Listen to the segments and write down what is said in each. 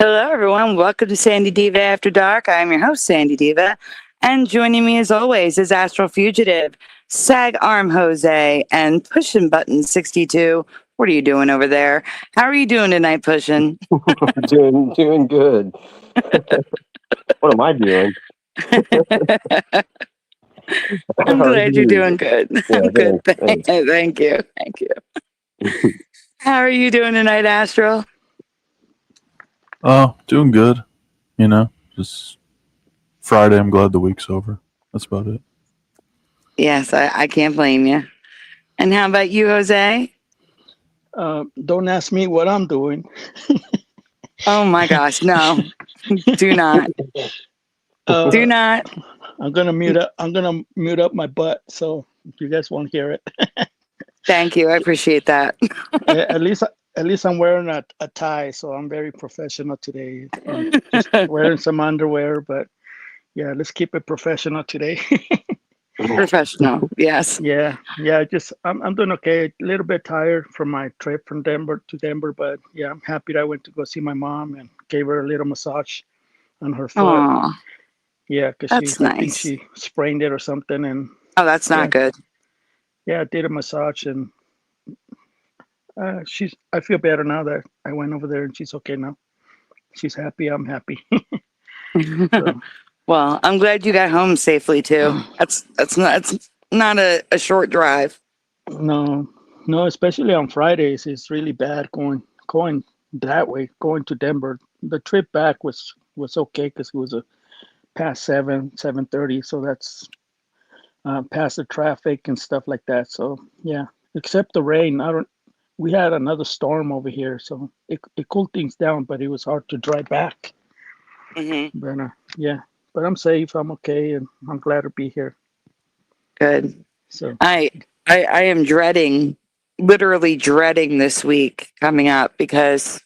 Hello, everyone. Welcome to Sandy Diva After Dark. I am your host, Sandy Diva. And joining me, as always, is Astral Fugitive, Sag Arm Jose, and Pushin Button 62. What are you doing over there? How are you doing tonight, Pushin? doing good. What am I doing? I'm How are glad you're you? doing good. Yeah, I'm good. thanks. Thank you. Thank you. How are you doing tonight, Astral? Oh, doing good. You know, just Friday. I'm glad the week's over. That's about it. Yes, I can't blame you. And how about you, Jose? Don't ask me what I'm doing. Oh my gosh, no. Do not. Do not. I'm gonna mute up. I'm gonna mute up my butt so you guys won't hear it. Thank you. I appreciate that. at least I'm wearing a tie, so I'm very professional today. Just wearing some underwear, but yeah, let's keep it professional today. Professional. Yes. yeah. Just I'm doing okay. A little bit tired from my trip from Denver to Denver, but yeah, I'm happy that I went to go see my mom and gave her a little massage on her foot. Oh, Yeah, because that's I think nice. she sprained it or something, and Oh, that's not good. yeah, I did a massage, and I feel better now that I went over there, and she's okay now. She's happy. I'm happy. So, Well, I'm glad you got home safely too. That's not a short drive. no, especially on Fridays, it's really bad going that way, going to Denver. The trip back was okay because it was a past 7:30, so that's past the traffic and stuff like that. So yeah, except the rain. I don't. We had another storm over here, so it cooled things down, but it was hard to drive back. Mm-hmm. But yeah, but I'm safe. I'm okay, and I'm glad to be here. Good. So I am literally dreading this week coming up because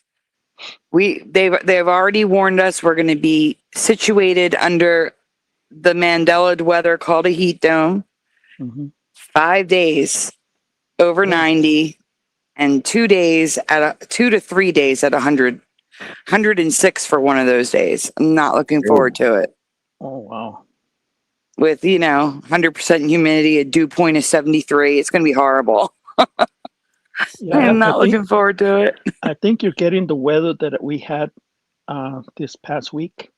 they've already warned us we're going to be situated under the Mandela weather called a heat dome. 5 days over 90 and 2 days 2 to 3 days at 106 for one of those days. I'm not looking forward to it. Oh wow. With 100% humidity, a dew point of 73, it's going to be horrible. Yeah, I'm not looking forward to it. I think you're getting the weather that we had this past week,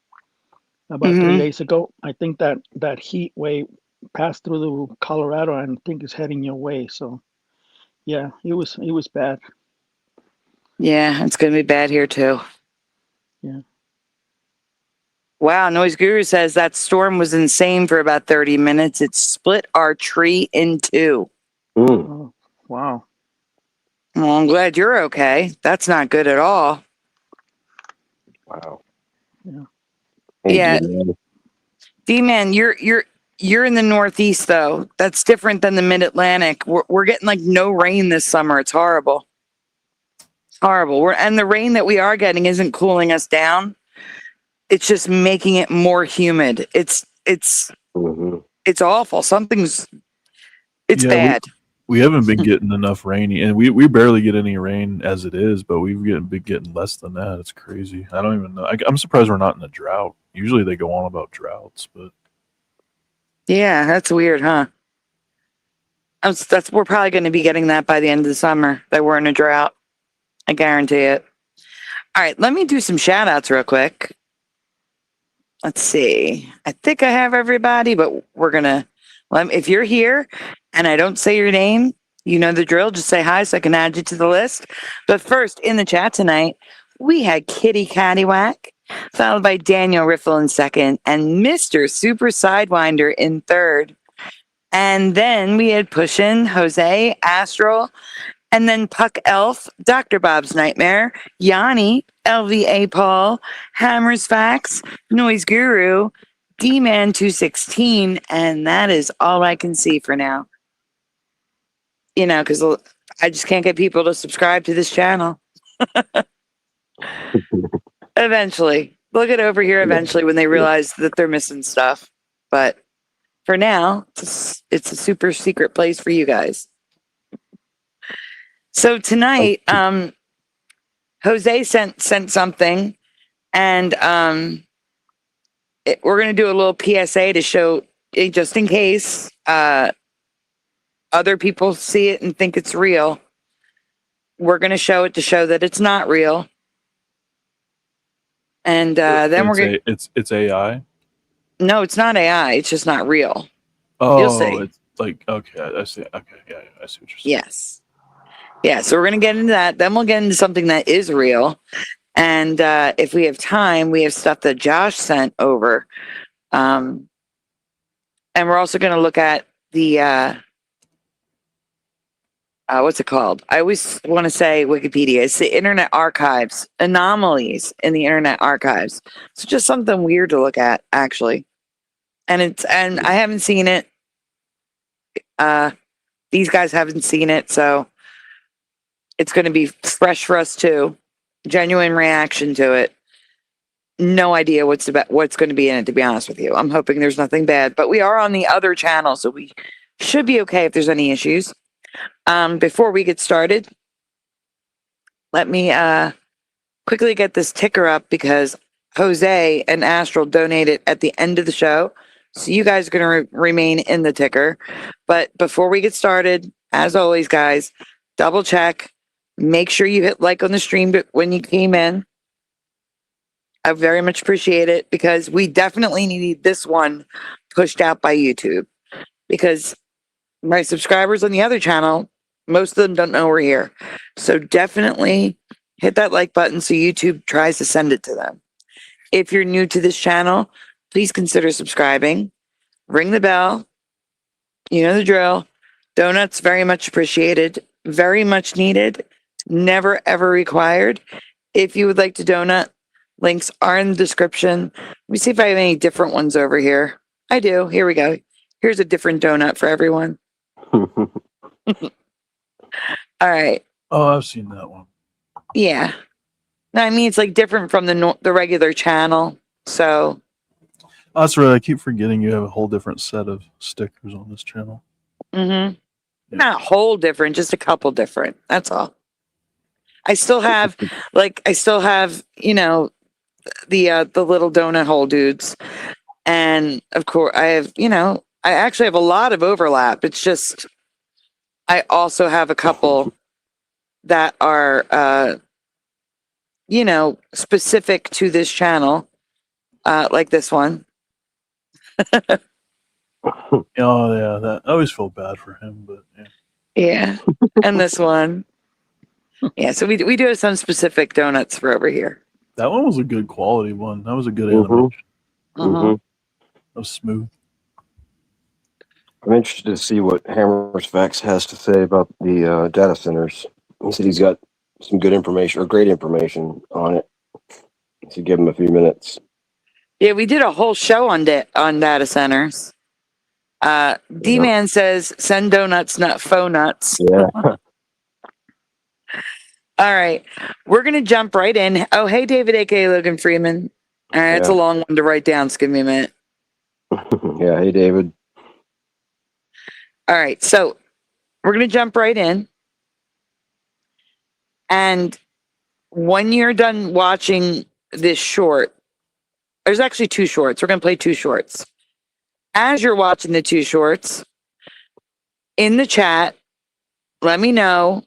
about 3 days ago. I think that heat wave passed through the Colorado, and I think it's heading your way. So yeah, it was bad. Yeah, it's going to be bad here too. Yeah. Wow, Noise Guru says that storm was insane for about 30 minutes. It split our tree in two. Oh, wow. Well, I'm glad you're okay. That's not good at all. Wow. Yeah. Yeah. D-Man, you're in the Northeast though. That's different than the Mid-Atlantic. We're getting like no rain this summer. It's horrible. It's horrible. And the rain that we are getting isn't cooling us down. It's just making it more humid. It's awful. It's bad. We haven't been getting enough rainy, and we barely get any rain as it is, but we've been getting less than that. It's crazy. I don't even know. I'm surprised we're not in a drought. Usually they go on about droughts, but yeah, that's weird, huh? We're probably going to be getting that by the end of the summer. That we're in a drought. I guarantee it. All right, let me do some shout outs real quick. Let's see. I think I have everybody, but we're going to, if you're here and I don't say your name, you know the drill. Just say hi so I can add you to the list. But first, in the chat tonight, we had Kitty Caddywhack, followed by Daniel Riffle in second, and Mr. Super Sidewinder in third. And then we had Pushin, Jose, Astral, and then Puck Elf, Dr. Bob's Nightmare, Yanni, LVA Paul, Hammers Facts, Noise Guru, D-Man 216, and that is all I can see for now. Because I just can't get people to subscribe to this channel. Eventually. They'll get over here eventually when they realize that they're missing stuff. But for now, it's a super secret place for you guys. So tonight, Jose sent something, And we're going to do a little PSA to show, just in case other people see it and think it's real. We're going to show it to show that it's not real. And then we're going to... It's AI? No, it's not AI. It's just not real. Oh, You'll see. it's like, okay, I see. Okay, yeah, I see what you're saying. Yes. Yeah, so we're going to get into that. Then we'll get into something that is real. And if we have time, we have stuff that Josh sent over. And we're also going to look at the... what's it called? I always want to say Wikipedia. It's the Internet Archives, anomalies in the Internet Archives. So just something weird to look at, actually. And I haven't seen it. These guys haven't seen it, so it's going to be fresh for us too. Genuine reaction to it. No idea what's going to be in it, to be honest with you. I'm hoping there's nothing bad, but we are on the other channel, so we should be okay if there's any issues. Before we get started, let me quickly get this ticker up because Jose and Astral donated at the end of the show. So you guys are going to remain in the ticker. But before we get started, as always, guys, double check. Make sure you hit like on the stream when you came in. I very much appreciate it because we definitely need this one pushed out by YouTube. Because my subscribers on the other channel, most of them don't know we're here. So definitely hit that like button so YouTube tries to send it to them. If you're new to this channel, please consider subscribing. Ring the bell. You know the drill. Donuts, very much appreciated. Very much needed. Never, ever required. If you would like to donut, links are in the description. Let me see if I have any different ones over here. I do. Here we go. Here's a different donut for everyone. All right. Oh, I've seen that one. Yeah. No, I mean, it's like different from the regular channel. So. Oh, that's right. I keep forgetting you have a whole different set of stickers on this channel. Mm-hmm. Yeah. Not whole different, just a couple different. That's all. I still have, you know, the little donut hole dudes. And of course I have, you know, I actually have a lot of overlap. It's just, I also have a couple that are, you know, specific to this channel, like this one. Oh yeah, that I always feel bad for him, but yeah. Yeah, and this one. Yeah, so we do have some specific donuts for over here. That one was a good quality one. That was a good Mhm. animation. Mhm. That was smooth. I'm interested to see what Hammer's Facts has to say about the data centers. He said he's got some good information or great information on it. So give him a few minutes. Yeah, we did a whole show on data centers. D-Man says, send donuts, not faux nuts. Yeah. All right. We're going to jump right in. Oh, hey, David, a.k.a. Logan Freeman. All right, it's a long one to write down. So give me a minute. Yeah. Hey, David. All right. So we're going to jump right in. And when you're done watching this short, there's actually two shorts. We're going to play two shorts. As you're watching the two shorts, in the chat, let me know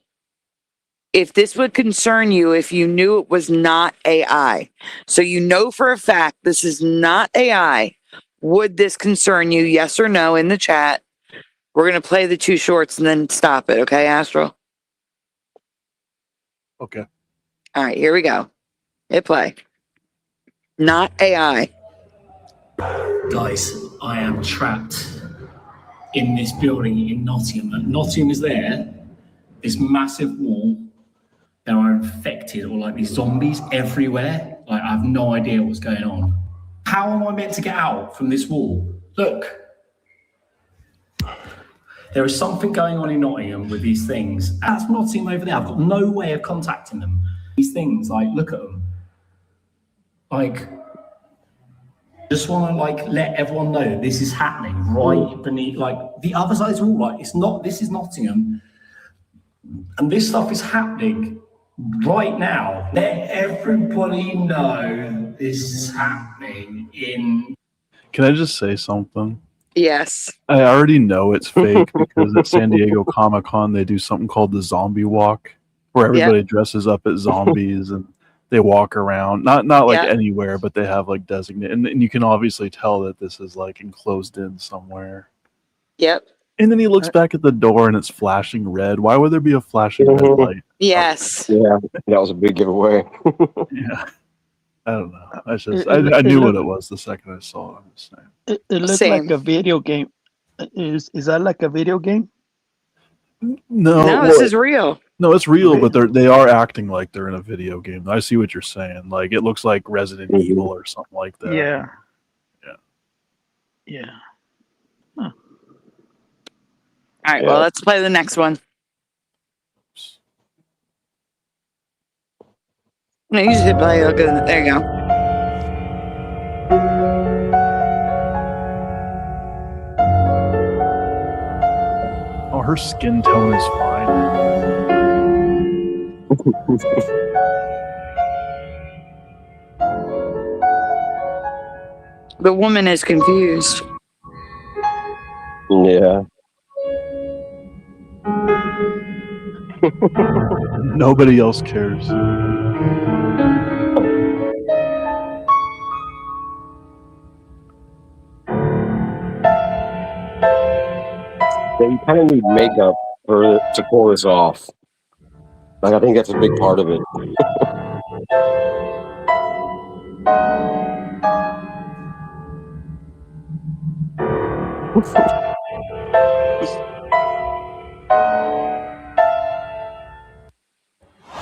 if this would concern you if you knew it was not AI. So you know for a fact this is not AI. Would this concern you? Yes or no in the chat. We're going to play the two shorts and then stop it. Okay, Astral? Okay. All right, here we go. Hit play. Not AI. Guys, I am trapped in this building in Nottingham. And Nottingham is there, this massive wall. There are infected or like these zombies everywhere. Like, I have no idea what's going on. How am I meant to get out from this wall? Look. There is something going on in Nottingham with these things. That's Nottingham over there. I've got no way of contacting them. These things, like, look at them. Like, just want to like let everyone know this is happening right beneath, like the other side is all right. It's not. This is Nottingham, and this stuff is happening right now. Let everybody know this is happening in. Can I just say something? Yes. I already know it's fake because at San Diego Comic-Con they do something called the zombie walk, where everybody dresses up as zombies and they walk around. Not like anywhere, but they have like designated, and you can obviously tell that this is like enclosed in somewhere. Yep. And then he looks back at the door and it's flashing red. Why would there be a flashing red light? Yes. Yeah, that was a big giveaway. Yeah. I don't know. I knew what it was the second I saw it. I'm just saying. It looked Same. like a video game. Is that like a video game? No, This is real. No, it's real, Really? but they are acting like they're in a video game. I see what you're saying. Like it looks like Resident Evil or something like that. Yeah. Yeah. Yeah. All right. Well, let's play the next one. No, you just hit play. Look at it. There you go. Oh, her skin tone is fine. The woman is confused. Yeah. Nobody else cares. You kind of need makeup to pull this off. Like, I think that's a big part of it.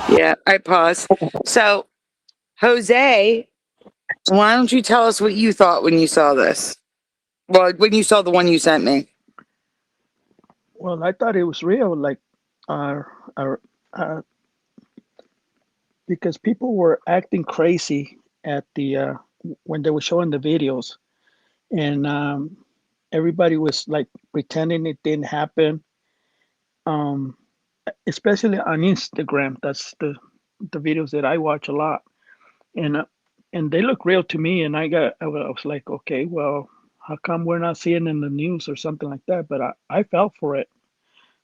Yeah, I pause. So, Jose, why don't you tell us what you thought when you saw this? Well, when you saw the one you sent me. Well, I thought it was real, like, because people were acting crazy at the when they were showing the videos, and everybody was like pretending it didn't happen. Especially on Instagram, that's the videos that I watch a lot, and they look real to me. And I was like, okay, well, how come we're not seeing it in the news or something like that? But I fell for it.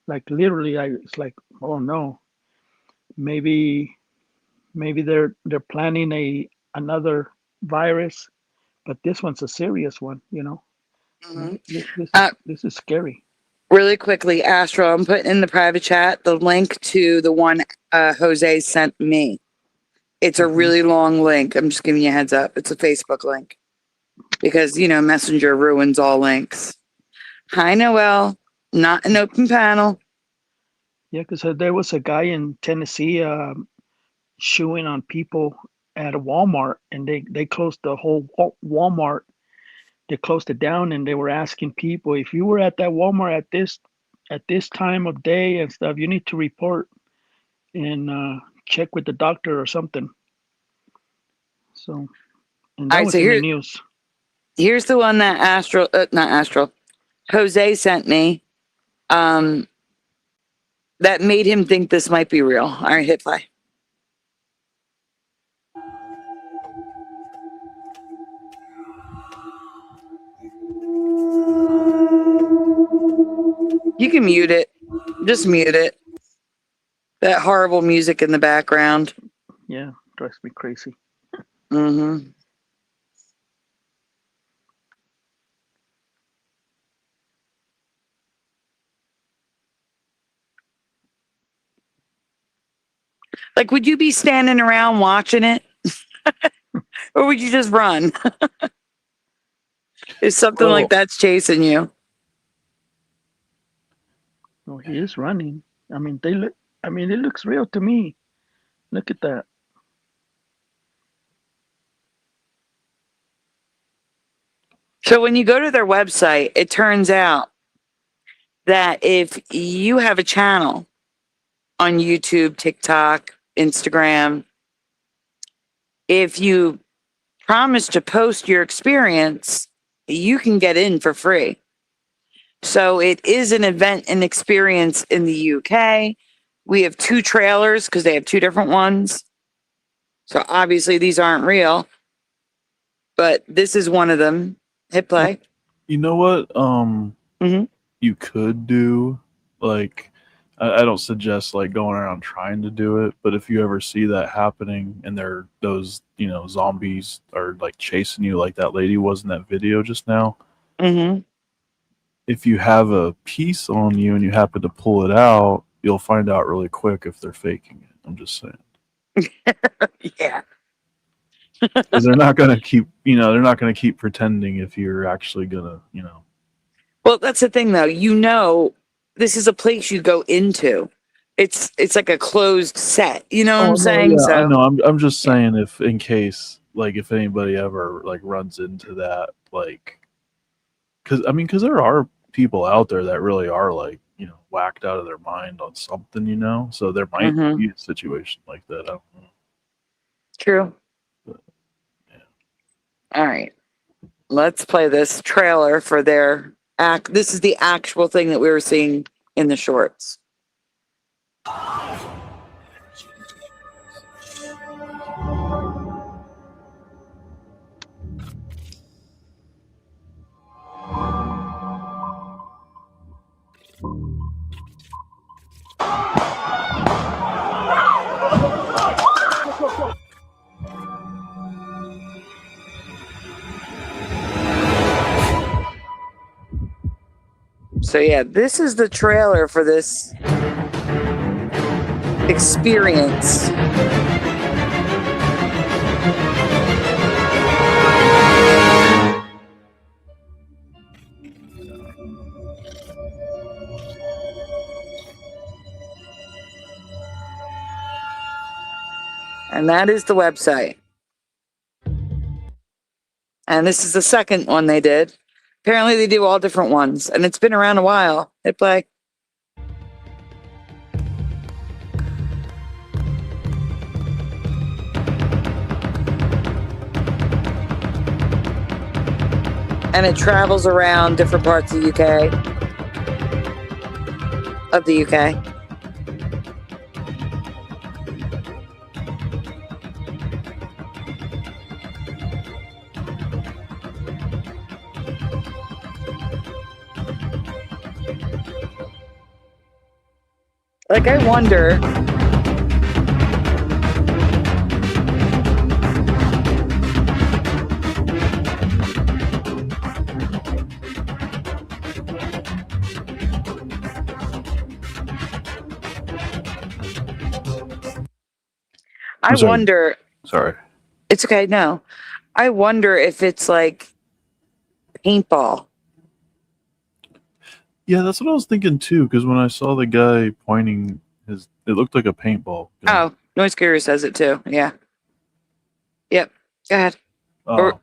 Like literally, it's like, oh no, maybe they're planning another virus, but this one's a serious one, you know. Mhm. This is scary. Really quickly, Astro, I'm putting in the private chat the link to the one Jose sent me. It's a really long link. I'm just giving you a heads up. It's a Facebook link because, you know, Messenger ruins all links. Hi, Noel. Not an open panel. Yeah, because there was a guy in Tennessee shooing on people at a Walmart, and they closed the whole Walmart. They closed it down, and they were asking people, if you were at that Walmart at this time of day and stuff, you need to report and check with the doctor or something. So, and that was in the news. Here's the one that Jose sent me. That made him think this might be real. All right, hit play. You can mute it. Just mute it. That horrible music in the background. Yeah, drives me crazy. Mm-hmm. Like, would you be standing around watching it? Or would you just run? If something like that's chasing you. Oh, he is running. I mean, it looks real to me. Look at that. So when you go to their website, it turns out that if you have a channel on YouTube, TikTok, Instagram, if you promise to post your experience, you can get in for free. So it is an event and experience in the UK. We have 2 trailers because they have 2 different ones. So obviously these aren't real, but this is one of them. Hit play. You know what? Mhm. You could do, like, I don't suggest like going around trying to do it, but if you ever see that happening and those zombies are like chasing you like that lady was in that video just now, Mm-hmm. if you have a piece on you and you happen to pull it out, you'll find out really quick if they're faking it. I'm just saying. Yeah. Because they're not gonna keep, they're not gonna keep pretending if you're actually gonna, Well, that's the thing, though. This is a place you go into. It's like a closed set. You know what I'm saying? Yeah, So I know. I'm just saying if in case, like, if anybody ever like runs into that, like, because there are people out there that really are like, whacked out of their mind on something. So there might Mhm. be a situation like that. I don't know. True. But, yeah. All right. Let's play this trailer for their act. This is the actual thing that we were seeing in the shorts. So yeah, this is the trailer for this experience. And that is the website. And this is the second one they did. Apparently they do all different ones, and it's been around a while. Hit play. And it travels around different parts of the UK. Like, I wonder. I sorry. wonder. Sorry. It's okay. No, I wonder if it's like paintball. Yeah, that's what I was thinking too. Because when I saw the guy pointing it looked like a paintball gun. Oh, Noise Guru says it too. Yeah. Yep. Go ahead. Oh.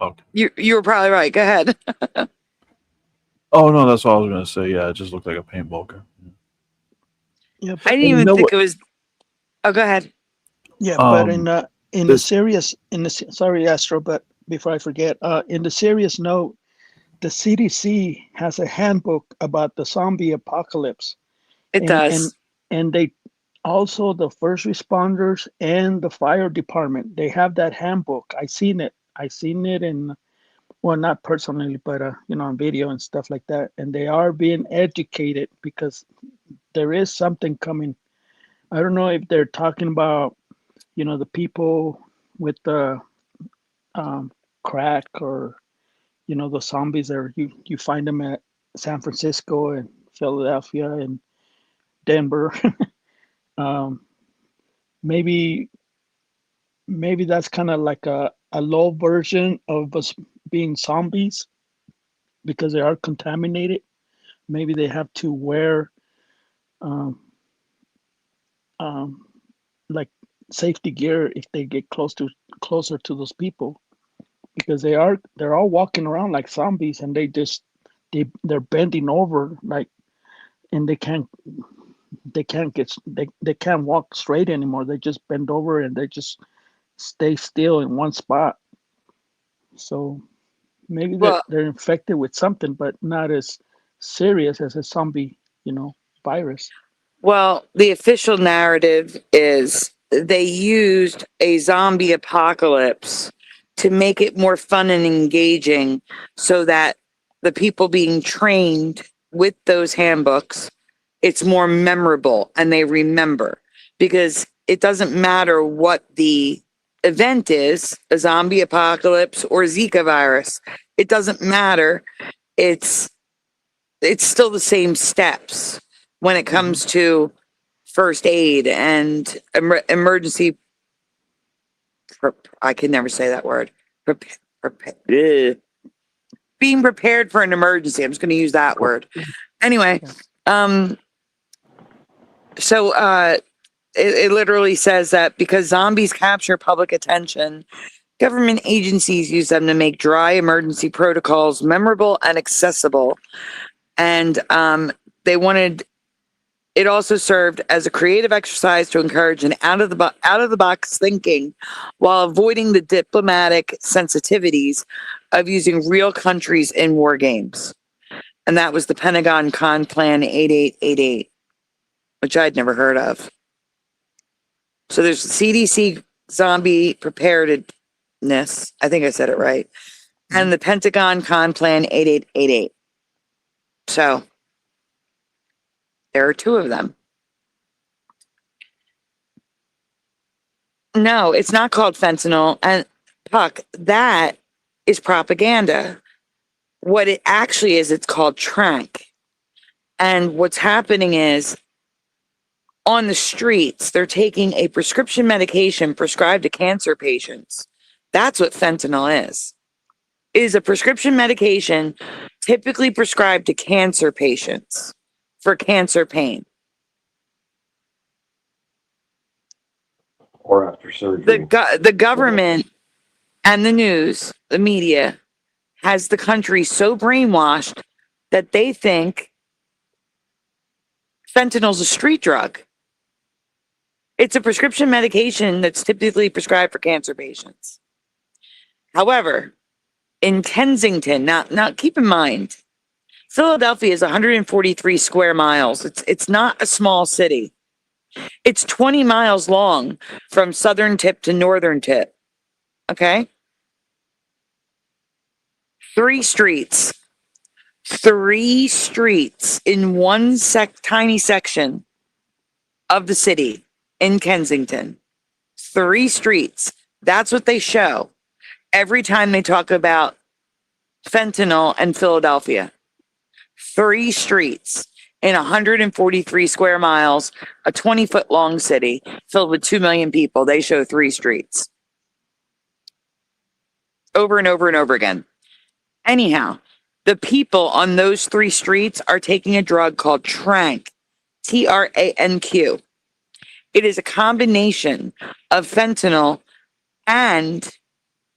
Okay. You were probably right. Go ahead. Oh no, that's what I was gonna say. Yeah, it just looked like a paintball gun. Yeah, I didn't even think it was. Oh, go ahead. yeah, but in the serious sorry, Astro, but before I forget, in the serious note, the CDC has a handbook about the zombie apocalypse. It does. And they also, the first responders and the fire department, they have that handbook. I seen it in, well, not personally, but on video and stuff like that. And they are being educated because there is something coming. I don't know if they're talking about, the people with the crack, or the zombies that you find them at San Francisco and Philadelphia and Denver. Maybe that's kind of like a low version of us being zombies because they are contaminated. Maybe they have to wear like safety gear if they get closer to those people, because they're all walking around like zombies, and they're bending over, like, and they can't walk straight anymore. They just bend over and they just stay still in one spot. So maybe they're infected with something, but not as serious as a zombie, virus. Well, the official narrative is they used a zombie apocalypse to make it more fun and engaging so that the people being trained with those handbooks, it's more memorable and they remember, because it doesn't matter what the event is, a zombie apocalypse or Zika virus. It doesn't matter. It's still the same steps when it comes to first aid and emergency. I can never say that word. Being prepared for an emergency. I'm just going to use that word. Anyway, so it literally says that because zombies capture public attention, government agencies use them to make dry emergency protocols memorable and accessible. And they wanted. It also served as a creative exercise to encourage an out of the box thinking while avoiding the diplomatic sensitivities of using real countries in war games. And that was the Pentagon Con Plan 8888, which I'd never heard of. So there's CDC zombie preparedness. I think I said it right. And the Pentagon Con Plan 8888. So there are two of them. No, it's not called fentanyl. And Puck, that is propaganda. What it actually is, it's called tranq. And what's happening is on the streets, they're taking a prescription medication prescribed to cancer patients. That's what fentanyl is. It is a prescription medication typically prescribed to cancer patients for cancer pain. Or after surgery. The government and the news, the media, has the country so brainwashed that they think fentanyl's a street drug. It's a prescription medication that's typically prescribed for cancer patients. However, in Kensington, now keep in mind, Philadelphia is 143 square miles. It's not a small city. It's 20 miles long from southern tip to northern tip. Okay? 3 streets in one tiny section of the city in Kensington. 3 streets. That's what they show every time they talk about fentanyl and Philadelphia. 3 streets in 143 square miles, a 20-foot long city filled with 2 million people. They show 3 streets. Over and over and over again. Anyhow, the people on those 3 streets are taking a drug called tranq, Tranq. It is a combination of fentanyl and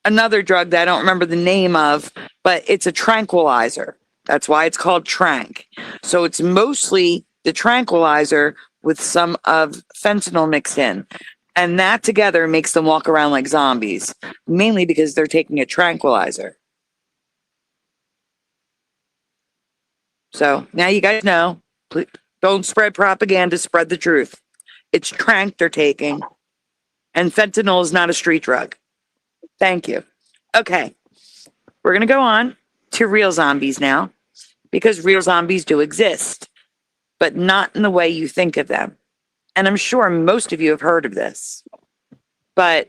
another drug that I don't remember the name of, but it's a tranquilizer. That's why it's called tranq. So it's mostly the tranquilizer with some of fentanyl mixed in. And that together makes them walk around like zombies, mainly because they're taking a tranquilizer. So now you guys know, please don't spread propaganda, spread the truth. It's tranq they're taking, and fentanyl is not a street drug. Thank you. Okay, we're going to go on to real zombies now, because real zombies do exist, but not in the way you think of them. And I'm sure most of you have heard of this, but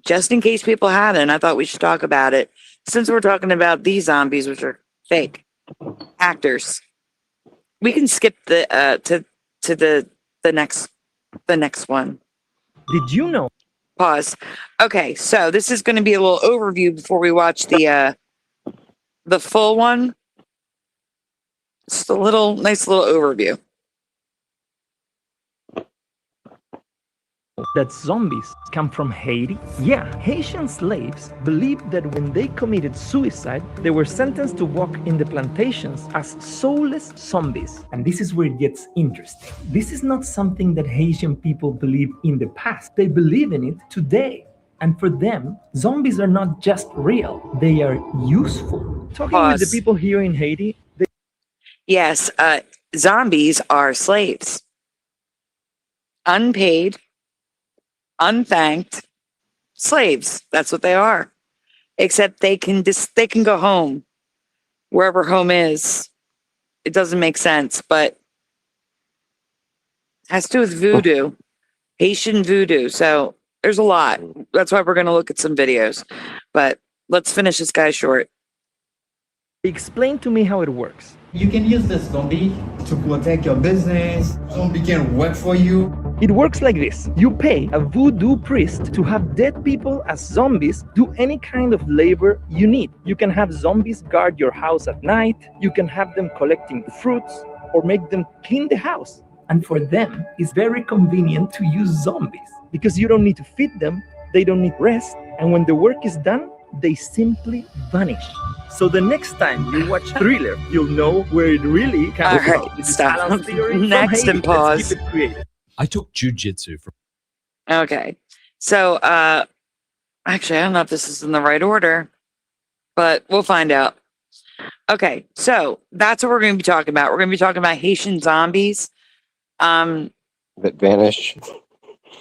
just in case people haven't, I thought we should talk about it, since we're talking about these zombies, which are fake actors. We can skip the to the next one. Did you know? Pause. Okay, so this is going to be a little overview before we watch the full one. Just a nice little overview. That zombies come from Haiti? Yeah, Haitian slaves believed that when they committed suicide, they were sentenced to walk in the plantations as soulless zombies. And this is where it gets interesting. This is not something that Haitian people believed in the past. They believe in it today. And for them, zombies are not just real, they are useful. Talking with the people here in Haiti, Yes, zombies are slaves. Unpaid, unthanked slaves. That's what they are. Except they can go home, wherever home is. It doesn't make sense, but it has to do with voodoo, Haitian voodoo. So there's a lot. That's why we're going to look at some videos. But let's finish this guy short. Explain to me how it works. You can use the zombie to protect your business. Zombie can work for you. It works like this. You pay a voodoo priest to have dead people as zombies do any kind of labor you need. You can have zombies guard your house at night. You can have them collecting fruits or make them clean the house. And for them, it's very convenient to use zombies because you don't need to feed them, they don't need rest, and when the work is done, they simply vanish. So the next time you watch Thriller, you'll know where it really comes from. All right, stop. Next and pause. Let's keep it creative. I took jujitsu for. Okay. So, actually, I don't know if this is in the right order, but we'll find out. Okay. So that's what we're going to be talking about. We're going to be talking about Haitian zombies. That vanish.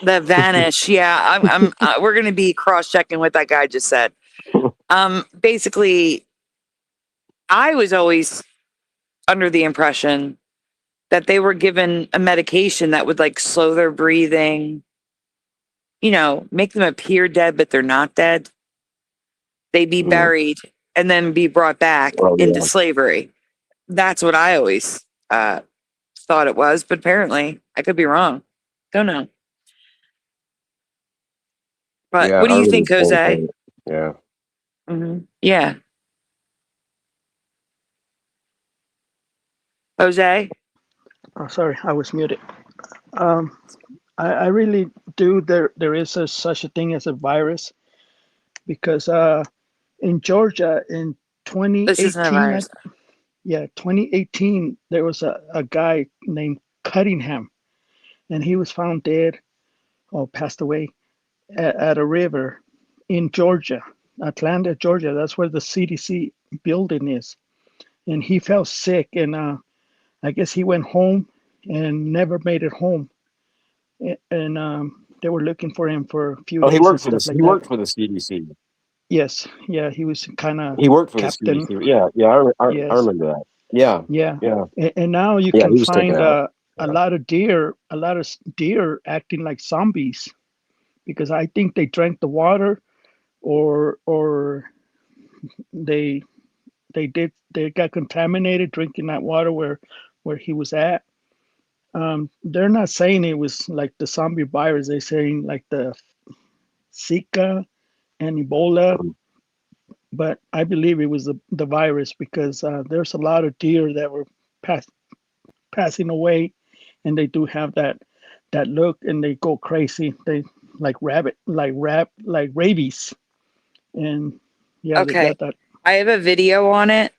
That vanish. Yeah. We're going to be cross-checking what that guy just said. Basically, I was always under the impression that they were given a medication that would like slow their breathing, make them appear dead, but they're not dead. They'd be buried and then be brought back into slavery. That's what I always thought it was, but apparently I could be wrong. Don't know. But what do you think, Jose? Yeah. Yeah. Jose? Oh, sorry, I was muted. I really do. There is such a thing as a virus because in Georgia in 2018, This isn't a virus. 2018, there was a guy named Cunningham, and he was found dead or passed away at a river in Georgia, Atlanta, Georgia. That's where the CDC building is, and he fell sick, and I guess he went home and never made it home. And they were looking for him for a few days. He worked for he worked for the CDC. Yes, yeah, he was kind of. He worked for captain. the CDC. Yeah, I remember that. Yeah. And now you can find a lot of deer acting like zombies, because I think they drank the water, or they got contaminated drinking that water where he was at. They're not saying it was like the zombie virus. They're saying like the Zika and Ebola, but I believe it was the virus because there's a lot of deer that were passing away, and they do have that look, and they go crazy. They like rabies, and yeah. Okay. They got that. I have a video on it.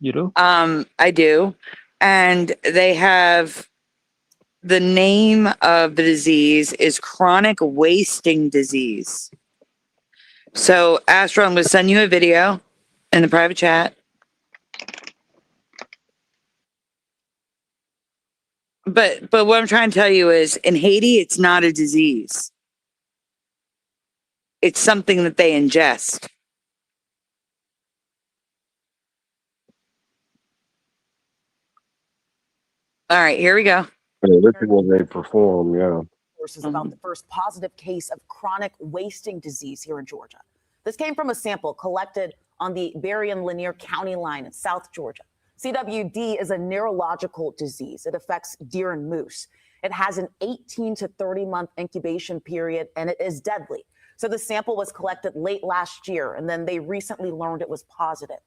You do? I do. And they have the name of the disease is chronic wasting disease. So, Astro, I'm going to send you a video in the private chat. But what I'm trying to tell you is in Haiti, it's not a disease. It's something that they ingest. All right, here we go. This is what they perform, Is about the first positive case of chronic wasting disease here in Georgia. This came from a sample collected on the Berrien-Lanier County line in South Georgia. CWD is a neurological disease. It affects deer and moose. It has an 18 to 30-month incubation period, and it is deadly. So the sample was collected late last year, and then they recently learned it was positive.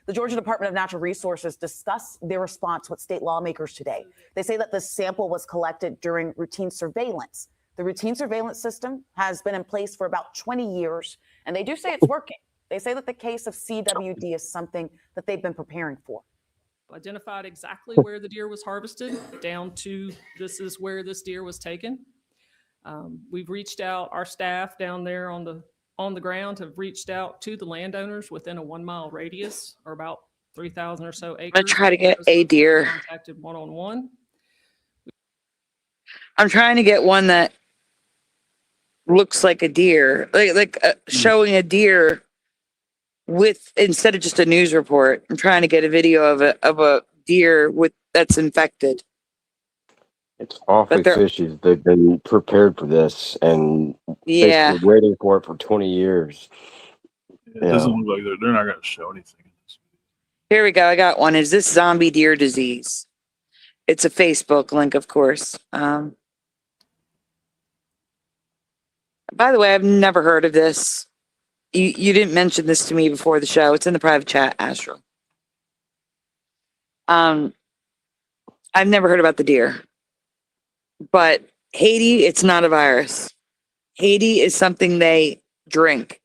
The Georgia Department of Natural Resources discussed their response with state lawmakers today. They say that the sample was collected during routine surveillance. The routine surveillance system has been in place for about 20 years, and they do say it's working. They say that the case of CWD is something that they've been preparing for. Identified exactly where the deer was harvested, down to this is where this deer was taken. We've reached out, our staff down there on the ground have reached out to the landowners within a 1 mile radius, or about 3,000 or so acres. I'm gonna try to get a deer. Contacted one-on-one. I'm trying to get one that looks like a deer, showing a deer with, instead of just a news report. I'm trying to get a video of a deer that's infected. It's awfully fishy. They've been prepared for this and basically waiting for it for 20 years. It doesn't look like they're not going to show anything. Here we go. I got one. Is this zombie deer disease? It's a Facebook link, of course. By the way, I've never heard of this. You didn't mention this to me before the show. It's in the private chat, Astral. I've never heard about the deer. But Haiti, it's not a virus. Haiti is something they drink.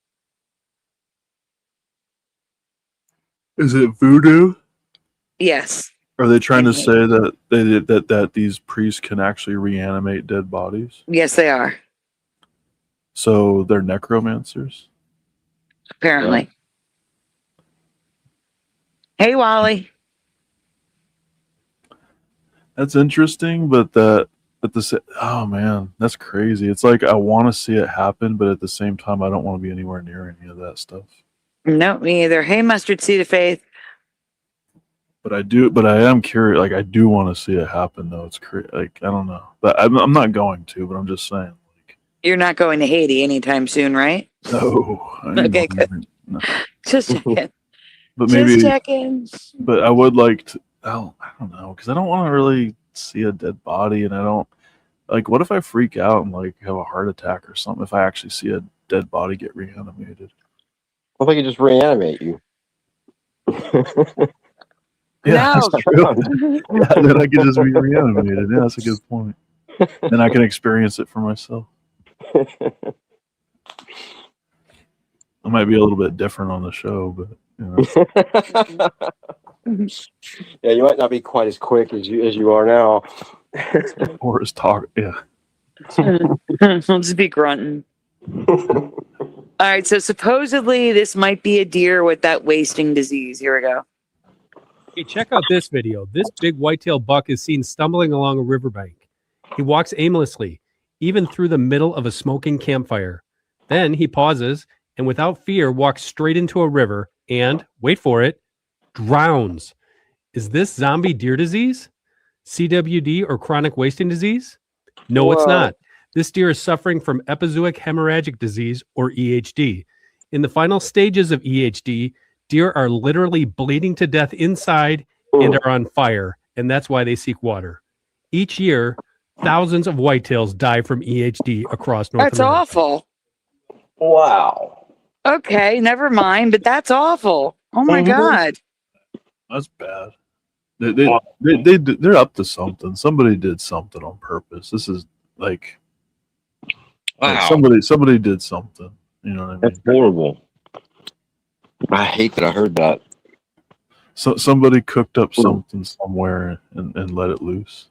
Is it voodoo? Yes. Are they trying to say that that these priests can actually reanimate dead bodies? Yes, they are. So they're necromancers? Apparently. Yeah. Hey, Wally. That's interesting, but oh man, that's crazy. It's like I want to see it happen, but at the same time, I don't want to be anywhere near any of that stuff. No, me either. Hey, Mustard Seed of Faith. But I am curious. Like I do want to see it happen, though. It's crazy. Like I don't know, but I'm not going to. But I'm just saying. Like You're not going to Haiti anytime soon, right? No. Okay, good. No. Just checking. But maybe. Just checking. But I would like to. Oh, I don't know, because I don't want to really see a dead body, and I don't like. What if I freak out and like have a heart attack or something? If I actually see a dead body get reanimated, I think it just reanimate you. Yeah, that's true. Yeah, then I can just be reanimated. Yeah, that's a good point. Then I can experience it for myself. It might be a little bit different on the show, but you know. Yeah, you might not be quite as quick as you are now. Or as talk, yeah. I'll just be grunting. All right, so supposedly this might be a deer with that wasting disease. Here we go. Hey, check out this video. This big whitetail buck is seen stumbling along a riverbank. He walks aimlessly, even through the middle of a smoking campfire. Then he pauses and without fear walks straight into a river and, wait for it, drowns. Is this zombie deer disease? CWD or chronic wasting disease? No, it's not. This deer is suffering from epizootic hemorrhagic disease or EHD. In the final stages of EHD, deer are literally bleeding to death inside and are on fire, and that's why they seek water. Each year, thousands of whitetails die from EHD across North America. That's awful. Wow. Okay, never mind, but that's awful. Oh my God. That's bad. They're up to something. Somebody did something on purpose. This is like, like somebody did something. You know what I mean? That's horrible. I hate that I heard that. So somebody cooked up something somewhere and let it loose.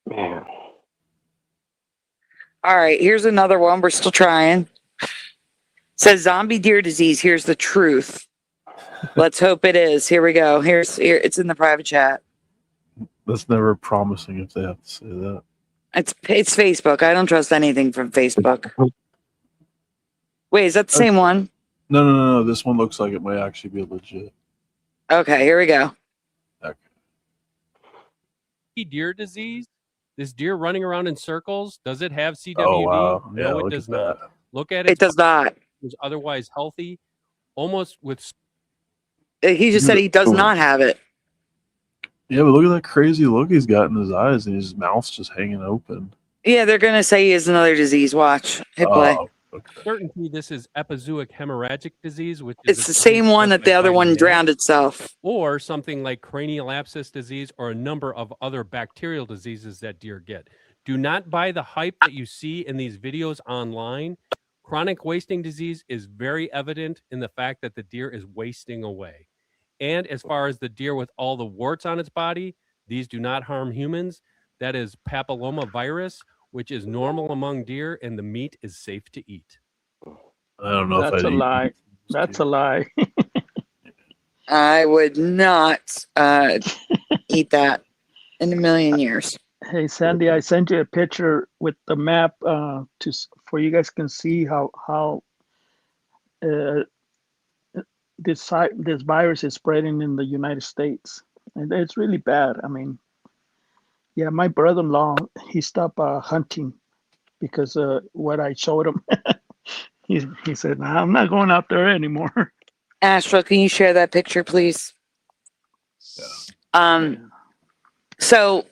Man. All right, here's another one. We're still trying. Says zombie deer disease. Here's the truth. Let's hope it is. Here we go. Here it's in the private chat. That's never promising if they have to say that. It's Facebook. I don't trust anything from Facebook. Wait, is that the same one? No. This one looks like it might actually be legit. Okay, here we go. Okay. Deer disease? This deer running around in circles, does it have CWD? Oh, wow. Yeah, No, it does not. Look at it. It does not. It's otherwise healthy, almost with. He just said he does not have it. Yeah, but look at that crazy look he's got in his eyes, and his mouth's just hanging open. Yeah, they're gonna say he has another disease. Watch. Hit play. Okay. Certainty, this is epizootic hemorrhagic disease, which is the same one that the other one drowned itself. Or something like cranial abscess disease or a number of other bacterial diseases that deer get. Do not buy the hype that you see in these videos online. Chronic wasting disease is very evident in the fact that the deer is wasting away. And as far as the deer with all the warts on its body, these do not harm humans. That is papillomavirus, which is normal among deer, and the meat is safe to eat. I don't know That's if a lie. That's a lie. I would not eat that in a million years. Hey Sandy, I sent you a picture with the map for you guys can see how this virus is spreading in the United States, and it's really bad. I mean, yeah, my brother-in-law, he stopped hunting because what I showed him. he said, "Nah, I'm not going out there anymore." Astral, can you share that picture, please? Yeah. So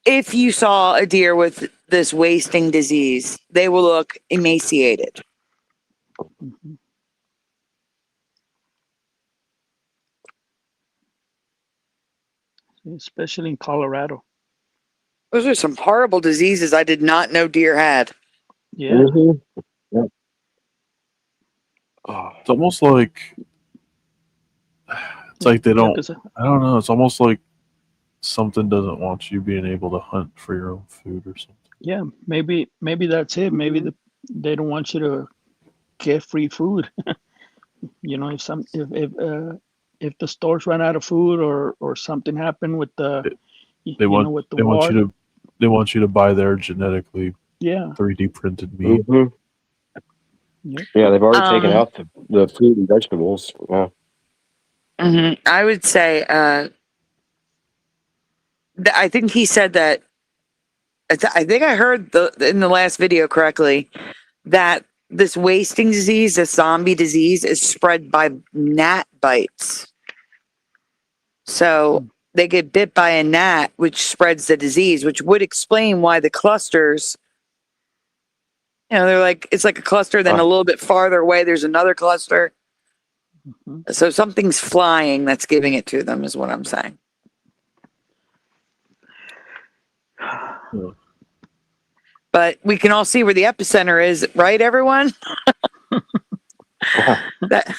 if you saw a deer with this wasting disease, they will look emaciated. Mhm. Especially in Colorado. Those are some horrible diseases I did not know deer had. Yeah. Mhm. Yep. Oh, it's almost like they don't. I don't know. It's almost like something doesn't want you being able to hunt for your own food or something. Yeah, maybe that's it. Maybe they don't want you to get free food. You know, if the stores run out of food or something happened with the with the war. They want you to buy their genetically 3D printed meat. Mm-hmm. Yep. Yeah, they've already taken out the fruit and vegetables. Yeah. I would say, I think he said that. I think I heard in the last video correctly that this wasting disease, this zombie disease, is spread by gnat bites. So they get bit by a gnat, which spreads the disease, which would explain why the clusters. You know, they're like, it's like a cluster, then a little bit farther away, there's another cluster. Mm-hmm. So something's flying that's giving it to them, is what I'm saying. But we can all see where the epicenter is, right, everyone? That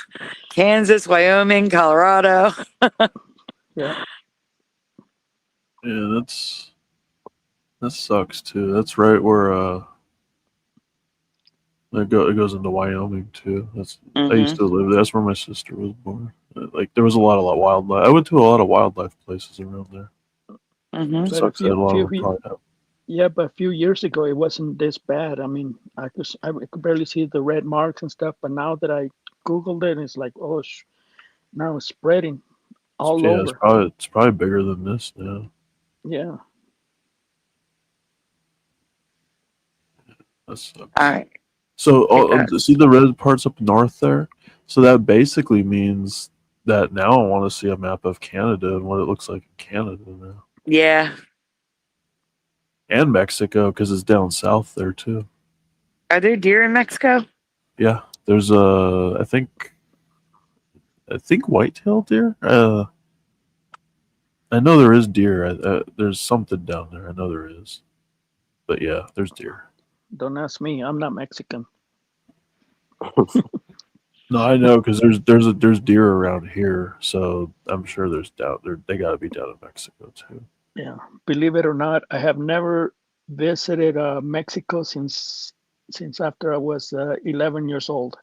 Kansas, Wyoming, Colorado. Yeah. Yeah, that sucks too. That's right where it goes into Wyoming too. I used to live there. That's where my sister was born. Like there was a lot of wildlife. I went to a lot of wildlife places around there. But Sucks that a lot of them probably have. Yeah, but a few years ago it wasn't this bad. I mean, I could barely see the red marks and stuff. But now that I Googled it, it's like, oh, now it's spreading all over. It's probably bigger than this now. Yeah. That sucks. All right. So see the red parts up north there? So that basically means that now I want to see a map of Canada and what it looks like in Canada now. Yeah. And Mexico, because it's down south there too. Are there deer in Mexico? Yeah, there's I think white-tailed deer. I know there is deer. There's something down there. I know there is, but yeah, there's deer. Don't ask me. I'm not Mexican. No, I know because there's deer around here, so I'm sure there's down there. They got to be down in Mexico too. Yeah, believe it or not, I have never visited Mexico since after I was 11 years old.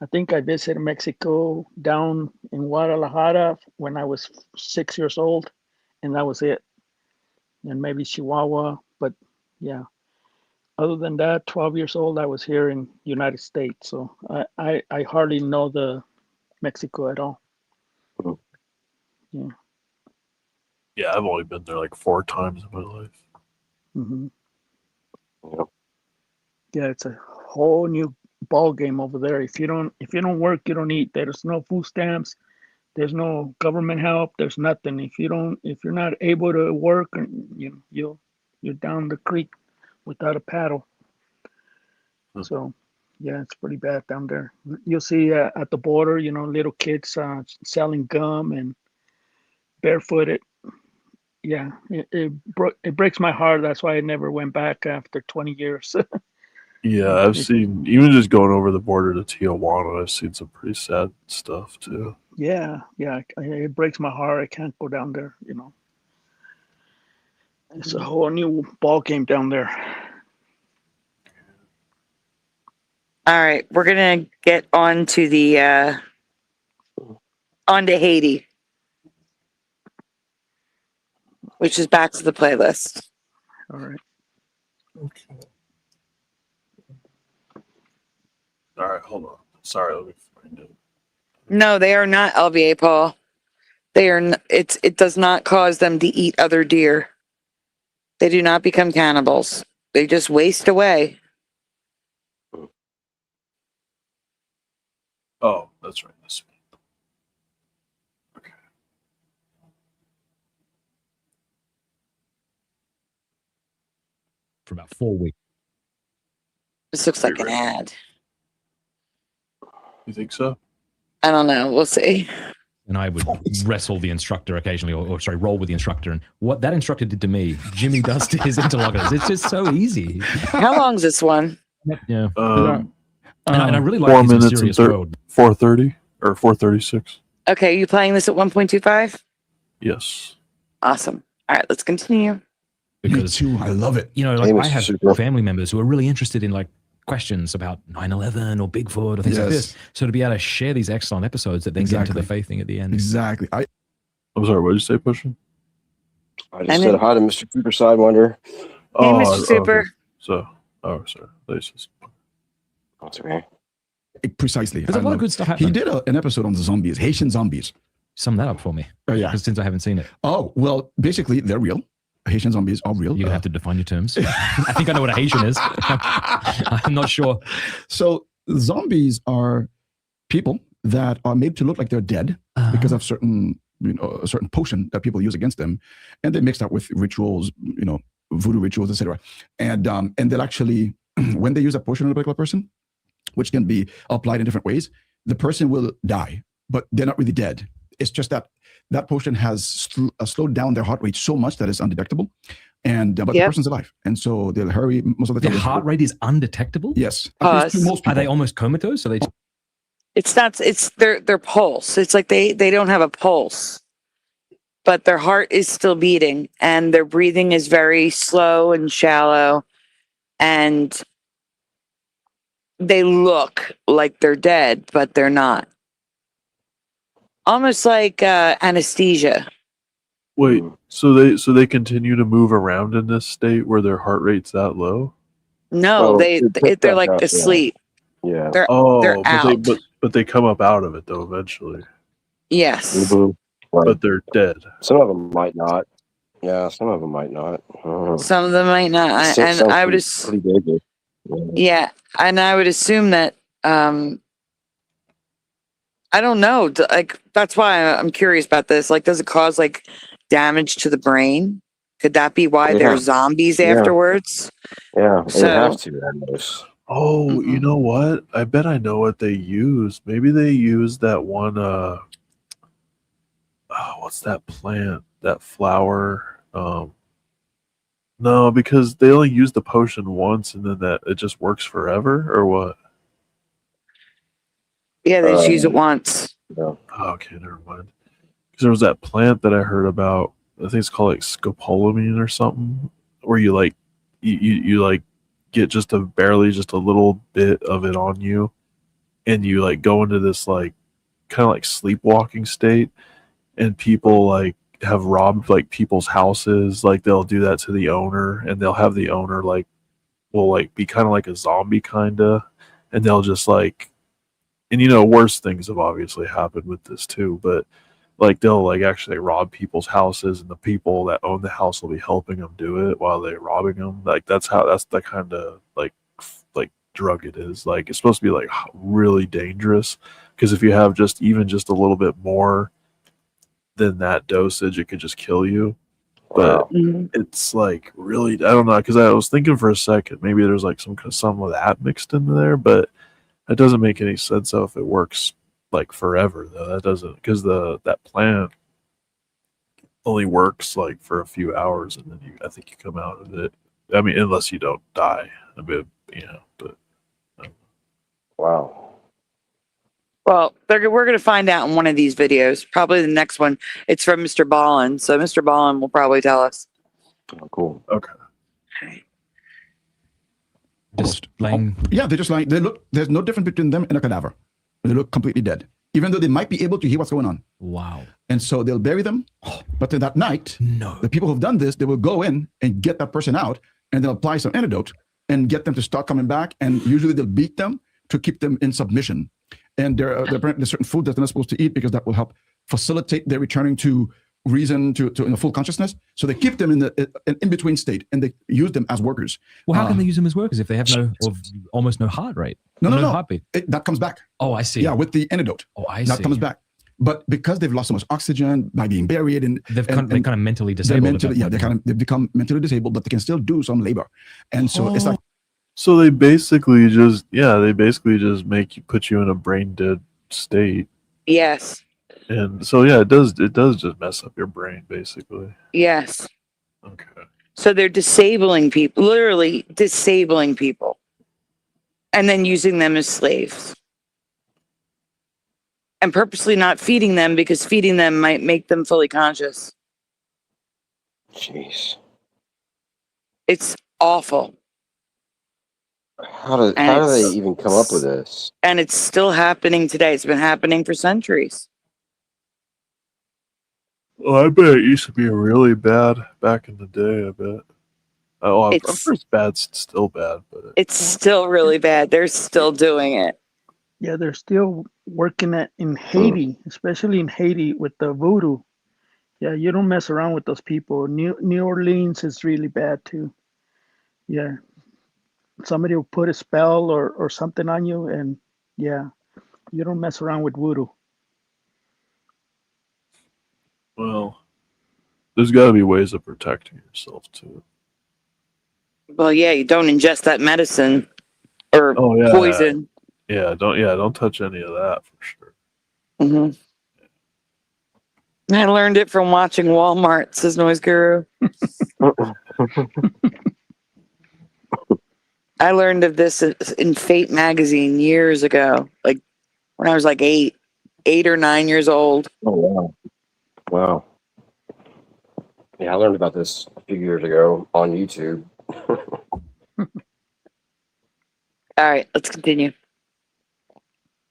I think I visited Mexico down in Guadalajara when I was 6 years old, and that was it. And maybe Chihuahua, but yeah. Other than that, 12 years old, I was here in United States, so I hardly know the Mexico at all. Yeah. Yeah, I've only been there like 4 times in my life. Mm-hmm. Yeah, it's a whole new ball game over there. If you don't work, you don't eat. There's no food stamps. There's no government help. There's nothing. If you're not able to work, you're down the creek without a paddle. So, yeah, it's pretty bad down there. You'll see at the border, little kids selling gum and barefooted. Yeah, it breaks my heart. That's why I never went back after 20 years. Yeah, I've seen, even just going over the border to Tijuana, I've seen some pretty sad stuff too. Yeah, it breaks my heart. I can't go down there. It's a whole new ball game down there. All right, we're gonna get on to the On to Haiti, which is back to the playlist. All right. Okay. All right, hold on. Sorry, let me find it. No, they are not LVA, Paul. They are. It does not cause them to eat other deer. They do not become cannibals. They just waste away. Oh, that's right. This one. Okay. For about 4 weeks. This looks like an ad. You think so? I don't know. We'll see. And I would wrestle the instructor occasionally, or sorry, roll with the instructor. And what that instructor did to me, Jimmy does to his interlocutors. It's just so easy. How long's this one? Yeah. And I really 4 like his minutes mysterious and road. 4:30 or 4:36. Okay, you playing this at 1.25? Yes. Awesome. All right, let's continue. Because I love it. You know, like I have family members who are really interested in like questions about 9/11 or Bigfoot or things like this. So to be able to share these excellent episodes that then get into the faith thing at the end. Exactly. I'm sorry, what did you say, Pushing? I just said hi to Mr. Cooper Sidewinder. Hey, Mr. Super. Okay. So, sorry. That's okay. Precisely. There's a lot of good stuff happening. He did an episode on the zombies, Haitian zombies. Sum that up for me. Oh, yeah. Since I haven't seen it. Oh, well, basically, they're real. Haitian zombies are real. You're going to have to define your terms. I think I know what a Haitian is. I'm not sure. So zombies are people that are made to look like they're dead because of certain, a certain potion that people use against them. And they mixed up with rituals, voodoo rituals, etc. And they'll actually, when they use a potion on a particular person, which can be applied in different ways, the person will die, but they're not really dead. It's just that potion has slowed down their heart rate so much that it's undetectable, and but the person's alive, and so they'll hurry most of the time. Their heart rate is undetectable? Yes. Most people. Are they almost comatose? So they? It's not. It's their pulse. It's like they don't have a pulse, but their heart is still beating, and their breathing is very slow and shallow, and they look like they're dead, but they're not. Almost like anesthesia. Wait, so they continue to move around in this state where their heart rate's that low? No, they're like asleep. Yeah. They're out. But they come up out of it though eventually. Yes. Right. But they're dead. Some of them might not. Yeah, some of them might not. Some of them might not, and I would pretty yeah, and I would assume that. I don't know. Like that's why I'm curious about this. Like, does it cause like damage to the brain? Could that be why they're zombies afterwards? Yeah, so, they have to. Oh, you know what? I bet I know what they use. Maybe they use that one. What's that plant? That flower? No, because they only use the potion once, and then it just works forever, or what? Yeah, they just use it once. Yeah. Oh, okay, never mind. Because there was that plant that I heard about. I think it's called like scopolamine or something, where you like you like get just a little bit of it on you, and you like go into this like kind of like sleepwalking state, and people like have robbed like people's houses. Like they'll do that to the owner, and they'll have the owner like will like be kind of like a zombie kinda, and they'll just like. And worse things have obviously happened with this too, but like they'll like actually rob people's houses, and the people that own the house will be helping them do it while they're robbing them. Like that's the kind of like drug it is. Like it's supposed to be like really dangerous, because if you have even just a little bit more than that dosage, it could just kill you. But it's like really, I don't know, because I was thinking for a second maybe there's like some of that mixed in there, but it doesn't make any sense though if it works like forever though. That doesn't, because that plant only works like for a few hours, and then I think you come out of it. I mean, unless you don't die. A bit, but wow. Well, we're going to find out in one of these videos. Probably the next one. It's from Mr. Ballin, so Mr. Ballin will probably tell us. Oh, cool. Okay. Just lying. Yeah, they're just lying. They look. There's no difference between them and a cadaver. They look completely dead. even though they might be able to hear what's going on. Wow. And so they'll bury them. But then that night, the people who've done this, they will go in and get that person out, and they'll apply some antidote and get them to start coming back. And usually they'll beat them to keep them in submission. And there's certain food that they're not supposed to eat because that will help facilitate their returning to reason, to in a full consciousness. So they keep them in the in between state, and they use them as workers. Well, how can they use them as workers if they have almost no heart rate? No. Heartbeat. That comes back. Oh, I see. Yeah, with the antidote. Oh, I see. That comes back. But because they've lost so much oxygen by being buried, and they're kind of mentally disabled. They've become mentally disabled, but they can still do some labor. And so it's like. So they basically just put you in a brain dead state. Yes. And so it does just mess up your brain basically. Yes. Okay. So they're disabling people, literally disabling people, and then using them as slaves. And purposely not feeding them because feeding them might make them fully conscious. Jeez. It's awful. How do they even come up with this? And it's still happening today. It's been happening for centuries. Oh, I bet it used to be really bad back in the day, I bet. Oh, I'm sure it's bad, still bad, but it's still really bad. They're still doing it. Yeah, they're still working it in Haiti, especially in Haiti with the voodoo. Yeah, you don't mess around with those people. New Orleans is really bad too. Yeah. Somebody will put a spell or something on you, and yeah, you don't mess around with voodoo. well, there's got to be ways of protecting yourself too. Well, yeah, you don't ingest that medicine or poison. Yeah, don't touch any of that for sure. Mm-hmm. I learned it from watching Walmart, says Noise Guru. I learned of this in Fate magazine years ago, like when I was like 8 or 9 years old. Oh, wow. Yeah, I learned about this a few years ago on YouTube. All right, let's continue.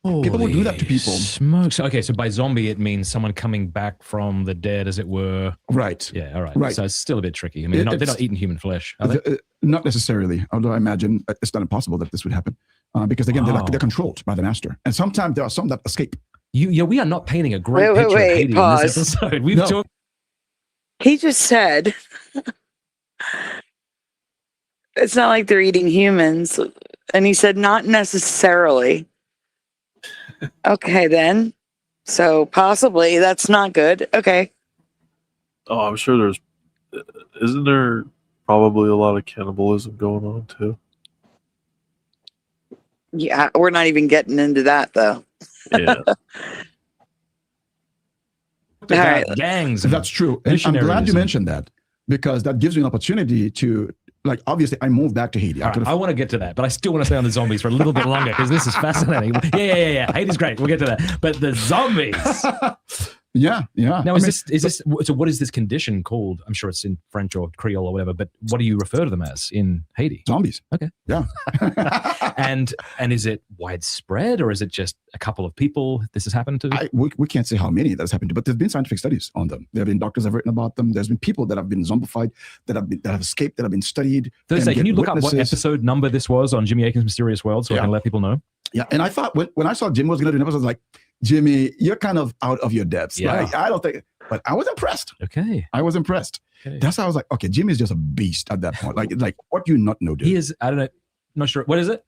People will do that to people. Smokes. Okay, so by zombie it means someone coming back from the dead, as it were. Right. Yeah. All right. Right. So it's still a bit tricky. I mean, they're not eating human flesh, are they? Not necessarily. Although I imagine it's not impossible that this would happen, because again, they're controlled by the master, and sometimes there are some that escape. We are not painting a great picture of Haiti pause. in this episode. We've talked. He just said it's not like they're eating humans, and he said not necessarily. Okay, then. So possibly that's not good. Okay. Oh, I'm sure isn't there probably a lot of cannibalism going on too? Yeah, we're not even getting into that though. Yeah. All right. Gangs. That's true. And I'm glad you mentioned that, because that gives you an opportunity to, like, obviously I moved back to Haiti. I want to get to that, but I still want to stay on the zombies for a little bit longer because this is fascinating. Yeah. Haiti's great. We'll get to that. But the zombies. Yeah. Now, is this so what is this condition called? I'm sure it's in French or Creole or whatever, but what do you refer to them as in Haiti? Zombies. Okay. Yeah. and is it widespread, or is it just a couple of people this has happened to? We can't say how many that's happened to, but there's been scientific studies on them. There have been doctors that have written about them. There's been people that have been zombified, that have escaped, that have been studied. Thursday, can you look up what episode number this was on Jimmy Akin's Mysterious World so I can let people know? Yeah, and I thought when I saw Jimmy was going to do an episode, I was like, Jimmy, you're kind of out of your depths. Yeah. Like, I don't think, but I was impressed. Okay. I was impressed. Okay. That's how I was like, okay, Jimmy's just a beast at that point. Like what do you not know, dude? He is, I don't know, not sure. What is it?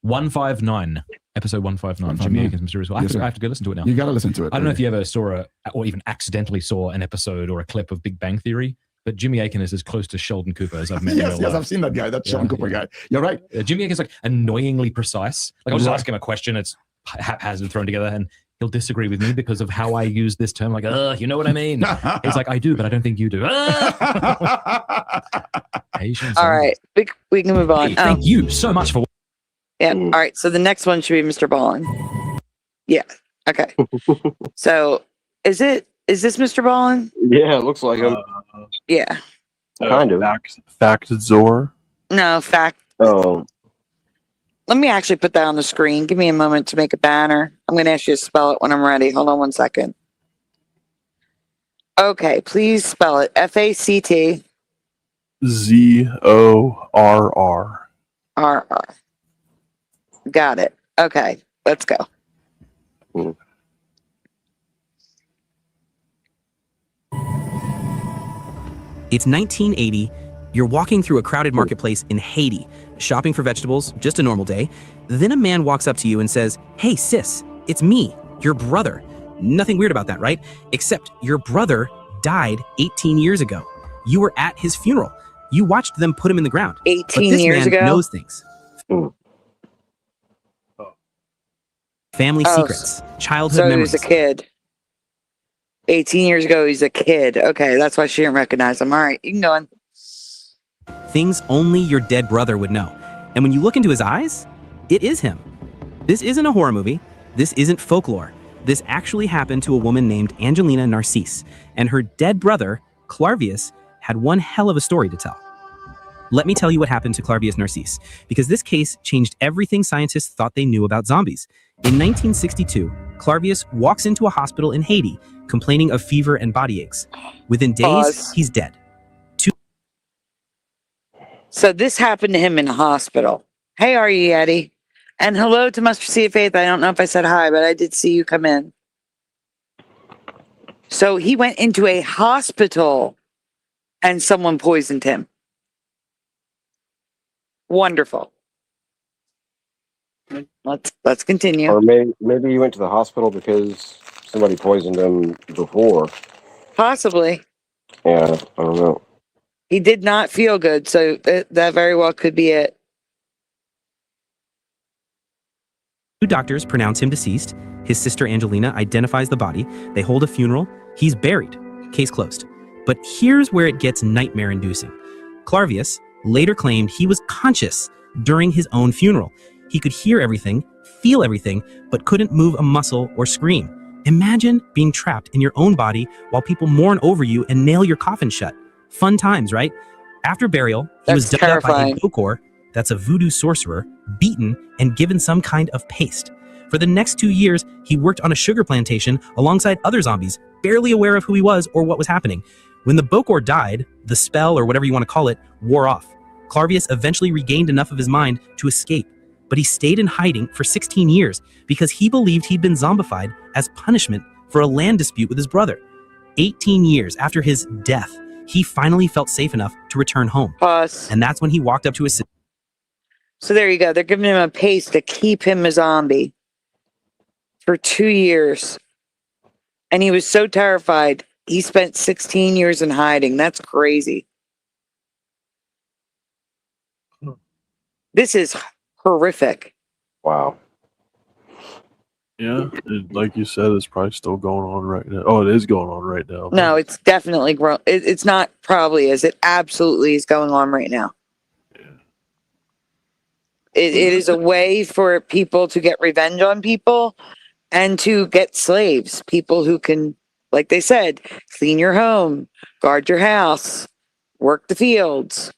159. Episode 159. Jimmy Akin's Mysterious World. I have to go listen to it now. You got to listen to it. I don't know if you ever saw or even accidentally saw an episode or a clip of Big Bang Theory, but Jimmy Akin is as close to Sheldon Cooper as I've met in real life. Yes, I've seen that guy, that Sheldon Cooper guy. You're right. Jimmy Akin's like annoyingly precise. Like I'll just ask him a question, it's haphazard thrown together, and he'll disagree with me because of how I use this term. Like, you know what I mean? It's like, I do, but I don't think you do. Patience. All right, we can move on. Hey, thank you so much for. Yeah. All right. So the next one should be Mr. Ballin. Yeah. Okay. So is this Mr. Ballin? Yeah, it looks like him. Yeah. Kind of. Fact Zor. No, fact. Oh. Let me actually put that on the screen. Give me a moment to make a banner. I'm going to ask you to spell it when I'm ready. Hold on one second. Okay, please spell it. FACT. ZORR. RR. Got it. Okay, let's go. It's 1980. You're walking through a crowded marketplace in Haiti, shopping for vegetables, just a normal day. Then a man walks up to you and says, "Hey, sis, it's me, your brother." Nothing weird about that, right? Except your brother died 18 years ago. You were at his funeral. You watched them put him in the ground. 18 years ago? Knows things. Family secrets, childhood so memories. He was a kid. 18 years ago, he's a kid. Okay, that's why she didn't recognize him. All right, you can go on. Things only your dead brother would know. And when you look into his eyes, it is him. This isn't a horror movie. This isn't folklore. This actually happened to a woman named Angelina Narcisse, and her dead brother, Clarvius, had one hell of a story to tell. Let me tell you what happened to Clarvius Narcisse, because this case changed everything scientists thought they knew about zombies. In 1962, Clarvius walks into a hospital in Haiti, complaining of fever and body aches. Within days, he's dead. So this happened to him in the hospital. Hey, are you Yeti? And hello to Mustard Seed of Faith. I don't know if I said hi, but I did see you come in. So he went into a hospital and someone poisoned him. Wonderful. Let's continue. Or maybe he went to the hospital because somebody poisoned him before. Possibly. Yeah, I don't know. He did not feel good, so that very well could be it. 2 doctors pronounce him deceased. His sister Angelina identifies the body. They hold a funeral. He's buried. Case closed. But here's where it gets nightmare-inducing. Clarvius later claimed he was conscious during his own funeral. He could hear everything, feel everything, but couldn't move a muscle or scream. Imagine being trapped in your own body while people mourn over you and nail your coffin shut. Fun times, right? After burial, he was dug up by a bokor, that's a voodoo sorcerer, beaten and given some kind of paste. For the next 2 years, he worked on a sugar plantation alongside other zombies, barely aware of who he was or what was happening. When the bokor died, the spell, or whatever you want to call it, wore off. Clarvius eventually regained enough of his mind to escape, but he stayed in hiding for 16 years because he believed he'd been zombified as punishment for a land dispute with his brother. 18 years after his death, he finally felt safe enough to return home. Pause. And that's when he walked up to his sister. So there you go. They're giving him a paste to keep him a zombie for 2 years. And he was so terrified, he spent 16 years in hiding. That's crazy. This is horrific. Wow. Yeah, like you said, it's probably still going on right now. Oh, it is going on right now. No, it's definitely grown. It's not probably is. It absolutely is going on right now. Yeah. It is a way for people to get revenge on people and to get slaves. People who can, like they said, clean your home, guard your house, work the fields.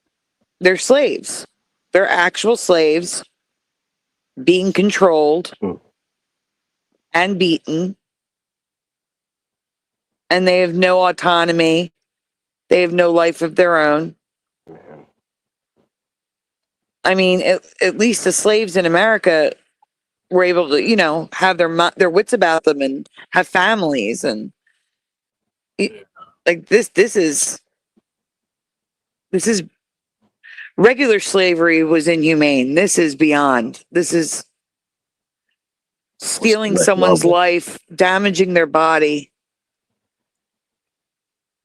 They're slaves. They're actual slaves being controlled and beaten, and they have no autonomy. They have no life of their own. I mean, at least the slaves in America were able to, have their wits about them and have families, and like this is regular slavery was inhumane. This is beyond. This is stealing someone's life, damaging their body,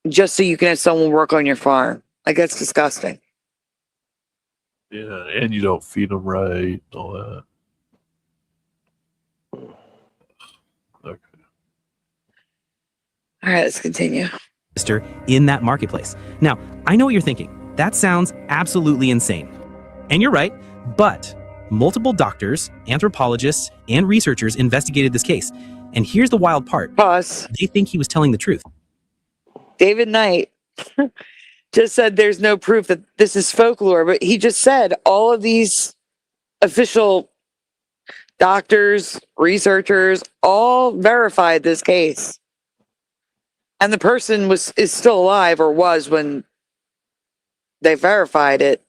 just so you can have someone work on your farm. Like, that's disgusting. Yeah, and you don't feed them right, all that. Okay. All right, let's continue. In that marketplace. Now, I know what you're thinking. That sounds absolutely insane. And you're right, but multiple doctors, anthropologists, and researchers investigated this case. And here's the wild part. Pause. They think he was telling the truth. David Knight just said there's no proof that this is folklore, but he just said all of these official doctors, researchers, all verified this case. And the person is still alive, or was when they verified it.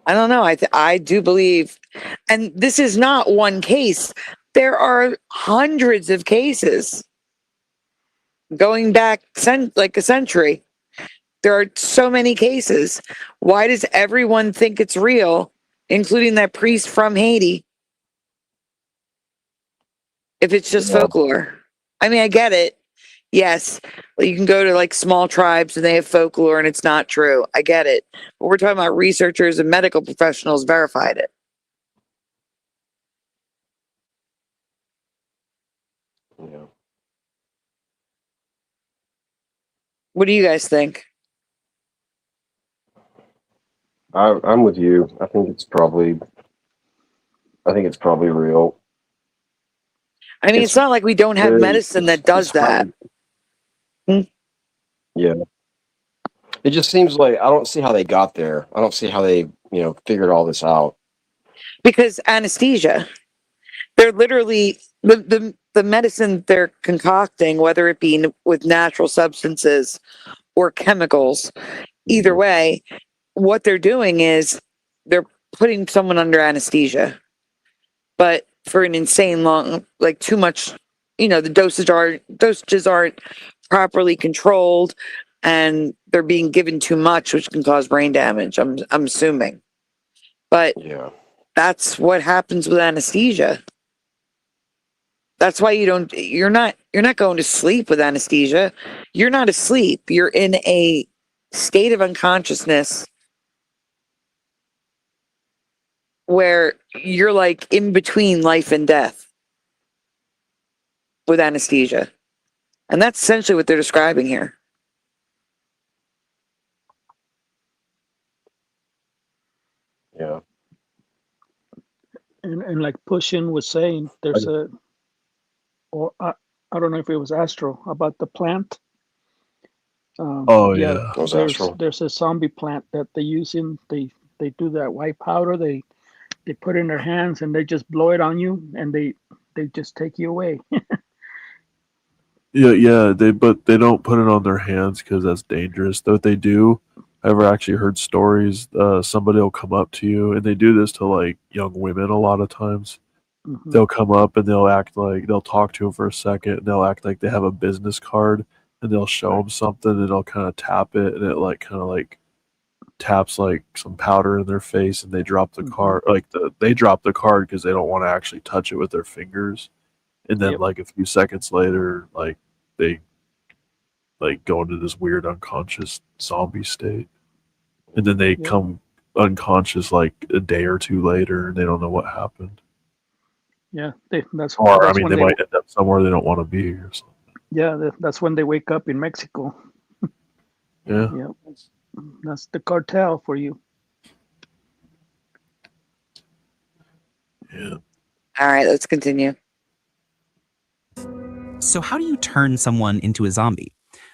I don't know. I do believe, and this is not one case. There are hundreds of cases going back like a century. There are so many cases. Why does everyone think it's real, including that priest from Haiti, if it's just folklore? I mean, I get it. Yes, you can go to like small tribes and they have folklore and it's not true. I get it. But we're talking about researchers and medical professionals verified it. Yeah. What do you guys think? I'm with you. I think it's probably real. I mean, it's not like we don't have medicine that does that. Yeah. It just seems like I don't see how they got there. I don't see how they, figured all this out. Because anesthesia. They're literally the medicine they're concocting, whether it be with natural substances or chemicals, either way, what they're doing is they're putting someone under anesthesia. But for an insane long, like too much, the dosages aren't properly controlled, and they're being given too much, which can cause brain damage. I'm assuming, but that's what happens with anesthesia. That's why you're not going to sleep with anesthesia. You're not asleep. You're in a state of unconsciousness where you're like in between life and death with anesthesia. And that's essentially what they're describing here. Yeah. And like Pushin was saying, there's I don't know if it was Astro about the plant. There's a zombie plant that they use they do that white powder. They put it in their hands and they just blow it on you and they just take you away. But they don't put it on their hands because that's dangerous. What they do, I've actually heard stories. Somebody will come up to you, and they do this to like young women a lot of times. Mm-hmm. They'll come up and they'll talk to them for a second, and they'll act like they have a business card, and they'll show them something, and they'll kind of tap it, and it taps like some powder in their face, and they drop the card. They drop the card because they don't want to actually touch it with their fingers. And then like a few seconds later, they go into this weird unconscious zombie state. And then they come unconscious like a day or two later and they don't know what happened. Yeah. That's might end up somewhere they don't want to be or something. Yeah, that's when they wake up in Mexico. Yeah. Yeah. That's the cartel for you. Yeah. All right, let's continue. So how do you turn someone into a zombie?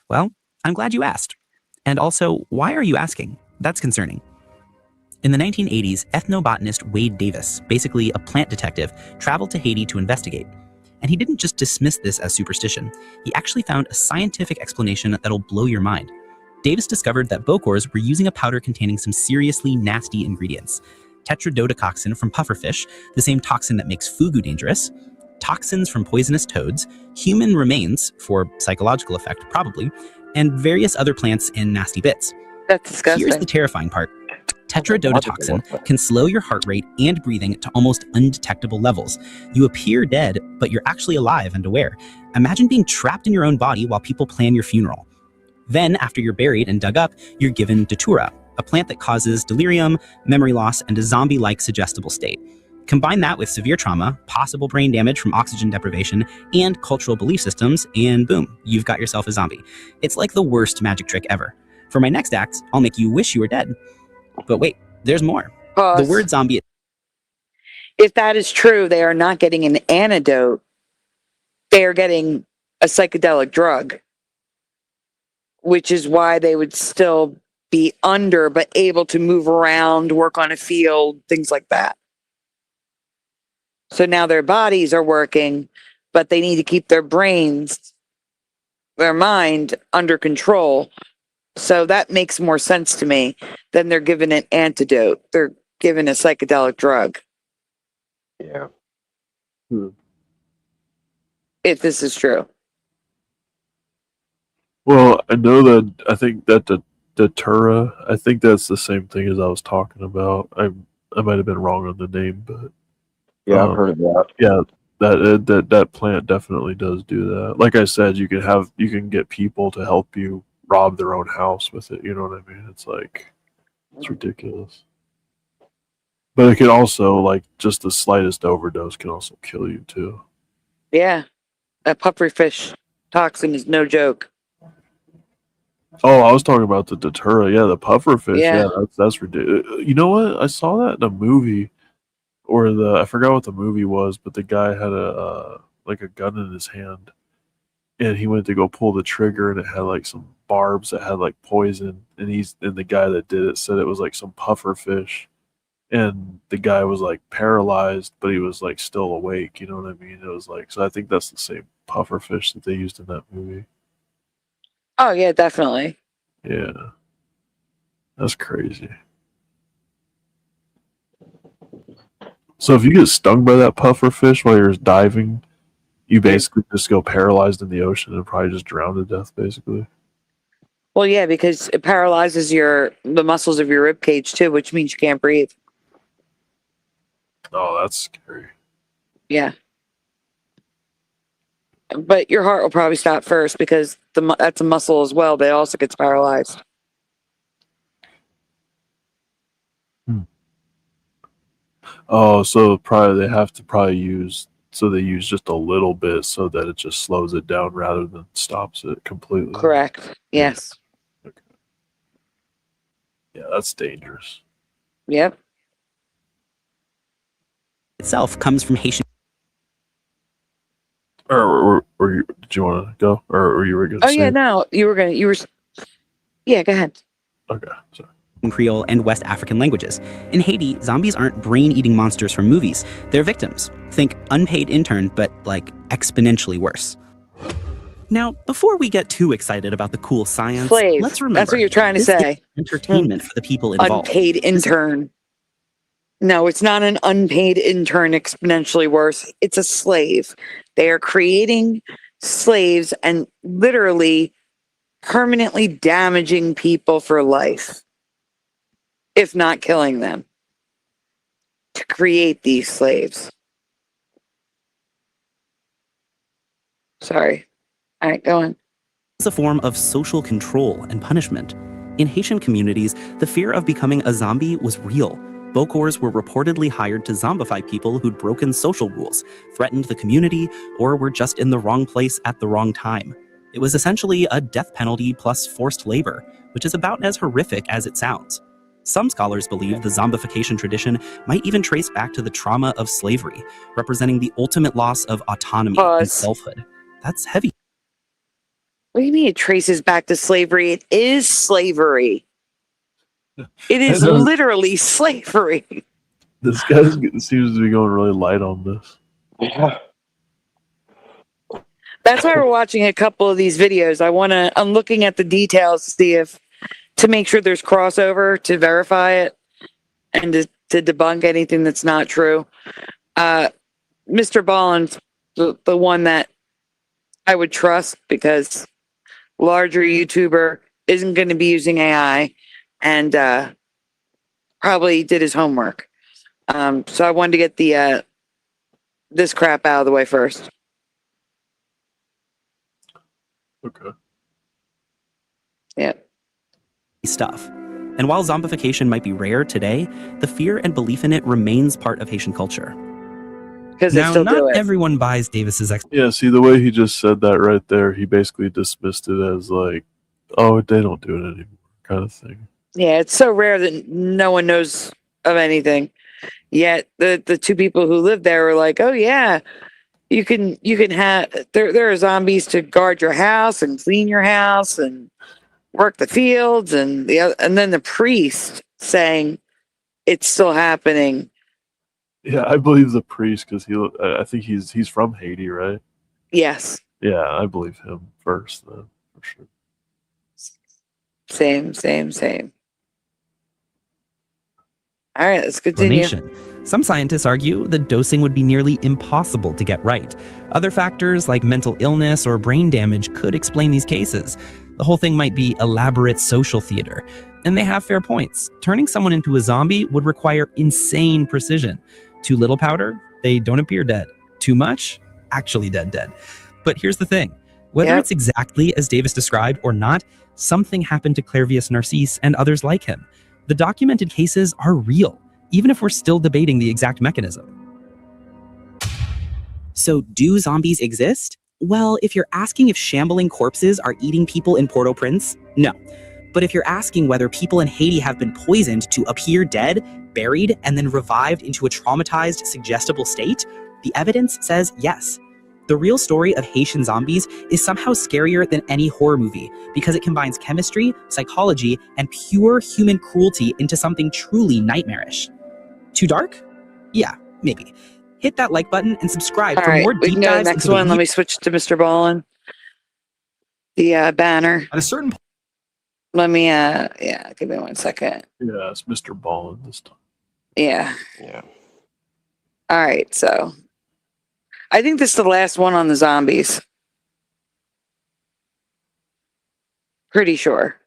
Well, I'm glad you asked. And also, why are you asking? That's concerning. In the 1980s, ethnobotanist Wade Davis, basically a plant detective, traveled to Haiti to investigate. And he didn't just dismiss this as superstition. He actually found a scientific explanation that'll blow your mind. Davis discovered that Bokors were using a powder containing some seriously nasty ingredients. Tetrodotoxin from pufferfish, the same toxin that makes fugu dangerous, toxins from poisonous toads, human remains for psychological effect probably, and various other plants and nasty bits. That's disgusting. Here's the terrifying part. Tetrodotoxin can slow your heart rate and breathing to almost undetectable levels. You appear dead, but you're actually alive and aware. Imagine being trapped in your own body while people plan your funeral. Then, after you're buried and dug up, you're given datura, a plant that causes delirium, memory loss, and a zombie-like suggestible state. Combine that with severe trauma, possible brain damage from oxygen deprivation, and cultural belief systems, and boom, you've got yourself a zombie. It's like the worst magic trick ever. For my next act, I'll make you wish you were dead. But wait, there's more. The word zombie... If that is true, they are not getting an antidote. They are getting a psychedelic drug, which is why they would still be under, but able to move around, work on a field, things like that. So now their bodies are working, but they need to keep their brains, their mind under control. So that makes more sense to me than they're given an antidote. They're given a psychedelic drug. Yeah. If this is true. Well, I know that I think that the Datura, I think that's the same thing as I was talking about. I might have been wrong on the name, but Yeah, I've heard of that. yeah, that plant definitely does do that. Like I said, you can get people to help you rob their own house with it. You know what I mean? It's ridiculous. But it can also, like, just the slightest overdose can also kill you too. Yeah. That pufferfish toxin is no joke. Oh, I was talking about the Datura. Yeah, the pufferfish. Yeah. Yeah, that's ridiculous. You know what? I saw that in a movie, or I forgot what the movie was, but the guy had a gun in his hand, and he went to go pull the trigger, and it had like some barbs that had like poison, and the guy that did it said it was like some pufferfish, and the guy was like paralyzed, but he was like still awake. You know what I mean? It was like, so I think that's the same pufferfish that they used in that movie. Oh, yeah, definitely. Yeah. That's crazy. So if you get stung by that pufferfish while you're diving, you basically just go paralyzed in the ocean and probably just drown to death, basically. Well, yeah, because it paralyzes the muscles of your rib cage too, which means you can't breathe. Oh, that's scary. Yeah. But your heart will probably stop first because that's a muscle as well, but it also gets paralyzed. Oh, so probably they have to use just a little bit so that it just slows it down rather than stops it completely. Correct. Yes. Okay. Yeah, that's dangerous. Yep. Itself comes from Haitian. Or did you want to go, or you were going to? Oh yeah, no, you were. Yeah, go ahead. Okay, sorry. Creole and West African languages. In Haiti, zombies aren't brain-eating monsters from movies. They're victims. Think unpaid intern, but like exponentially worse. Now, before we get too excited about the cool science, Slave. let's remember That's what you're trying to this say. is entertainment for the people involved. Unpaid intern. No, it's not an unpaid intern exponentially worse. It's a slave. They are creating slaves and literally permanently damaging people for life, if not killing them, to create these slaves. Sorry. All right, go on. It's a form of social control and punishment. In Haitian communities, the fear of becoming a zombie was real. Bokors were reportedly hired to zombify people who'd broken social rules, threatened the community, or were just in the wrong place at the wrong time. It was essentially a death penalty plus forced labor, which is about as horrific as it sounds. Some scholars believe the zombification tradition might even trace back to the trauma of slavery, representing the ultimate loss of autonomy and selfhood. That's heavy. What do you mean it traces back to slavery? It is slavery. It is literally slavery. This guy seems to be going really light on this. Yeah. That's why we're watching a couple of these videos. I'm looking at the details to see to make sure there's crossover to verify it and to debunk anything that's not true. Mr. Ballin's the one that I would trust because larger YouTuber isn't going to be using AI and probably did his homework. So I wanted to get this crap out of the way first. Okay. Yeah. Stuff. And while zombification might be rare today, the fear and belief in it remains part of Haitian culture. Because now, not everyone buys Davis's Yeah, see, the way he just said that right there, he basically dismissed it as like, oh, they don't do it anymore, kind of thing. Yeah, it's so rare that no one knows of anything. Yet the two people who lived there were like, oh yeah, you can have there are zombies to guard your house and clean your house and work the fields and then the priest saying it's still happening Yeah, I believe the priest because I think he's from Haiti, right? Yes. Yeah, I believe him first, then, for sure. Same. All right, let's continue. Some scientists argue the dosing would be nearly impossible to get right. Other factors like mental illness or brain damage could explain these cases. The whole thing might be elaborate social theater. And they have fair points. Turning someone into a zombie would require insane precision. Too little powder, they don't appear dead. Too much, actually dead. But here's the thing. Whether it's exactly as Davis described or not, something happened to Clairvius Narcisse and others like him. The documented cases are real, even if we're still debating the exact mechanism. So do zombies exist? Well, if you're asking if shambling corpses are eating people in Port-au-Prince, no. But if you're asking whether people in Haiti have been poisoned to appear dead, buried, and then revived into a traumatized, suggestible state, the evidence says yes. The real story of Haitian zombies is somehow scarier than any horror movie because it combines chemistry, psychology, and pure human cruelty into something truly nightmarish. Too dark? Yeah, maybe. Hit that like button and subscribe for more we deep can go to dives the next into one. Let me switch to Mr. Ballin. The banner. At a certain Let me give me 1 second. Yeah, it's Mr. Ballin this time. Yeah. Yeah. All right, so I think this is the last one on the zombies. Pretty sure.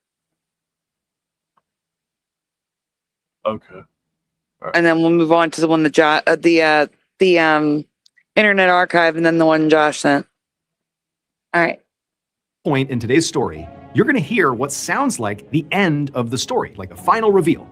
Okay. And then we'll move on to the one the Internet Archive, and then the one Josh sent. All right. point in today's story, you're going to hear what sounds like the end of the story, like the final reveal,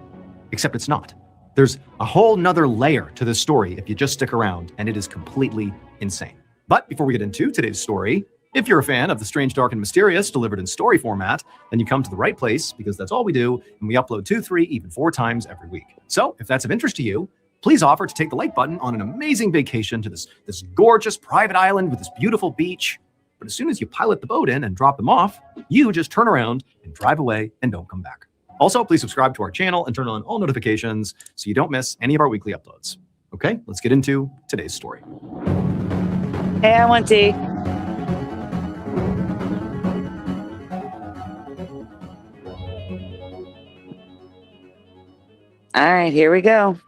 except it's not. There's a whole nother layer to this story if you just stick around, and it is completely insane. But before we get into today's story, if you're a fan of the strange, dark, and mysterious delivered in story format, then you come to the right place because that's all we do, and we upload 2, 3, even 4 times every week. So if that's of interest to you, please offer to take the like button on an amazing vacation to this gorgeous private island with this beautiful beach. But as soon as you pilot the boat in and drop them off, you just turn around and drive away and don't come back. Also, please subscribe to our channel and turn on all notifications so you don't miss any of our weekly uploads. Okay, let's get into today's story. Hey, I want tea. All right, here we go.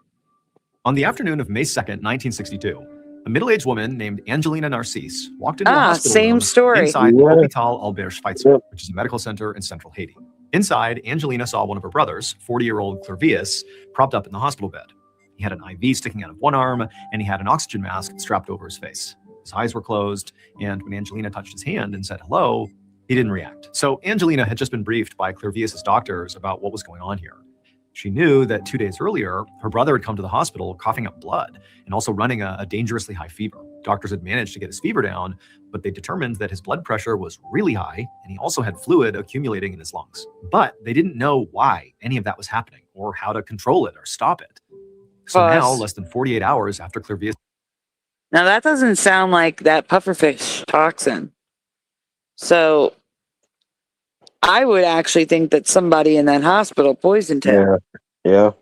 On the afternoon of May 2nd, 1962, a middle-aged woman named Angelina Narcisse walked into a hospital same room story. inside the Hôpital Albert Schweitzer, which is a medical center in central Haiti. Inside, Angelina saw one of her brothers, 40-year-old Clairvius, propped up in the hospital bed. He had an IV sticking out of one arm, and he had an oxygen mask strapped over his face. His eyes were closed, and when Angelina touched his hand and said hello, he didn't react. So Angelina had just been briefed by Clairvius's doctors about what was going on here. She knew that 2 days earlier, her brother had come to the hospital coughing up blood and also running a dangerously high fever. Doctors had managed to get his fever down, but they determined that his blood pressure was really high and he also had fluid accumulating in his lungs. But they didn't know why any of that was happening or how to control it or stop it. So now, less than 48 hours after Clairvius... Now that doesn't sound like that pufferfish toxin. So I would actually think that somebody in that hospital poisoned him. Yeah.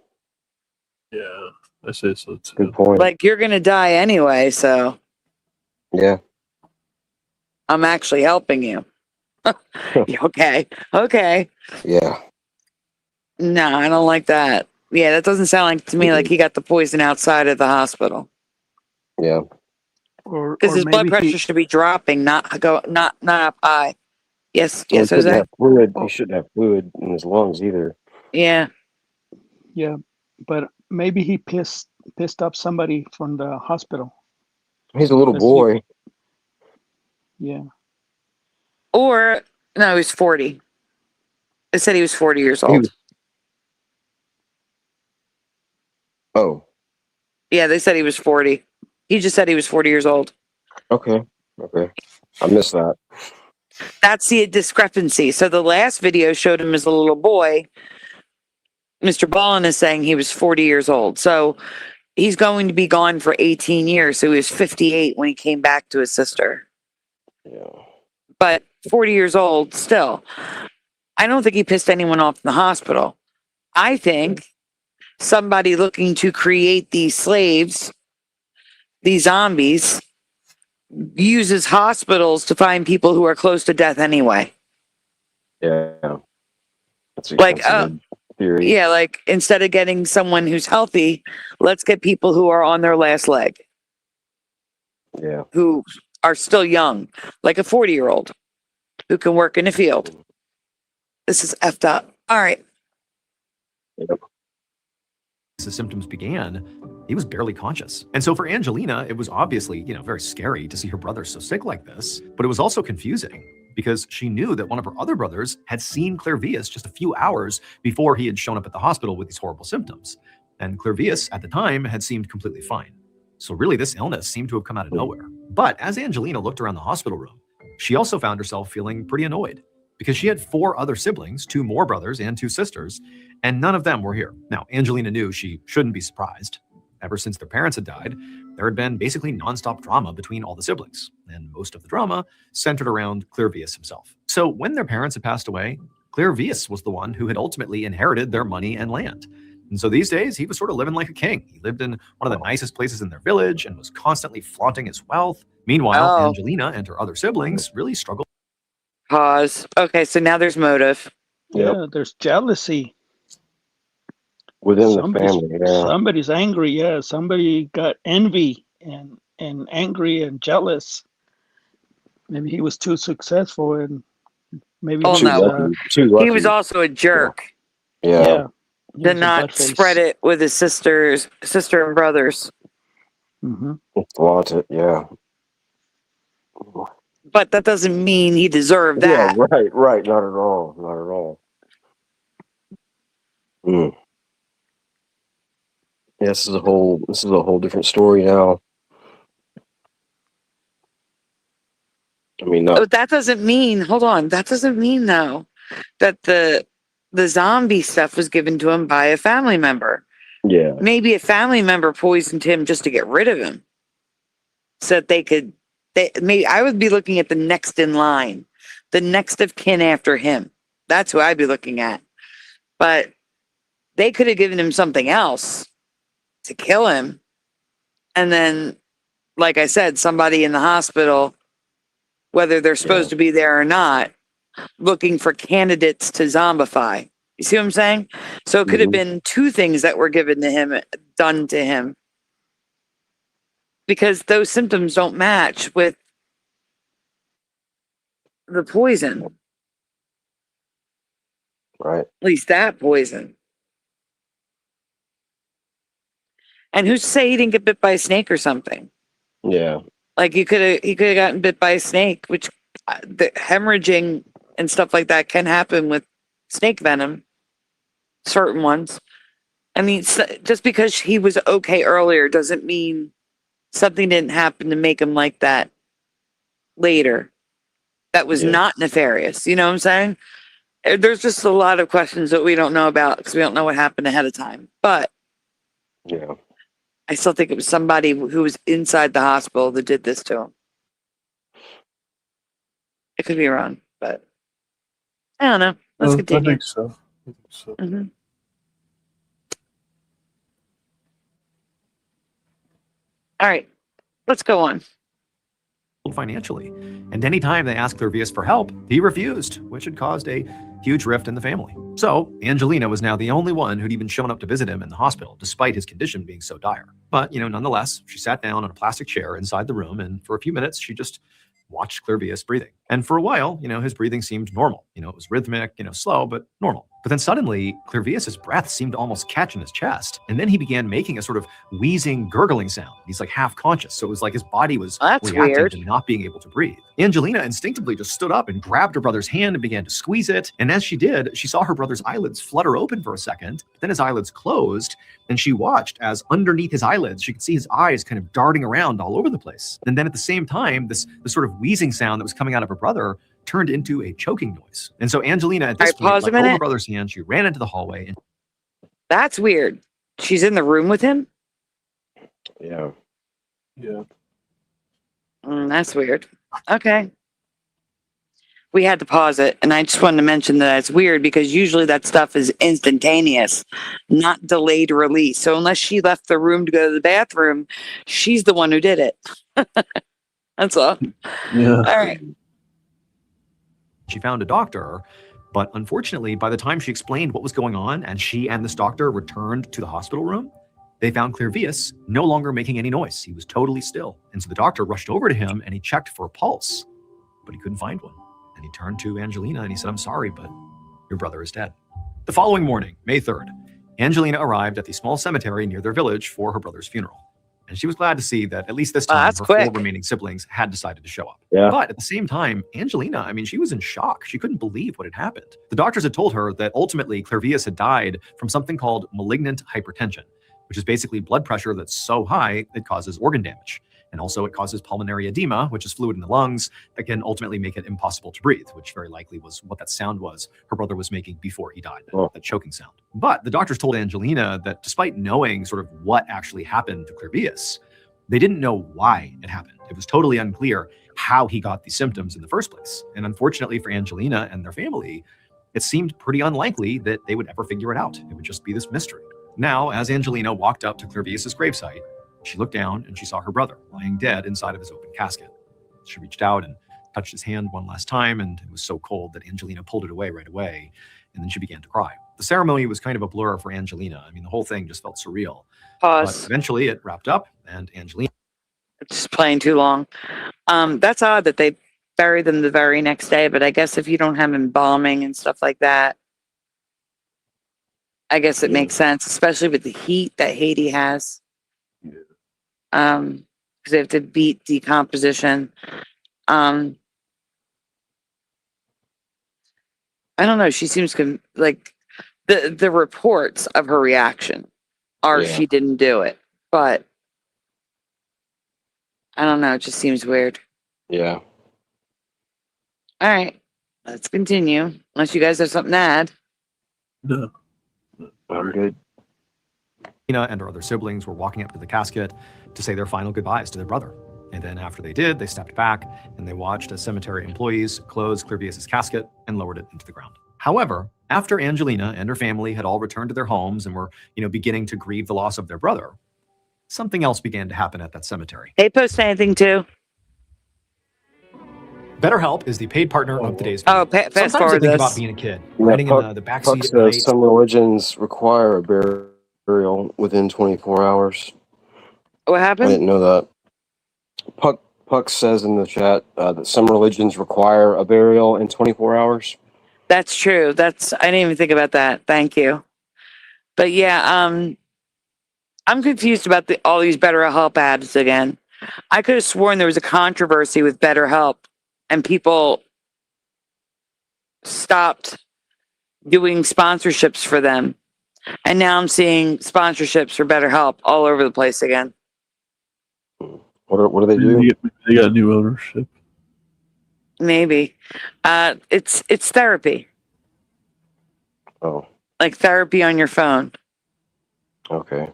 Yeah, I say so too. Good point. Like, you're going to die anyway, so Yeah. I'm actually helping you. Okay. Yeah. No, I don't like that. Yeah, that doesn't sound like to me like he got the poison outside of the hospital. Yeah. Because his blood pressure should be dropping, not up high. Yes, Well, Jose. he shouldn't have fluid in his lungs either. Yeah. Yeah, but maybe he pissed up somebody from the hospital. He's a little boy. Yeah. Or, no, he's 40. It said he was 40 years old. Oh. Yeah, they said he was 40. He just said he was 40 years old. Okay. I missed that. That's the discrepancy. So the last video showed him as a little boy. Mr. Ballin is saying he was 40 years old. So he's going to be gone for 18 years. So he was 58 when he came back to his sister. Yeah. But 40 years old still. I don't think he pissed anyone off in the hospital. I think somebody looking to create these slaves these zombies uses hospitals to find people who are close to death anyway. Yeah. That's a Like, theory. yeah, like instead of getting someone who's healthy, let's get people who are on their last leg. Yeah. Who are still young, like a 40-year-old who can work in the field. This is effed up. All right. Yep. As the symptoms began, he was barely conscious. And so for Angelina, it was obviously, very scary to see her brother so sick like this, but it was also confusing because she knew that one of her other brothers had seen Clairvius just a few hours before he had shown up at the hospital with these horrible symptoms. And Clairvius at the time had seemed completely fine. So really this illness seemed to have come out of nowhere. But as Angelina looked around the hospital room, she also found herself feeling pretty annoyed because she had 4 other siblings, 2 more brothers and 2 sisters, and none of them were here. Now, Angelina knew she shouldn't be surprised. Ever since their parents had died, there had been basically nonstop drama between all the siblings, and most of the drama centered around Clairvius himself. So when their parents had passed away, Clairvius was the one who had ultimately inherited their money and land. And so these days, he was sort of living like a king. He lived in one of the nicest places in their village and was constantly flaunting his wealth. Meanwhile, Angelina and her other siblings really struggled. Pause. Okay, so now there's motive. Yeah, there's jealousy. Within the family, yeah. Somebody's angry, yeah. Somebody got envy and angry and jealous. Maybe he was too successful and maybe Oh, he no. He was also a jerk. Yeah. Did not spread it with his sister and brothers. Flaunt it, yeah. But that doesn't mean he deserved that. Yeah, right. Not at all. Not at all. Yeah, this is a whole different story now. I mean, But that doesn't mean, hold on, that doesn't mean though that the zombie stuff was given to him by a family member. Yeah. Maybe a family member poisoned him just to get rid of him. So that maybe I would be looking at the next in line, the next of kin after him. That's who I'd be looking at. But they could have given him something else to kill him. And then, like I said, somebody in the hospital, whether they're supposed to be there or not, looking for candidates to zombify. You see what I'm saying? So it could have been 2 things that were given to him, done to him. Because those symptoms don't match with the poison. Right. At least that poison. And who's to say he didn't get bit by a snake or something? Yeah. Like he could have gotten bit by a snake, which the hemorrhaging and stuff like that can happen with snake venom. Certain ones. I mean, just because he was okay earlier doesn't mean something didn't happen to make him like that later. That was not nefarious. You know what I'm saying? There's just a lot of questions that we don't know about because we don't know what happened ahead of time. But yeah, I still think it was somebody who was inside the hospital that did this to him. It could be wrong, but I don't know. Let's continue. I think so. Mm-hmm. All right, let's go on. Financially, and anytime they asked Clairvius for help, he refused, which had caused a huge rift in the family. So Angelina was now the only one who'd even shown up to visit him in the hospital, despite his condition being so dire. But, nonetheless, she sat down on a plastic chair inside the room, and for a few minutes, she just watched Clairvius breathing. And for a while, his breathing seemed normal. It was rhythmic, slow, but normal. But then suddenly, Clairvius's breath seemed to almost catch in his chest. And then he began making a sort of wheezing, gurgling sound. He's like half conscious. So it was like his body was reacting to not being able to breathe. Angelina instinctively just stood up and grabbed her brother's hand and began to squeeze it. And as she did, she saw her brother's eyelids flutter open for a second. But then his eyelids closed. And she watched as underneath his eyelids, she could see his eyes kind of darting around all over the place. And then at the same time, this sort of wheezing sound that was coming out of her brother turned into a choking noise. And so Angelina at this point, let go of her brother's hand, she ran into the hallway. And that's weird. She's in the room with him? Yeah. Yeah. That's weird. Okay. we had to pause it. And I just wanted to mention that it's weird because usually that stuff is instantaneous, not delayed release. So unless she left the room to go to the bathroom, she's the one who did it. That's all. Yeah. All right. She found a doctor, but unfortunately, by the time she explained what was going on and she and this doctor returned to the hospital room, they found Clervius no longer making any noise. He was totally still. And so the doctor rushed over to him and he checked for a pulse, but he couldn't find one. And he turned to Angelina and he said, "I'm sorry, but your brother is dead." The following morning, May 3rd, Angelina arrived at the small cemetery near their village for her brother's funeral. And she was glad to see that at least this time, her four remaining siblings had decided to show up. Yeah. But at the same time, Angelina, I mean, she was in shock. She couldn't believe what had happened. The doctors had told her that ultimately Clervius had died from something called malignant hypertension, which is basically blood pressure that's so high it causes organ damage. And also it causes pulmonary edema, which is fluid in the lungs that can ultimately make it impossible to breathe, which very likely was what that sound was her brother was making before he died, that choking sound. But the doctors told Angelina that despite knowing sort of what actually happened to Clervius, they didn't know why it happened. It was totally unclear how he got these symptoms in the first place. And unfortunately for Angelina and their family, it seemed pretty unlikely that they would ever figure it out. It would just be this mystery. Now, as Angelina walked up to Clervius's gravesite, she looked down and she saw her brother lying dead inside of his open casket. She reached out and touched his hand one last time, and it was so cold that Angelina pulled it away right away, and then she began to cry. The ceremony was kind of a blur for Angelina. I mean, the whole thing just felt surreal. Pause. But eventually it wrapped up, and Angelina... It's just playing too long. That's odd that they buried them the very next day, but I guess if you don't have embalming and stuff like that, I guess it makes sense, especially with the heat that Haiti has. Because they have to beat decomposition. I don't know. She seems like the reports of her reaction are she didn't do it, but I don't know. It just seems weird. Yeah. All right, let's continue. Unless you guys have something to add. No. I'm good. Angelina and her other siblings were walking up to the casket to say their final goodbyes to their brother. And then after they did, they stepped back and they watched as cemetery employees closed Clervius's casket and lowered it into the ground. However, after Angelina and her family had all returned to their homes and were, beginning to grieve the loss of their brother, something else began to happen at that cemetery. They post anything too? BetterHelp is the paid partner of today's video. Oh, fast Sometimes I forward think this. about being a kid, riding in the backseat at says night. some religions require a burial within 24 hours. What happened? I didn't know that. Puck says in the chat that some religions require a burial in 24 hours. That's true. I didn't even think about that. Thank you. But yeah, I'm confused about all these BetterHelp ads again. I could have sworn there was a controversy with BetterHelp and people stopped doing sponsorships for them. And now I'm seeing sponsorships for BetterHelp all over the place again. What do they do? They got new ownership. Maybe. It's therapy. Oh. Like therapy on your phone. Okay.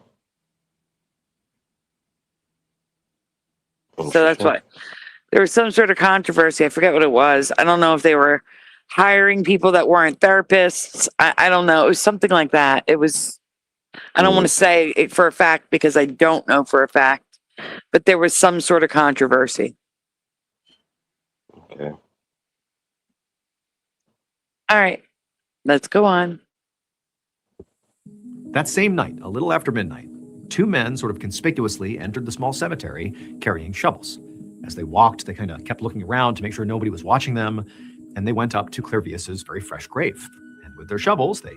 So that's why there was some sort of controversy. I forget what it was. I don't know if they were hiring people that weren't therapists. I don't know. It was something like that. It was, I don't want to say it for a fact because I don't know for a fact, but there was some sort of controversy. Okay. All right, let's go on. That same night, a little after midnight, two men sort of conspicuously entered the small cemetery carrying shovels. As they walked, they kind of kept looking around to make sure nobody was watching them, and they went up to Clervius's very fresh grave. And with their shovels, they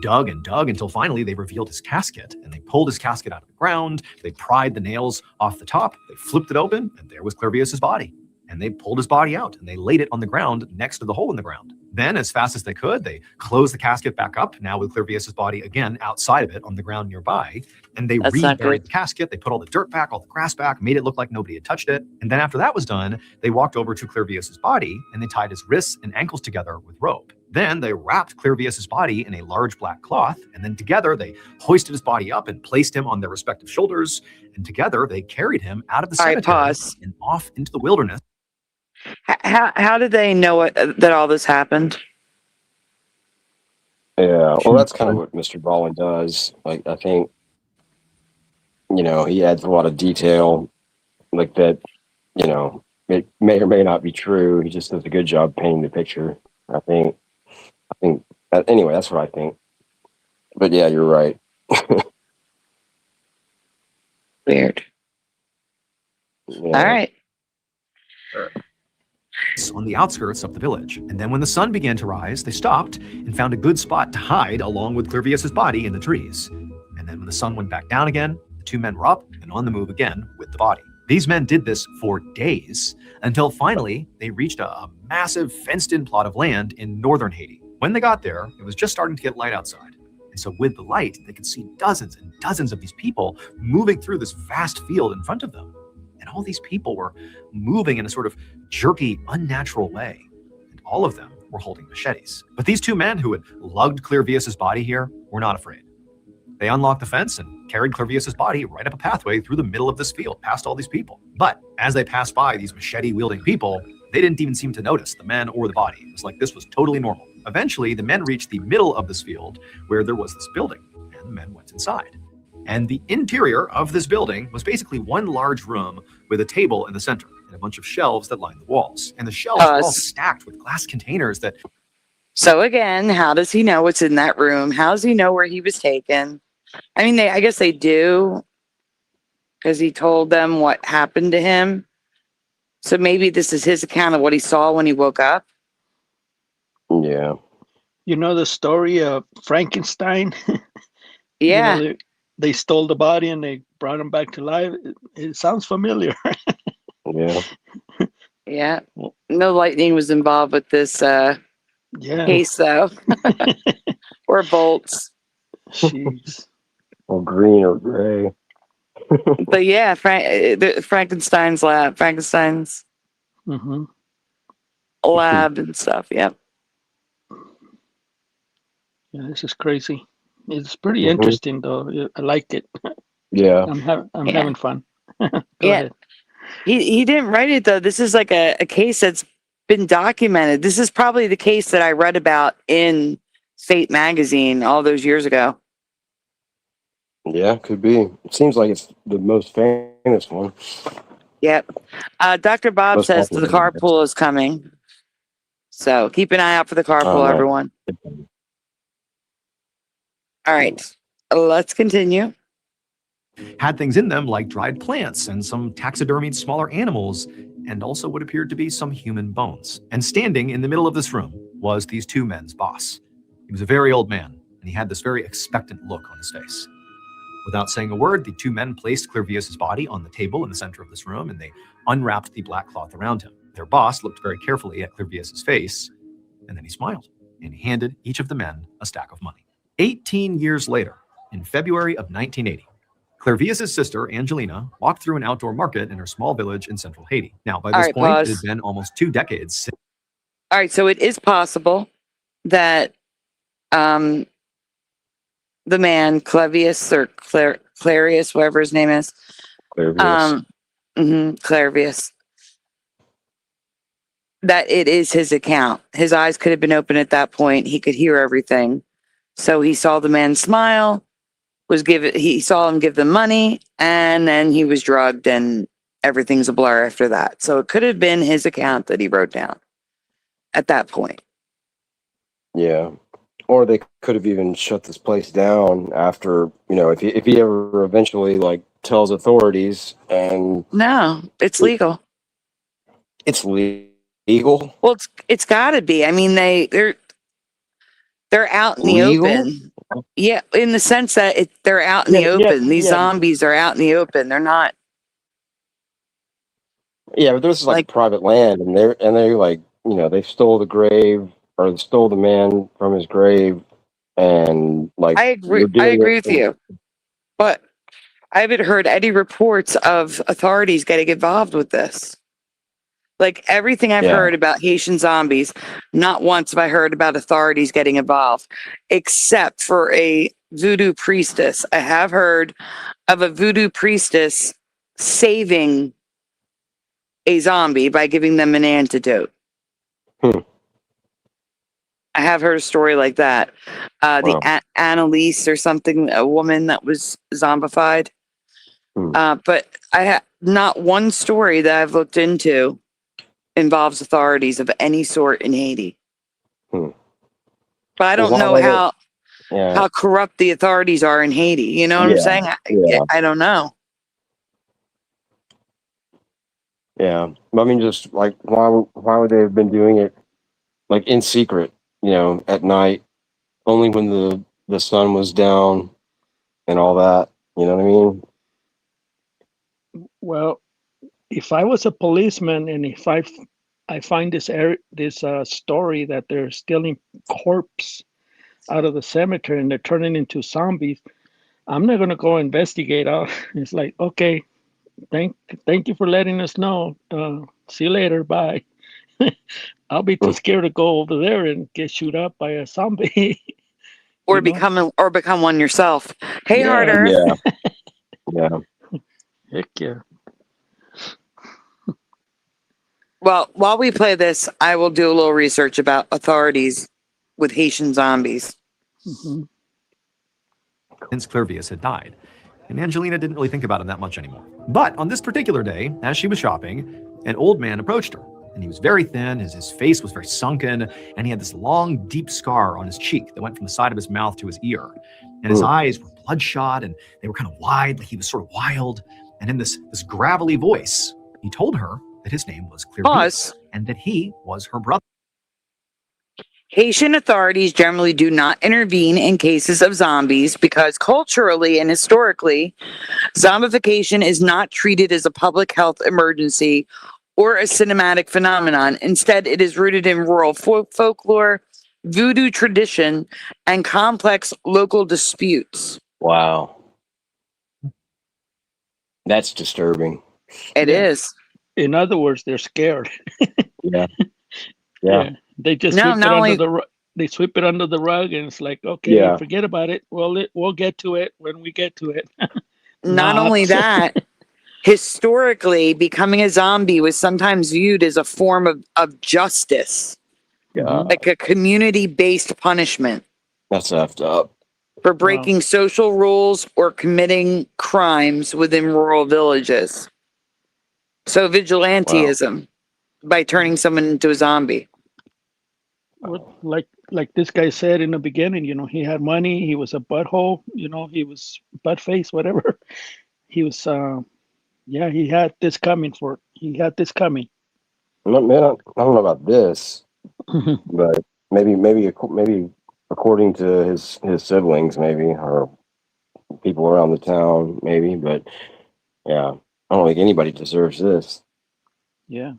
dug and dug until finally they revealed his casket, and they pulled his casket out of the ground. They pried the nails off the top, they flipped it open, and there was Clervius's body. And they pulled his body out, and they laid it on the ground next to the hole in the ground. Then, as fast as they could, they closed the casket back up, now with Clervius's body again outside of it on the ground nearby. And they reburied the casket. They put all the dirt back, all the grass back, made it look like nobody had touched it. And then after that was done, they walked over to Clervius's body, and they tied his wrists and ankles together with rope. Then they wrapped Clervius's body in a large black cloth, and then together they hoisted his body up and placed him on their respective shoulders. And together they carried him out of the cemetery and off into the wilderness. How did they know that all this happened? Yeah, well, that's kind of what Mr. Ballin does. Like, I think, he adds a lot of detail, like that. It may or may not be true. He just does a good job painting the picture. I think. Anyway, that's what I think. But yeah, you're right. Weird. Yeah. All right. On the outskirts of the village. And then when the sun began to rise, they stopped and found a good spot to hide along with Clervius's body in the trees. And then when the sun went back down again, the two men were up and on the move again with the body. These men did this for days until finally they reached a massive fenced-in plot of land in northern Haiti. When they got there, it was just starting to get light outside. And so with the light, they could see dozens and dozens of these people moving through this vast field in front of them. And all these people were moving in a sort of jerky, unnatural way. And all of them were holding machetes. But these two men who had lugged Clervius's body here were not afraid. They unlocked the fence and carried Clervius's body right up a pathway through the middle of this field, past all these people. But as they passed by these machete-wielding people, they didn't even seem to notice the men or the body. It was like this was totally normal. Eventually, the men reached the middle of this field where there was this building, and the men went inside. And the interior of this building was basically one large room with a table in the center and a bunch of shelves that lined the walls. And the shelves were all stacked with glass containers that... So again, how does he know what's in that room? How does he know where he was taken? I mean, I guess they do, because he told them what happened to him. So maybe this is his account of what he saw when he woke up. Yeah. You know the story of Frankenstein? Yeah. They stole the body and they brought him back to life. It sounds familiar. Yeah. Yeah. No lightning was involved with this case, though. Or bolts. Jeez. Or green or gray. But yeah, Frankenstein's lab. Frankenstein's lab and stuff. Yep. Yeah, this is crazy. It's pretty interesting, though. I like it. Yeah. I'm having fun. Go ahead. He didn't write it, though. This is like a case that's been documented. This is probably the case that I read about in Fate magazine all those years ago. Yeah, could be. It seems like it's the most famous one. Yep. Dr. Bob says the carpool is coming. So keep an eye out for the carpool, everyone. All right. Let's continue. Had things in them like dried plants and some taxidermied smaller animals, and also what appeared to be some human bones. And standing in the middle of this room was these two men's boss. He was a very old man, and he had this very expectant look on his face. Without saying a word, the two men placed Clervius's body on the table in the center of this room, and they unwrapped the black cloth around him. Their boss looked very carefully at Clervius's face, and then he smiled, and he handed each of the men a stack of money. 18 years later, in February of 1980, Clervius's sister, Angelina, walked through an outdoor market in her small village in central Haiti. Now, by this point, it had been almost 2 decades since... All right, so it is possible that the man, Clevius or Clarius, whatever his name is. Clarius. That it is his account. His eyes could have been open at that point. He could hear everything. So he saw the man smile, he saw him give them money, and then he was drugged, and everything's a blur after that. So it could have been his account that he wrote down at that point. Yeah. Or they could have even shut this place down after, if he ever eventually tells authorities and... No, it's legal. It's legal? Well, it's got to be. I mean, they're out in the open. Yeah, in the sense that they're out in the open. These zombies are out in the open. They're not. Yeah, but this is private land, and they they stole the grave, or they stole the man from his grave, and I agree with you, but I haven't heard any reports of authorities getting involved with this. Everything I've heard about Haitian zombies, not once have I heard about authorities getting involved, except for a voodoo priestess. I have heard of a voodoo priestess saving a zombie by giving them an antidote. Hmm. I have heard a story like that. Wow. The Annalise or something, a woman that was zombified. But not one story that I've looked into involves authorities of any sort in Haiti. But I don't know how corrupt the authorities are in Haiti. You know what I'm saying? I don't know. Yeah, I mean, just like why would they have been doing it like in secret? You know, at night, only when the sun was down and all that. You know what I mean? Well, if I was a policeman and if I find this story that they're stealing corpse out of the cemetery and they're turning into zombies, I'm not gonna go investigate. It's like, okay, thank you for letting us know. See you later. Bye. I'll be too scared to go over there and get shoot up by a zombie. Or become one yourself. Hey, Yeah. Harder. Yeah. Yeah. Heck yeah. Well, while we play this, I will do a little research about authorities with Haitian zombies. Since Clervius had died, and Angelina didn't really think about him that much anymore. But on this particular day, as she was shopping, an old man approached her, and he was very thin, his face was very sunken, and he had this long, deep scar on his cheek that went from the side of his mouth to his ear. And his eyes were bloodshot, and they were kind of wide, like he was sort of wild. And in this gravelly voice, he told her that his name was Clervius, and that he was her brother. Haitian authorities generally do not intervene in cases of zombies because culturally and historically, zombification is not treated as a public health emergency or a cinematic phenomenon. Instead, it is rooted in rural folklore, voodoo tradition, and complex local disputes. Wow. That's disturbing. It is. In other words, they're scared. Yeah. They just sweep it under the rug, and it's like, okay, forget about it. Well, we'll get to it when we get to it. Not only that, historically, becoming a zombie was sometimes viewed as a form of justice, like a community-based punishment. That's effed up. For breaking social rules or committing crimes within rural villages. So vigilantism by turning someone into a zombie. Like this guy said in the beginning, he had money, he was a butthole, he was butt face, whatever. He was, he had this coming. Man, I don't know about this, but maybe according to his siblings, maybe, or people around the town, maybe. But yeah, I don't think anybody deserves this. Yeah.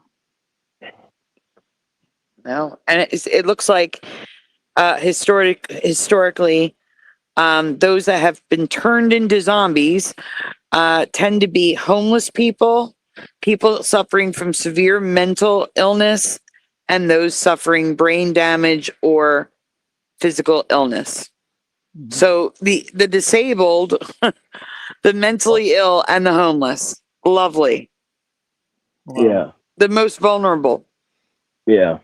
No, and it looks like historically, those that have been turned into zombies tend to be homeless people suffering from severe mental illness, and those suffering brain damage or physical illness. So the disabled, the mentally ill, and the homeless. Lovely. Wow. Yeah. The most vulnerable. Yeah.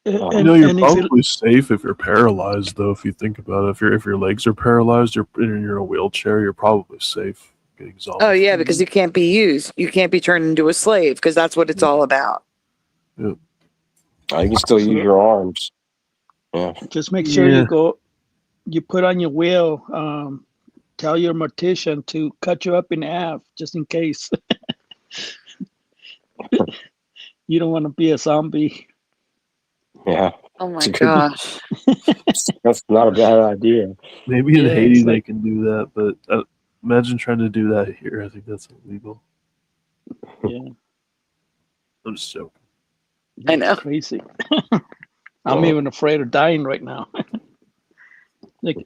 You're probably safe if you're paralyzed, though. If you think about it, if your legs are paralyzed, you're in a wheelchair, you're probably safe getting zombified. Oh yeah, because you can't be used. You can't be turned into a slave because that's what it's all about. Yeah. You can still use your arms. Yeah. Just make sure you put on your wheel. Tell your mortician to cut you up in half, just in case. You don't want to be a zombie. Yeah. Oh my gosh. That's not a bad idea. Maybe in Haiti they can do that, but imagine trying to do that here. I think that's illegal. Yeah. I'm just joking. I know. Crazy. I'm even afraid of dying right now. Like,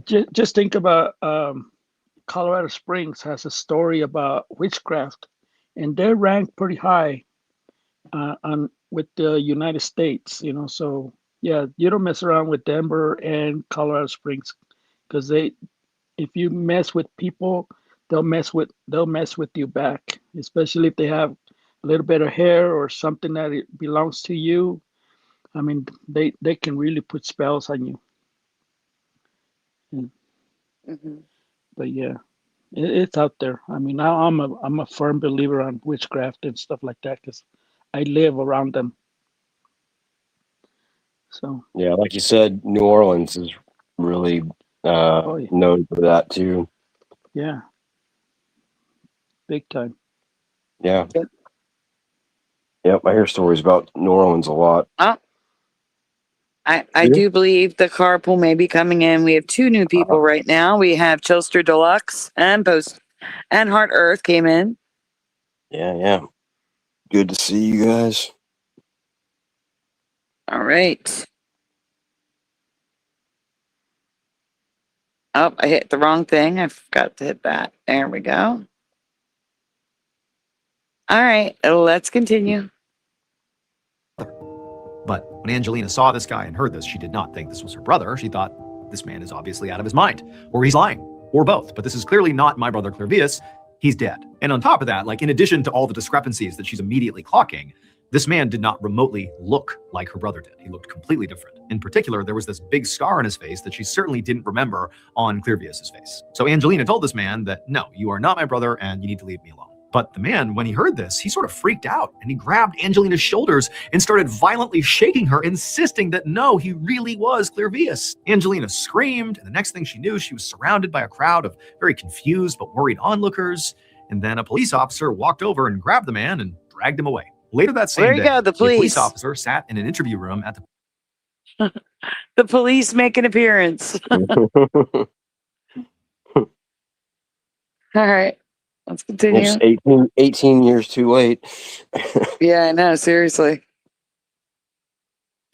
just think about Colorado Springs has a story about witchcraft, and they're ranked pretty high with the United States. So yeah, you don't mess around with Denver and Colorado Springs, because if you mess with people, they'll mess with you back. especially if they have a little bit of hair or something that it belongs to you. I mean, they can really put spells on you. Mm-hmm. But yeah, it's out there. I mean, I'm a firm believer on witchcraft and stuff like that because I live around them. So yeah, like you said, New Orleans is really known for that too. Yeah, big time. Yeah. Yep, I hear stories about New Orleans a lot. Oh, I do believe the carpool may be coming in. We have 2 new people right now. We have Chilster Deluxe and Heart Earth came in. Yeah. Good to see you guys. All right. Oh, I hit the wrong thing. I forgot to hit that. There we go. All right, let's continue. But when Angelina saw this guy and heard this, she did not think this was her brother. She thought, this man is obviously out of his mind, or he's lying, or both. But this is clearly not my brother Clairvius. He's dead. And on top of that, like in addition to all the discrepancies that she's immediately clocking, this man did not remotely look like her brother did. He looked completely different. In particular, there was this big scar on his face that she certainly didn't remember on Clairvius's face. So Angelina told this man that, no, you are not my brother and you need to leave me alone. But the man, when he heard this, he sort of freaked out and he grabbed Angelina's shoulders and started violently shaking her, insisting that no, he really was Clairvius. Angelina screamed, and the next thing she knew, she was surrounded by a crowd of very confused but worried onlookers. And then a police officer walked over and grabbed the man and dragged him away. Later that same day, the a police officer sat in an interview room at the The police make an appearance. All right, let's continue. It's 18 years too late. Yeah, I know, seriously.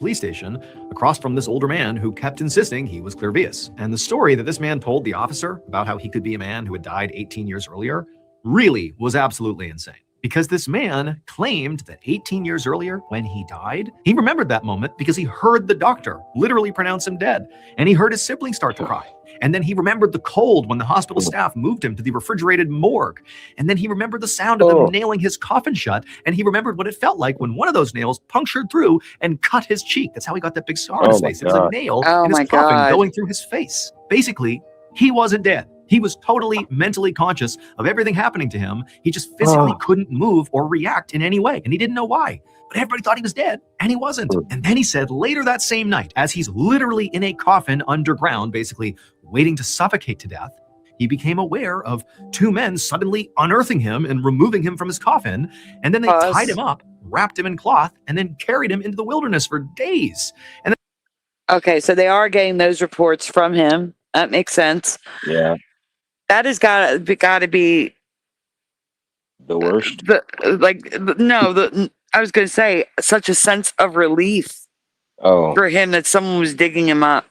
police station across from this older man who kept insisting he was Clairvius. And the story that this man told the officer about how he could be a man who had died 18 years earlier really was absolutely insane. Because this man claimed that 18 years earlier, when he died, he remembered that moment because he heard the doctor literally pronounce him dead, and he heard his siblings start to cry. And then he remembered the cold when the hospital staff moved him to the refrigerated morgue. And then he remembered the sound of them nailing his coffin shut, and he remembered what it felt like when one of those nails punctured through and cut his cheek. That's how he got that big scar on his face. It was a nail in his coffin going through his face. Basically, he wasn't dead. He was totally mentally conscious of everything happening to him. He just physically couldn't move or react in any way, and he didn't know why. But everybody thought he was dead, and he wasn't. And then he said later that same night, as he's literally in a coffin underground, basically waiting to suffocate to death, he became aware of two men suddenly unearthing him and removing him from his coffin. And then they tied him up, wrapped him in cloth, and then carried him into the wilderness for days. And then okay, so they are getting those reports from him. That makes sense. Yeah. That has got to be the worst. I was going to say such a sense of relief for him that someone was digging him up.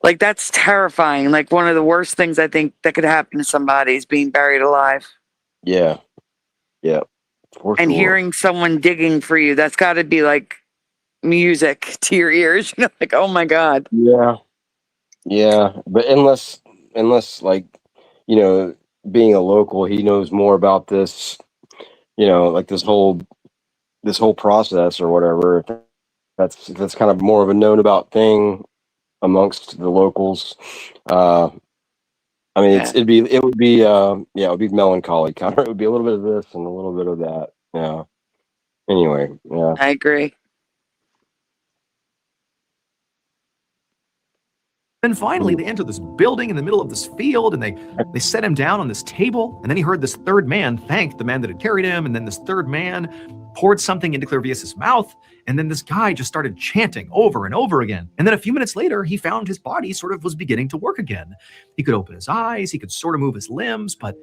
Like that's terrifying. Like one of the worst things I think that could happen to somebody is being buried alive. Yeah. Yeah. And hearing someone digging for you, that's got to be like music to your ears. You know, like, oh my God. Yeah. Yeah. But unless like, you know, being a local, he knows more about this, you know, like this whole process or whatever. That's kind of more of a known about thing amongst the locals. I mean, it would be melancholy kind of. It would be a little bit of this and a little bit of that. Yeah. Anyway, yeah. I agree. And finally, they enter this building in the middle of this field, and they set him down on this table. And then he heard this third man thank the man that had carried him. And then this third man poured something into Clairvius's mouth. And then this guy just started chanting over and over again. And then a few minutes later, he found his body sort of was beginning to work again. He could open his eyes, he could sort of move his limbs, but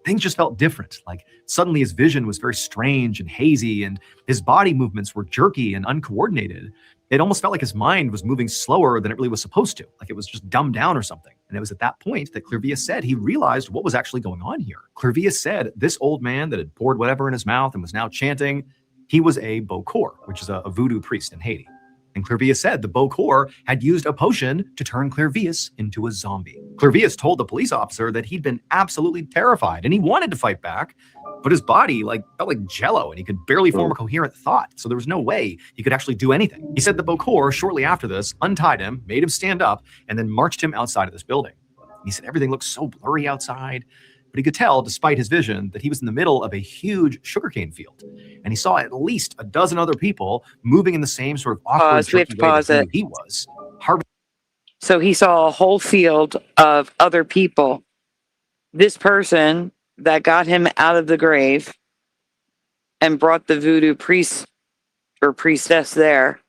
things just felt different. Like suddenly his vision was very strange and hazy, and his body movements were jerky and uncoordinated. It almost felt like his mind was moving slower than it really was supposed to, like it was just dumbed down or something. And it was at that point that Clairvius said he realized what was actually going on here. Clairvius said this old man that had poured whatever in his mouth and was now chanting, he was a Bokor, which is a voodoo priest in Haiti. And Clairvius said the Bokor had used a potion to turn Clairvius into a zombie. Clairvius told the police officer that he'd been absolutely terrified and he wanted to fight back, but his body felt like jello and he could barely form a coherent thought. So there was no way he could actually do anything. He said that Bokor, shortly after this, untied him, made him stand up, and then marched him outside of this building. He said everything looked so blurry outside, but he could tell, despite his vision, that he was in the middle of a huge sugarcane field. And he saw at least a dozen other people moving in the same sort of awkward, We have to pause it. he was. So he saw a whole field of other people. This person that got him out of the grave and brought the voodoo priest or priestess there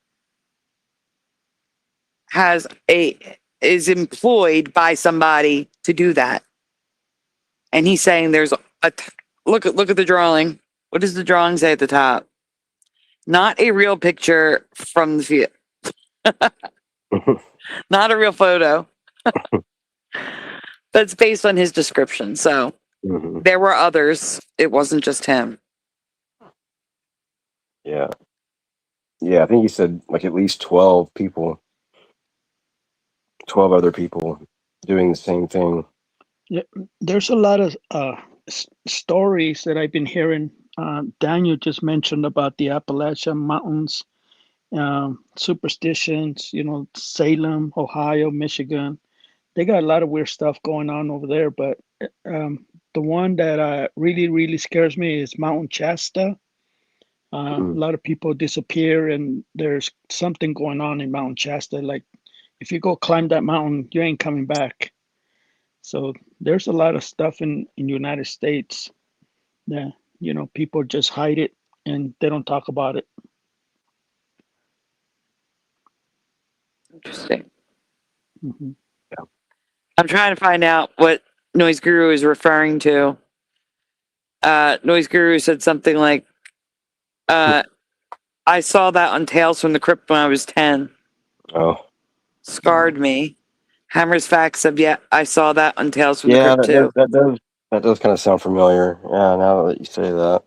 is employed by somebody to do that. And he's saying there's look at the drawing. What does the drawing say at the top? Not a real picture from the field. Not a real photo. That's based on his description. So there were others. It wasn't just him. Yeah. Yeah, I think he said like at least 12 people, 12 other people doing the same thing. Yeah, there's a lot of stories that I've been hearing. Daniel just mentioned about the Appalachian Mountains, superstitions, Salem, Ohio, Michigan. They got a lot of weird stuff going on over there. But the one that really, really scares me is Mountain Shasta. A lot of people disappear, and there's something going on in Mountain Shasta. Like if you go climb that mountain, you ain't coming back. So there's a lot of stuff in the United States that, people just hide it and they don't talk about it. Interesting. Yeah. I'm trying to find out what Noise Guru is referring to. Noise Guru said something like, I saw that on Tales from the Crypt when I was 10. Oh. Scarred me. Hammer's Facts said, yeah, I saw that on Tales from the Crypt too. That does kind of sound familiar. Yeah, now that you say that.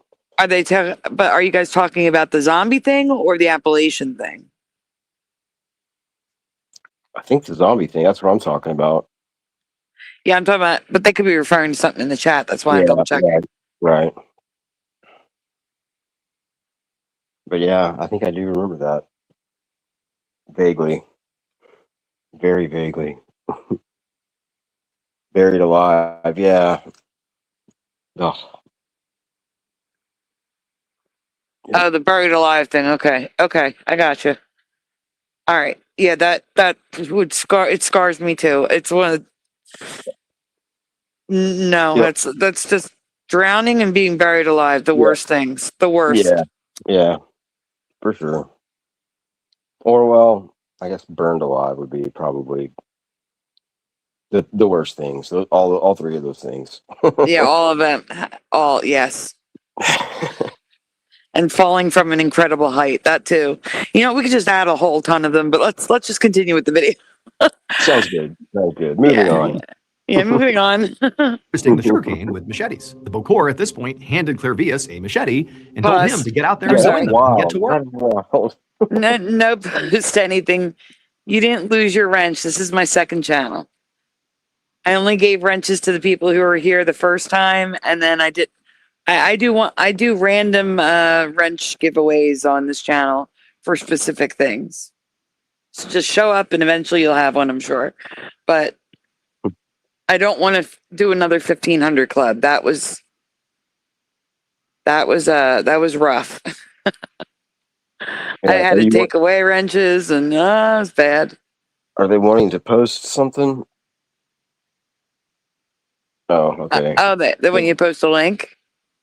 But are you guys talking about the zombie thing or the Appalachian thing? I think the zombie thing, that's what I'm talking about. Yeah, I'm talking about, but they could be referring to something in the chat. That's why I'm double checking. Yeah, right. But yeah, I think I do remember that. Vaguely. Very vaguely. Buried alive, yeah. Oh. Oh, the buried alive thing. Okay, I got you. All right, yeah, that would scars me too. It's one of that's just drowning and being buried alive. The worst things. The worst. Yeah, for sure. Or well, I guess burned alive would be probably the worst things. All three of those things. Yeah, all of them. All yes. And falling from an incredible height. That too. We could just add a whole ton of them, but let's just continue with the video. Sounds good. Moving on. Yeah, moving on. Harvesting the sugarcane with machetes. The Bokor at this point handed Clairvius a machete and told him to get out there and get to work. No post anything. You didn't lose your wrench. This is my second channel. I only gave wrenches to the people who were here the first time, and then I do random wrench giveaways on this channel for specific things. So just show up and eventually you'll have one, I'm sure. But I don't want to do another 1500 club. That was rough. I had to take away wrenches and it was bad. Are they wanting to post something? Oh, okay. They want you to post a link?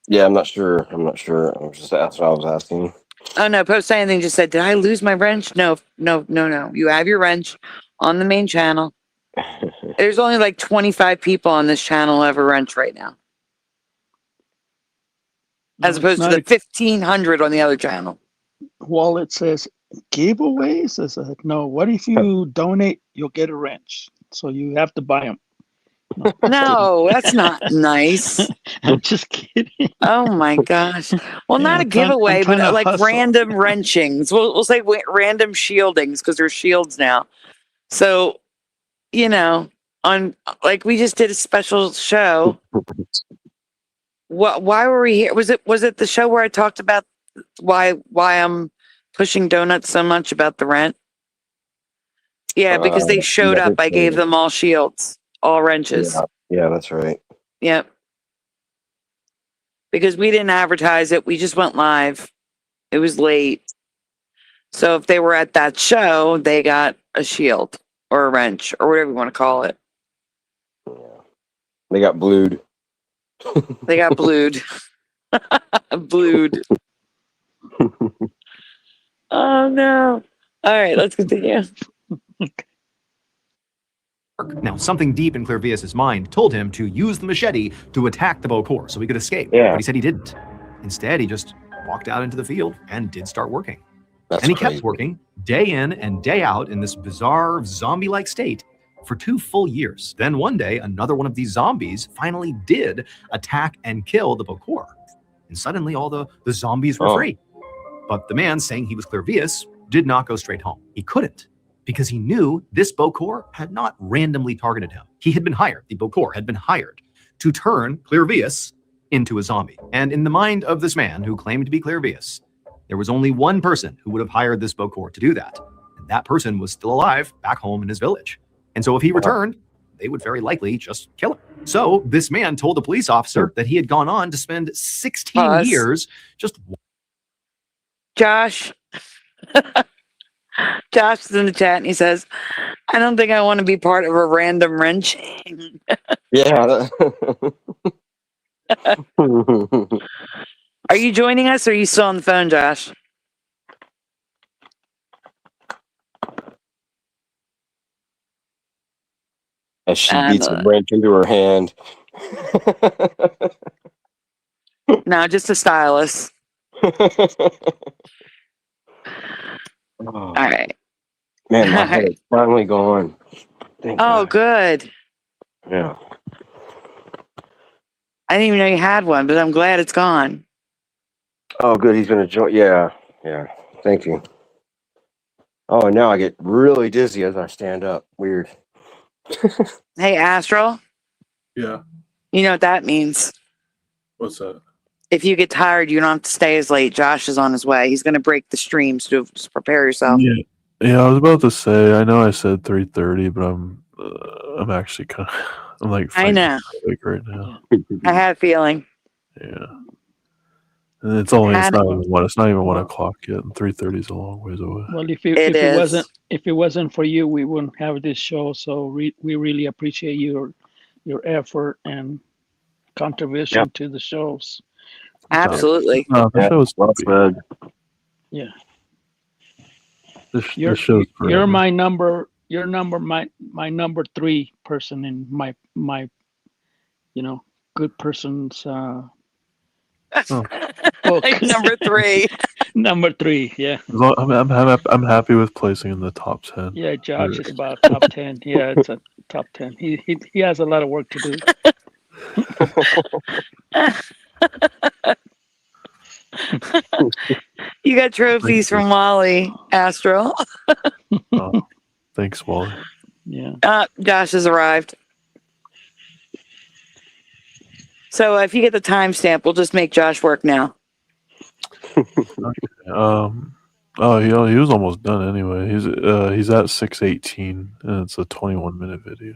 Yeah, I'm not sure. That's what I was asking. Oh no, post anything. Just said, did I lose my wrench? No. You have your wrench on the main channel. There's only like 25 people on this channel who have a wrench right now. As opposed to the 1,500 on the other channel. Wallet says giveaways. I said, no, what if you donate, you'll get a wrench. So you have to buy them. No, that's not nice. I'm just kidding. Oh my gosh. Well, not a giveaway, but like hustle. Random wrenchings. We'll say random shieldings because there's shields now. So, on like we just did a special show Why were we here? Was it the show where I talked about why I'm pushing donuts so much about the rent? Yeah, because they showed up. I gave them all shields, all wrenches. Yeah, that's right. Yep. Because we didn't advertise it. We just went live. It was late. So if they were at that show, they got a shield or a wrench or whatever you want to call it. They got blued. They got blued. Blued. Oh no. All right, let's continue. Now, something deep in Clervius's mind told him to use the machete to attack the Beaucourt so he could escape. But he said he didn't. Instead, he just walked out into the field and did start working. And he kept working day in and day out in this bizarre zombie-like state for 2 full years. Then one day, another one of these zombies finally did attack and kill the Beaucourt. And suddenly all the zombies were free. But the man saying he was Clervius did not go straight home. He couldn't, because he knew this Beaucourt had not randomly targeted him. He had been hired, the Beaucourt had been hired to turn Clervius into a zombie. And in the mind of this man who claimed to be Clervius, there was only one person who would have hired this Beaucourt to do that. And that person was still alive back home in his village. And so if he returned, they would very likely just kill him. So this man told the police officer that he had gone on to spend 16 years just... Josh. Josh is in the chat and he says, I don't think I want to be part of a random wrenching. Yeah. Are you joining us or are you still on the phone, Josh? As she beats a wrench into her hand. No, just a stylus. All right. Man, my head is finally gone. Thank God. Good. Yeah. I didn't even know you had one, but I'm glad it's gone. Oh, good. He's going to join. Yeah. Yeah. Thank you. Oh, now I get really dizzy as I stand up. Weird. Hey, Astral. Yeah. You know what that means? What's that? If you get tired, you don't have to stay as late. Josh is on his way. He's going to break the stream, so just prepare yourself. Yeah, I was about to say. I know I said 3:30, but I'm actually kind of. I'm like. I know. Right now. I had a feeling. Yeah. And it's not even 1 o'clock yet, and 3:30 is a long ways away. Well, if it wasn't for you, we wouldn't have this show. So we really appreciate your effort and contribution to the shows. Absolutely. No, the show's good. Yeah. The show's great. You're my number 3 person in my good person's book. Number 3. Number 3, yeah. I'm happy with placing in the top 10. Yeah, Josh is about top 10. Yeah, it's a top 10. He has a lot of work to do. You got trophies from Wally, Astral. Thanks, Wally. Yeah. Josh has arrived. So if you get the timestamp, we'll just make Josh work now. He was almost done anyway. He's at 6:18, and it's a 21-minute video.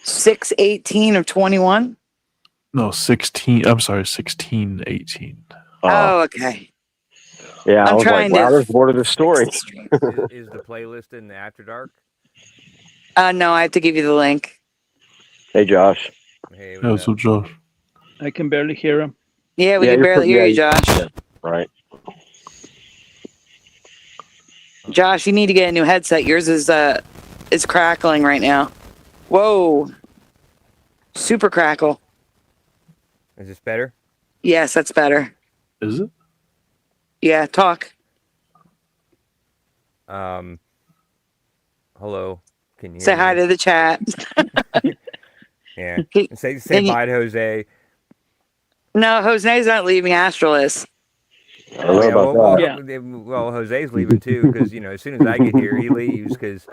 6:18 of 21. No, 16. I'm sorry, 16:18. Oh, okay. Yeah, I'm trying to. There's more to the story. Is the playlist in the After Dark? No, I have to give you the link. Hey, Josh. Hey, what's up, Josh? I can barely hear him. Yeah, we can barely hear you, Josh. Yeah, right. Josh, you need to get a new headset. Yours is crackling right now. Whoa. Super crackle. Is this better? Yes, that's better. Is it? Yeah, talk. Hello. Can you say hi to the chat? Yeah. Say bye to Jose. No, Jose's not leaving. Astral is. Well, Jose's leaving too because as soon as I get here, he leaves because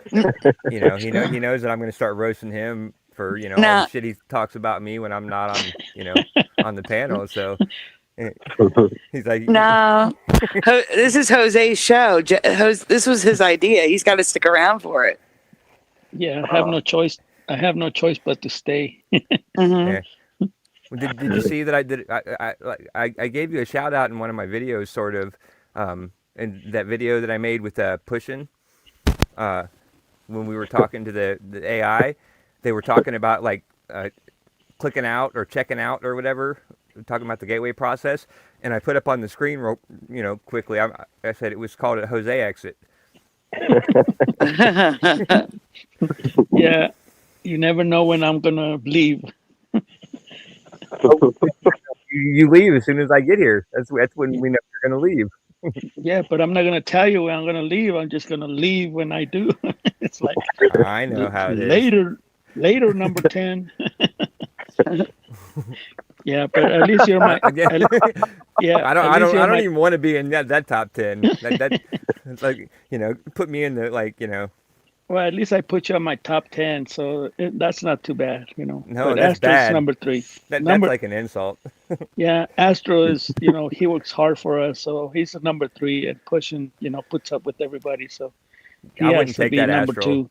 he knows that I'm going to start roasting him for all the shit he talks about me when I'm not on on the panel. So he's like, no, this is Jose's show. This was his idea. He's got to stick around for it. Yeah, I have no choice. I have no choice but to stay. Yeah. Did you see that I did? I gave you a shout out in one of my videos, sort of, in that video that I made with Pushin. When we were talking to the AI, they were talking about like clicking out or checking out or whatever, talking about the gateway process, and I put up on the screen, quickly. I said it was called a Jose exit. Yeah, you never know when I'm gonna leave. You leave as soon as I get here. That's when we know you're gonna leave. Yeah, but I'm not gonna tell you when I'm gonna leave. I'm just gonna leave when I do. It's like I know how it is. Later, number 10. Yeah, but at least you're my. Yeah, I don't even want to be in that top 10. That it's like put me in the Well, at least I put you on my top 10, so that's not too bad, No, but that's Astro's bad. number 3. That's like an insult. Yeah, Astro is, he works hard for us, so he's number 3 and pushing, puts up with everybody. So he I has wouldn't to take be that number Astro. 2.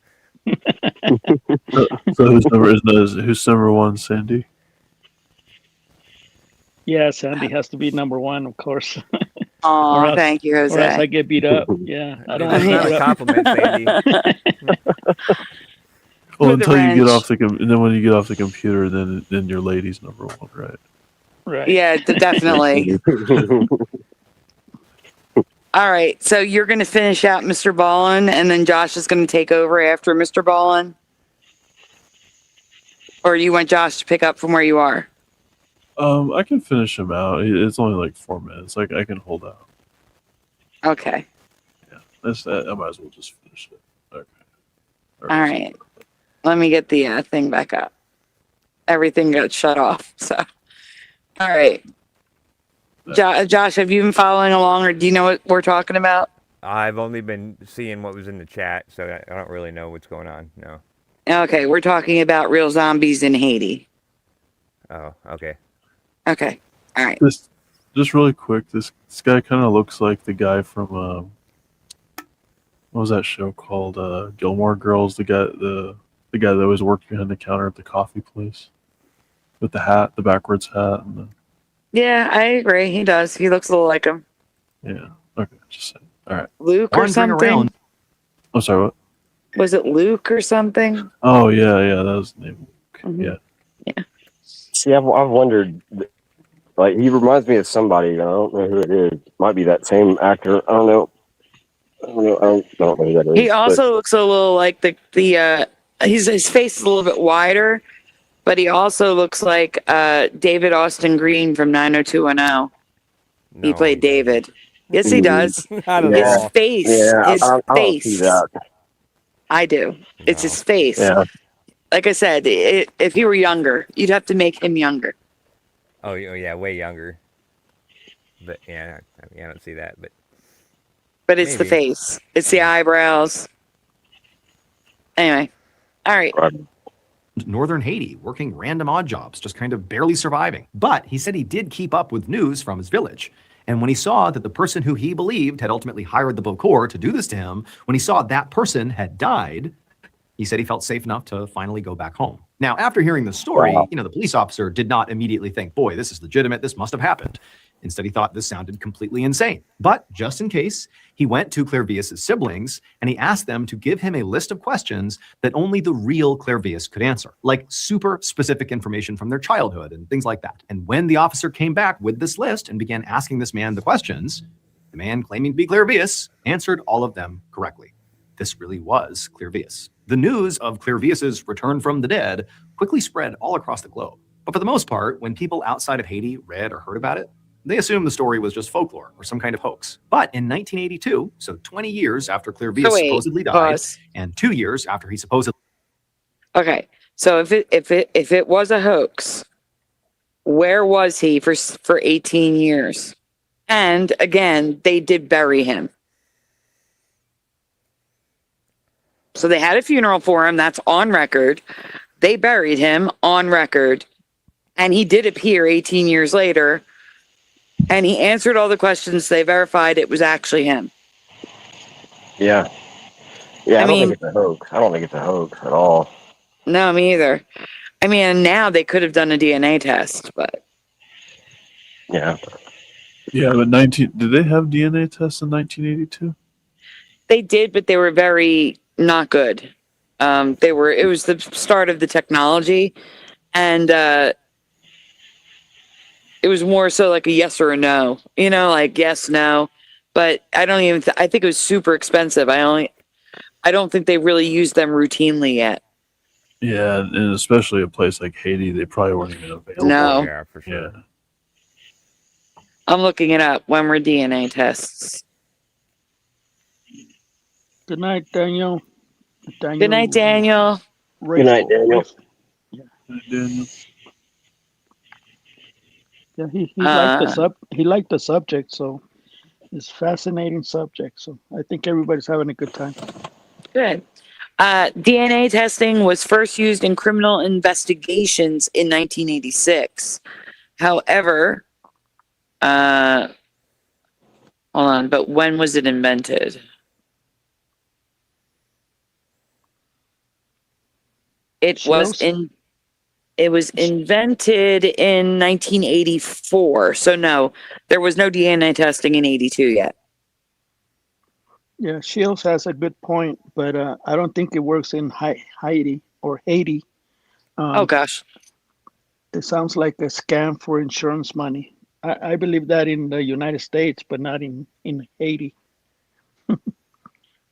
So who's number 1, Sandy? Yeah, Sandy has to be number 1, of course. Oh, thank you, Jose. Or else I get beat up. Yeah, I don't That's want to not beat a up. compliment, Sandy. Well, With the until you get wrench. off and then when you get off the computer, then your lady's number 1, right? Right. Yeah, definitely. All right, so you're going to finish out Mr. Ballin, and then Josh is going to take over after Mr. Ballin? Or you want Josh to pick up from where you are? I can finish him out. It's only like 4 minutes. Like I can hold out. Okay. Yeah, I might as well just finish it. Okay. All right. Let me get the thing back up. Everything got shut off. So, all right. Josh, have you been following along, or do you know what we're talking about? I've only been seeing what was in the chat, so I don't really know what's going on. No. Okay, we're talking about real zombies in Haiti. Oh, okay. Okay. All right. Just really quick, this guy kind of looks like the guy from what was that show called? Gilmore Girls. The guy that always worked behind the counter at the coffee place with the hat, the backwards hat, and the. Yeah, I agree. He does. He looks a little like him. Yeah. Okay. Just saying. All right. Luke or something. I'm sorry. What? Was it Luke or something? Oh yeah, that was the name. Mm-hmm. Yeah. See, I've wondered. Like, he reminds me of somebody. I don't know who it is. Might be that same actor. I don't know. I don't know who that is. He also looks a little like his face is a little bit wider, but he also looks like David Austin Green from 90210. He played David. Yes, he does. I don't His know. face. Yeah, His I don't face. see that. I do. It's his face. Yeah. Like I said, if he were younger, you'd have to make him younger. Oh yeah, way younger. But yeah, I don't see that. But it's the maybe. face. It's the eyebrows. Anyway. All right. Northern Haiti, working random odd jobs, just kind of barely surviving. But he said he did keep up with news from his village. And when he saw that the person who he believed had ultimately hired the Bokor to do this to him, when he saw that person had died, he said he felt safe enough to finally go back home. Now, after hearing the story, the police officer did not immediately think, boy, this is legitimate, this must have happened. Instead, he thought this sounded completely insane. But just in case, he went to Clairvius' siblings and he asked them to give him a list of questions that only the real Clairvius could answer, like super specific information from their childhood and things like that. And when the officer came back with this list and began asking this man the questions, the man claiming to be Clairvius answered all of them correctly. This really was Clairvius. The news of Clairvius' return from the dead quickly spread all across the globe. But for the most part, when people outside of Haiti read or heard about it, they assumed the story was just folklore or some kind of hoax. But in 1982, so 20 years after Clairvius supposedly died, and 2 years after he supposedly... Okay, so if it was a hoax, where was he for 18 years? And again, they did bury him. So they had a funeral for him. That's on record. They buried him on record, and he did appear 18 years later, and he answered all the questions. They verified it was actually him. Yeah. Yeah, I don't think it's a hoax. I don't think it's a hoax at all. No, me either. I mean, now they could have done a DNA test, but yeah. Yeah, but did they have DNA tests in 1982? they did, but they were very not good. It was the start of the technology, and it was more so like a yes or a no, like yes, no. But I don't even, I think it was super expensive. I don't think they really used them routinely yet. Yeah, and especially a place like Haiti, they probably weren't even available. No. Yeah, for sure. Yeah. I'm looking it up. When were DNA tests? Good night, Daniel. Good night, Daniel. Good night, Daniel. Daniel. Yeah, he liked the subject, so it's fascinating subject. So I think everybody's having a good time. Good. DNA testing was first used in criminal investigations in 1986. However, hold on, but when was it invented? It was invented in 1984. So no, there was no DNA testing in 82 yet. Yeah, Shields has a good point, but I don't think it works in Haiti or Haiti. Oh gosh, it sounds like a scam for insurance money. I believe that in the United States, but not in Haiti.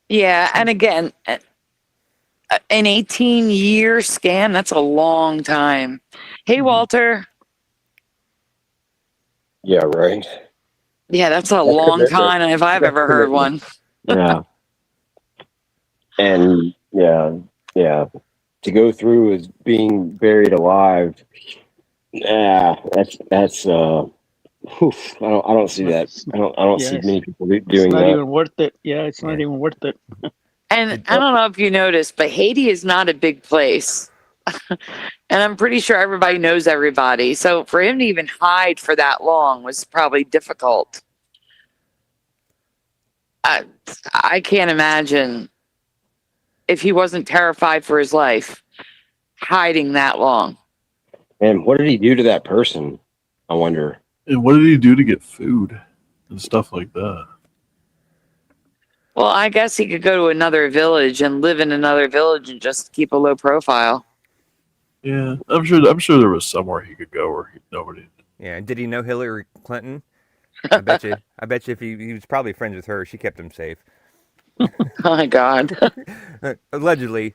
Yeah, and again, an 18-year scam, that's a long time. Hey, Walter. Yeah, right. Yeah, that's a long time if I've ever heard one. Yeah. And yeah. To go through as being buried alive, that's I don't see that. I don't see many people doing that. It's not even worth it. Yeah, it's not even worth it. And I don't know if you noticed, but Haiti is not a big place. And I'm pretty sure everybody knows everybody. So for him to even hide for that long was probably difficult. I can't imagine if he wasn't terrified for his life, hiding that long. And what did he do to that person? I wonder. And what did he do to get food and stuff like that? Well, I guess he could go to another village and live in another village and just keep a low profile. Yeah, I'm sure there was somewhere he could go where nobody. Yeah, did he know Hillary Clinton? I bet you if he was probably friends with her, she kept him safe. Oh my God. Allegedly,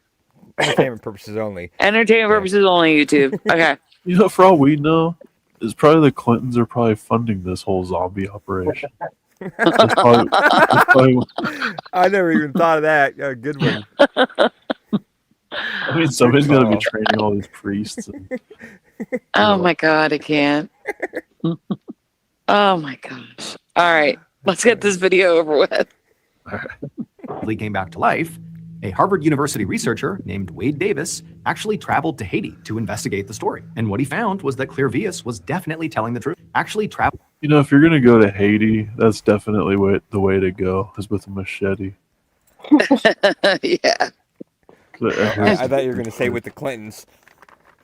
entertainment purposes only. Entertainment purposes only, YouTube. Okay. You know, for all we know, is probably the Clintons are probably funding this whole zombie operation. That's probably I never even thought of that. A good one. I mean, somebody's got to be training all these priests. Oh my God, I can't. Oh my gosh. All right, let's get this video over with. He came back to life. A Harvard University researcher named Wade Davis actually traveled to Haiti to investigate the story. And what he found was that Clairvius was definitely telling the truth. You know, if you're going to go to Haiti, that's definitely the way to go, is with a machete. Yeah. I thought you were going to say with the Clintons.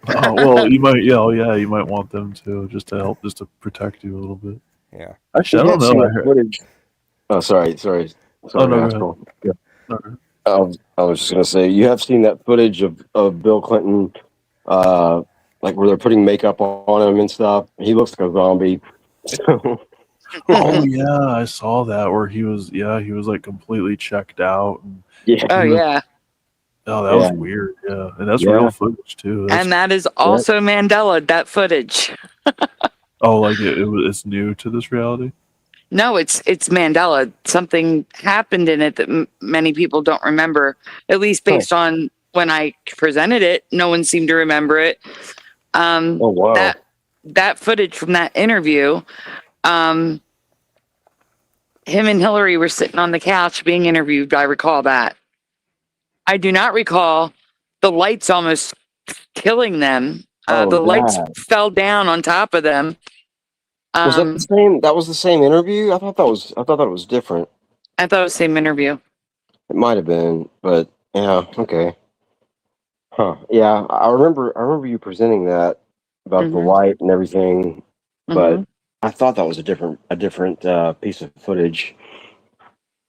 Well, you might, you might want them to, just to help, just to protect you a little bit. Yeah. Actually, I don't know. Oh, sorry. Oh, no, asshole. Yeah. I was just gonna say, you have seen that footage of Bill Clinton, like where they're putting makeup on him and stuff. He looks like a zombie. Oh yeah, I saw that where he was like completely checked out. And yeah. Oh, that was weird. Yeah, and that's real footage too. And that is also Mandela. That footage. Oh, like it's new to this reality. No, it's Mandela. Something happened in it that many people don't remember, at least based on when I presented it. No one seemed to remember it. Oh, wow. That footage from that interview, him and Hillary were sitting on the couch being interviewed. I recall that. I do not recall the lights almost killing them. Oh, The lights that. fell down on top of them. Was that the same? That was the same interview. I thought that was different. I thought it was the same interview. It might have been, but yeah, okay. Huh? Yeah, I remember you presenting that about the light and everything, but I thought that was a different piece of footage.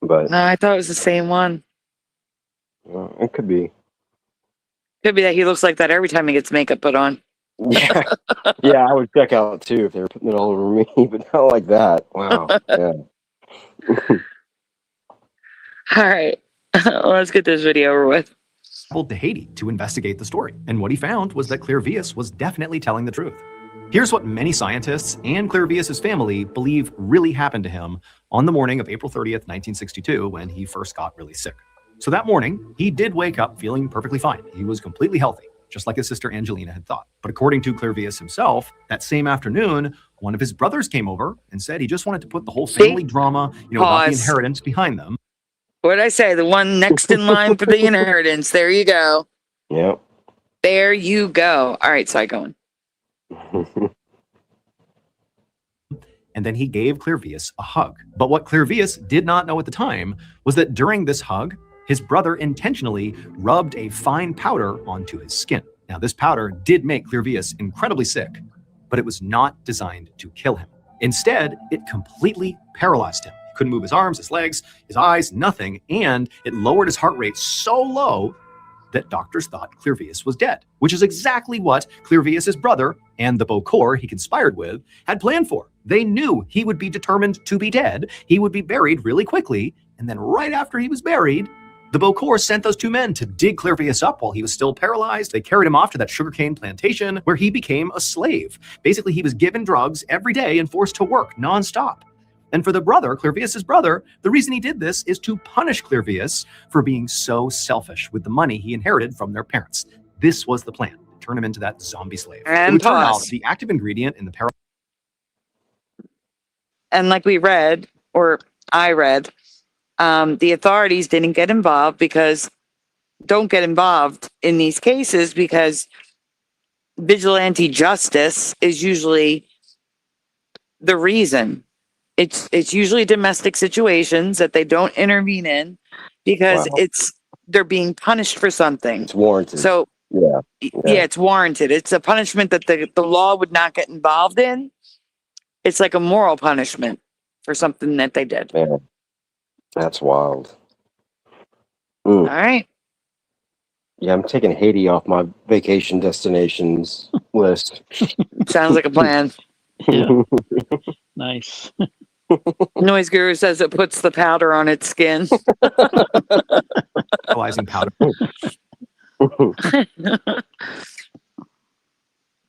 But No, I thought it was the same one. It could be. Could be that he looks like that every time he gets makeup put on. Yeah, yeah, I would check out too if they were putting it all over me, but not like that. Wow. Yeah. All right, let's get this video over with. Traveled to Haiti to investigate the story, and what he found was that Clairvius was definitely telling the truth. Here's what many scientists and Clairvius's family believe really happened to him on the morning of April 30th, 1962, when he first got really sick. So that morning, he did wake up feeling perfectly fine. He was completely healthy, just like his sister Angelina had thought. But according to Clairvius himself, that same afternoon, one of his brothers came over and said he just wanted to put the whole family drama, about the inheritance behind them. What did I say? The one next in line for the inheritance. There you go. Yep. There you go. All right, so going. And then he gave Clairvius a hug. But what Clairvius did not know at the time was that during this hug, his brother intentionally rubbed a fine powder onto his skin. Now, this powder did make Clairvius incredibly sick, but it was not designed to kill him. Instead, it completely paralyzed him. He couldn't move his arms, his legs, his eyes, nothing, and it lowered his heart rate so low that doctors thought Clairvius was dead, which is exactly what Clairvius's brother and the Beaucourt he conspired with had planned for. They knew he would be determined to be dead, he would be buried really quickly, and then right after he was buried, the Beaucourt sent those two men to dig Clairvius up while he was still paralyzed. They carried him off to that sugarcane plantation where he became a slave. Basically, he was given drugs every day and forced to work nonstop. And for the brother, Clairvius's brother, the reason he did this is to punish Clairvius for being so selfish with the money he inherited from their parents. This was the plan, turn him into that zombie slave. And it would turn out pause. the active ingredient in the And like we read, or I read, the authorities didn't get involved don't get involved in these cases because vigilante justice is usually the reason. It's usually domestic situations that they don't intervene in because they're being punished for something. It's warranted. So yeah, it's warranted. It's a punishment that the law would not get involved in. It's like a moral punishment for something that they did. Man, that's wild. All right. Yeah, I'm taking Haiti off my vacation destinations list. Sounds like a plan. Yeah. Nice. Noise Guru says it puts the powder on its skin. paralyzing powder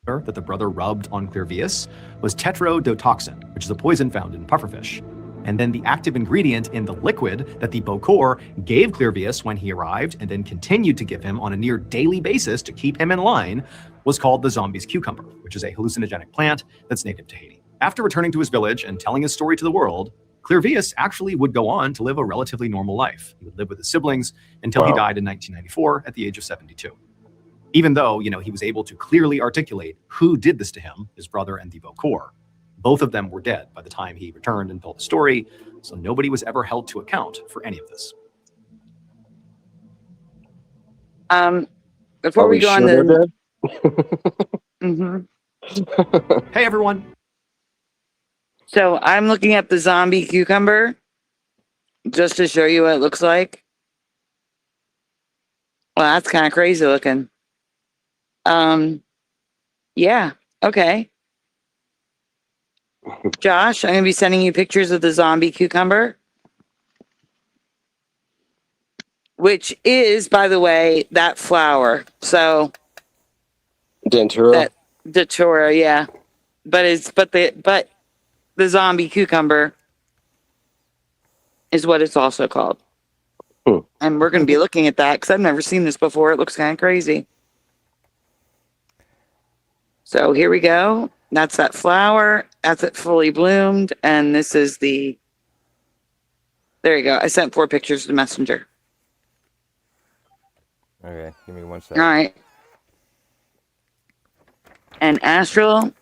that the brother rubbed on Clairvius was tetrodotoxin, which is a poison found in pufferfish. And then the active ingredient in the liquid that the Beaucourt gave Clairvius when he arrived and then continued to give him on a near daily basis to keep him in line was called the zombie's cucumber, which is a hallucinogenic plant that's native to Haiti. After returning to his village and telling his story to the world, Clairvius actually would go on to live a relatively normal life. He would live with his siblings until he died in 1994 at the age of 72. Even though, he was able to clearly articulate who did this to him, his brother and the Beaucourt, both of them were dead by the time he returned and told the story, so nobody was ever held to account for any of this. Before we go on the... Hey, everyone. So I'm looking at the zombie cucumber just to show you what it looks like. Well, that's kind of crazy looking. Yeah, okay. Josh, I'm going to be sending you pictures of the zombie cucumber, which is, by the way, that flower. So Dentura. Datura, yeah. But the zombie cucumber is what it's also called. And we're going to be looking at that because I've never seen this before. It looks kind of crazy. So here we go. That's that flower. That's it fully bloomed. And this is the... There you go. I sent 4 pictures to Messenger. Okay, give me 1 second. All right. And Astral,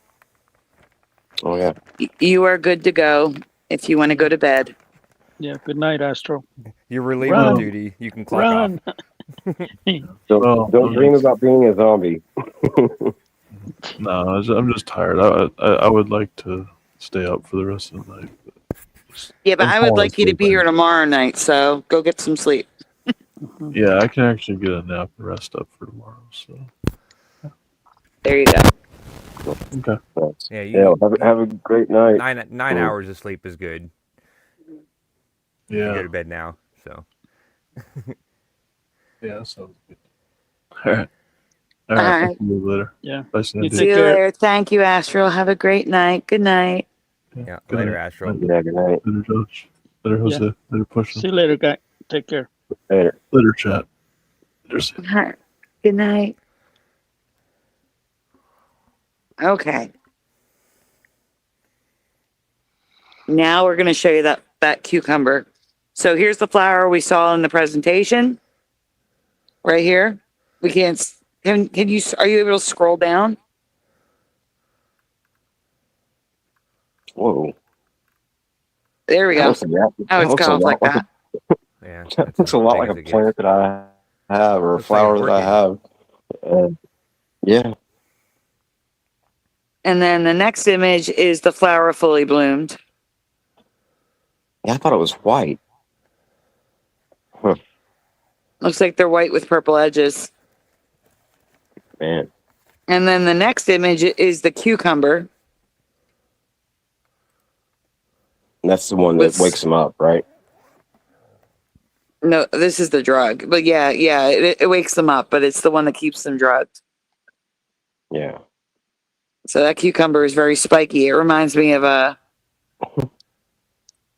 Oh yeah. you are good to go if you want to go to bed. Yeah. Good night, Astro. You're relieved Run. of duty. You can clock Run. off. Don't dream about being a zombie. No, I'm just tired. I would like to stay up for the rest of the night. Yeah, but I'm I would falling like you to asleep be here tomorrow night, so go get some sleep. Yeah, I can actually get a nap and rest up for tomorrow. So there you go. Okay. Yeah, have a great night. Nine hours of sleep is good. Yeah. You go to bed now, so. Yeah, that sounds good. All right. All right. See you later. Yeah. Bye, Sandy. See you later. Thank you, Astral. Have a great night. Good night. Yeah. Good Later, night. Astral. Yeah, good night. Later, Josh. Later, Jose. Yeah. Later, Push. See you later, guy. Take care. Later. Later, chat. Later, Sandy. All right. Good night. Okay. Now we're going to show you that cucumber. So here's the flower we saw in the presentation. Right here. We can't. Can you? Are you able to scroll down? Whoa. There we go. Oh, it's gone off like that. Yeah. That looks a lot like a plant that I have or a flower that I have. Yeah. And then the next image is the flower fully bloomed. Yeah, I thought it was white. Huh. Looks like they're white with purple edges. Man. And then the next image is the cucumber. And that's the one that wakes them up, right? No, this is the drug. But yeah, it wakes them up, but it's the one that keeps them drugged. Yeah. So that cucumber is very spiky. It reminds me of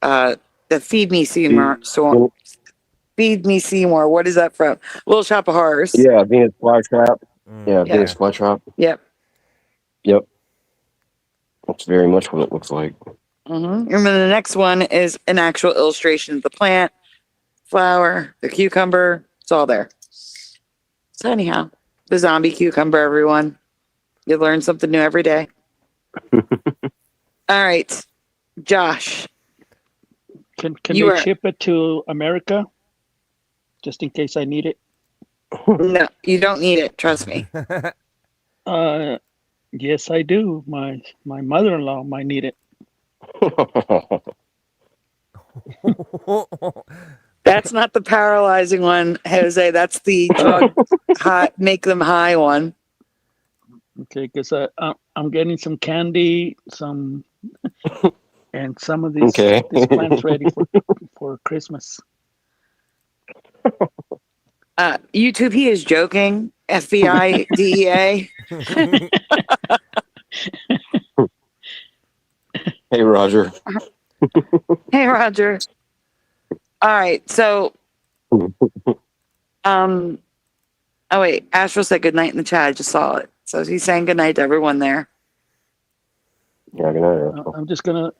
the Feed Me Seymour. Feed Me Seymour. What is that from? Little Shop of Horrors. Yeah, Venus flytrap. Yeah, Venus flytrap. Yep. Yep. That's very much what it looks like. And then the next one is an actual illustration of the plant, flower, the cucumber. It's all there. So anyhow, the zombie cucumber, everyone. You learn something new every day. All right, Josh. Can they ship it to America? Just in case I need it. No, you don't need it. Trust me. Yes, I do. My mother-in-law might need it. That's not the paralyzing one, Jose. That's the drug high, make them high one. Okay, because I'm getting some candy, and some of these plants ready for Christmas. YouTube, he is joking. FBI, DEA. Hey, Roger. Hey, Roger. All right, so, oh wait, Astral said good night in the chat. I just saw it. So he's saying good night to everyone there. Yeah, good night.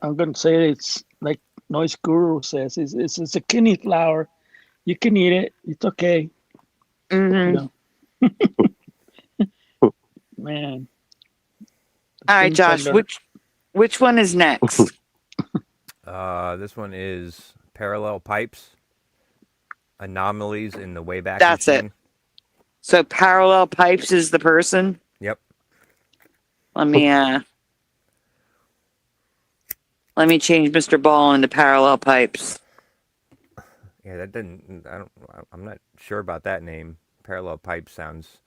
I'm gonna say it's like Noise Guru says. It's a kidney flower. You can eat it. It's okay. Mm-hmm. Man. All right, Josh. Which one is next? This one is Parallel Pipes. Anomalies in the Wayback That's Machine. it. So Parallel Pipes is the person. Yep. Let me change Mr. Ball into Parallel Pipes. Yeah, that didn't. I'm not sure about that name. Parallel Pipes sounds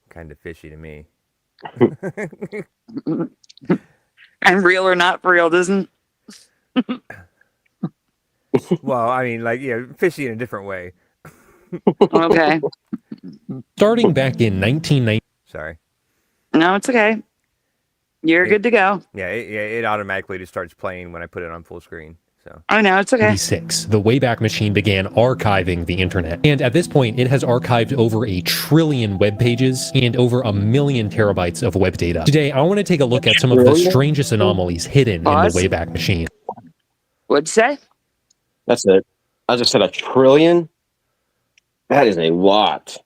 kind of fishy to me. And real or not for real, doesn't? Well, I mean, like, yeah, fishy in a different way. Okay. Starting back in 1990. Sorry. No, it's okay. You're good to go. Yeah, it automatically just starts playing when I put it on full screen. So. I know, it's okay. The Wayback Machine began archiving the internet. And at this point, it has archived over 1 trillion web pages and over 1 million terabytes of web data. Today, I want to take a look at some of the strangest anomalies hidden in the Wayback Machine. What'd you say? That's it. I just said 1 trillion. That is a lot.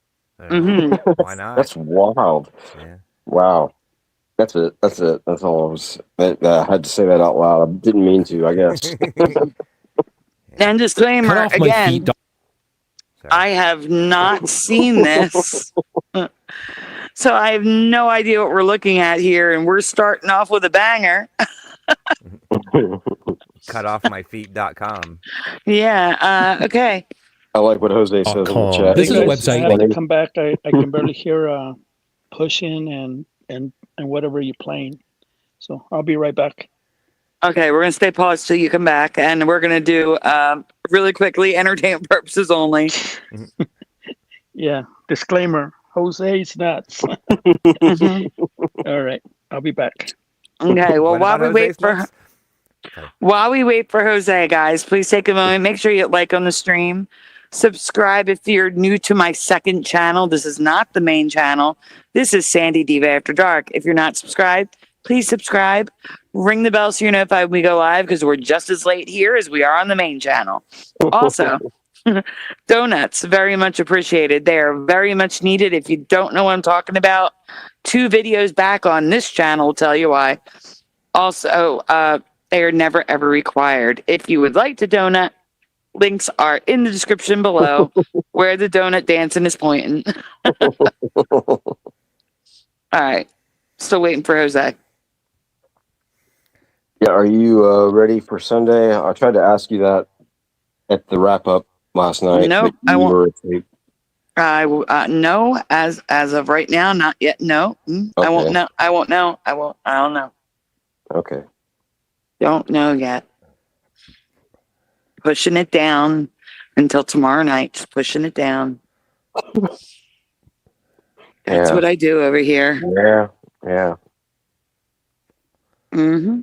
Mm-hmm. Why not? That's wild. Yeah. Wow. That's it. That's it. That's all I was. I had to say that out loud. I didn't mean to, I guess. And disclaimer again, I have not seen this. So I have no idea what we're looking at here, and we're starting off with a banger. Cutoffmyfeet.com. Yeah. Okay. I like what Jose says in the chat. This is a Guys, website. I had to come back. I can barely hear pushing and whatever you're playing. So I'll be right back. Okay, we're gonna stay paused till you come back, and we're gonna do really quickly, entertainment purposes only. Yeah. Disclaimer: Jose's nuts. All right, I'll be back. Okay. Well, What while about we Jose's nuts? while we wait for Jose, guys, please take a moment. Make sure you hit like on the stream. Subscribe if you're new to my second channel. This is not the main channel. This is Sandy Diva After Dark. If you're not subscribed, please subscribe. Ring the bell so you're notified when we go live, because we're just as late here as we are on the main channel. Also, donuts, very much appreciated. They are very much needed. If you don't know what I'm talking about, 2 videos back on this channel will tell you why. Also, they are never ever required. If you would like to donut, links are in the description below where the donut dancing is pointing. All right. Still waiting for Jose. Yeah, are you ready for Sunday? I tried to ask you that at the wrap up last night. Nope, but I you won't. were asleep. No, as of right now, not yet. No. I won't Okay. know. I won't know. I don't know. Okay. Don't know yet. Pushing it down until tomorrow night. Just pushing it down. That's Yeah. what I do over here. Yeah. Yeah. Mm-hmm.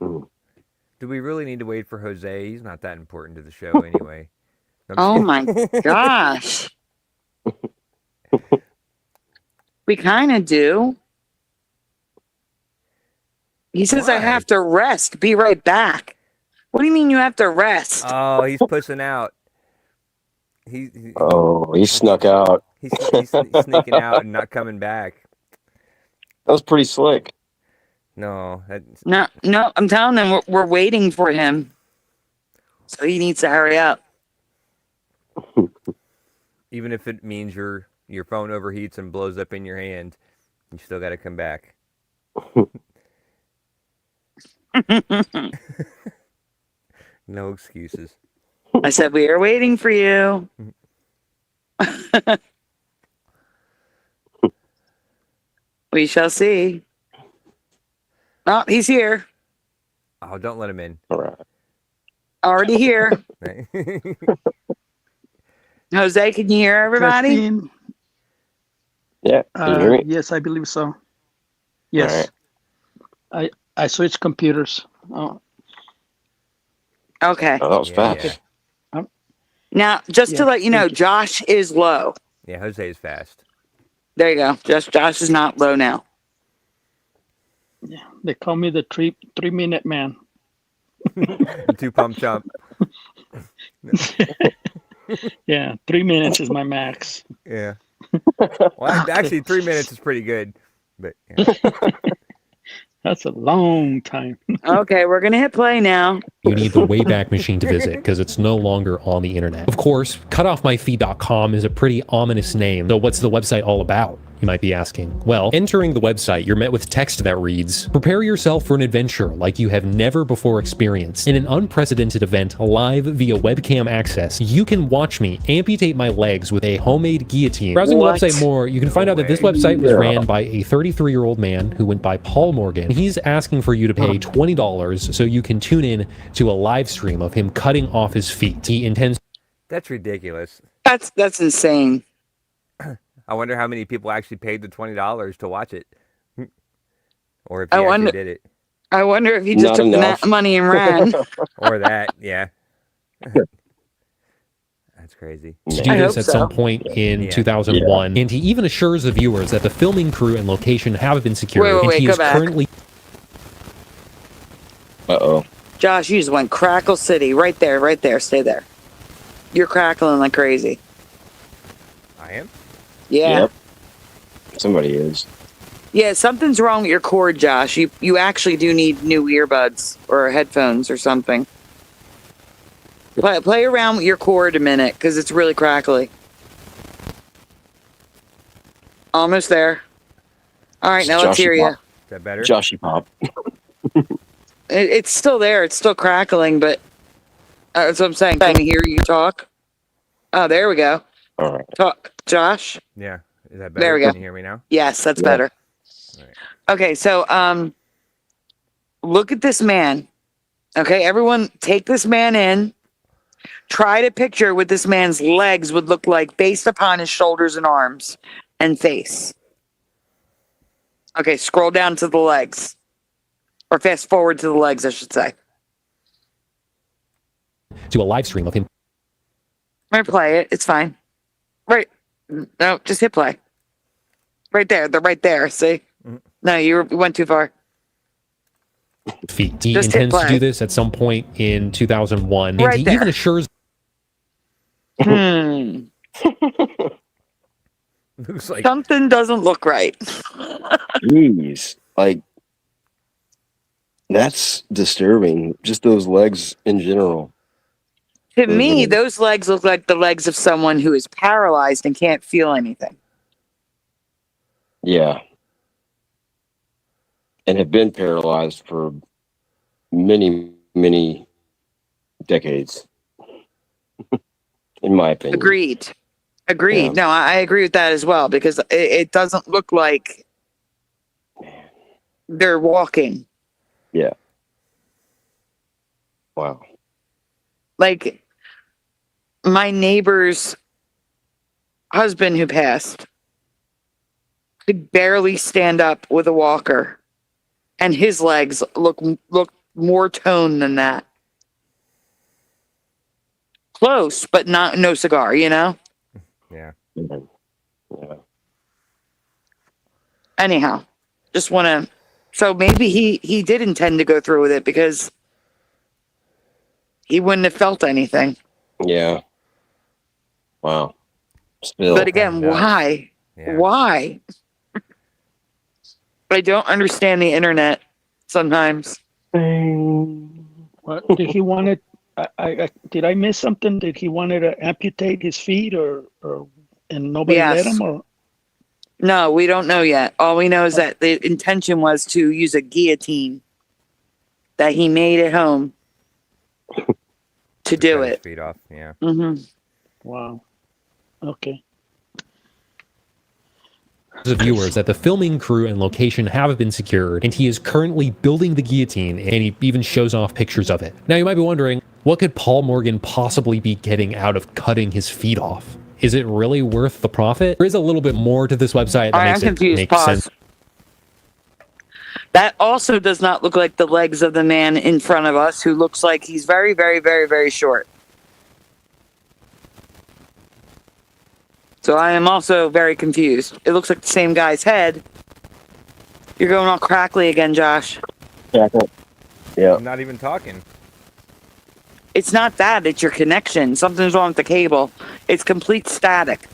Do we really need to wait for Jose? He's not that important to the show anyway. No, Oh I'm just my kidding. gosh. We kind of do. He says I Why? have to rest. Be right back. What do you mean you have to rest? Oh, he's pushing out. Oh, he snuck out. He's sneaking out and not coming back. That was pretty slick. No, No, I'm telling them we're waiting for him. So he needs to hurry up. even if it means your phone overheats and blows up in your hand, you still got to come back. No excuses. I said, we are waiting for you. We shall see. Oh, he's here. Oh, don't let him in. All right. Already here. Jose, can you hear everybody? Testing. Yeah. Can you hear me? Yes, I believe so. Yes. I switched computers. Oh. Okay. Oh, that was fast. Now, just to Yeah, let you know, thank you. Josh is low. Yeah, Jose is fast. There you go. Josh is not low now. Yeah, they call me the 3-minute man. 2 pump chump. Yeah, 3 minutes is my max. Yeah. Well, actually, 3 minutes is pretty good. But yeah. That's a long time. Okay, we're going to hit play now. You need the Wayback Machine to visit because it's no longer on the internet. Of course, cutoffmyfeet.com is a pretty ominous name. So what's the website all about? You might be asking. Well, entering the website, you're met with text that reads, "Prepare yourself for an adventure like you have never before experienced. In an unprecedented event, live via webcam access, you can watch me amputate my legs with a homemade guillotine." Browsing What? the website more, you can find out that this website was ran by a 33-year-old man who went by Paul Morgan. He's asking for you to pay $20 so you can tune in to a live stream of him cutting off his feet. He intends... That's ridiculous. That's insane. I wonder how many people actually paid the $20 to watch it. Or if I he actually wonder- did it. I wonder if he just Not took enough. that money and ran. Or that, yeah. That's crazy. to do I this hope at so. some point in Yeah. 2001, and he even assures the viewers that the filming crew and location have been secured, and Wait, he go is back. currently... Uh-oh. Josh, you just went Crackle City. Right there. Stay there. You're crackling like crazy. I am? Yeah. Yep. Somebody is. Yeah, something's wrong with your cord, Josh. You actually do need new earbuds or headphones or something. Play around with your cord a minute, because it's really crackly. Almost there. All right, now let's hear you. Is that better? Joshy Pop. It's still there. It's still crackling, but that's what I'm saying. Can we hear you talk? Oh, there we go. All right. Talk, Josh. Yeah. Is that better? There we go. Can you hear me now? Yes, that's better. Okay, so look at this man. Okay, everyone take this man in. Try to picture what this man's legs would look like based upon his shoulders and arms and face. Okay, scroll down to the legs. Or fast forward to the legs, I should say. To a live stream of him. I'm going to play it. It's fine. Right. No, just hit play. Right there. They're right there. See? No, you went too far. Feet. He Just hit intends to play. do this at some point in 2001. And Right he there. even assures Hmm. Looks like Something doesn't look right. Jeez. Like, that's disturbing. Just those legs in general. To me, those legs look like the legs of someone who is paralyzed and can't feel anything. Yeah. And have been paralyzed for many, many decades. In my opinion. Agreed. Agreed. Yeah. No, I agree with that as well, because it doesn't look like they're walking. Yeah. Wow. Like my neighbor's husband who passed could barely stand up with a walker, and his legs look more toned than that. Close, but no cigar, you know? Yeah. Yeah. Anyhow, just want to. So maybe he did intend to go through with it, because he wouldn't have felt anything. Yeah. Wow. Still. But again, why? Yeah. Why? I don't understand the internet sometimes. What did he want it? Did I miss something? Did he wanted to amputate his feet, or and nobody let him? Or No, we don't know yet. All we know is that the intention was to use a guillotine that he made at home to do cut his it. feet off. Yeah. Mm-hmm. Wow. Okay. the viewers that the filming crew and location have been secured, and he is currently building the guillotine, and he even shows off pictures of it. Now you might be wondering, what could Paul Morgan possibly be getting out of cutting his feet off? Is it really worth the profit? There is a little bit more to this website that makes it make sense. That also does not look like the legs of the man in front of us, who looks like he's very, very, very, very short. So I am also very confused. It looks like the same guy's head. You're going all crackly again, Josh. Yeah. I'm not even talking. It's not that. It's your connection. Something's wrong with the cable. It's complete static.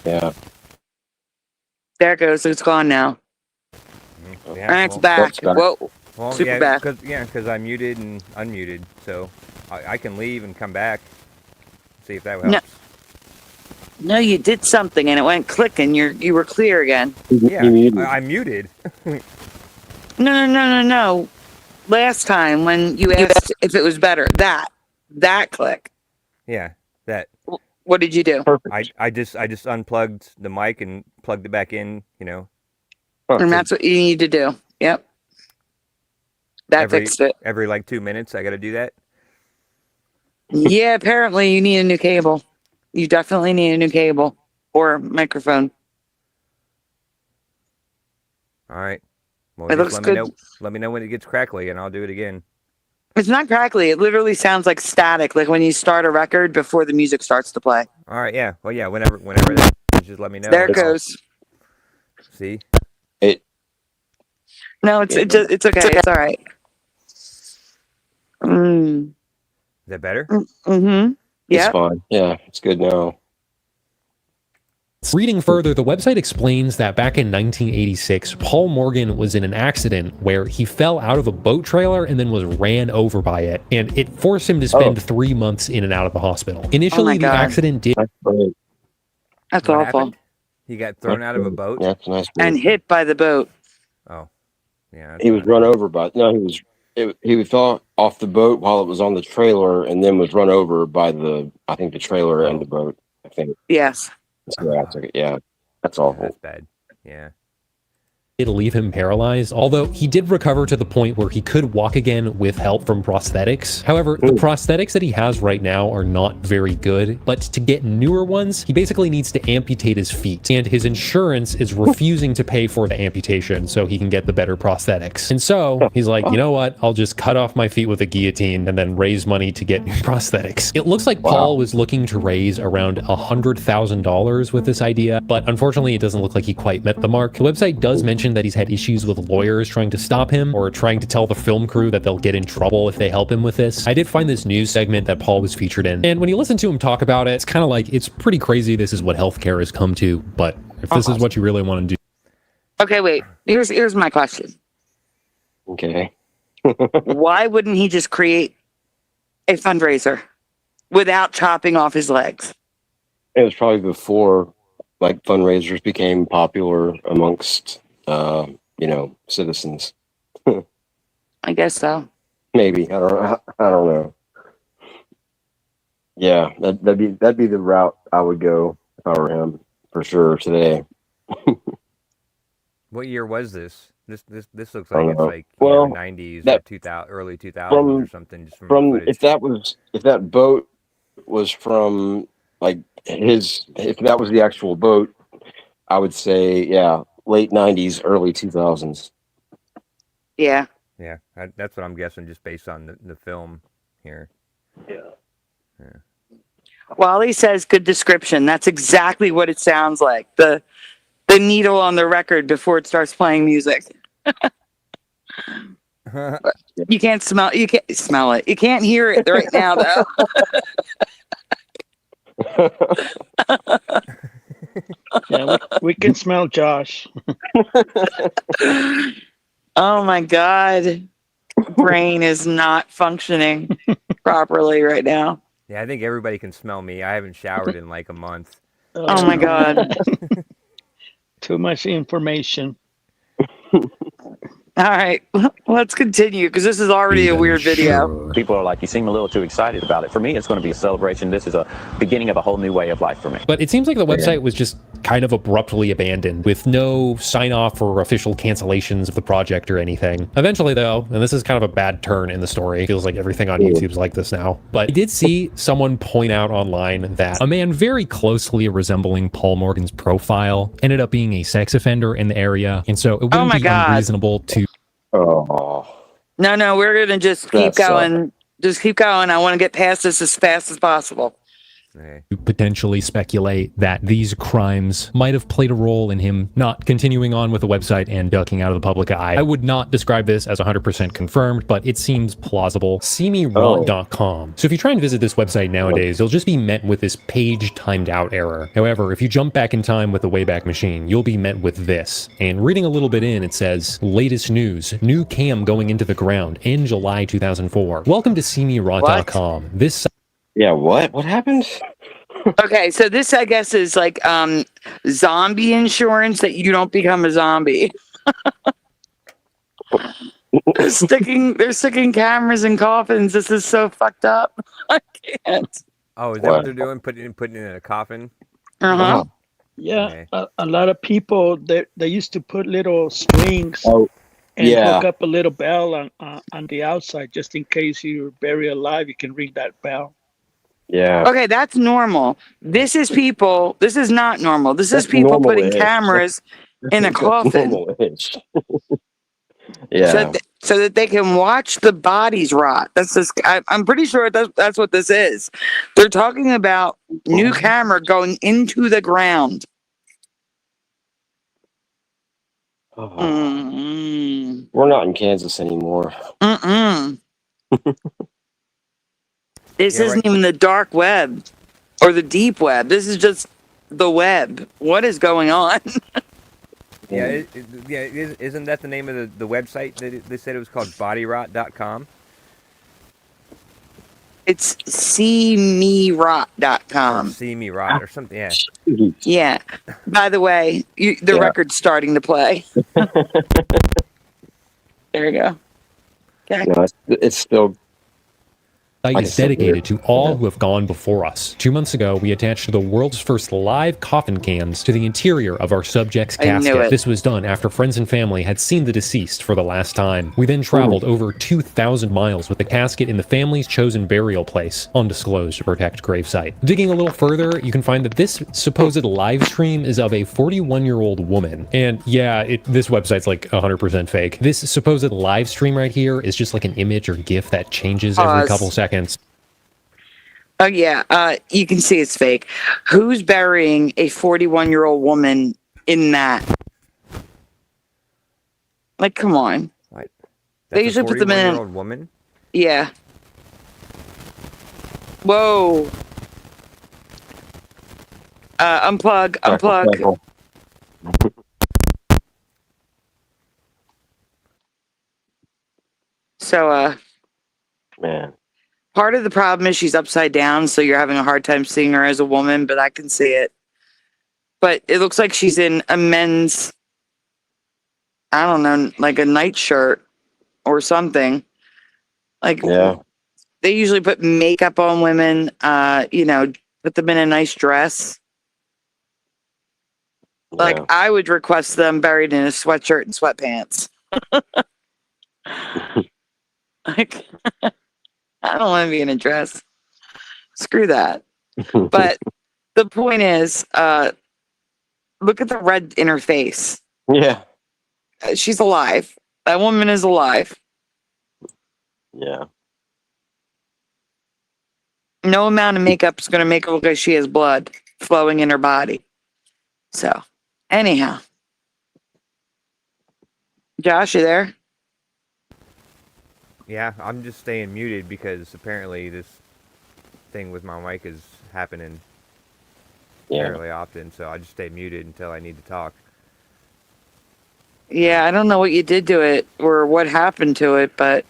Yeah. There it goes. It's gone now. Yeah, And it's back. Whoa. Well, Super yeah, back. Because I muted and unmuted, so I can leave and come back. See if that helps. No, you did something and it went click and you were clear again. Yeah, I muted. No. Last time when you asked if it was better, that click. Yeah, that. What did you do? I just unplugged the mic and plugged it back in. You know. And that's what you need to do. Yep. That fixed it. Every like 2 minutes, I got to do that. Yeah, apparently you need a new cable. You definitely need a new cable or microphone. All right. Well, It just looks good. Let me know when it gets crackly, and I'll do it again. It's not crackly. It literally sounds like static, like when you start a record before the music starts to play. All right. Yeah. Well, yeah. Whenever that, just let me know. There it goes. See. No, it's okay. It's all right. Is that better? Mm-hmm. It's fine. Yeah, it's good now. Reading further, the website explains that back in 1986, Paul Morgan was in an accident where he fell out of a boat trailer and then was ran over by it, and it forced him to spend 3 months in and out of the hospital. Initially, the accident did... That's What awful. happened? He got thrown out of a boat? Yeah, that's nice. And hit by the boat. Oh, yeah. He was run over by. No, he fell off the boat while it was on the trailer, and then was run over by I think the trailer and the boat. I think. Yes. Yeah, that's awful. That's bad. Yeah. It'll leave him paralyzed, although he did recover to the point where he could walk again with help from prosthetics. However, the prosthetics that he has right now are not very good, but to get newer ones, he basically needs to amputate his feet, and his insurance is refusing to pay for the amputation so he can get the better prosthetics. And so he's like, you know what, I'll just cut off my feet with a guillotine and then raise money to get new prosthetics. It looks like Paul was looking to raise around $100,000 with this idea, but unfortunately it doesn't look like he quite met the mark. The website does mention that he's had issues with lawyers trying to stop him or trying to tell the film crew that they'll get in trouble if they help him with this. I did find this news segment that Paul was featured in, and when you listen to him talk about it, it's kind of like, it's pretty crazy this is what healthcare has come to, but if this is what you really want to do. Okay, wait. Here's my question. Okay. Why wouldn't he just create a fundraiser without chopping off his legs? It was probably before like fundraisers became popular amongst citizens. I guess so. Maybe. I don't know. Yeah, that'd be the route I would go if I were him for sure today. What year was this? This looks like it's like 90s or 2000, early 2000s or something. Just from if that boat was from like if that was the actual boat, I would say late 90s, early 2000s. Yeah. Yeah, that's what I'm guessing just based on the film here. Yeah. Wally says good description. That's exactly what it sounds like. The needle on the record before it starts playing music. You can't smell it. You can't hear it right now though. Yeah, we can smell Josh. Oh my God. Brain is not functioning properly right now. Yeah, I think everybody can smell me. I haven't showered in like a month. Oh my God. Too much information. All right, let's continue because this is already a weird video. People are like, you seem a little too excited about it. For me, it's going to be a celebration. This is a beginning of a whole new way of life for me. But it seems like the website was just kind of abruptly abandoned with no sign off or official cancellations of the project or anything. Eventually though, and this is kind of a bad turn in the story, it feels like everything on YouTube is like this now, but I did see someone point out online that a man very closely resembling Paul Morgan's profile ended up being a sex offender in the area, and so it wouldn't be unreasonable to... No, we're gonna just keep going. Just keep going. I want to get past this as fast as possible. Potentially speculate that these crimes might have played a role in him not continuing on with the website and ducking out of the public eye. I would not describe this as 100% confirmed, but it seems plausible. SeeMeRot.com. So if you try and visit this website nowadays, you'll just be met with this page timed out error. However, if you jump back in time with the Wayback Machine, you'll be met with this. And reading a little bit in, it says, latest news, new cam going into the ground in July 2004. Welcome to SeeMeRot.com. This... Yeah, what happened? Okay, so this I guess is like zombie insurance that you don't become a zombie. They're sticking cameras in coffins. This is so fucked up. I can't. Oh, is that what they're doing? Putting it in a coffin? Uh-huh. Yeah, a lot of people they used to put little strings and hook up a little bell on the outside just in case you're buried alive. You can ring that bell. Yeah. Okay, that's normal. This is not normal. This is people putting cameras in a coffin. Yeah. So that they can watch the bodies rot. That's just, I'm pretty sure that's what this is. They're talking about new camera going into the ground. We're not in Kansas anymore. This isn't even the dark web or the deep web. This is just the web. What is going on? Yeah, isn't that the name of the website that they said it was called bodyrot.com? It's seemerot.com. Or see me rot or something. Yeah. Yeah. By the way, the record's starting to play. There you go. Okay. No, it's still. Site is dedicated to all who have gone before us. 2 months ago, we attached the world's first live coffin cans to the interior of our subject's I knew casket. it. This was done after friends and family had seen the deceased for the last time. We then traveled over 2,000 miles with the casket in the family's chosen burial place, undisclosed to protect gravesite. Digging a little further, you can find that this supposed live stream is of a 41-year-old woman. And yeah, this website's like 100% fake. This supposed live stream right here is just like an image or GIF that changes every couple seconds. Oh, yeah. You can see it's fake. Who's burying a 41-year-old woman in that? Like, come on. What? They usually put them in. 41-year-old woman? Yeah. Whoa. Unplug. So, man. Part of the problem is she's upside down, so you're having a hard time seeing her as a woman, but I can see it. But it looks like she's in a men's, I don't know, like a nightshirt or something. Like, they usually put makeup on women, put them in a nice dress. Like, I would request them buried in a sweatshirt and sweatpants. Like, I don't want to be in a dress. Screw that. But the point is, look at the red in her face. Yeah. She's alive. That woman is alive. Yeah. No amount of makeup is going to make her look like she has blood flowing in her body. So, anyhow. Josh, you there? Yeah, I'm just staying muted because apparently this thing with my mic is happening fairly often, so I just stay muted until I need to talk. Yeah, I don't know what you did to it or what happened to it, but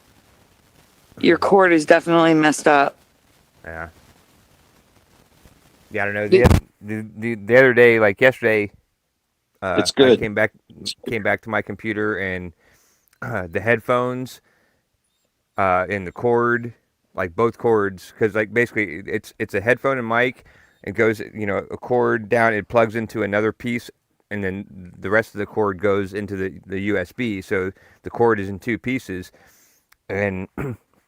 your cord is definitely messed up. Yeah. Yeah, I don't know. The other day, like yesterday, it's good. I came back to my computer and the headphones and the cord, like both cords, because like basically it's a headphone and mic. It goes, a cord down. It plugs into another piece, and then the rest of the cord goes into the USB. So the cord is in two pieces, and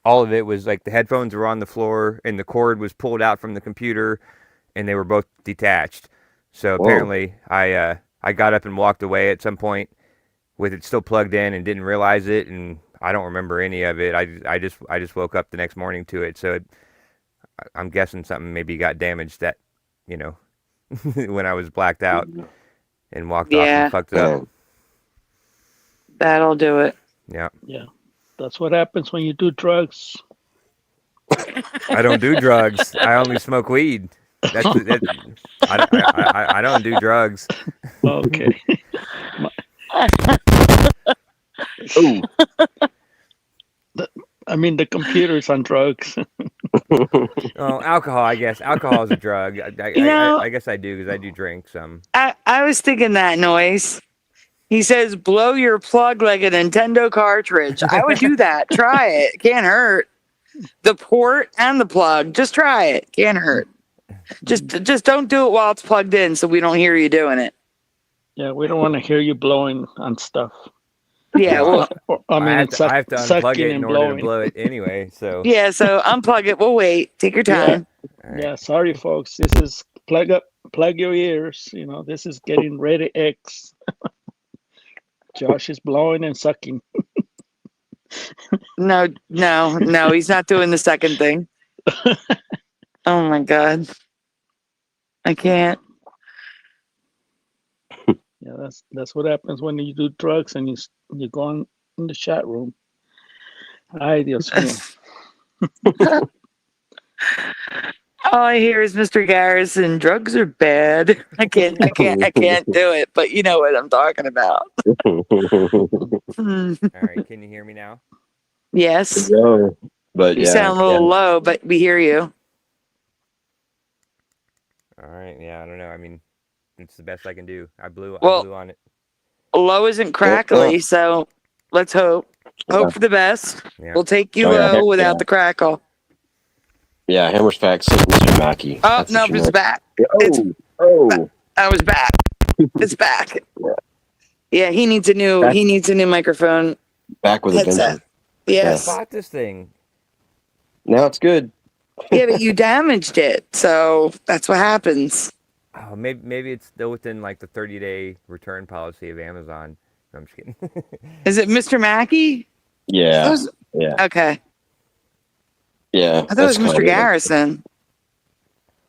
all of it was like the headphones were on the floor, and the cord was pulled out from the computer, and they were both detached. So apparently, I got up and walked away at some point with it still plugged in and didn't realize it, and I don't remember any of it. I just woke up the next morning to it. So I'm guessing something maybe got damaged that, when I was blacked out and walked off and fucked it up. That'll do it. Yeah. Yeah. That's what happens when you do drugs. I don't do drugs. I only smoke weed. I don't do drugs. Okay. Ooh. The computer's on drugs. Oh, alcohol, I guess. Alcohol is a drug. I guess I do because I do drink some. I was thinking that noise. He says, blow your plug like a Nintendo cartridge. I would do that. Try it. Can't hurt. The port and the plug. Just try it. Can't hurt. Just don't do it while it's plugged in so we don't hear you doing it. Yeah, we don't want to hear you blowing on stuff. Yeah, well, I have to unplug it in order to blow it anyway. So yeah, so unplug it. We'll wait. Take your time. Yeah, sorry, folks. This is plug your ears. This is getting ready X. Josh is blowing and sucking. No, he's not doing the second thing. Oh my God. I can't. Yeah, that's what happens when you do drugs and you go in the chat room. Ay, Dios mío. All I hear is Mr. Garrison. Drugs are bad. I can't do it. But you know what I'm talking about. All right, can you hear me now? Yes. No, but You yeah, sound a little low, but we hear you. All right, yeah, I don't know. I mean, it's the best I can do. I blew on it. Low isn't crackly, so let's hope. Hope for the best. Yeah. We'll take you low without the crackle. Yeah, Hammer's Facts says Mr. Mackey. Oh, That's no, what you it's meant. back. Oh. I was back. It's back. Yeah, he needs a new microphone. Back with a headset. vengeance. Yes. I bought this thing. Now it's good. Yeah, but you damaged it, so that's what happens. Oh, maybe it's still within like the 30-day return policy of Amazon. No, I'm just kidding. Is it Mr. Mackey? Yeah. Yeah. Okay. Yeah. I thought it was Mr. Garrison.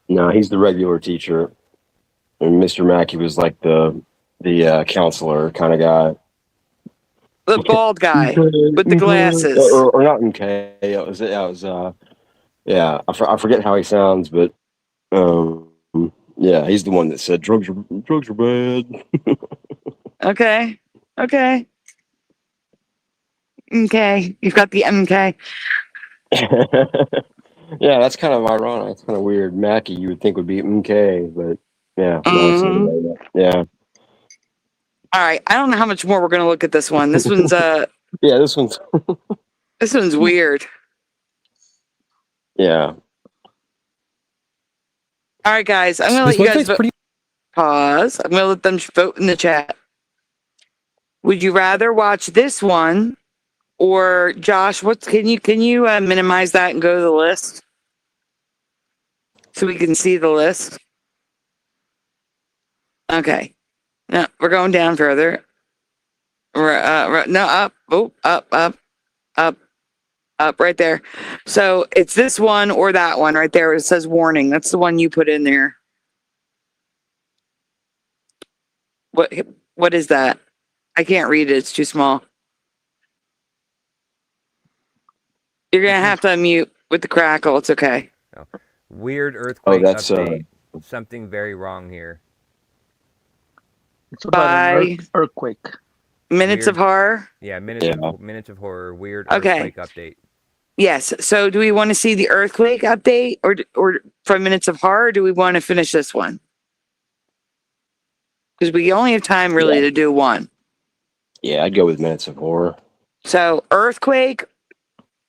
No, he's the regular teacher. And Mr. Mackey was like the counselor kind of guy. The bald guy with the glasses. Or not MK. I forget how he sounds, but yeah, he's the one that said drugs are bad. Okay. You've got the MK. Yeah, that's kind of ironic. It's kind of weird. Mackey, you would think would be MK, but yeah, no, it's not like that. Yeah. All right. I don't know how much more we're gonna look at this one. This one's yeah, this one's this one's weird. Yeah. All right, guys. I'm gonna let you guys pause. I'm gonna let them vote in the chat. Would you rather watch this one, or Josh? Can you minimize that and go to the list so we can see the list? Okay. No, we're going down further. No, up. Oh, up, right there. So it's this one or that one right there. It says warning. That's the one you put in there. What is that? I can't read it. It's too small. You're gonna have to unmute with the crackle. It's okay. Oh. Weird earthquake that's update. Something very wrong here. It's about an earthquake. Minutes of horror. Yeah, minutes of horror. Weird earthquake update. Yes. So, do we want to see the earthquake update, or from Minutes of Horror? Or do we want to finish this one? Because we only have time really to do one. Yeah, I'd go with Minutes of Horror. So, earthquake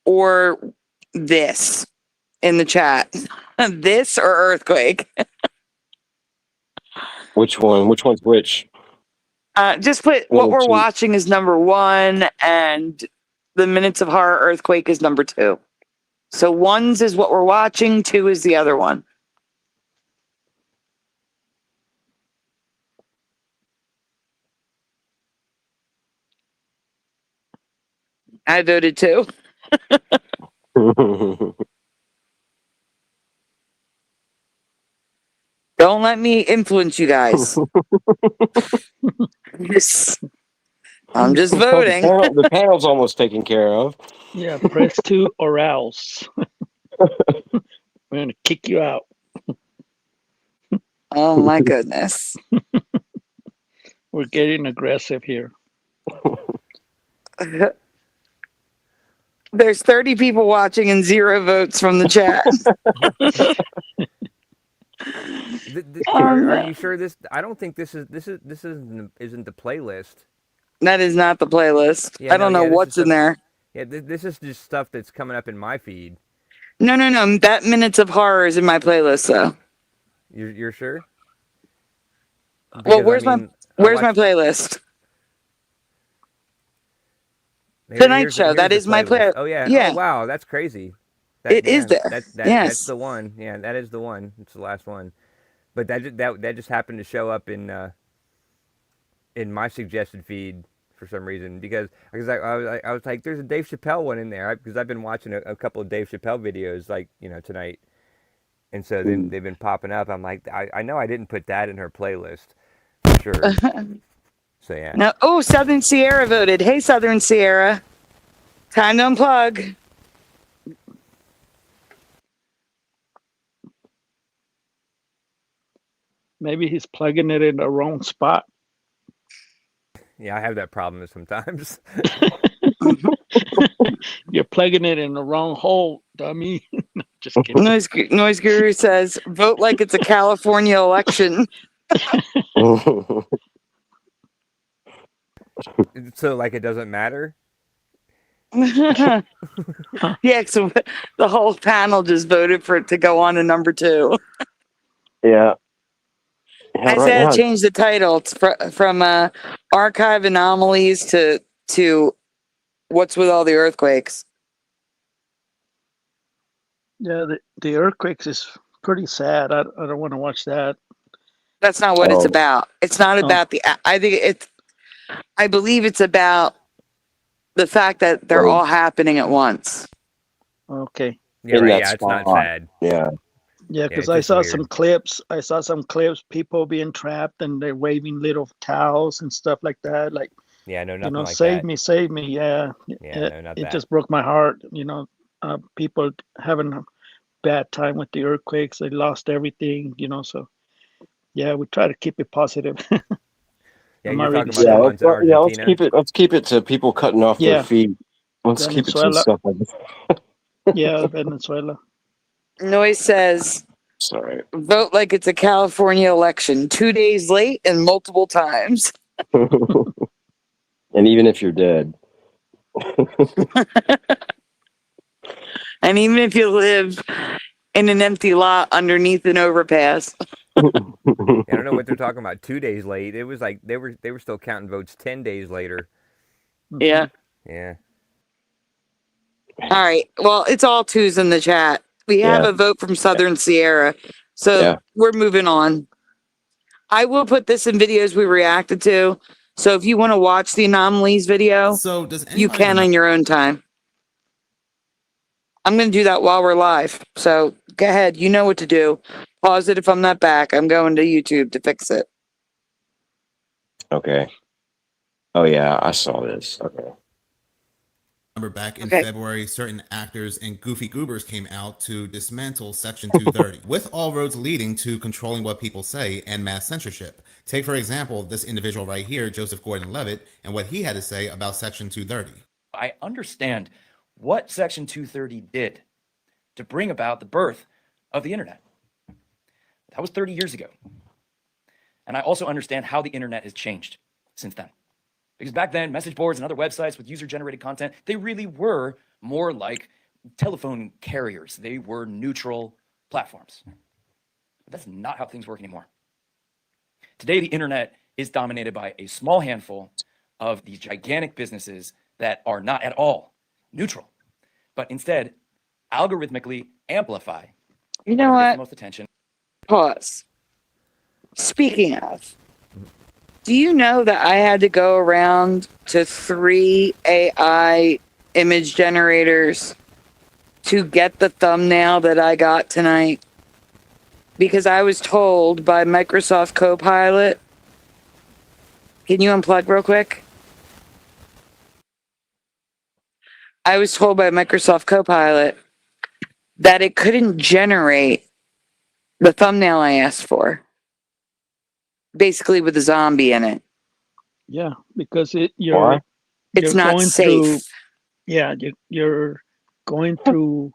or this in the chat. This or earthquake? Which one? Which one's which? Just put what we're watching is number 1, and the Minutes of Horror earthquake is number 2. So 1's is what we're watching, 2 is the other one. I voted 2. Don't let me influence you guys. I'm just voting. The panel's almost taken care of. Yeah, press 2 or else. We're gonna kick you out. Oh my goodness. We're getting aggressive here. There's 30 people watching and 0 votes from the chat. Are you sure this? I don't think this isn't the playlist. That is not the playlist. Yeah, I don't know what's in there. Yeah, this is just stuff that's coming up in my feed. No. That Minutes of Horror is in my playlist, though. You're sure? Well, where's my playlist? Tonight Show. That is my playlist. Oh yeah. Yeah. Oh, wow, that's crazy. It is there. Yes. That's the one. Yeah, that is the one. It's the last one. But that just happened to show up in my suggested feed for some reason because I was like, there's a Dave Chappelle one in there because I've been watching a couple of Dave Chappelle videos tonight, and so then they've been popping up. I'm like, I know I didn't put that in her playlist for sure. So yeah. No. Oh, Southern Sierra voted. Hey, Southern Sierra. Time to unplug. Maybe he's plugging it in the wrong spot. Yeah, I have that problem sometimes. You're plugging it in the wrong hole, dummy. Just kidding. Noise Guru says, vote like it's a California election. So, like, it doesn't matter? Yeah, so the whole panel just voted for it to go on to number 2. Yeah. I said I changed the title. It's from Archive Anomalies to What's with All the Earthquakes. Yeah, the earthquakes is pretty sad. I don't want to watch that. That's not what it's about. It's not about the. I believe it's about the fact that they're all happening at once. Okay. Yeah, right, yeah, it's not sad. Yeah. Yeah, because I saw some clips. I saw some clips, people being trapped and they're waving little towels and stuff like that. Like, yeah, no, nothing like save that. me, save me. Yeah. Yeah, no, not it that. just broke my heart. People having a bad time with the earthquakes. They lost everything, so yeah, we try to keep it positive. Yeah, you're talking about the ones in Argentina. Let's keep it to people cutting off their feet. Let's keep it to stuff like this. Yeah, Venezuela. Noise says, sorry, vote like it's a California election, 2 days late and multiple times. And even if you're dead. And even if you live in an empty lot underneath an overpass. I don't know what they're talking about. 2 days late. It was like they were still counting votes 10 days later. Yeah. Yeah. All right. Well, it's all 2s in the chat. We have a vote from Southern Sierra. So we're moving on. I will put this in videos we reacted to. So if you want to watch the Anomalies video, you can on your own time. I'm going to do that while we're live. So go ahead. You know what to do. Pause it if I'm not back. I'm going to YouTube to fix it. Okay. Oh, yeah. I saw this. Okay. Remember back in February, certain actors and goofy goobers came out to dismantle Section 230, with all roads leading to controlling what people say and mass censorship. Take, for example, this individual right here, Joseph Gordon-Levitt, and what he had to say about Section 230. I understand what Section 230 did to bring about the birth of the internet. That was 30 years ago. And I also understand how the internet has changed since then. Because back then, message boards and other websites with user-generated content, they really were more like telephone carriers. They were neutral platforms. But that's not how things work anymore. Today, the internet is dominated by a small handful of these gigantic businesses that are not at all neutral, but instead algorithmically amplify. You know what? The most attention. Pause. Speaking of, do you know that I had to go around to 3 AI image generators to get the thumbnail that I got tonight? Because I was told by Microsoft Copilot. Can you unplug real quick? I was told by Microsoft Copilot that it couldn't generate the thumbnail I asked for. Basically with a zombie in it. Yeah, because it's not going safe. You're going through.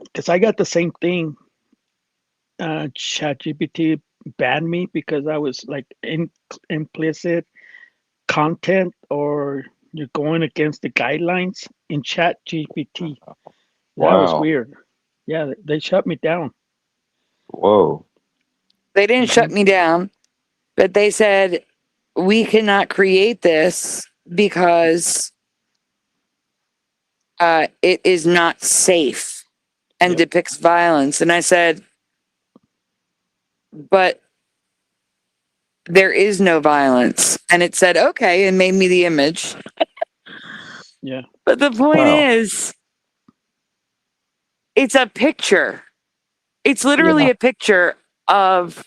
Because I got the same thing. ChatGPT banned me because I was like implicit content, or you're going against the guidelines in ChatGPT. That was weird. Yeah, they shut me down. Whoa. They didn't shut me down, but they said, we cannot create this because it is not safe and depicts violence. And I said, but there is no violence. And it said, okay, and made me the image. Yeah. But the point is, it's a picture. It's literally a picture of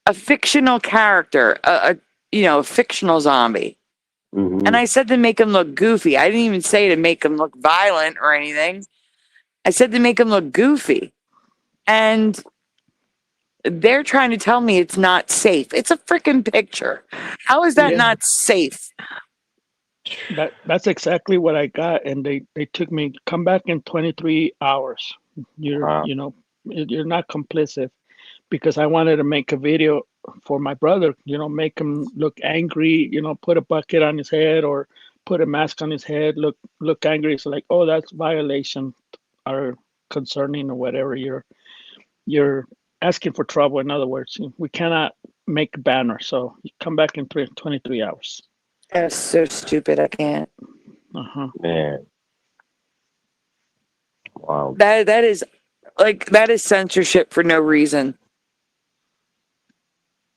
a fictional character, a fictional zombie. Mm-hmm. And I said to make him look goofy. I didn't even say to make him look violent or anything. I said to make him look goofy. And they're trying to tell me it's not safe. It's a freaking picture. How is that not safe? That's exactly what I got, and they took me, come back in 23 hours. You're you're not complicit, because I wanted to make a video for my brother. Make him look angry. Put a bucket on his head or put a mask on his head. Look angry. So like, oh, that's violation or concerning or whatever. You're asking for trouble. In other words, we cannot make a banner. So you come back in 23 hours. That's so stupid. I can't. Man. Wow. That is censorship for no reason.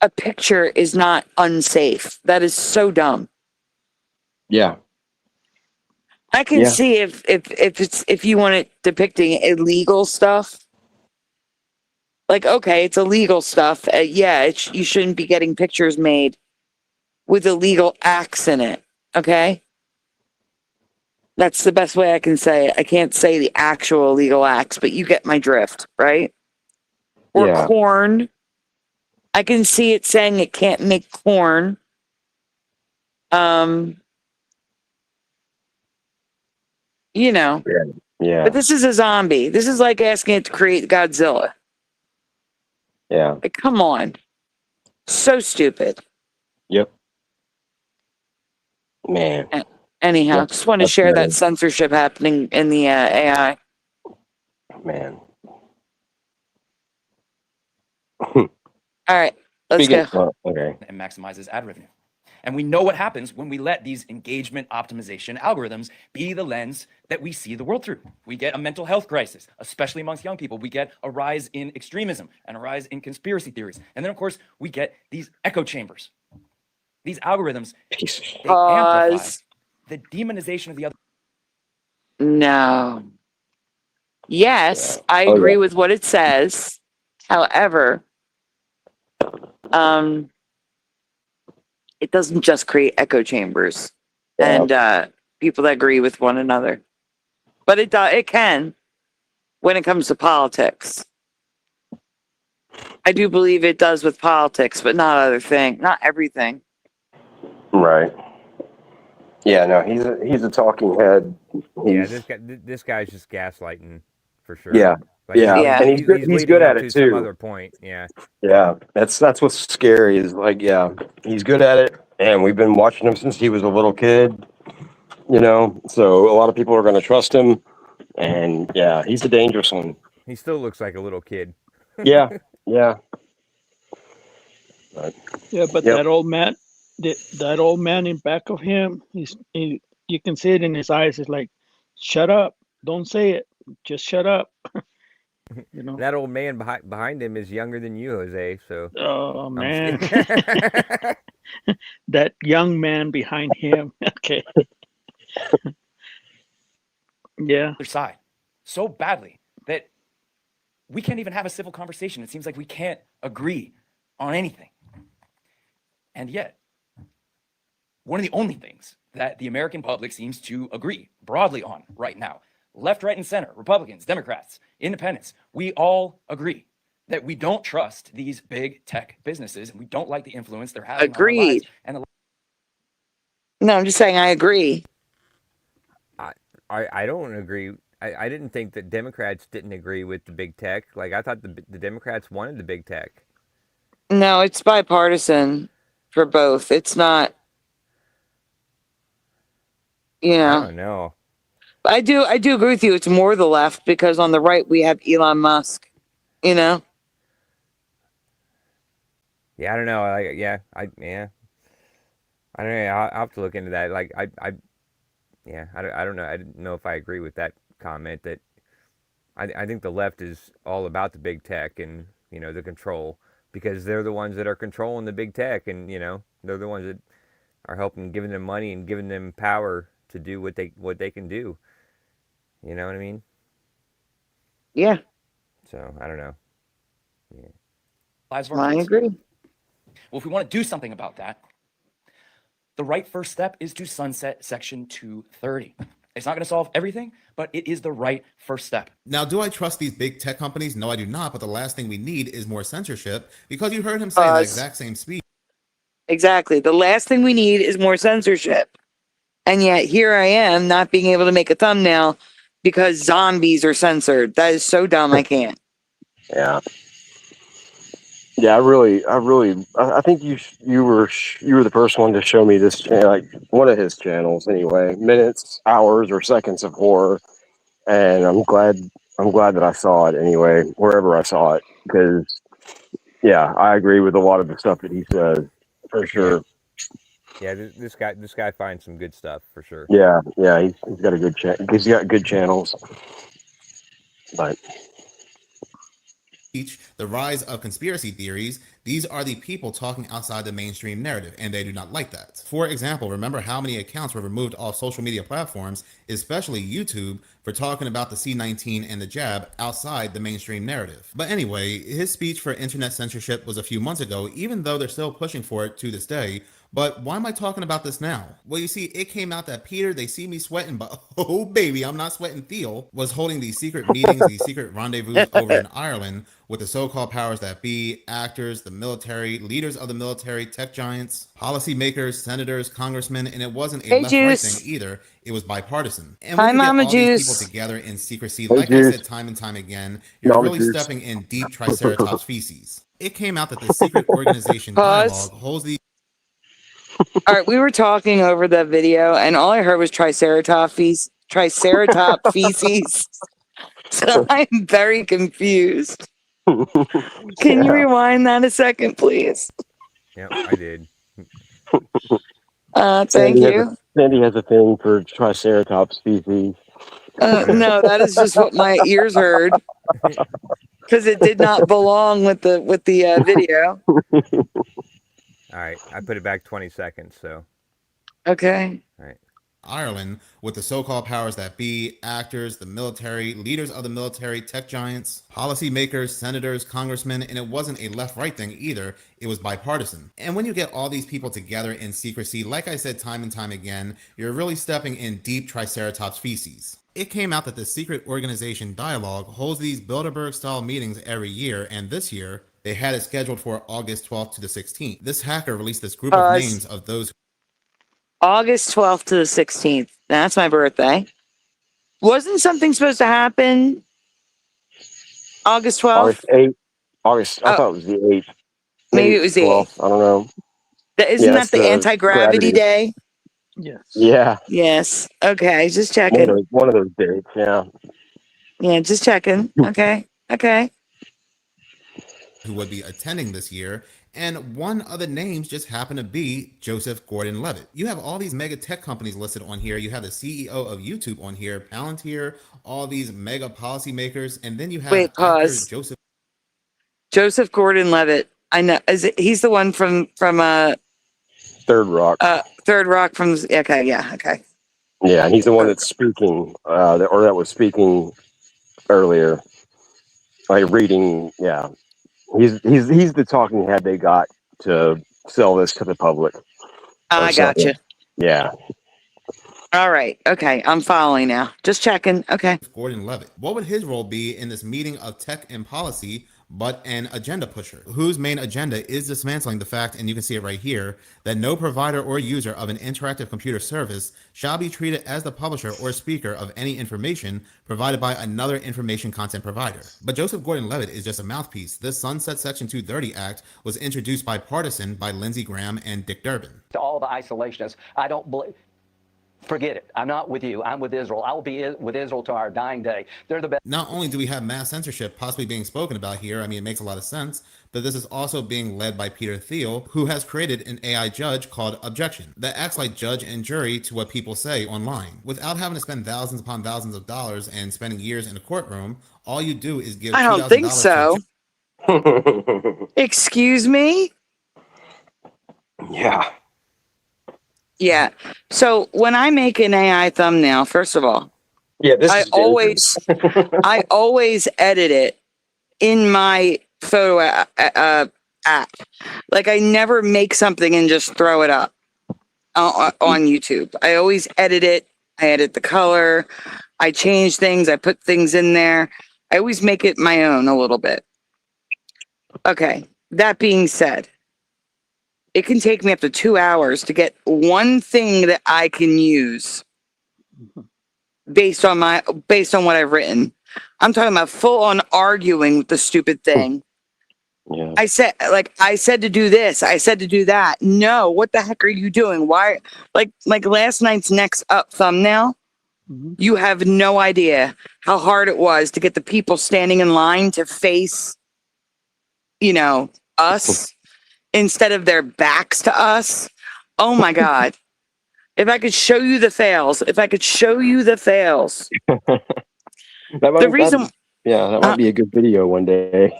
A picture is not unsafe. That is so dumb. Yeah. I can see if you want it depicting illegal stuff. Like, okay, it's illegal stuff. You shouldn't be getting pictures made with illegal acts in it. Okay? That's the best way I can say it. I can't say the actual illegal acts, but you get my drift, right? Or corn. I can see it saying it can't make corn. Yeah. But this is a zombie. This is like asking it to create Godzilla. Yeah. Like, come on. So stupid. Yep. Man. Anyhow, just want to share that censorship happening in the AI. Man. All right, let's go. Okay. And maximizes ad revenue. And we know what happens when we let these engagement optimization algorithms be the lens that we see the world through. We get a mental health crisis, especially amongst young people. We get a rise in extremism and a rise in conspiracy theories. And then, of course, we get these echo chambers. These algorithms, they amplify the demonization of the other. No. Yes, I agree with what it says. However, it doesn't just create echo chambers and people that agree with one another. But it can when it comes to politics. I do believe it does with politics, but not everything. Right. Yeah, no, he's a talking head. This guy's just gaslighting for sure. Yeah. And he's good at it too. Some other point. Yeah. Yeah. That's what's scary is like, he's good at it. And we've been watching him since he was a little kid, so a lot of people are going to trust him. And he's a dangerous one. He still looks like a little kid. Yeah. But that old man, that old man in back of him, you can see it in his eyes. It's like, shut up, don't say it, just shut up. That old man behind him is younger than you, Jose. So. Oh man, that young man behind him. Okay. Yeah. Other side so badly that we can't even have a civil conversation. It seems like we can't agree on anything. And yet, one of the only things that the American public seems to agree broadly on right now, left, right, and center, Republicans, Democrats, independents, we all agree that we don't trust these big tech businesses and we don't like the influence they're having on our lives. And no, I'm just saying I agree. I don't agree. I didn't think that Democrats didn't agree with the big tech. Like, I thought the Democrats wanted the big tech. No, it's bipartisan for both. It's not, I don't know. I do agree with you. It's more the left because on the right we have Elon Musk, Yeah, I don't know. I don't know. I'll have to look into that. Like, I don't know. I didn't know if I agree with that comment that I think the left is all about the big tech and, the control, because they're the ones that are controlling the big tech and, they're the ones that are helping, giving them money and giving them power to do what they can do. You know what I mean? Yeah. So, I don't know. Yeah. Lives of our I kids. agree. Well, if we want to do something about that, the right first step is to sunset Section 230. It's not going to solve everything, but it is the right first step. Now, do I trust these big tech companies? No, I do not. But the last thing we need is more censorship, because you heard him say in the exact same speech. Exactly. The last thing we need is more censorship. And yet here I am not being able to make a thumbnail because zombies are censored. That is so dumb. I can't. Yeah. Yeah, I think you were the first one to show me this, like one of his channels anyway, minutes, hours, or seconds of horror, and I'm glad that I saw it anyway, wherever I saw it, because yeah, I agree with a lot of the stuff that he says for sure. Yeah, this guy finds some good stuff for sure. Yeah, he's got a good he's got good channels, but. The rise of conspiracy theories, these are the people talking outside the mainstream narrative, and they do not like that. For example, remember how many accounts were removed off social media platforms, especially YouTube, for talking about the C-19 and the jab outside the mainstream narrative. But anyway, his speech for internet censorship was a few months ago, even though they're still pushing for it to this day. But why am I talking about this now? Well, you see, it came out that Peter, they see me sweating, but oh baby, I'm not sweating Theo, was holding these secret meetings, these secret rendezvous over in Ireland with the so-called powers that be, actors, the military, leaders of the military, tech giants, policymakers, senators, congressmen, and it wasn't a left-right thing either. It was bipartisan. And when you get all these people together in secrecy, like I said time and time again, you're really stepping in deep Triceratops feces. It came out that the secret organization Dialogue holds these. All right, we were talking over the video, and all I heard was Triceratops feces. So I'm very confused. Can you rewind that a second, please? Yeah, I did. Thank you. Sandy has a thing for Triceratops feces. No, that is just what my ears heard, because it did not belong with the video. All right, I put it back 20 seconds, so. Okay. All right. Ireland with the so-called powers that be, actors, the military, leaders of the military, tech giants, policymakers, senators, congressmen, and it wasn't a left-right thing either. It was bipartisan. And when you get all these people together in secrecy, like I said time and time again, you're really stepping in deep Triceratops feces. It came out that the secret organization Dialogue holds these Bilderberg-style meetings every year, and this year, they had it scheduled for August 12th to the 16th. This hacker released this group of names of those. August 12th to the 16th. That's my birthday. Wasn't something supposed to happen August 12th? August 8th. I thought it was the 8th. Maybe it was the 8th. I don't know. Isn't that the anti-gravity day? Yes. Yeah. Yes. Okay, just checking. One of those dates, yeah. Yeah, just checking. Okay. Who would be attending this year, and one of the names just happened to be Joseph Gordon-Levitt. You have all these mega tech companies listed on here. You have the CEO of YouTube on here, Palantir, all these mega policymakers, and then you have Joseph Gordon-Levitt. I know. He's the one from Third Rock. Third Rock from. Okay. Yeah. Okay. Yeah, he's the one that's speaking, that was speaking earlier. Like reading, yeah. He's the talking head they got to sell this to the public. I got you. Yeah. All right. Okay. I'm following now. Just checking. Okay. Gordon-Levitt. What would his role be in this meeting of tech and policy, but an agenda pusher, whose main agenda is dismantling the fact, and you can see it right here, that no provider or user of an interactive computer service shall be treated as the publisher or speaker of any information provided by another information content provider. But Joseph Gordon-Levitt is just a mouthpiece. This Sunset Section 230 Act was introduced bipartisan by Lindsey Graham and Dick Durbin. To all the isolationists, I don't believe. Forget it. I'm not with you. I'm with Israel. I will be with Israel to our dying day. They're the best. Not only do we have mass censorship possibly being spoken about here, I mean, it makes a lot of sense, but this is also being led by Peter Thiel, who has created an AI judge called Objection that acts like judge and jury to what people say online. Without having to spend thousands upon thousands of dollars and spending years in a courtroom, all you do is give. I don't think so. Excuse me? Yeah. Yeah. So when I make an AI thumbnail, first of all, I always edit it in my photo app. Like I never make something and just throw it up on YouTube. I always edit it. I edit the color. I change things. I put things in there. I always make it my own a little bit. Okay. That being said, it can take me up to 2 hours to get one thing that I can use based on what I've written. I'm talking about full on arguing with the stupid thing. Yeah. I said to do this. I said to do that. No, what the heck are you doing? Why? Like last night's next up thumbnail. You have no idea how hard it was to get the people standing in line to face, us instead of their backs to us. Oh my God. If I could show you the fails, That might be a good video one day.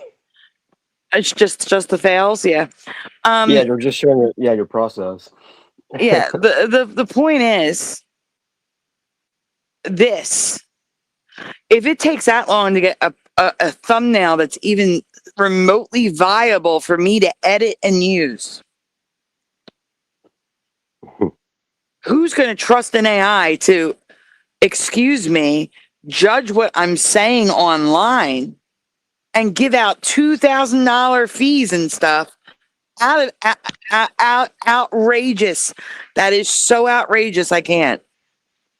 It's just the fails. Yeah. Yeah, you're just showing your process. Yeah. The point is this. If it takes that long to get a thumbnail that's even remotely viable for me to edit and use, who's going to trust an AI to, excuse me, judge what I'm saying online and give out $2,000 fees and stuff? Outrageous. That is so outrageous. I can't.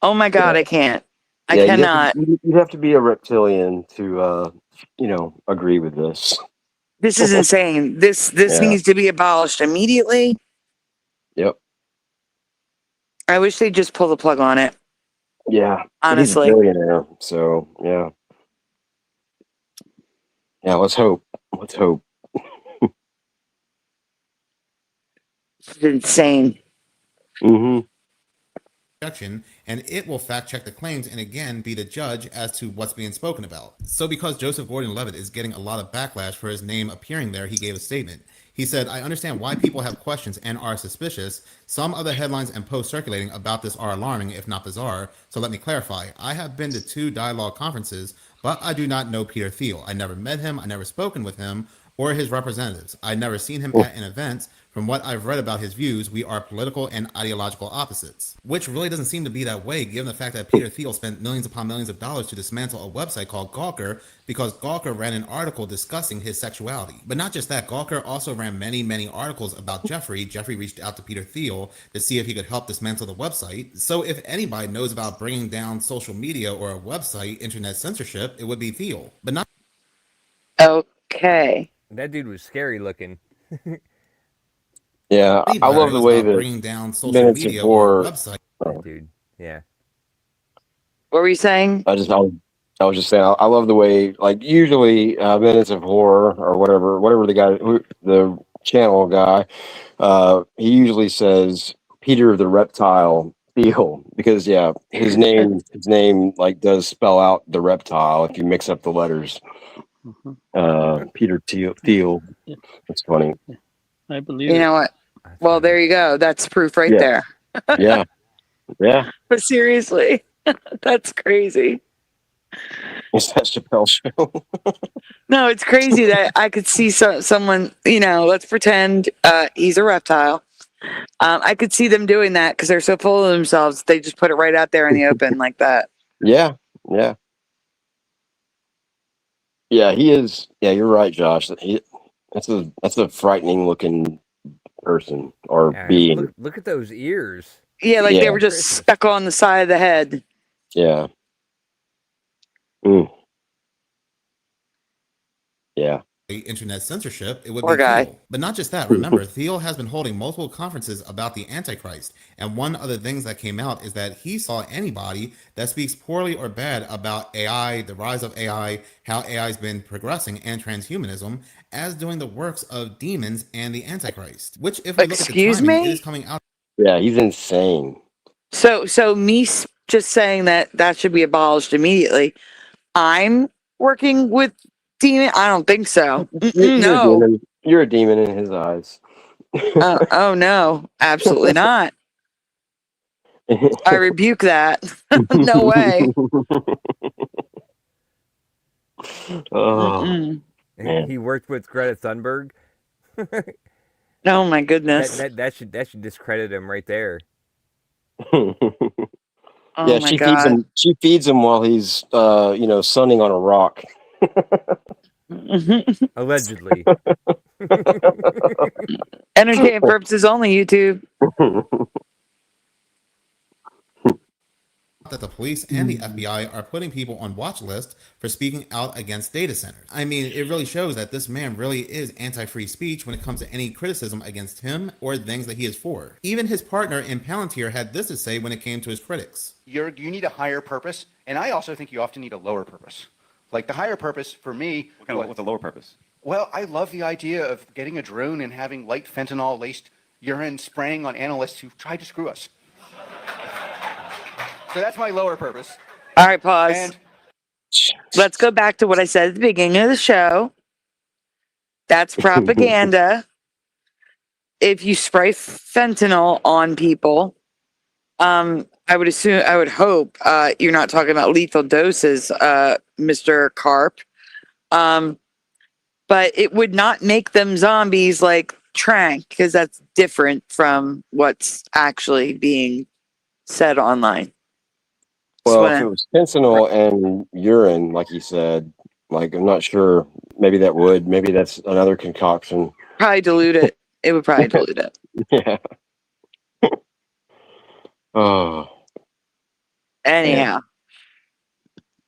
Oh my God, I can't. I cannot. You have to be a reptilian to, agree with this. This is insane. This needs to be abolished immediately. Yep. I wish they'd just pull the plug on it. Yeah. Honestly. He's a billionaire, so yeah. Yeah, let's hope. It's insane. Mm-hmm. And it will fact check the claims and again be the judge as to what's being spoken about. So because Joseph Gordon-Levitt is getting a lot of backlash for his name appearing there, he gave a statement. He said, "I understand why people have questions and are suspicious. Some of the headlines and posts circulating about this are alarming, if not bizarre. So let me clarify. I have been to 2 dialogue conferences, but I do not know Peter Thiel. I never met him. I never spoken with him or his representatives. I never seen him at an event. From what I've read about his views, we are political and ideological opposites," which really doesn't seem to be that way, given the fact that Peter Thiel spent millions upon millions of dollars to dismantle a website called Gawker because Gawker ran an article discussing his sexuality. But not just that, Gawker also ran many, many articles about Jeffrey. Jeffrey reached out to Peter Thiel to see if he could help dismantle the website. So if anybody knows about bringing down social media or a website, internet censorship, it would be Thiel. But not. Okay. That dude was scary looking. Yeah, I love the way that bringing down social Minutes media of or Horror. website. Dude, yeah. What were you saying? I was just saying, I love the way, like, usually Minutes of Horror or whatever the guy, the channel guy, he usually says Peter the Reptile Thiel, because his name like does spell out the reptile if you mix up the letters. Peter Thiel. That's funny. I believe. You know what? Well, there you go. That's proof right there. Yeah. But seriously, that's crazy. It's that Chappelle show. No, it's crazy that I could see someone, let's pretend he's a reptile. I could see them doing that because they're so full of themselves. They just put it right out there in the open like that. Yeah, he is. Yeah, you're right, Josh. That's a frightening looking person or being. Look at those ears. Yeah, like they were just stuck on the side of the head. Yeah. Yeah. Internet censorship, it would Poor be guy. Thiel. But not just that. Remember, Thiel has been holding multiple conferences about the Antichrist. And one of the things that came out is that he saw anybody that speaks poorly or bad about AI, the rise of AI, how AI has been progressing, and transhumanism as doing the works of demons and the Antichrist. Which, if we look at the timing, it is coming out. Yeah, he's insane. So me just saying that should be abolished immediately. I'm working with demon. I don't think so. No. You're a demon in his eyes. Oh no, absolutely not. I rebuke that. No way. Oh, He worked with Greta Thunberg. Oh my goodness. That should discredit him right there. Oh Yeah, my she feeds God. him. She feeds him while he's, sunning on a rock. Allegedly. Entertainment purposes only, YouTube. That the police and the FBI are putting people on watch lists for speaking out against data centers. I mean, it really shows that this man really is anti-free speech when it comes to any criticism against him or things that he is for. Even his partner in Palantir had this to say when it came to his critics. You need a higher purpose, and I also think you often need a lower purpose. Like the higher purpose for me. What's a lower purpose? Well, I love the idea of getting a drone and having light fentanyl-laced urine spraying on analysts who tried to screw us. So that's my lower purpose. All right, pause. Let's go back to what I said at the beginning of the show. That's propaganda. If you spray fentanyl on people, I would hope you're not talking about lethal doses, Mr. Carp. But it would not make them zombies like Trank, because that's different from what's actually being said online. Well, if it was fentanyl and urine, like you said, I'm not sure. Maybe that would. Maybe that's another concoction. Probably dilute it. It would probably dilute it. Yeah. Oh. Anyhow.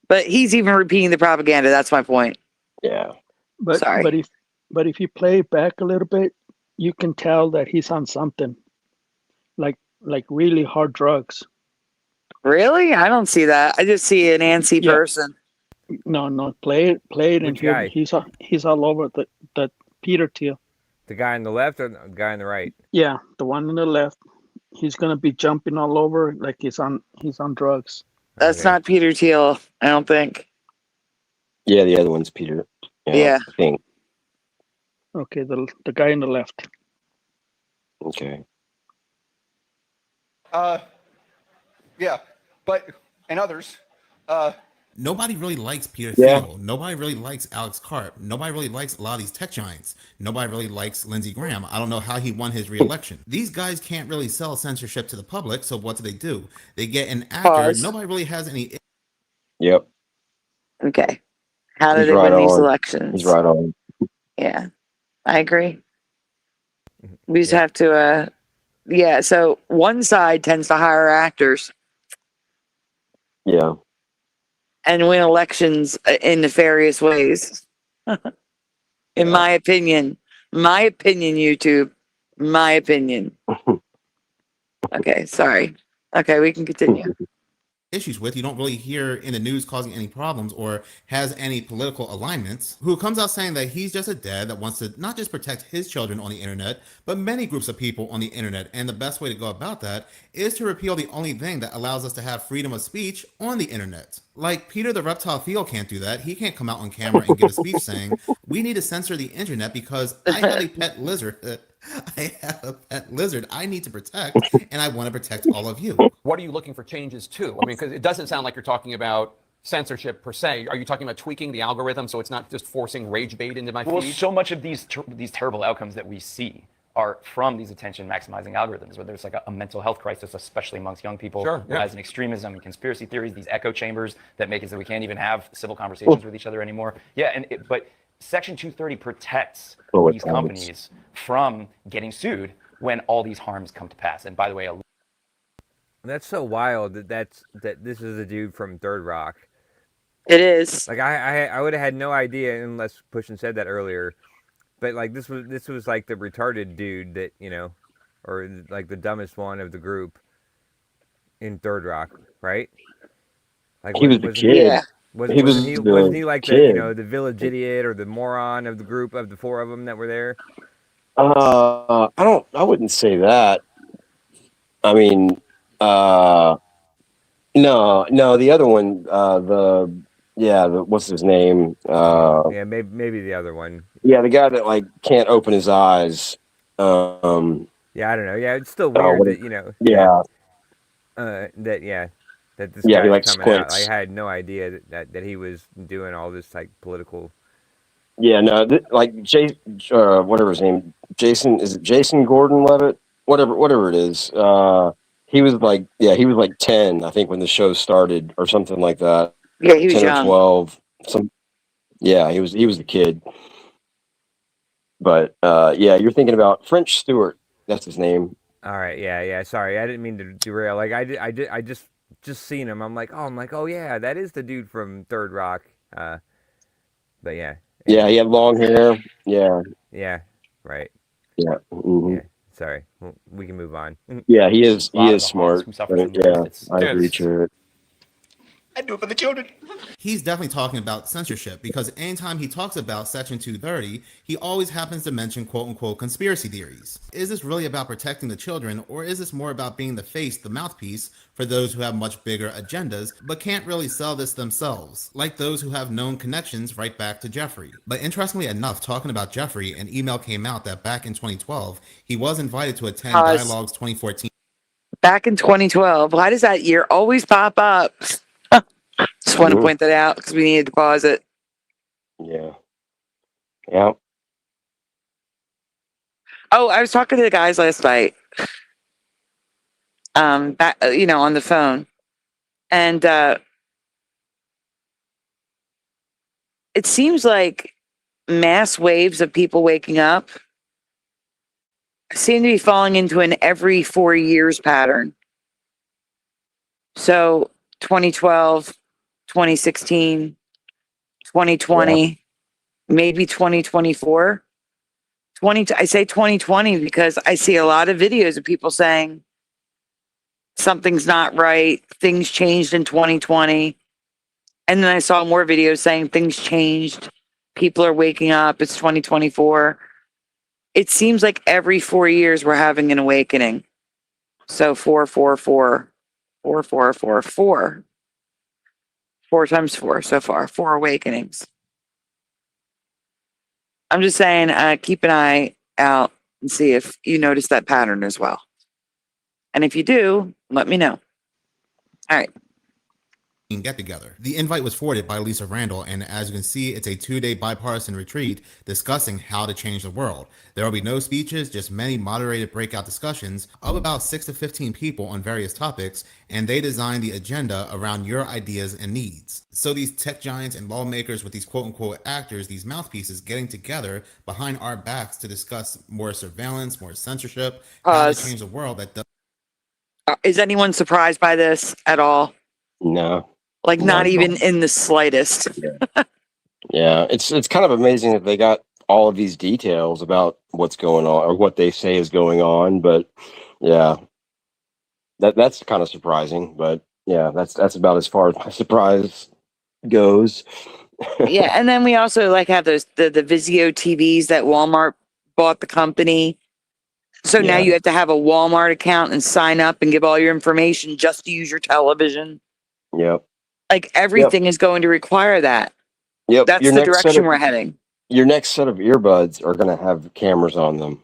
But he's even repeating the propaganda. That's my point. Yeah. Sorry. But if you play it back a little bit, you can tell that he's on something. Like really hard drugs. Really? I don't see that. I just see an antsy person. No, play it, and guy? he's all over the Peter Thiel. The guy on the left or the guy on the right? Yeah, the one on the left. He's gonna be jumping all over like he's on drugs. That's not Peter Thiel, I don't think. Yeah, the other one's Peter. Yeah. I think. Okay, the guy on the left. Okay. Yeah, but and others. Nobody really likes Peter Yeah. Thiel. Nobody really likes Alex Karp. Nobody really likes a lot of these tech giants. Nobody really likes Lindsey Graham. I don't know how he won his reelection. These guys can't really sell censorship to the public, so what do? They get an actor. Pause. Nobody really has any. Yep. Okay. How did He's they right win these on. elections? He's right on. Yeah. I agree. We just have to so one side tends to hire actors Yeah. and win elections in nefarious ways. In my opinion. My opinion, YouTube. My opinion. Okay, sorry. Okay, we can continue. Issues with, you don't really hear in the news causing any problems or has any political alignments, who comes out saying that he's just a dad that wants to not just protect his children on the internet, but many groups of people on the internet. And the best way to go about that is to repeal the only thing that allows us to have freedom of speech on the internet. Like Peter the Reptile Thiel can't do that. He can't come out on camera and give a speech saying, we need to censor the internet because I have a pet lizard. I have a pet lizard I need to protect, and I want to protect all of you. What are you looking for changes to? I mean, because it doesn't sound like you're talking about censorship per se. Are you talking about tweaking the algorithm so it's not just forcing rage bait into my feed? Well, so much of these terrible outcomes that we see are from these attention maximizing algorithms, where there's like a mental health crisis, especially amongst young people, Sure, yeah. as in extremism and conspiracy theories, these echo chambers that make it so we can't even have civil conversations with each other anymore. Yeah, but Section 230 protects these companies from getting sued when all these harms come to pass. And by the way, That's so wild that this is a dude from Third Rock. It is. Like I would have had no idea unless Pushin said that earlier. But like this was like the retarded dude that, or like the dumbest one of the group in Third Rock, right? Like He was the kid. Wasn't he like kid. the village idiot or the moron of the group of the four of them that were there? I wouldn't say that. I mean, no, the other one, what's his name? Yeah, maybe the other one. Yeah, the guy that can't open his eyes. Yeah, I don't know. Yeah, it's still weird that Yeah. That this Yeah, guy he was coming out. squints. I had no idea that he was doing all this political. Yeah, no, whatever his name, Jason, is it Jason Gordon-Levitt? Whatever it is. he was like, yeah, he was like 10, I think, when the show started, or something like that. Yeah, he was 10 young. or 12. Yeah, he was a kid. But yeah, you're thinking about French Stewart. That's his name. All right, yeah. Sorry, I didn't mean to derail. Like I just seen him. I'm like, oh yeah, that is the dude from Third Rock. But yeah. Yeah, he had long hair. Yeah. Yeah. Right. Yeah. Mm-hmm. Yeah. Sorry. Well, we can move on. Yeah, he is. A lot He of is the smart. Hans who suffer from Yeah, it's I agree, Jared. I do it for the children. He's definitely talking about censorship because anytime he talks about Section 230, he always happens to mention quote unquote conspiracy theories. Is this really about protecting the children, or is this more about being the face, the mouthpiece for those who have much bigger agendas but can't really sell this themselves, like those who have known connections right back to Jeffrey? But interestingly enough, talking about Jeffrey, an email came out that back in 2012, he was invited to attend Dialogues 2014. Back in 2012. Why does that year always pop up? Just want to point that out because we needed to pause it. Yeah. Yeah. Oh, I was talking to the guys last night. Back, on the phone, and it seems like mass waves of people waking up seem to be falling into an every 4 years pattern. So 2012, 2016, 2020, maybe 2024. I say 2020 because I see a lot of videos of people saying something's not right, things changed in 2020. And then I saw more videos saying things changed, people are waking up, it's 2024. It seems like every 4 years we're having an awakening. So 4, 4, 4, 4, 4, 4, 4. 4 times 4 so far, 4 awakenings. I'm just saying, keep an eye out and see if you notice that pattern as well. And if you do, let me know. All right. Get together. The invite was forwarded by Lisa Randall, and as you can see, it's a 2-day bipartisan retreat discussing how to change the world. There will be no speeches, just many moderated breakout discussions of about 6 to 15 people on various topics, and they design the agenda around your ideas and needs. So these tech giants and lawmakers with these quote-unquote actors, these mouthpieces, getting together behind our backs to discuss more surveillance, more censorship, how to change the world. Is anyone surprised by this at all? No. Like not even in the slightest. Yeah, it's kind of amazing that they got all of these details about what's going on or what they say is going on. But yeah, that's kind of surprising. But yeah, that's about as far as my surprise goes. Yeah, and then we also have those the Vizio TVs that Walmart bought the company. So now you have to have a Walmart account and sign up and give all your information just to use your television. Yep. Like everything is going to require that. Yep. That's the direction we're heading. Your next set of earbuds are going to have cameras on them.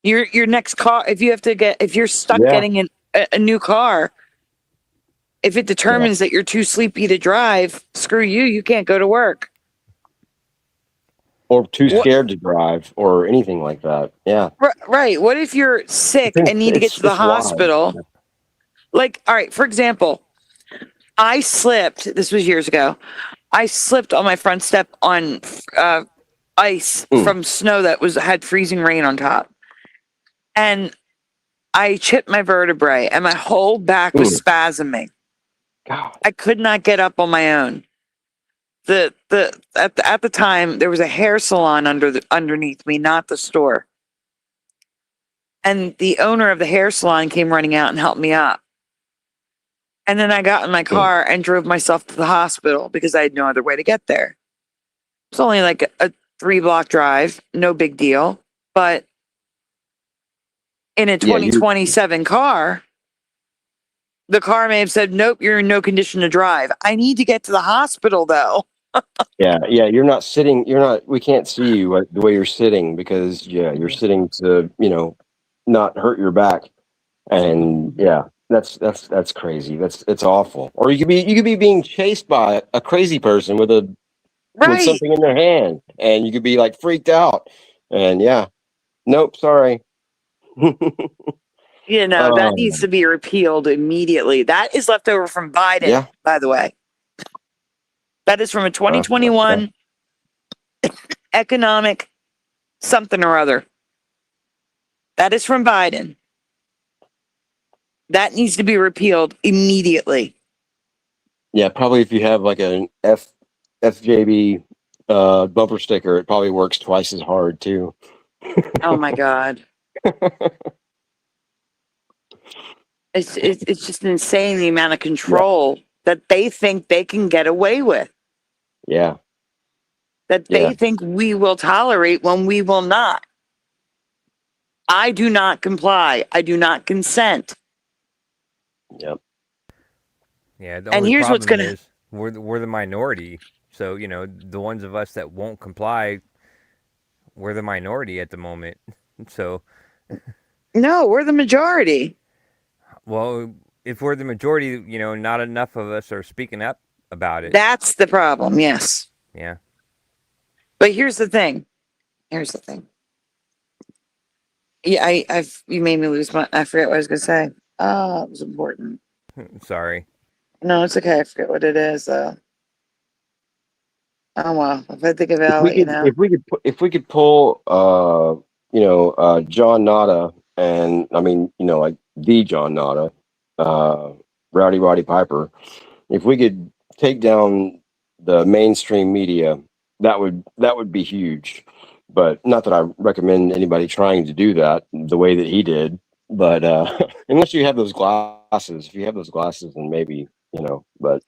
Your next car, if you're stuck getting a new car, if it determines that you're too sleepy to drive, screw you, you can't go to work. Or too scared to drive or anything like that. Yeah. Right. What if you're sick and need to get to the hospital? Like, all right, for example, I slipped, this was years ago, I slipped on my front step on ice from snow that had freezing rain on top. And I chipped my vertebrae and my whole back was spasming. God. I could not get up on my own. At the time there was a hair salon underneath me, not the store. And the owner of the hair salon came running out and helped me up. And then I got in my car and drove myself to the hospital because I had no other way to get there. It's only like a 3-block drive, no big deal. But in a 2027 car, the car may have said, nope, you're in no condition to drive. I need to get to the hospital though. Yeah, you're not sitting, we can't see you the way you're sitting because you're sitting to, not hurt your back. And that's crazy. It's awful. Or you could be being chased by a crazy person with something in their hand, and you could be like freaked out. And nope, sorry. You know, that needs to be repealed immediately. That is left over from Biden, by the way. That is from a 2021 economic something or other. That is from Biden. That needs to be repealed immediately. Yeah, probably if you have like an FJB bumper sticker, it probably works twice as hard too. Oh my God. It's just insane the amount of control that they think they can get away with. Yeah. That they think we will tolerate when we will not. I do not comply. I do not consent. Yep. Yeah, the And only here's what's problem gonna- is we're the minority. So, you know, the ones of us that won't comply, we're the minority at the moment. So, No, we're the majority. well, if we're the majority, you know, not enough of us are speaking up about it. That's the problem, yes. Yeah. But here's the thing. Yeah, you made me lose I forget what I was gonna say. Oh, it was important. Sorry. No, it's okay. I forget what it is though. Oh well, if I think of it, I'll let you know. If we could pull John Nada, and I mean, like the John Nada, Rowdy Roddy Piper, if we could take down the mainstream media, that would be huge. But not that I recommend anybody trying to do that the way that he did. But unless you have those glasses, if you have those glasses, then maybe, but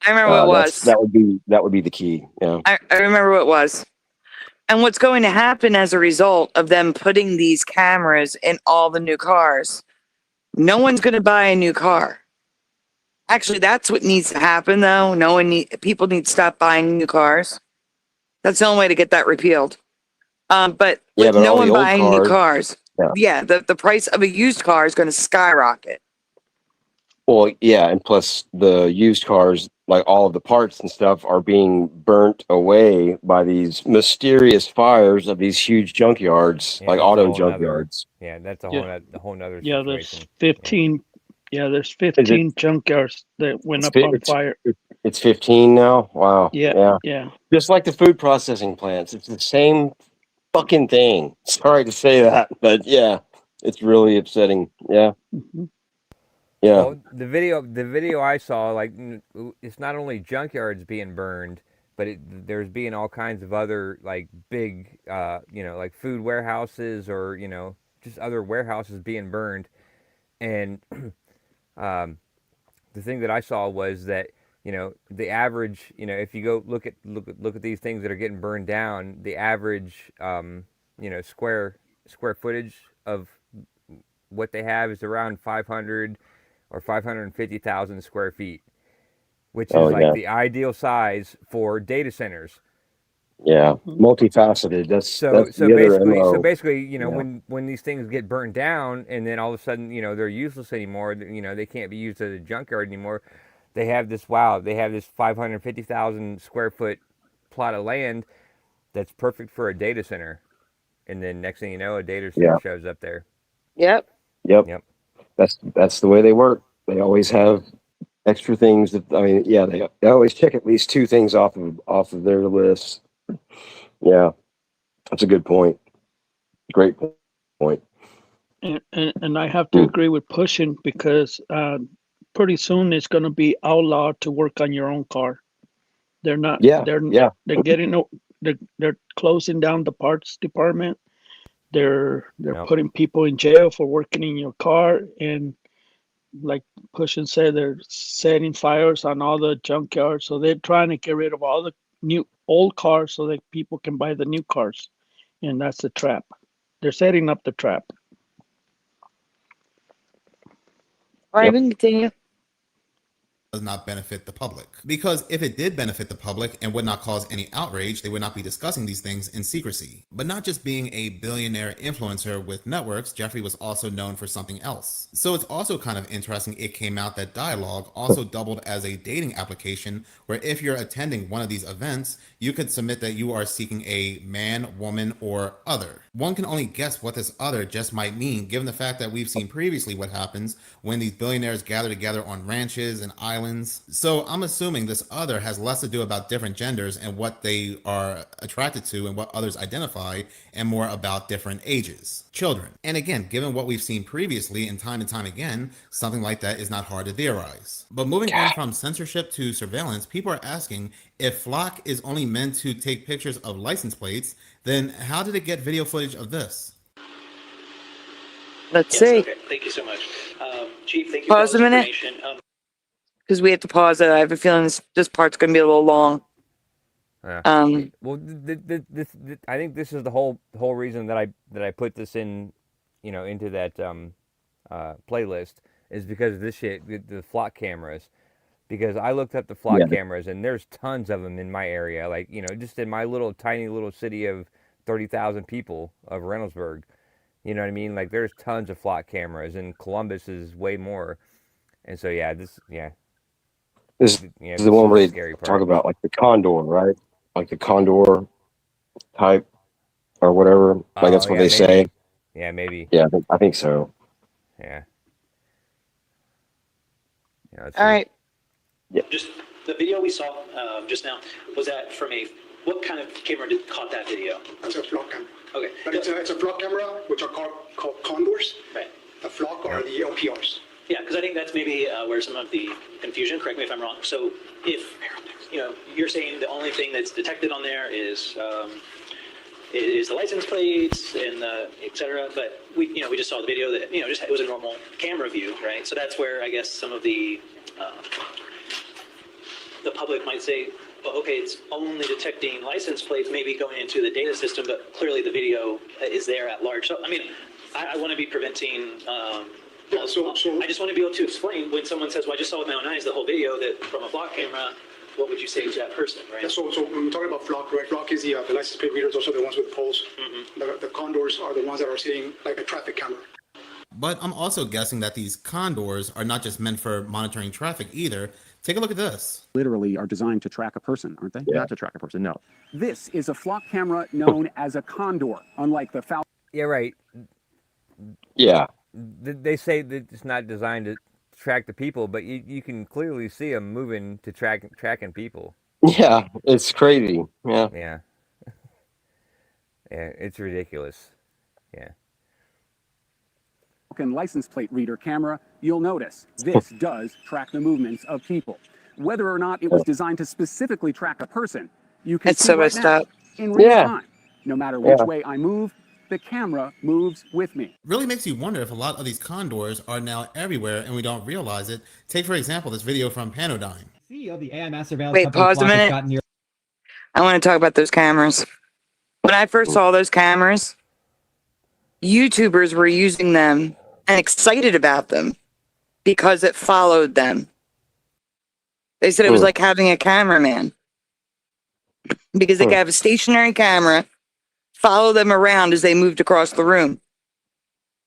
I remember what it was. That would be the key. Yeah. I remember what it was. And what's going to happen as a result of them putting these cameras in all the new cars? No one's going to buy a new car. Actually, that's what needs to happen, though. People need to stop buying new cars. That's the only way to get that repealed. But with no one buying new cars, the price of a used car is going to skyrocket. Well, yeah, and plus the used cars, like all of the parts and stuff, are being burnt away by these mysterious fires of these huge junkyards, like auto junkyards. That's a whole nother Yeah, situation. there's 15. Yeah, there's 15 junkyards that went up on fire. It's 15 now. Wow. Yeah. Just like the food processing plants, it's the same fucking thing. Sorry to say that, but yeah, it's really upsetting. Yeah. Mm-hmm. Yeah. Well, the video I saw, like, it's not only junkyards being burned, but there's being all kinds of other, like, big, like food warehouses or, just other warehouses being burned. And the thing that I saw was that, the average, if you go look at these things that are getting burned down, the average, square footage of what they have is around 500 or 550,000 square feet, which is the ideal size for data centers. Yeah, multifaceted. That's so basically, Yeah. when these things get burned down and then all of a sudden, they're useless anymore, they can't be used as a junkyard anymore. They have this 550,000 square foot plot of land that's perfect for a data center. And then next thing you know, a data center shows up there. Yep. That's the way they work. They always have extra things they always check at least two things off of their list. Yeah. That's a good point. Great point. And I have to agree with pushing because pretty soon it's going to be outlawed to work on your own car. They're not. They're closing down the parts department. They're putting people in jail for working in your car, and like Pushin said, they're setting fires on all the junkyards. So they're trying to get rid of all the old cars so that people can buy the new cars, and that's the trap. They're setting up the trap. All right, we can continue. does not benefit the public. Because if it did benefit the public and would not cause any outrage, they would not be discussing these things in secrecy. But not just being a billionaire influencer with networks, Jeffrey was also known for something else. So it's also kind of interesting it came out that Dialogue also doubled as a dating application where if you're attending one of these events, you could submit that you are seeking a man, woman, or other. One can only guess what this other just might mean given the fact that we've seen previously what happens when these billionaires gather together on ranches and islands. So I'm assuming this other has less to do about different genders and what they are attracted to and what others identify, and more about different ages, children. And again, given what we've seen previously and time again, something like that is not hard to theorize. But moving on from censorship to surveillance, people are asking if Flock is only meant to take pictures of license plates, then how did it get video footage of this? Let's see. Okay. Thank you so much. Chief, thank you Pause for a all this minute. information. Because we have to pause it. I have a feeling this part's going to be a little long. Yeah. Um, Well, I think this is the whole reason that I put this in, into that playlist is because of this shit, the flock cameras. Because I looked up the flock cameras and there's tons of them in my area, like just in my tiny little city of 30,000 people of Reynoldsburg. You know what I mean? Like there's tons of flock cameras, and Columbus is way more. And so This is the one where they talk about like the condor, right? Like the condor type or whatever. Like that's what they say. Yeah, maybe. Yeah, I think so. Yeah. all right. Just the video we saw just now, was that from what kind of camera caught that video? It's a flock camera. Okay. But it's a flock camera, which are called condors. Right. A flock are the LPRs. Yeah, because I think that's maybe where some of the confusion, correct me if I'm wrong. So if, you're saying the only thing that's detected on there is the license plates and et cetera, but we just saw the video that, it was a normal camera view, right? So that's where I guess some of the public might say, well, okay, it's only detecting license plates, maybe going into the data system, but clearly the video is there at large. So, I mean, I want to be preventing, I just want to be able to explain when someone says, well, I just saw with my own eyes the whole video, that from a flock camera, what would you say to that person, right? Yeah, so when we're talking about flock, right? Flock is the license plate readers, also the ones with the poles. The condors are the ones that are sitting like a traffic camera. But I'm also guessing that these condors are not just meant for monitoring traffic either. Take a look at this. Literally are designed to track a person, aren't they? Yeah. Not to track a person, no. This is a flock camera known as a condor, unlike the Falcon. Yeah, right. Yeah. They say that it's not designed to track the people, but you can clearly see them moving to tracking people. Yeah, it's crazy. Yeah. Yeah. Yeah, it's ridiculous. Yeah. License plate reader camera, you'll notice this does track the movements of people. Whether or not it was designed to specifically track a person, you can see right now in real time. No matter which way I move, the camera moves with me. Really makes you wonder if a lot of these condors are now everywhere and we don't realize it. Take, for example, this video from Panodyne. CEO of the AMS surveillance Wait, company pause a Flock has minute. gotten near- I want to talk about those cameras. When I first saw those cameras, YouTubers were using them and excited about them because it followed them. They said it was like having a cameraman because they could have a stationary camera follow them around as they moved across the room.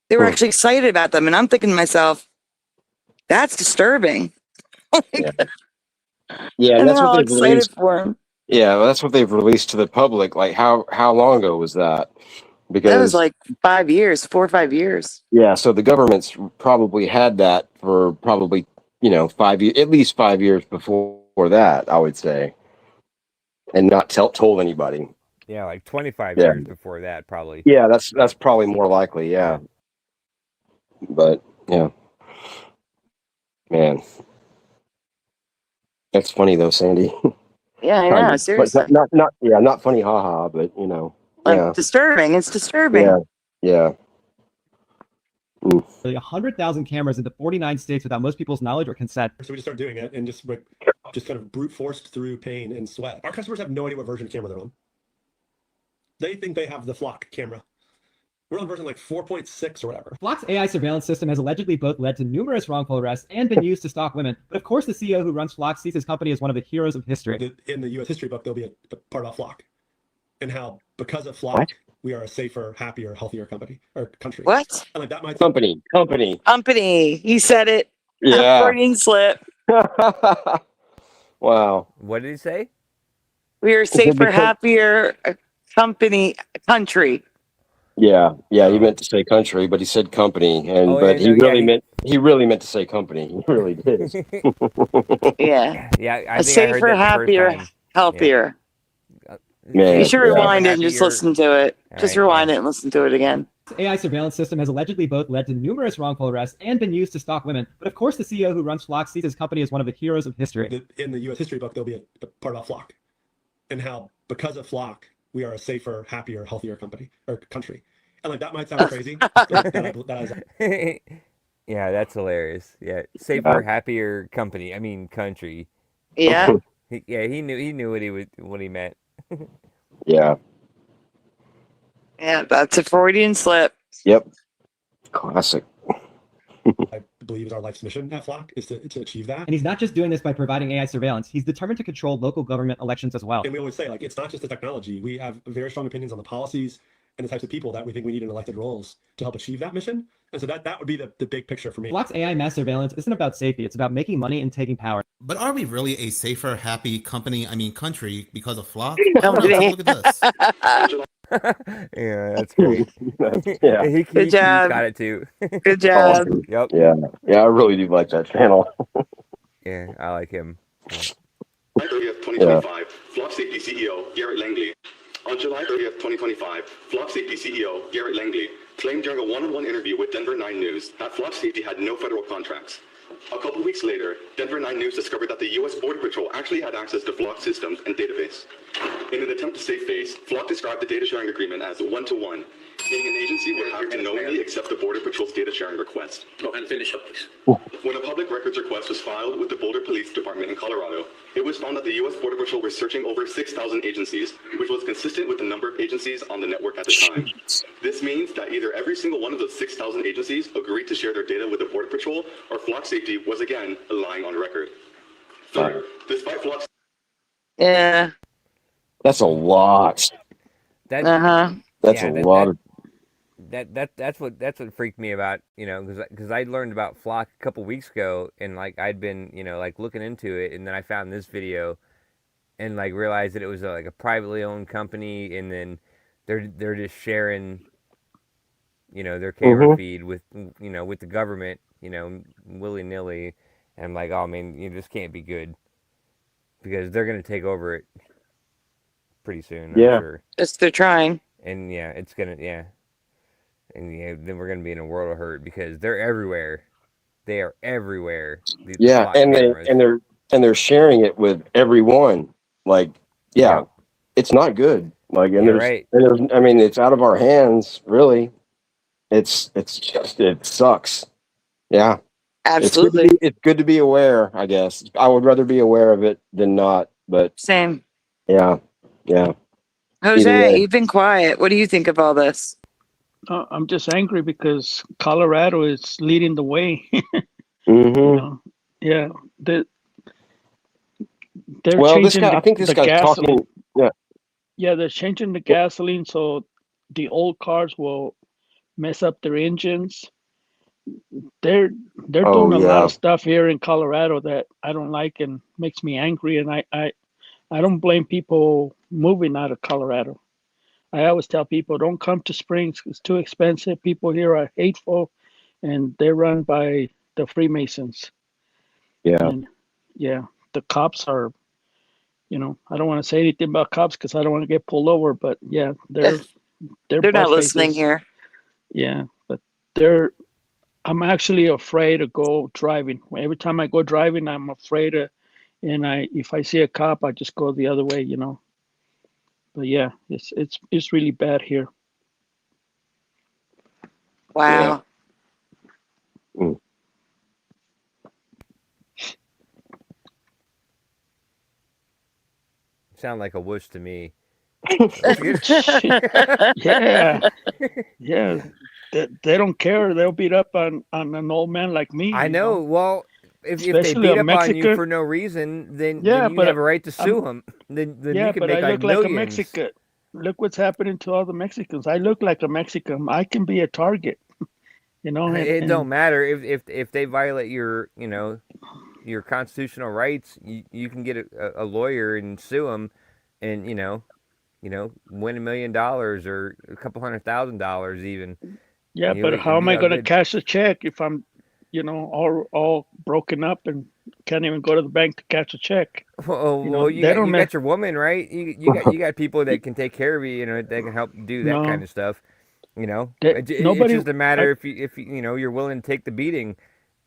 They were actually excited about them. And I'm thinking to myself, that's disturbing. Yeah, and that's they're all what they've excited released. for him. Yeah, well, that's what they've released to the public. Like how long ago was that? Because That was like 5 years, 4 or 5 years. yeah, so the government's probably had that for probably 5 years, at least 5 years before that, I would say, and not told anybody. Yeah, like 25 Yeah. years before that, probably. Yeah, that's probably more likely. Yeah, but yeah, man, that's funny though, Sandy. Yeah, I Kind know, of. seriously. But not funny, haha. But yeah, Disturbing. It's disturbing. yeah. Nearly 100,000 cameras into 49 states without most people's knowledge or consent. So we just started doing it and just kind of brute forced through pain and sweat. Our customers have no idea what version of camera they're on. They think they have the Flock camera. We're on version like 4.6 or whatever. Flock's AI surveillance system has allegedly both led to numerous wrongful arrests and been used to stalk women. But of course, the CEO who runs Flock sees his company as one of the heroes of history. In the U.S. history book, there'll be a part about Flock and how because of Flock, we are a safer, happier, healthier company or country. What? And like that might Company. Company. He said it. Yeah. Freudian slip. Wow. What did he say? We are safer, happier country. Yeah, he meant to say country, but he said company, and Oh, but yeah, he really meant to say company. He really did. Yeah. Yeah, I A think I heard safer, that the first happier, time. healthier. Man, You should yeah. rewind it and just listen to it. Just right, rewind it and listen to it again. AI surveillance system has allegedly both led to numerous wrongful arrests and been used to stalk women. But of course, the CEO who runs Flock sees his company as one of the heroes of history. In the U.S. history book, there'll be a part about Flock and how because of Flock, we are a safer, happier, healthier company or country. And like that might sound crazy. Yeah, that's hilarious. Yeah, safer, happier company. I mean, country. Yeah. He knew what he meant. Yeah. Yeah, that's a Freudian slip. Yep. Classic. I believe is our life's mission at Flock is to achieve that. And he's not just doing this by providing AI surveillance. He's determined to control local government elections as well. And we always say, like, it's not just the technology. We have very strong opinions on the policies and the types of people that we think we need in elected roles to help achieve that mission. And so that would be the big picture for me. Flock's AI mass surveillance isn't about safety. It's about making money and taking power. But are we really a safer, happy country because of Flock? Company. Look at this. Yeah, that's great. Yeah. Good job. Got it too. Good job. Awesome. Yep. Yeah, I really do like that channel. Yeah, I like him. July 30th, 2025, Flock Safety CEO Garrett Langley. On July 30th, 2025, Flock Safety CEO Garrett Langley claimed during a one-on-one interview with Denver 9 News that Flock Safety had no federal contracts. A couple weeks later, Denver 9 News discovered that the U.S. Border Patrol actually had access to Flock systems and database. In an attempt to save face, Flock described the data sharing agreement as one-to-one, meaning an agency would have to knowingly accept the Border Patrol's data sharing request. Go ahead and finish up, please. When a public records request was filed with the Boulder Police Department in Colorado, it was found that the U.S. Border Patrol was searching over 6,000 agencies, which was consistent with the number of agencies on the network at the time. This means that either every single one of those 6,000 agencies agreed to share their data with the Border Patrol, or Flock Safety was again lying on record. Third, despite Flock. Yeah. That's a lot. That's a lot of. That's what freaked me about, because I learned about Flock a couple weeks ago, and like I'd been like looking into it, and then I found this video, and like realized that it was like a privately owned company, and then they're just sharing, their camera feed with with the government, willy nilly, and I'm like, oh man, this can't be good, because they're gonna take over it pretty soon. I'm sure. They're trying. And it's gonna and then we're gonna be in a world of hurt because they're everywhere. They are everywhere. Yeah, and they're sharing it with everyone. Like, it's not good. Like, and there's I mean, it's out of our hands, really. It's just, it sucks. Yeah. Absolutely. It's good to be aware, I guess. I would rather be aware of it than not, but same. Yeah. Jose, you've been quiet. What do you think of all this? I'm just angry because Colorado is leading the way. Yeah, they're changing I think this the guy's gasoline. talking. Yeah, they're changing the gasoline so the old cars will mess up their engines. They're doing a lot of stuff here in Colorado that I don't like and makes me angry, and I don't blame people moving out of Colorado. I always tell people, don't come to Springs. It's too expensive. People here are hateful, and they're run by the Freemasons. Yeah. And the cops are, I don't want to say anything about cops because I don't want to get pulled over, but yeah, they're not listening here. Yeah, but I'm actually afraid to go driving. Every time I go driving, I'm afraid of, and if I see a cop, I just go the other way, But yeah, it's really bad here. Wow. Yeah. Sound like a whoosh to me. Yeah, yeah. They don't care. They'll beat up on an old man like me. I know. Well, if they Especially beat a up on you Mexican. for no reason, then Yeah, you but have a right to I'm sue them. Then yeah, you can but make I like look like a millions. Mexican. Look what's happening to all the Mexicans. I look like a Mexican. I can be a target. You know, It and don't matter if they violate your your constitutional rights. You can get a lawyer and sue them, and win $1 million or a couple $100,000 even. yeah, You but how it'd am be I all going to good. cash a check if I'm, all broken up and can't even go to the bank to cash a check? Well, They don't you mess. got your woman, right? You got people that can take care of you. They can help do that kind No, of stuff. It's nobody. just a matter if you're willing to take the beating.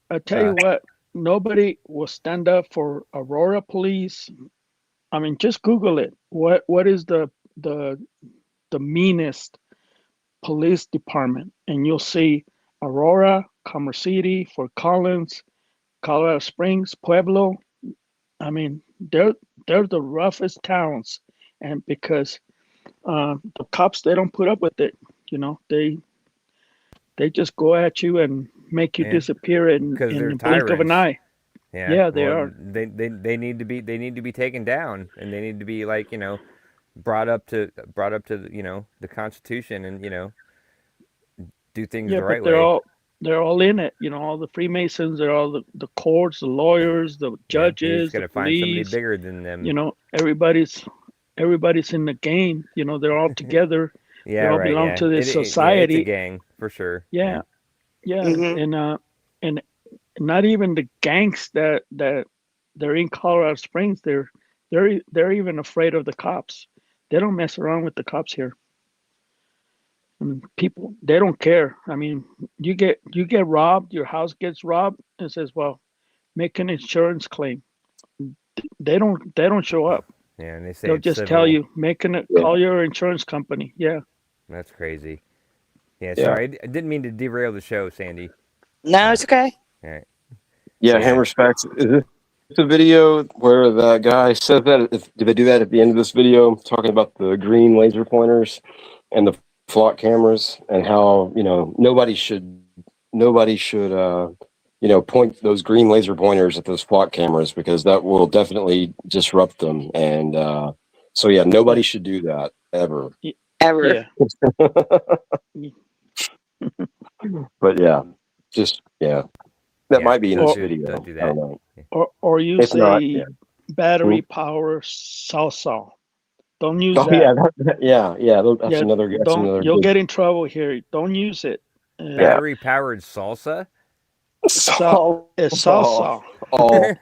I tell you what, nobody will stand up for Aurora police. I mean, just Google it. What is the the meanest police department? And you'll see Aurora, Commerce City, Fort Collins, Colorado Springs, Pueblo. I mean, they're the roughest towns, and because the cops they don't put up with it. They just go at you and make you Yeah, disappear because in they're the blink of an tyrants. eye. Yeah, Yeah, they well, are. they need to be taken down, and they need to be like brought up to the Constitution, and do things Yeah, the but right way. they're all in it. All the Freemasons, they're all the courts, the lawyers, the Yeah, you just judges, the gotta find somebody police. bigger than them. Everybody's in the game. They're all together. They Yeah, all right. belong Yeah, to this yeah, it's a society. gang for sure. Yeah, yeah, Hmm. and not even the gangs that they're in Colorado Springs. They're even afraid of the cops. They don't mess around with the cops here. I mean, people they don't care. I mean, you get robbed, your house gets robbed, and says, "Well, make an insurance claim." They don't show up. Yeah, and they say They'll it's just tell civil. you, call your insurance company. Yeah. That's crazy. Yeah, Yeah. sorry, I didn't mean to derail the show, Sandy. No, it's okay. All right. Yeah, Hammer's Facts. Is this a video where the guy says that? Did they do that at the end of this video, talking about the green laser pointers and the flock cameras and how nobody should point those green laser pointers at those flock cameras because that will definitely disrupt them. And so yeah, nobody should do that ever. Ever. Yeah. But yeah, that might be in this Don't video. don't do I don't that. know. Or use It's not. a Yeah. battery power salsa. Don't use Oh that. yeah, That's Yeah, another. That's another. you'll good- get in trouble here. Don't use it. Battery powered salsa. It's salsa. Oh.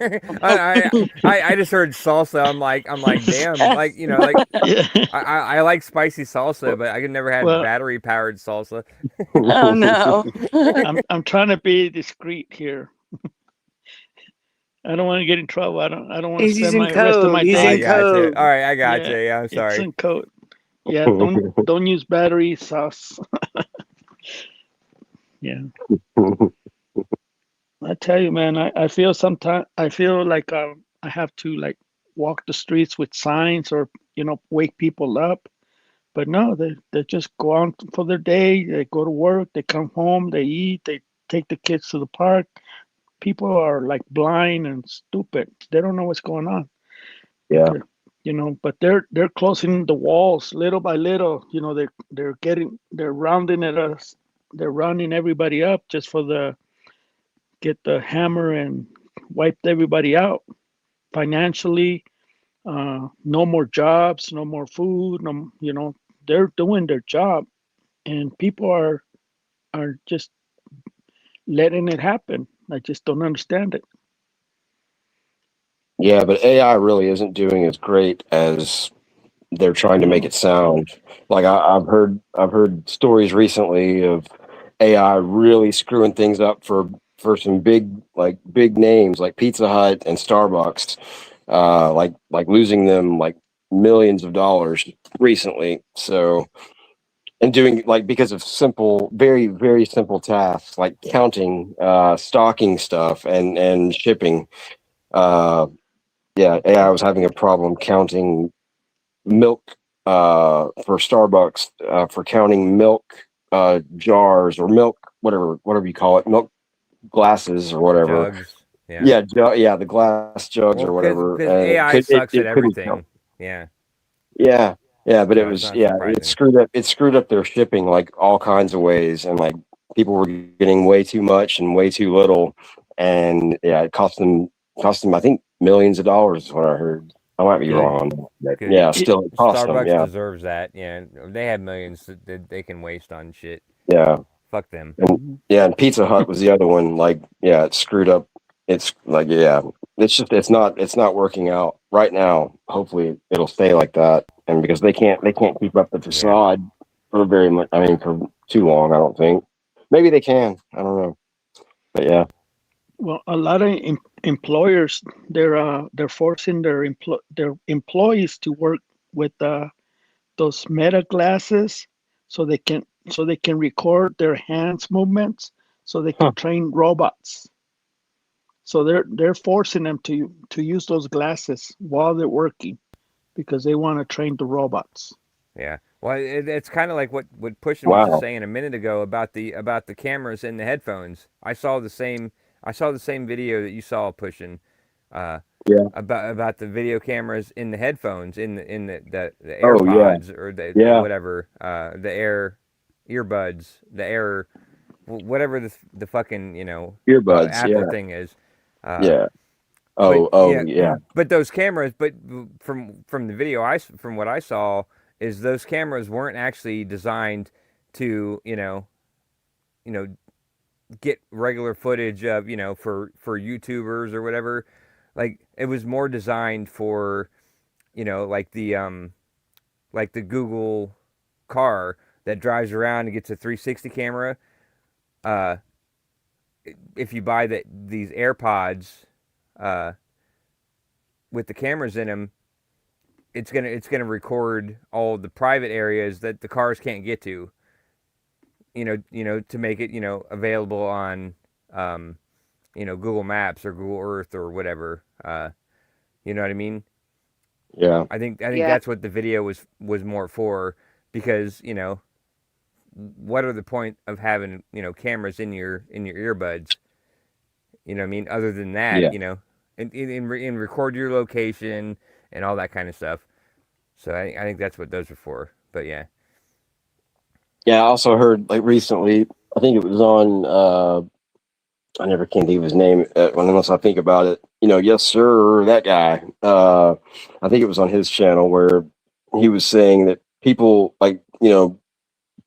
I just heard salsa. I'm like, damn, I like spicy salsa, but I could never have Well- battery powered salsa. Oh no. I'm trying to be discreet here. I don't want to get in trouble. I don't want to He's spend using my rest of code. my He's day. in code. All right, I got you. Yeah, I'm It's sorry. in code. Yeah, don't use battery sauce. Yeah. I tell you, man, I feel like I have to like walk the streets with signs or wake people up, but no, they just go on for their day. They go to work, they come home, they eat, they take the kids to the park. People are like blind and stupid. They don't know what's going on. Yeah. But they're closing the walls little by little. They're rounding at us. They're rounding everybody up just for get the hammer and wipe everybody out financially. No more jobs, no more food. No, they're doing their job, and people are just letting it happen. I just don't understand it. Yeah, but AI really isn't doing as great as they're trying to make it sound. Like I've heard stories recently of AI really screwing things up for some big names like Pizza Hut and Starbucks, like losing them like millions of dollars recently. So, and doing because of simple, very, very simple tasks like counting, stocking stuff and shipping. Yeah, AI was having a problem counting milk for Starbucks for counting milk jars or milk, whatever you call it, milk glasses or whatever. Jugs. Yeah. Yeah, the glass jugs or whatever. Because AI sucks at everything. Yeah. Yeah, but So it it's was not it surprising. screwed up their shipping like all kinds of ways, and like people were getting way too much and way too little, and yeah, it cost them I think millions of dollars is what I heard. I might be wrong on that. But Good. yeah, still it cost them. Starbucks Yeah, deserves that. Yeah, they have millions that they can waste on shit. yeah. Fuck them. And Pizza Hut was the other one. Like, yeah, it screwed up. It's like, yeah, it's not working out right now. Hopefully it'll stay like that. And because they can't keep up the facade for very much. I mean, for too long, I don't think. Maybe they can. I don't know. But yeah. Well, a lot of employers, they're forcing their employees to work with those meta glasses, so they can record their hands movements, so they can train robots. So they're forcing them to use those glasses while they're working, because they want to train the robots. Yeah. Well, it's kind of like what Pushin was just saying a minute ago about the cameras in the headphones. I saw the same video that you saw, Pushin. About the video cameras in the headphones in the AirPods or the whatever the earbuds, the air, whatever the fucking earbuds Apple thing is. But those cameras, from the video from what I saw, is those cameras weren't actually designed to get regular footage of for YouTubers or whatever. Like, it was more designed for like the Google car that drives around and gets a 360 camera. If you buy these AirPods with the cameras in them, it's gonna record all the private areas that the cars can't get to. To make it available on Google Maps or Google Earth or whatever. You know what I mean? Yeah. I think that's what the video was more for, because what are the point of having cameras in your earbuds? You know what I mean? Other than that, and record your location and all that kind of stuff. So I think that's what those are for. But yeah. Yeah, I also heard like recently, I think it was on I never can think of his name unless I think about it. Yes sir, that guy. I think it was on his channel where he was saying that people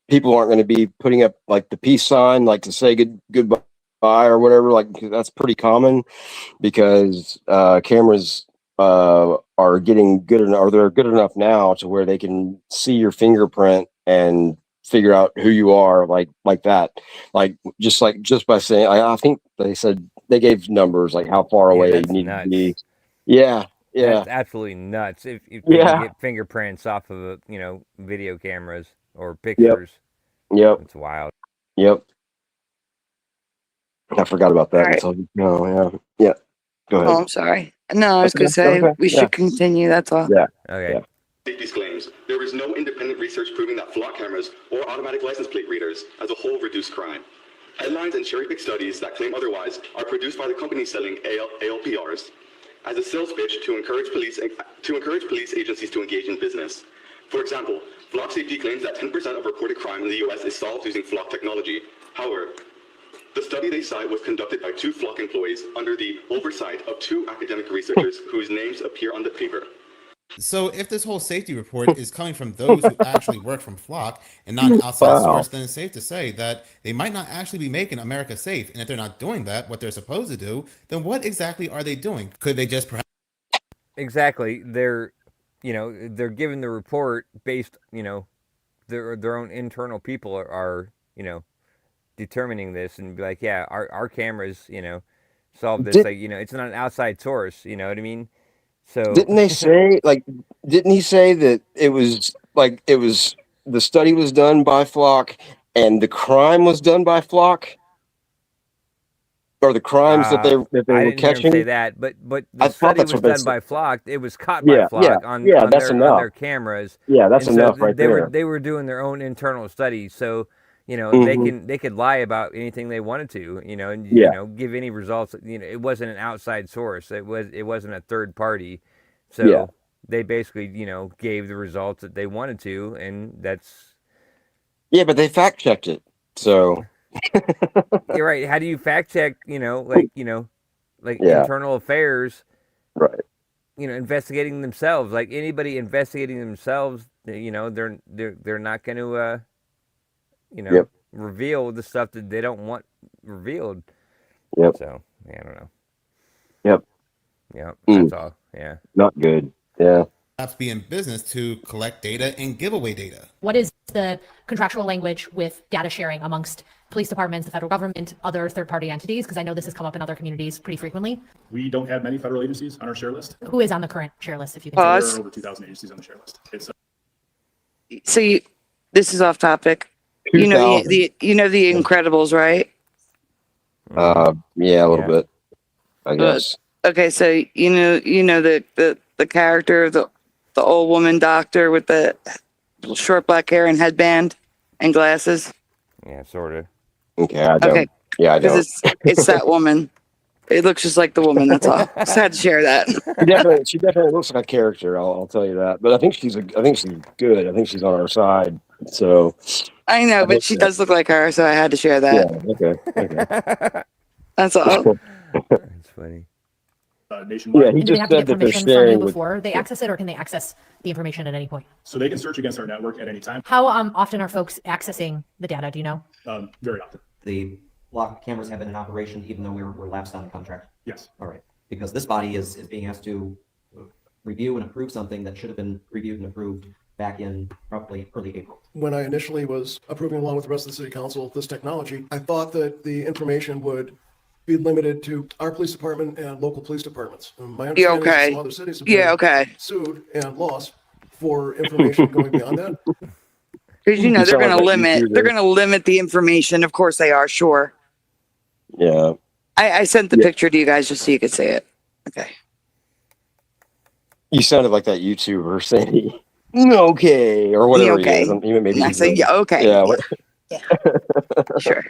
people aren't going to be putting up like the peace sign, like to say goodbye or whatever. Like, that's pretty common because cameras are getting good enough, or they're good enough now to where they can see your fingerprint and figure out who you are, like that, just by saying, I think they said they gave numbers like how far away you need to be. Yeah. That's absolutely nuts. If you can get fingerprints off of video cameras or pictures. Yep. It's wild. Yep. I forgot about that. Right. So, yeah. Go ahead. Oh, I'm sorry. No, I was going to say we should continue. That's all. Yeah. Okay. Safety claims there is no independent research proving that flock cameras or automatic license plate readers as a whole reduce crime. Headlines and cherry-picked studies that claim otherwise are produced by the companies selling ALPRs as a sales pitch to encourage police agencies to engage in business. For example, Flock Safety claims that 10% of reported crime in the U.S. is solved using Flock technology. However, the study they cite was conducted by 2 Flock employees under the oversight of 2 academic researchers whose names appear on the paper. So if this whole safety report is coming from those who actually work from Flock and not an outside source, then it's safe to say that they might not actually be making America safe. And if they're not doing that, what they're supposed to do, then what exactly are they doing? Could they just perhaps... Exactly. They're given the report based, their own internal people are determining this and be like, yeah, our cameras, solve this. It's not an outside source. You know what I mean? So didn't he say that it was the study was done by Flock and the crime was done by Flock? or the crimes that they I were didn't hear him catching. say that, but the I thought study that's was what they done said. by Flock. It was caught by Yeah, Flock on that's on enough. their cameras. Yeah, that's and so enough right they there. were doing their own internal studies. So they could lie about anything they wanted to, and give any results. It wasn't an outside source. It wasn't a third party. So they basically gave the results that they wanted to, and that's. Yeah, but they fact checked it. So you're right. How do you fact check? Internal affairs, right? Investigating themselves. Like anybody investigating themselves, they're not going to, reveal the stuff that they don't want revealed. Yep. So I don't know. Yep. Yep. That's all. Yeah. Not good. Yeah. Apps be in business to collect data and give away data. What is the contractual language with data sharing amongst police departments, the federal government, other third-party entities? Because I know this has come up in other communities pretty frequently. We don't have many federal agencies on our share list. Who is on the current share list, if you can There say? are over 2,000 agencies on the share list. It's So this is off topic. You know the Incredibles, right? Yeah, a little bit. I guess. Okay, so you know the character of the old woman doctor with the short black hair and headband and glasses. Yeah, sort of. Okay, I don't. Okay. Yeah, I don't. It's that woman. It looks just like the woman. That's all. Just had to share that. She definitely looks like a character. I'll tell you that. But I think she's good. I think she's on our side. So I know, but she does look like her, so I had to share that. Yeah. Okay. That's all. That's funny. Nationwide. Yeah, he And do they just have to said get that they're permission from you sharing with. before they access it, or can they access the information at any point? So they can search against our network at any time. How often are folks accessing the data? Do you know? Very often. The lock cameras have been in operation even though we're lapsed on the contract? Yes. All right. Because this body is being asked to review and approve something that should have been reviewed and approved back in roughly early April. When I initially was approving along with the rest of the city council this technology, I thought that the information would be limited to our police department and local police departments. My understanding is some other cities have been sued and lost for information going beyond that. Because they're going to limit the information. Of course they are. Sure. Yeah. I sent the picture to you guys just so you could see it. Okay. You sounded like that YouTuber saying, "Okay," or whatever. Okay. He is. Even maybe. I say, yeah, okay. Yeah. Sure.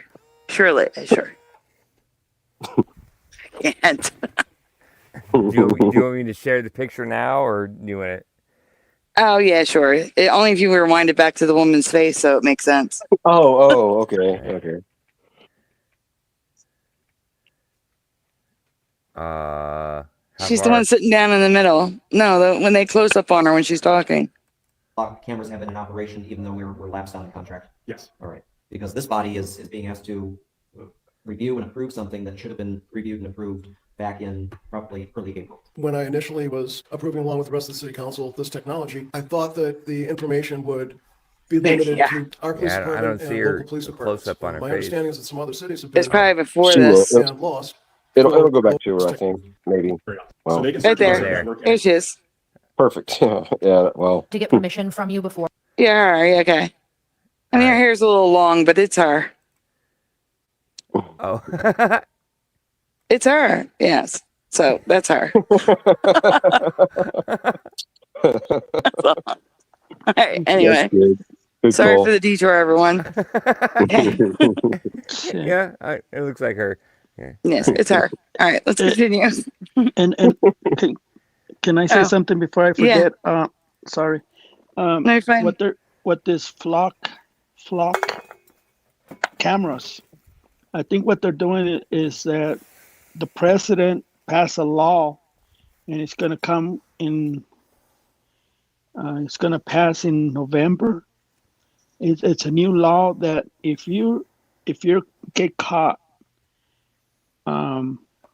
Surely. Sure. I can't. Do you want me to share the picture now, or do you want it? Oh yeah, sure. Only if you rewind it back to the woman's face, so it makes sense. Oh, okay. She's the one sitting down in the middle. No, when they close up on her when she's talking. Lock cameras have been in operation even though we're lapsed on the contract? Yes. All right. Because this body is being asked to review and approve something that should have been reviewed and approved back in roughly early April. When I initially was approving along with the rest of the city council this technology, I thought that the information would be limited to our police I department don't see and her local police departments. close up on her My face. understanding is that some other cities have been It's probably before She this. will. and lost. It'll go back to her, I think. Maybe. So they can Right search against our there. network. There she is. Perfect. Yeah. Well. To get permission from you before? Yeah, all right, okay. I mean, her hair's a little long, but it's her. Oh. It's her. Yes. So that's her. All right. Anyway. Good Sorry call. for the detour, everyone. Okay. Yeah, it looks like her. Yeah. Yes, it's her. All right, let's continue. And can I say something before I forget? Sorry. No, you're fine. What this flock cameras, I think what they're doing is that the president passed a law, and it's going to come in. It's going to pass in November. It's a new law that if you get caught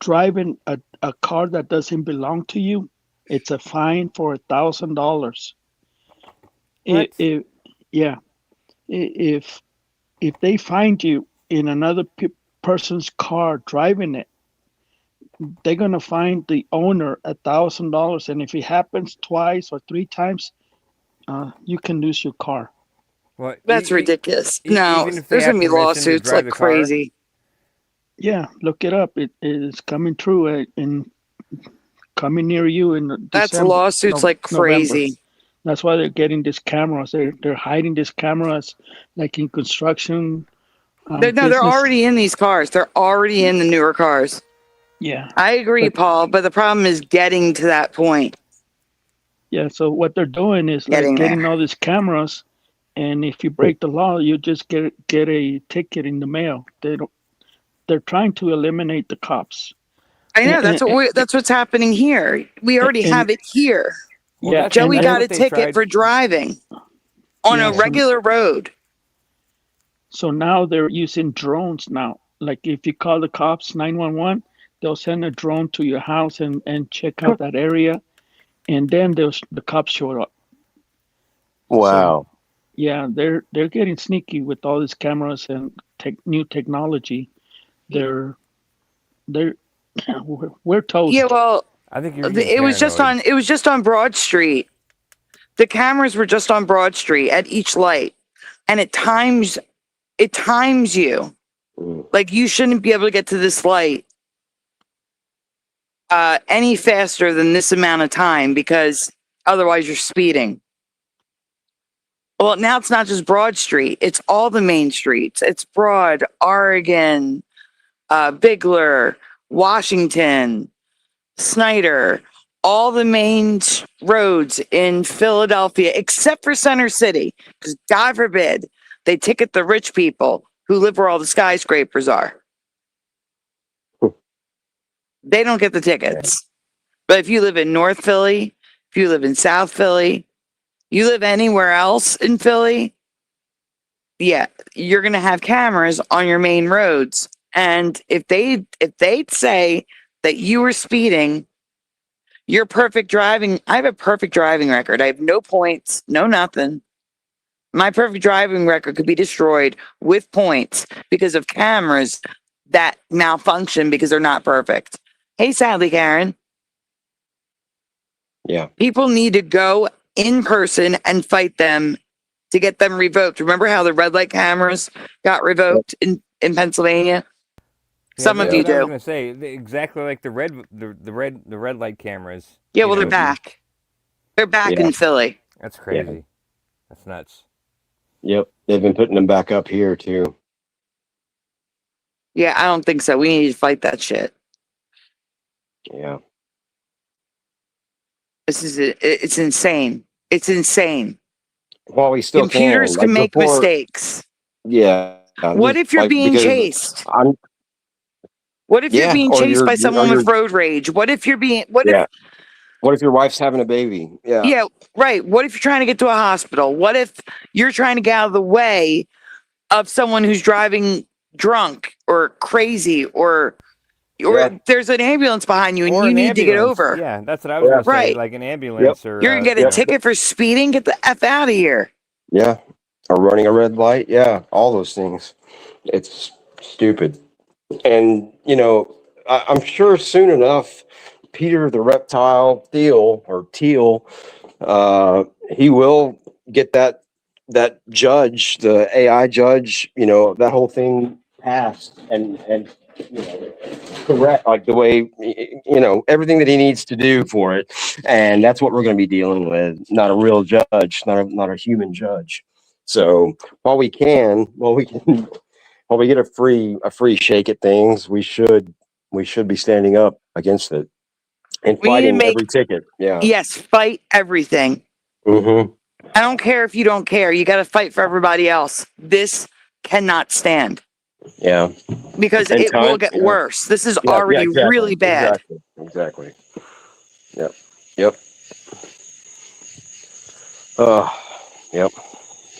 driving a car that doesn't belong to you, it's a fine for $1,000. If they find you in another person's car driving it, they're gonna find the owner $1,000, and if it happens twice or 3 times, you can lose your car. What? That's ridiculous. even No, if they there's have gonna be permission to lawsuits drive like the car? crazy. Yeah, look it up. It is coming true coming near you in That's December. lawsuits like November. crazy. That's why they're getting these cameras. They're hiding these cameras, like in construction. They're Business. already in these cars. They're already in the newer cars. Yeah. I agree, Paul, but the problem is getting to that point. Yeah. So what they're doing is like getting all these cameras, and if you break the law, you just get a ticket in the mail. They're trying to eliminate the cops. I know that's what's happening here. We already have it here. Yeah, Joey got a ticket for driving on a regular road. So now they're using drones now. Like if you call the cops 911, they'll send a drone to your house and check out that area, and then the cops show up. Wow. So, yeah, they're getting sneaky with all these cameras and new technology. We're toast. Yeah, well, I think it was just on Broad Street. The cameras were just on Broad Street at each light, and it times you. Like you shouldn't be able to get to this light any faster than this amount of time because otherwise you're speeding. Well, now it's not just Broad Street; it's all the main streets. It's Broad, Oregon, Bigler, Washington, Snyder, all the main roads in Philadelphia, except for Center City, because God forbid they ticket the rich people who live where all the skyscrapers are. They don't get the tickets. But if you live in North Philly, if you live in South Philly, you live anywhere else in Philly, yeah, you're going to have cameras on your main roads. And if they say that you were speeding, you're perfect driving. I have a perfect driving record. I have no points, no nothing. My perfect driving record could be destroyed with points because of cameras that malfunction because they're not perfect. Hey, sadly, Karen. Yeah. People need to go in person and fight them to get them revoked. Remember how the red light cameras got revoked in Pennsylvania? Some of you do. I was going to say exactly like the red light cameras. Yeah, well, they're back. They're back in Philly. That's crazy. Yeah. That's nuts. Yep, they've been putting them back up here too. Yeah, I don't think so. We need to fight that shit. Yeah. It's insane. It's insane. Well, we still computers can make mistakes. Yeah. What if you're being chased? What if you're being chased by someone with road rage? What if you're being what if your wife's having a baby? Yeah. Yeah, right. What if you're trying to get to a hospital? What if you're trying to get out of the way of someone who's driving drunk or crazy or there's an ambulance behind you and you need to get over? Yeah, that's what I was going to say. Like an ambulance or you're going to get a ticket for speeding. Get the F out of here. Yeah. Or running a red light. Yeah. All those things. It's stupid. And, I'm sure soon enough, Peter the Reptile Thiel, he will get that judge, the AI judge, that whole thing passed and correct, like the way, everything that he needs to do for it. And that's what we're going to be dealing with. Not a real judge, not a human judge. So while we get a free shake at things, we should be standing up against it and fighting every ticket. Yeah. Yes, fight everything. Mm-hmm. I don't care if you don't care. You got to fight for everybody else. This cannot stand. Yeah. Because it will get worse. This is already really bad. Exactly. Yep. Yep.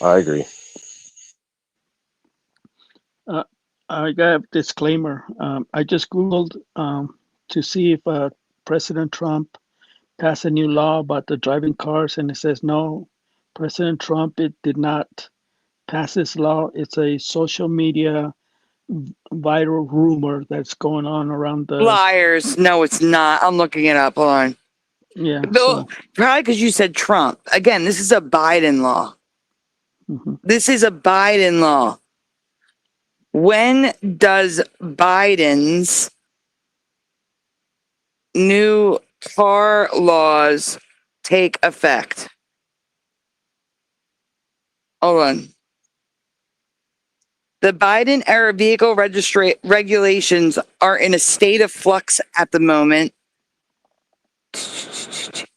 I agree. I got a disclaimer. I just Googled to see if President Trump passed a new law about the driving cars, and it says no, President Trump did not pass this law. It's a social media viral rumor that's going on around the liars. No, it's not. I'm looking it up. Hold on. Yeah. Probably because you said Trump. Again, this is a Biden law. Mm-hmm. This is a Biden law. When does Biden's new car laws take effect? Hold on. The Biden era vehicle regulations are in a state of flux at the moment.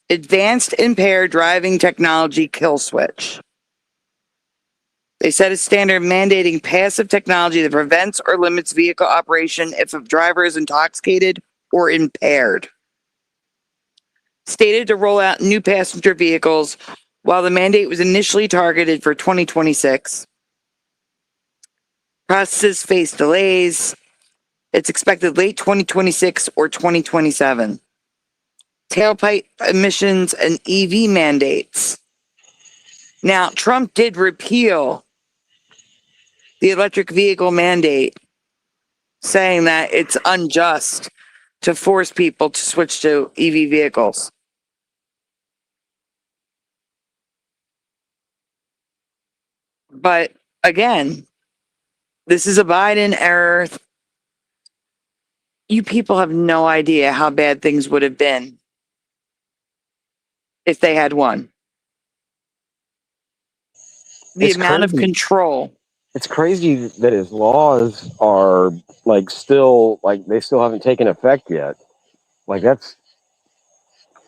Advanced impaired driving technology kill switch. They set a standard mandating passive technology that prevents or limits vehicle operation if a driver is intoxicated or impaired. Stated to roll out new passenger vehicles while the mandate was initially targeted for 2026. Processes face delays. It's expected late 2026 or 2027. Tailpipe emissions and EV mandates. Now, Trump did repeal the electric vehicle mandate, saying that it's unjust to force people to switch to EV vehicles. But again, this is a Biden error. You people have no idea how bad things would have been if they had won. The amount of control. It's crazy that his laws are like still like they still haven't taken effect yet. Like that's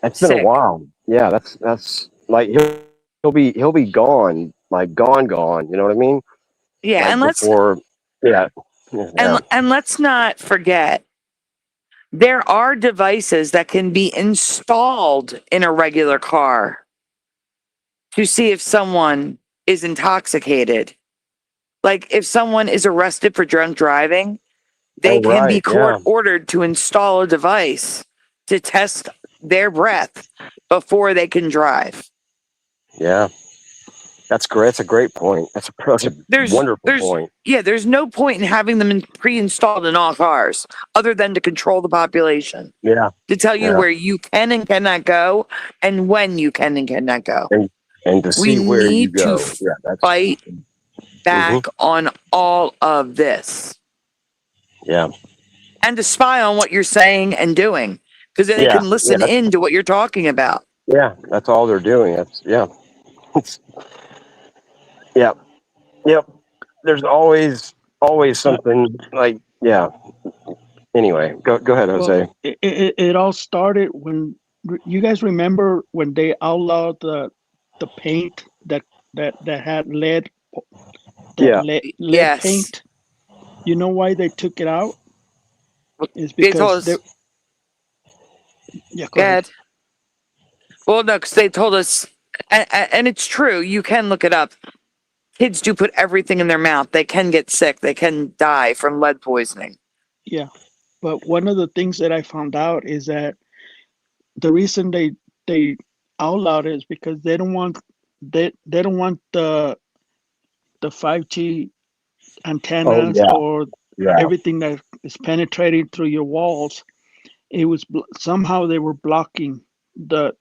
been a while. Yeah, that's like he'll be gone, like gone. You know what I mean? Yeah, like and let's not forget, there are devices that can be installed in a regular car to see if someone is intoxicated. Like if someone is arrested for drunk driving, they can be court ordered to install a device to test their breath before they can drive. Yeah. That's great. That's a great point. That's a wonderful point. Yeah, there's no point in having them pre-installed in all cars other than to control the population. Yeah. To tell you where you can and cannot go and when you can and cannot go. And to see where you go. To fight back on all of this. Yeah. And to spy on what you're saying and doing. Because then they can listen in to what you're talking about. Yeah, that's all they're doing. Yep. There's always something like Anyway, go ahead, Jose. Well, it all started when you guys remember when they outlawed the paint that had lead. Lead paint. You know why they took it out? It's because go ahead. Well, no, because they told us, and it's true. You can look it up. Kids do put everything in their mouth. They can get sick. They can die from lead poisoning. Yeah, but one of the things that I found out is that the reason they outlawed it is because they don't want the 5G antennas or everything that is penetrating through your walls. It was somehow they were blocking lead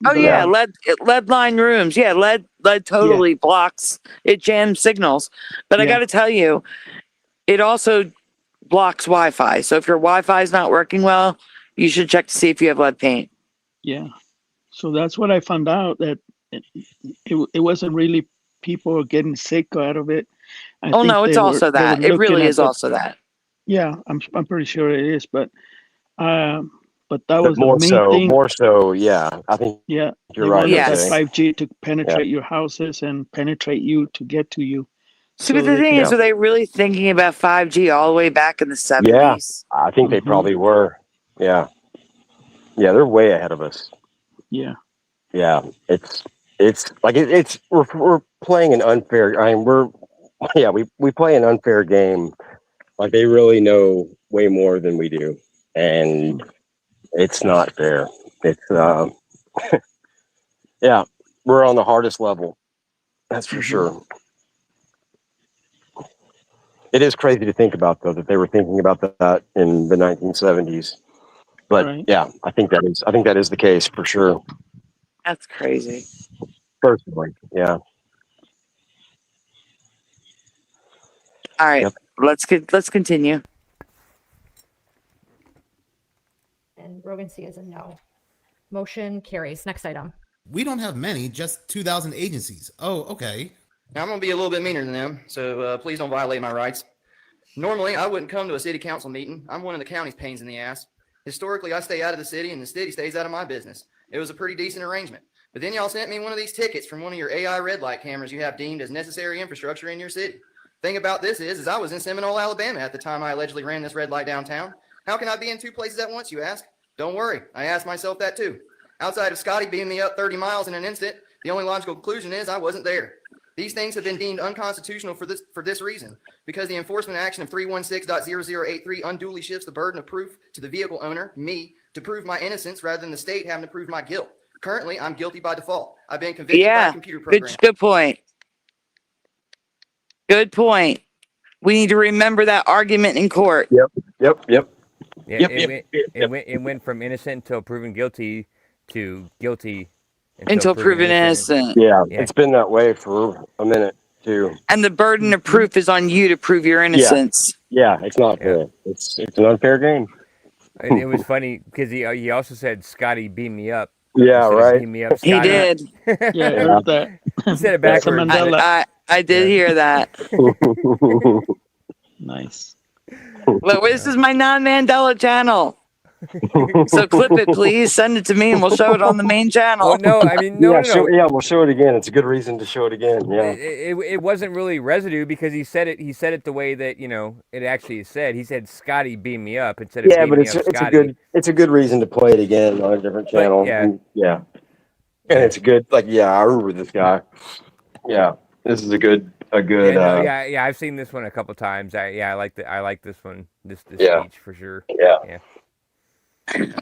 line rooms. Yeah, lead totally blocks. It jams signals. But I got to tell you, it also blocks Wi-Fi. So if your Wi-Fi is not working well, you should check to see if you have lead paint. Yeah. So that's what I found out, that it wasn't really people getting sick out of it. I think no, it's also that. It really is also that. Yeah, I'm pretty sure it is, but that was more the main thing. More so, yeah. I think you're right. Yes. 5G to penetrate your houses and penetrate you to get to you. See, but the thing is, were they really thinking about 5G all the way back in the 70s? Yeah, I think they probably were. Yeah. Yeah, they're way ahead of us. Yeah. Yeah, it's like we're playing an unfair. I mean, we play an unfair game. Like they really know way more than we do, and it's not fair. It's yeah, we're on the hardest level. That's for sure. It is crazy to think about, though, that they were thinking about that in the 1970s. But yeah, I think that is the case for sure. That's crazy. Personally, yeah. All right. Let's continue. And Rogan C is a no. Motion carries. Next item. We don't have many, just 2,000 agencies. Oh, okay. Now, I'm going to be a little bit meaner than them, so please don't violate my rights. Normally, I wouldn't come to a city council meeting. I'm one of the county's pains in the ass. Historically, I stay out of the city, and the city stays out of my business. It was a pretty decent arrangement. But then y'all sent me one of these tickets from one of your AI red light cameras you have deemed as necessary infrastructure in your city. Thing about this is I was in Seminole, Alabama at the time I allegedly ran this red light downtown. How can I be in two places at once, you ask? Don't worry, I asked myself that too. Outside of Scotty beaming me up 30 miles in an instant, the only logical conclusion is I wasn't there. These things have been deemed unconstitutional for this reason, because the enforcement action of 316.0083 unduly shifts the burden of proof to the vehicle owner, me, to prove my innocence rather than the state having to prove my guilt. Currently, I'm guilty by default. I've been convicted by a computer program. Good point. Good point. We need to remember that argument in court. Yep. Yeah, it went from innocent until proven guilty to guilty until proven innocent. Yeah, it's been that way for a minute too. And the burden of proof is on you to prove your innocence. Yeah, it's not fair. It's an unfair game. And it was funny because he also said, "Scotty, beam me up." Yeah, right. Beam me up, He Scotty. did. Yeah, I heard that. He said it backwards. I did hear that. Nice. Look, this is my non-Mandela channel. So clip it, please. Send it to me, and we'll show it on the main channel. Well, no, I mean, no. We'll show it again. It's a good reason to show it again. Yeah. It wasn't really residue because he said it the way that it actually is said. He said, "Scotty, beam me up," instead of Yeah, beam but me up, Scotty. it's a good reason to play it again on a different channel. And it's a good I remember this guy. Yeah, this is a good. I've seen this one a couple times. I like this one. This speech for sure. Yeah.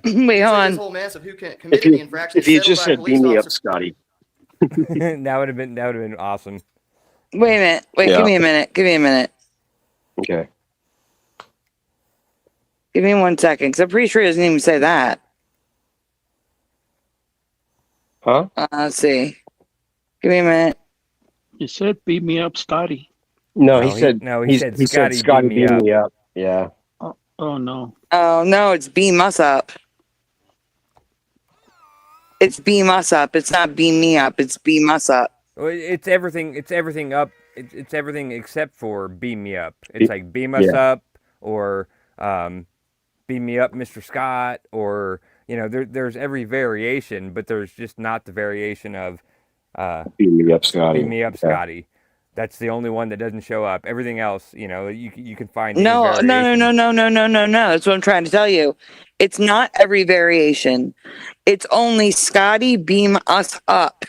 Wait, hold on. This whole mess of who committed the infraction. If you is just settled by said police beam me up, officers. Scotty. that would have been awesome. Wait a minute. Give me a minute. Okay. Give me 1 second, because I'm pretty sure he doesn't even say that. Huh? Let's see. Give me a minute. You said beat me up, Scotty. No, he said Scotty beam me up. Yeah. Oh no. Oh no, it's beam us up. It's beam us up. It's not beam me up. It's beam us up. Well, it's everything. It's everything up. It's everything except for beam me up. It's like beam us up, or beam me up, Mr. Scott, or there's every variation, but there's just not the variation of beam me up, Scotty. Beam me up, Scotty. That's the only one that doesn't show up. Everything else, you can find. No. That's what I'm trying to tell you. It's not every variation. It's only Scotty beam us up.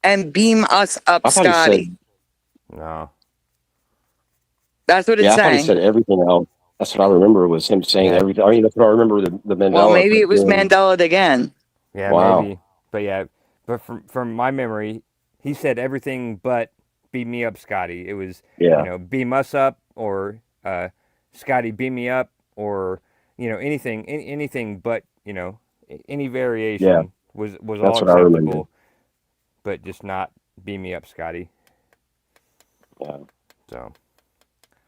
And beam us up, Scotty. No. That's what it's saying. I thought saying. he said everything else. That's what I remember was him saying everything. I mean, that's what I remember the Mandela. Well, maybe it was Mandela again. Yeah, maybe. But from my memory, he said everything but beam me up, Scotty. It was beam us up, or Scotty beam me up, or anything but any variation was all acceptable, but just not beam me up, Scotty. Yeah. So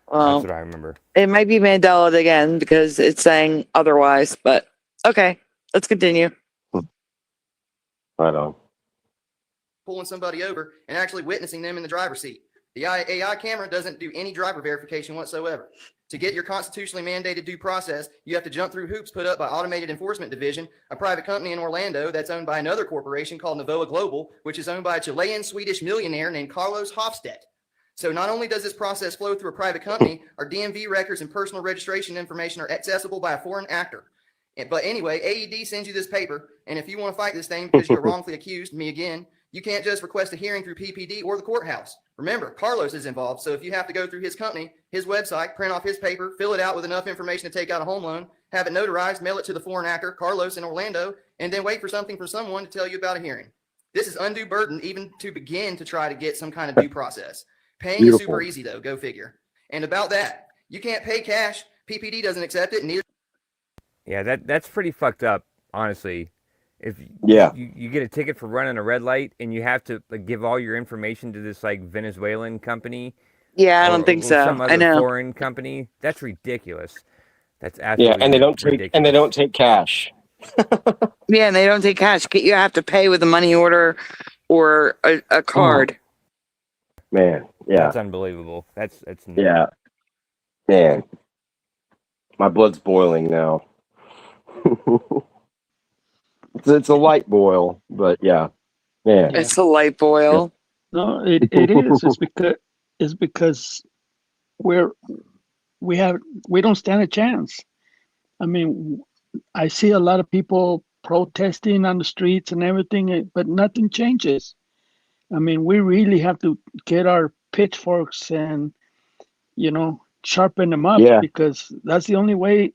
well, that's what I remember. It might be Mandela again because it's saying otherwise, but okay, let's continue. Right on. Pulling somebody over and actually witnessing them in the driver's seat. The AI camera doesn't do any driver verification whatsoever. To get your constitutionally mandated due process, you have to jump through hoops put up by Automated Enforcement Division, a private company in Orlando that's owned by another corporation called Novoa Global, which is owned by a Chilean-Swedish millionaire named Carlos Hofstedt. So not only does this process flow through a private company, our DMV records and personal registration information are accessible by a foreign actor. But anyway, AED sends you this paper, and if you want to fight this thing because you're wrongfully accused, me again, you can't just request a hearing through PPD or the courthouse. Remember, Carlos is involved, so if you have to go through his company, his website, print off his paper, fill it out with enough information to take out a home loan, have it notarized, mail it to the foreign actor, Carlos in Orlando, and then wait for something from someone to tell you about a hearing. This is undue burden even to begin to try to get some kind of due process. Paying is super easy, though, go figure. And about that, you can't pay cash, PPD doesn't accept it, neither. Yeah, that's pretty fucked up, honestly. If you get a ticket for running a red light and you have to give all your information to this Venezuelan company Yeah, I don't think so. Some I other know. foreign company. That's ridiculous. That's Yeah, absolutely and they don't ridiculous. take cash. Yeah, and they don't take cash. You have to pay with a money order or a card. Man, yeah, That's unbelievable. That's yeah, man. My blood's boiling now. It's a light boil, but yeah, man. It's a light boil. No, it is. It's because we don't stand a chance. I mean, I see a lot of people protesting on the streets and everything, but nothing changes. I mean, we really have to get our pitchforks and, sharpen them up, Yeah. because that's the only way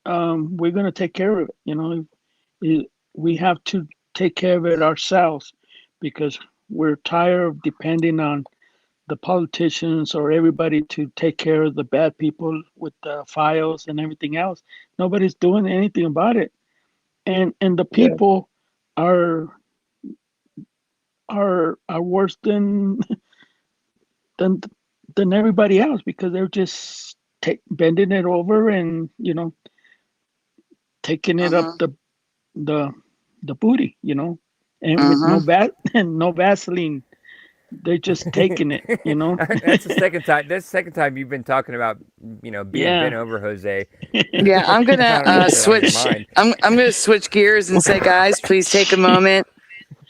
we're going to take care of it. We have to take care of it ourselves, because we're tired of depending on the politicians or everybody to take care of the bad people with the files and everything else. Nobody's doing anything about it. And the people are worse than everybody else, because they're just bending it over and taking it up the booty, and with no Vaseline. They're just taking it, That's the second time. That's the second time you've been talking about, being bent over, Jose. Yeah, I'm I don't know gonna what's on your switch. mind. I'm gonna switch gears and say, guys, please take a moment.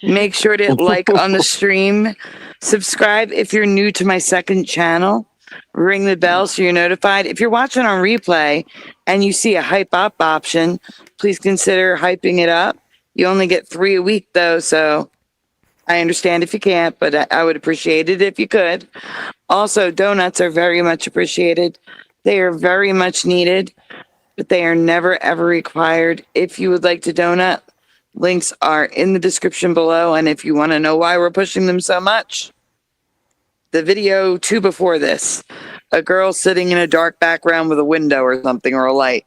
Make sure to like on the stream, subscribe if you're new to my second channel, ring the bell so you're notified. If you're watching on replay and you see a hype up option, please consider hyping it up. You only get 3 a week though, so I understand if you can't, but I would appreciate it if you could. Also, donuts are very much appreciated. They are very much needed, but they are never ever required. If you would like to donut, links are in the description below. And if you want to know why we're pushing them so much, the video 2 before this, a girl sitting in a dark background with a window or something or a light,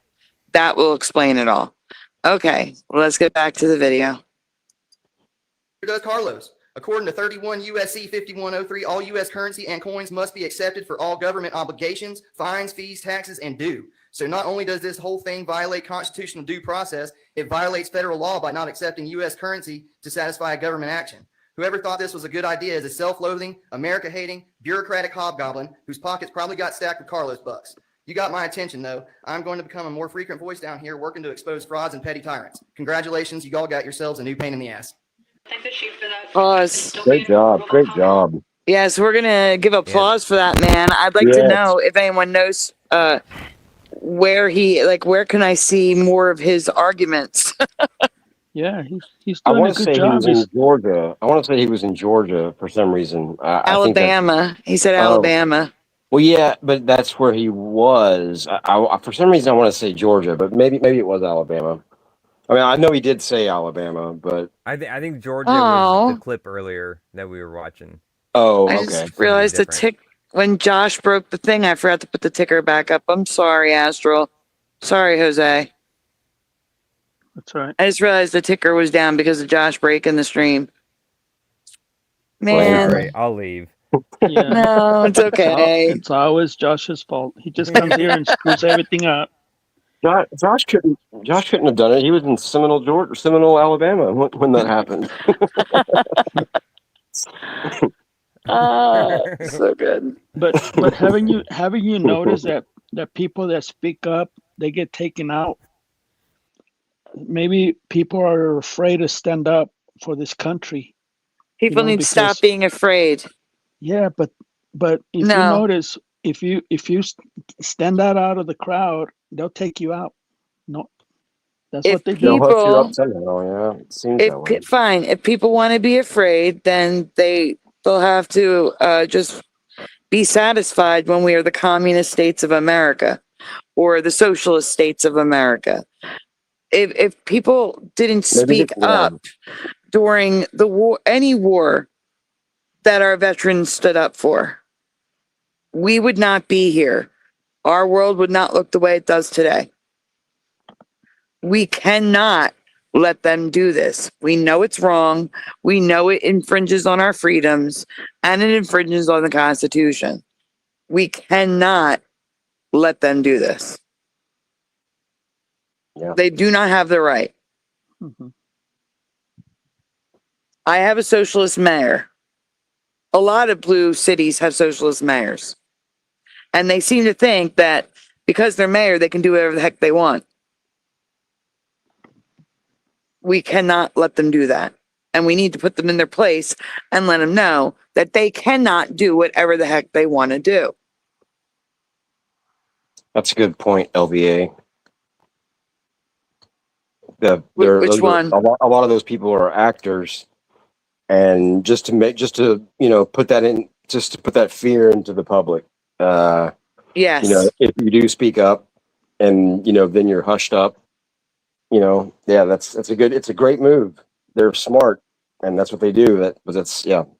that will explain it all. Okay, let's get back to the video. Does Carlos. According to 31 USC 5103, all U.S. currency and coins must be accepted for all government obligations, fines, fees, taxes, and due. So not only does this whole thing violate constitutional due process, it violates federal law by not accepting U.S. currency to satisfy a government action. Whoever thought this was a good idea is a self-loathing, America-hating, bureaucratic hobgoblin whose pockets probably got stacked with Carlos bucks. You got my attention, though. I'm going to become a more frequent voice down here working to expose frauds and petty tyrants. Congratulations, you all got yourselves a new pain in the ass. Pause. Great job. Great job. Yes, we're gonna give applause for that, man. I'd like to know if anyone knows where can I see more of his arguments? Yeah, he's I doing want a to good say job. he was in Georgia. I want to say he was in Georgia for some reason. I think Alabama. He said Alabama. Well, yeah, but that's where he was. I for some reason I want to say Georgia, but maybe it was Alabama. I mean, I know he did say Alabama, but I think Georgia was the clip earlier that we were watching. Oh, I okay. just realized the tick when Josh broke the thing. I forgot to put the ticker back up. I'm sorry, Astral. Sorry, Jose. That's right. I just realized the ticker was down because of Josh breaking the stream. Man, Sorry, I'll leave. Yeah. No, it's okay. It's always Josh's fault. He just comes here and screws everything up. Josh couldn't have done it. He was in Seminole, Alabama when that happened. So good. But haven't you noticed that people that speak up, they get taken out? Maybe people are afraid to stand up for this country. People need to stop being afraid. Yeah, but if you notice, if you stand out of the crowd, they'll take you out. No, that's what they do. They'll hook you up somehow. Yeah, it seems that way. Fine. If people want to be afraid, then they'll have to just be satisfied when we are the communist states of America or the socialist states of America. If people didn't speak up during the war, any war that our veterans stood up for, we would not be here. Our world would not look the way it does today. We cannot let them do this. We know it's wrong. We know it infringes on our freedoms and it infringes on the Constitution. We cannot let them do this. Yeah. They do not have the right. Mhm. I have a socialist mayor. A lot of blue cities have socialist mayors. And they seem to think that because they're mayor, they can do whatever the heck they want. We cannot let them do that. And we need to put them in their place and let them know that they cannot do whatever the heck they want to do. That's a good point, LVA. Which one? A lot of those people are actors, and just to put that fear into the public. Yes. If you do speak up, and then you're hushed up. It's a great move. They're smart, and that's what they do.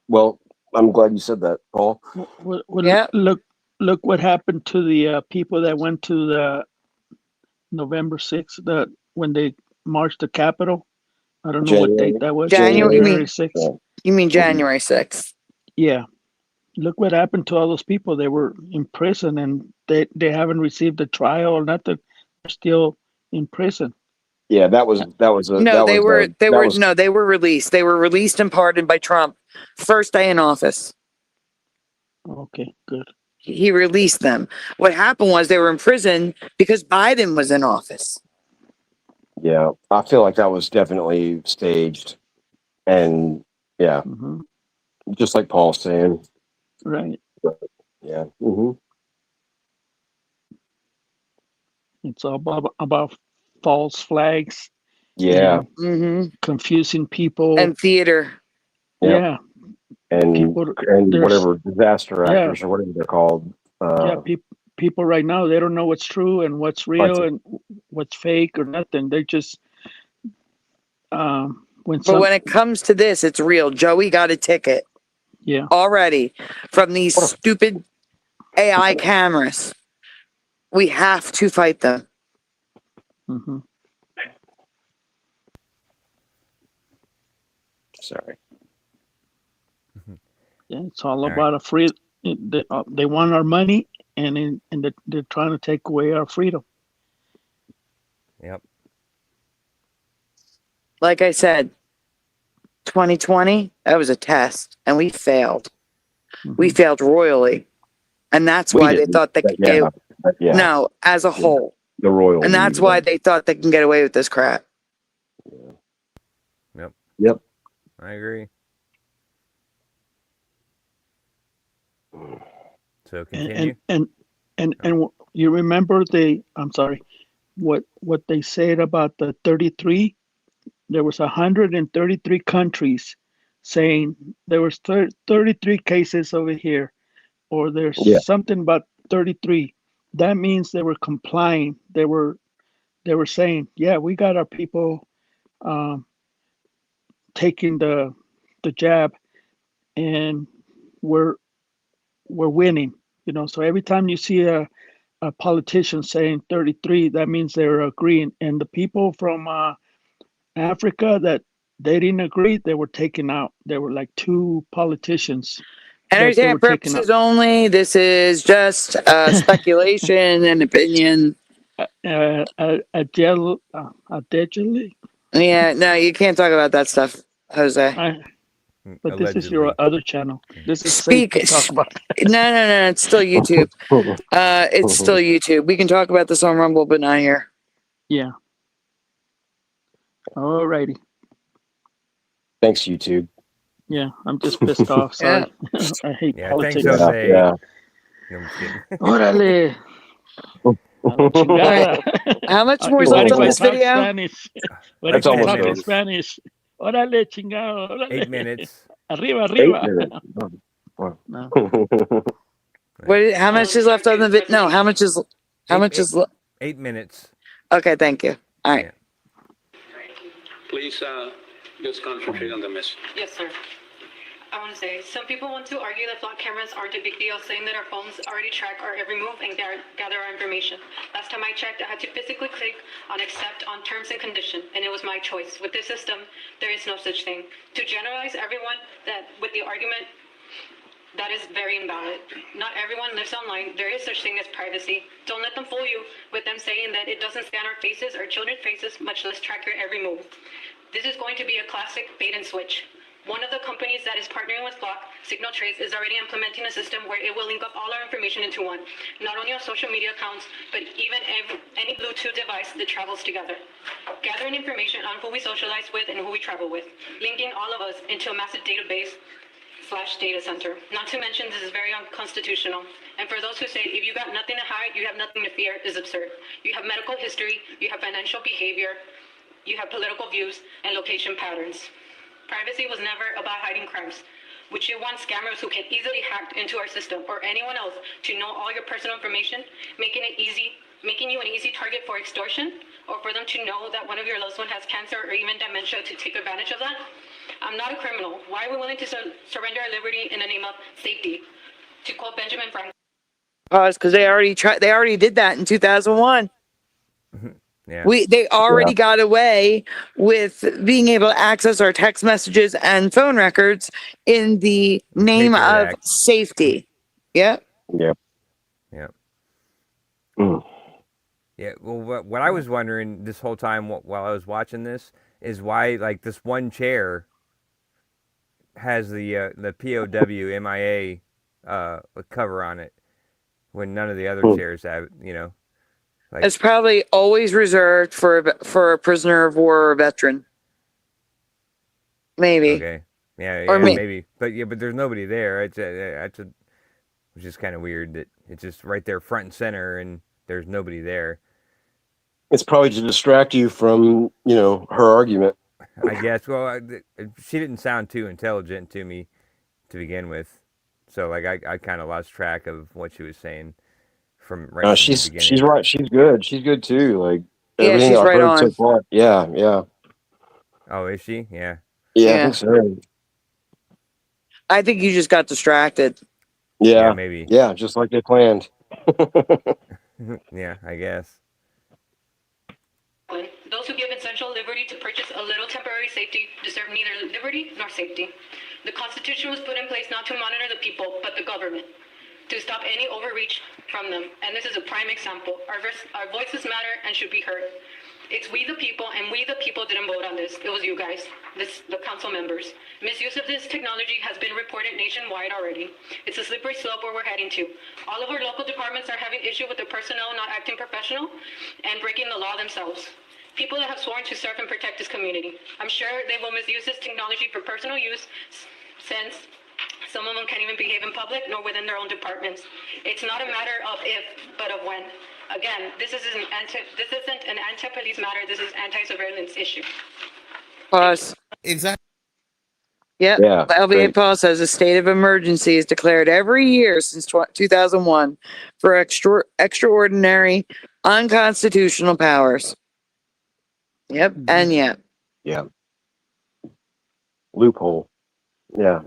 Well, I'm glad you said that, Paul. Well, look what happened to the people that went to the November 6th, when they marched the Capitol. I don't know what date that was. January 6th. You mean January 6th? Yeah. Look what happened to all those people. They were in prison, and they haven't received a trial or nothing. They're still in prison. Yeah, they were released. They were released and pardoned by Trump first day in office. Okay, good. He released them. What happened was they were in prison because Biden was in office. Yeah, I feel like that was definitely staged, and just like Paul's saying, right? Yeah. It's all about false flags. Yeah. Confusing people. And theater. Yeah. And whatever disaster actors or whatever they're called. People right now, they don't know what's true and what's real and what's fake or nothing. They just when it comes to this, it's real. Joey got a ticket. Yeah. Already from these stupid AI cameras. We have to fight them. Mm-hmm. Sorry. Yeah, it's all about a free. They want our money, and they're trying to take away our freedom. Yep. Like I said, 2020, that was a test, and we failed. Mm-hmm. We failed royally, and that's why they thought they could get. No, as a whole, the royal, and that's why they thought they can get away with this crap. Yep. I agree. So continue. And you remember I'm sorry, what they said about the 33? There was 133 countries saying there was 33 cases over here, or there's something about 33. That means they were complying. They were saying, yeah, we got our people taking the jab, and we're winning. So every time you see a politician saying 33, that means they're agreeing. And the people from Africa that they didn't agree, they were taken out. There were like 2 politicians. Entertainment purposes only. This is just speculation and opinion. Allegedly. Yeah, no, you can't talk about that stuff, Jose. But this is your other channel. This is safe to talk about. No. It's still YouTube. It's still YouTube. We can talk about this on Rumble, but not here. Yeah. Alrighty. Thanks, YouTube. Yeah, I'm just pissed off. Sorry. I hate politics. Thanks, Jose. Yeah. No, I'm just kidding. Órale. How much more is left on this video? That's almost Spanish. Órale, chingado. Órale. 8 minutes. Arriba. 8 minutes. No. How much is left on the video? No, how much is 8 minutes. Okay, thank you. All right. Please just concentrate on the message. Yes, sir. I want to say, some people want to argue that flock cameras aren't a big deal, saying that our phones already track our every move and gather our information. Last time I checked, I had to physically click on accept on terms and condition, and it was my choice. With this system, there is no such thing. To generalize everyone that with the argument That is very invalid. Not everyone lives online. There is such thing as privacy. Don't let them fool you with them saying that it doesn't scan our faces or children's faces, much less track your every move. This is going to be a classic bait and switch. One of the companies that is partnering with Flock, Signal Trace, is already implementing a system where it will link up all our information into one, not only our social media accounts, but even any Bluetooth device that travels together. Gathering information on who we socialize with and who we travel with, linking all of us into a massive database/data center. Not to mention, this is very unconstitutional. And for those who say, if you got nothing to hide, you have nothing to fear, is absurd. You have medical history, you have financial behavior, you have political views, and location patterns. Privacy was never about hiding crimes. Would you want scammers who can easily hack into our system, or anyone else, to know all your personal information, making you an easy target for extortion, or for them to know that one of your loved ones has cancer or even dementia to take advantage of that? I'm not a criminal. Why are we willing to surrender our liberty in the name of safety? To quote Benjamin Franklin. Pause, because they already did that in 2001. Yeah. They already got away with being able to access our text messages and phone records in the name Patriot of Act. safety. Yep. Yep. Yeah. Mm. Yeah. Well, what I was wondering this whole time while I was watching this is why, like, this one chair has the POW MIA cover on it when none of the other chairs have it, you know. Like, It's probably always reserved for a prisoner of war or a veteran. Maybe. okay. Yeah, Or maybe. But there's nobody there. It's just kind of weird that it's just right there front and center and there's nobody there. It's probably to distract you from, her argument. I guess. Well, she didn't sound too intelligent to me to begin with. So, like, I kind of lost track of what she was saying from the beginning. She's right. She's good. She's good too. Like everything she's I've right heard so on. far. Yeah. Oh, is she? Yeah. Yeah, I think so. I think you just got distracted. Yeah, maybe. Yeah, just like they planned. Yeah, I guess. Those who give essential liberty to purchase a little temporary safety deserve neither liberty nor safety. The Constitution was put in place not to monitor the people, but the government, to stop any overreach from them. And this is a prime example. Our voices matter and should be heard. It's we the people, and we the people didn't vote on this. It was you guys, the council members. Misuse of this technology has been reported nationwide already. It's a slippery slope where we're heading to. All of our local departments are having issue with the personnel not acting professional and breaking the law themselves. People that have sworn to serve and protect this community. I'm sure they will misuse this technology for personal use, since some of them can't even behave in public nor within their own departments. It's not a matter of if, but of when. Again, this isn't an anti-police matter. This is anti-surveillance issue. Pause. Exactly. Yep. Yeah, The LBA great. Paul says a state of emergency is declared every year since 2001 for extraordinary, unconstitutional powers. Yep. And yet. Yeah. Loophole. Yeah.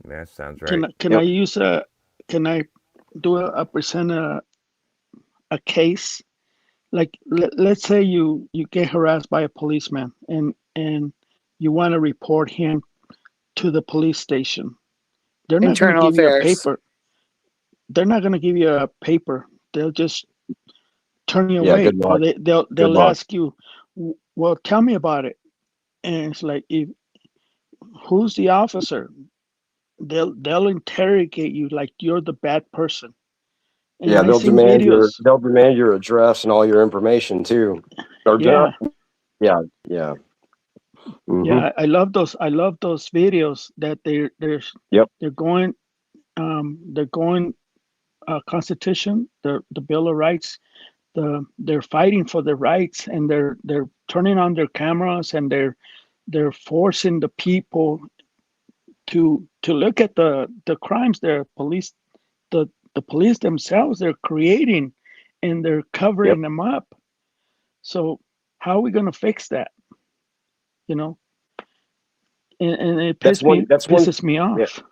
That sounds right. Can I use can I present a case? Like let's say you get harassed by a policeman and you want to report him to the police station. They're not going to give you a paper. They're not going to give you a paper. They'll just turn you away. Good luck. Or they'll ask you, well, tell me about it. And it's like, who's the officer? They'll interrogate you like you're the bad person. And they'll demand your address and all your information too. Yeah. Mm-hmm. Yeah, I love those videos that they're going Constitution, the Bill of Rights, they're fighting for their rights, and they're turning on their cameras, and they're forcing the people to look at the crimes the police themselves they're creating, and they're covering them up. So how are we going to fix that? And it pisses me off.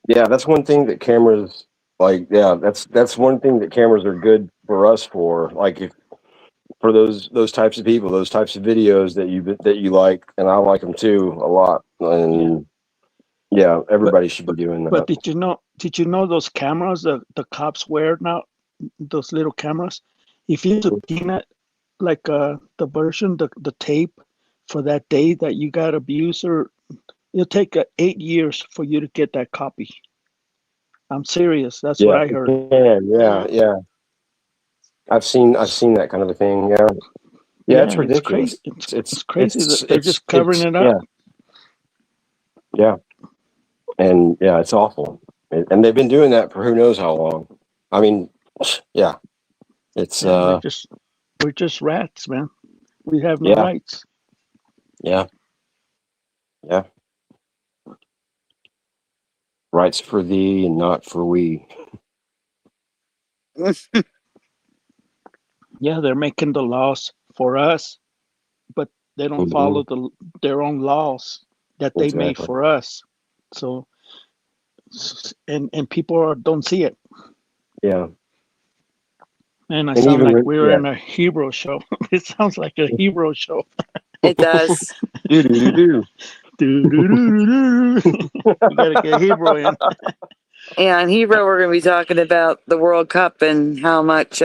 Yeah, that's one thing that cameras that's one thing that cameras are good for us for. Like for those types of people, those types of videos that you like, and I like them too a lot. And Yeah, everybody should be doing But that. did you know those cameras that the cops wear now, those little cameras? If you subpoena like the version, the tape for that day that you got abused, or it'll take 8 years for you to get that copy. I'm serious. That's what Yeah, I you heard. can. Yeah. I've seen that kind of a thing. Yeah. Yeah, it's Yeah, it's ridiculous. crazy. It's crazy that they're just It's covering it up. yeah. And yeah, it's awful. And they've been doing that for who knows how long. I mean, yeah. It's Yeah, we're just rats, man. We have no yeah. rights. Yeah. Yeah. Rights for thee and not for we. Yeah, they're making the laws for us, but they don't follow their own laws that they made Exactly. for us. So, and people don't see it. Yeah. And I And sound even like with- we're yeah. in a hero show. It sounds like a hero show. It does. Do. You gotta get hero in. Yeah, on Hero, we're going to be talking about the World Cup and how much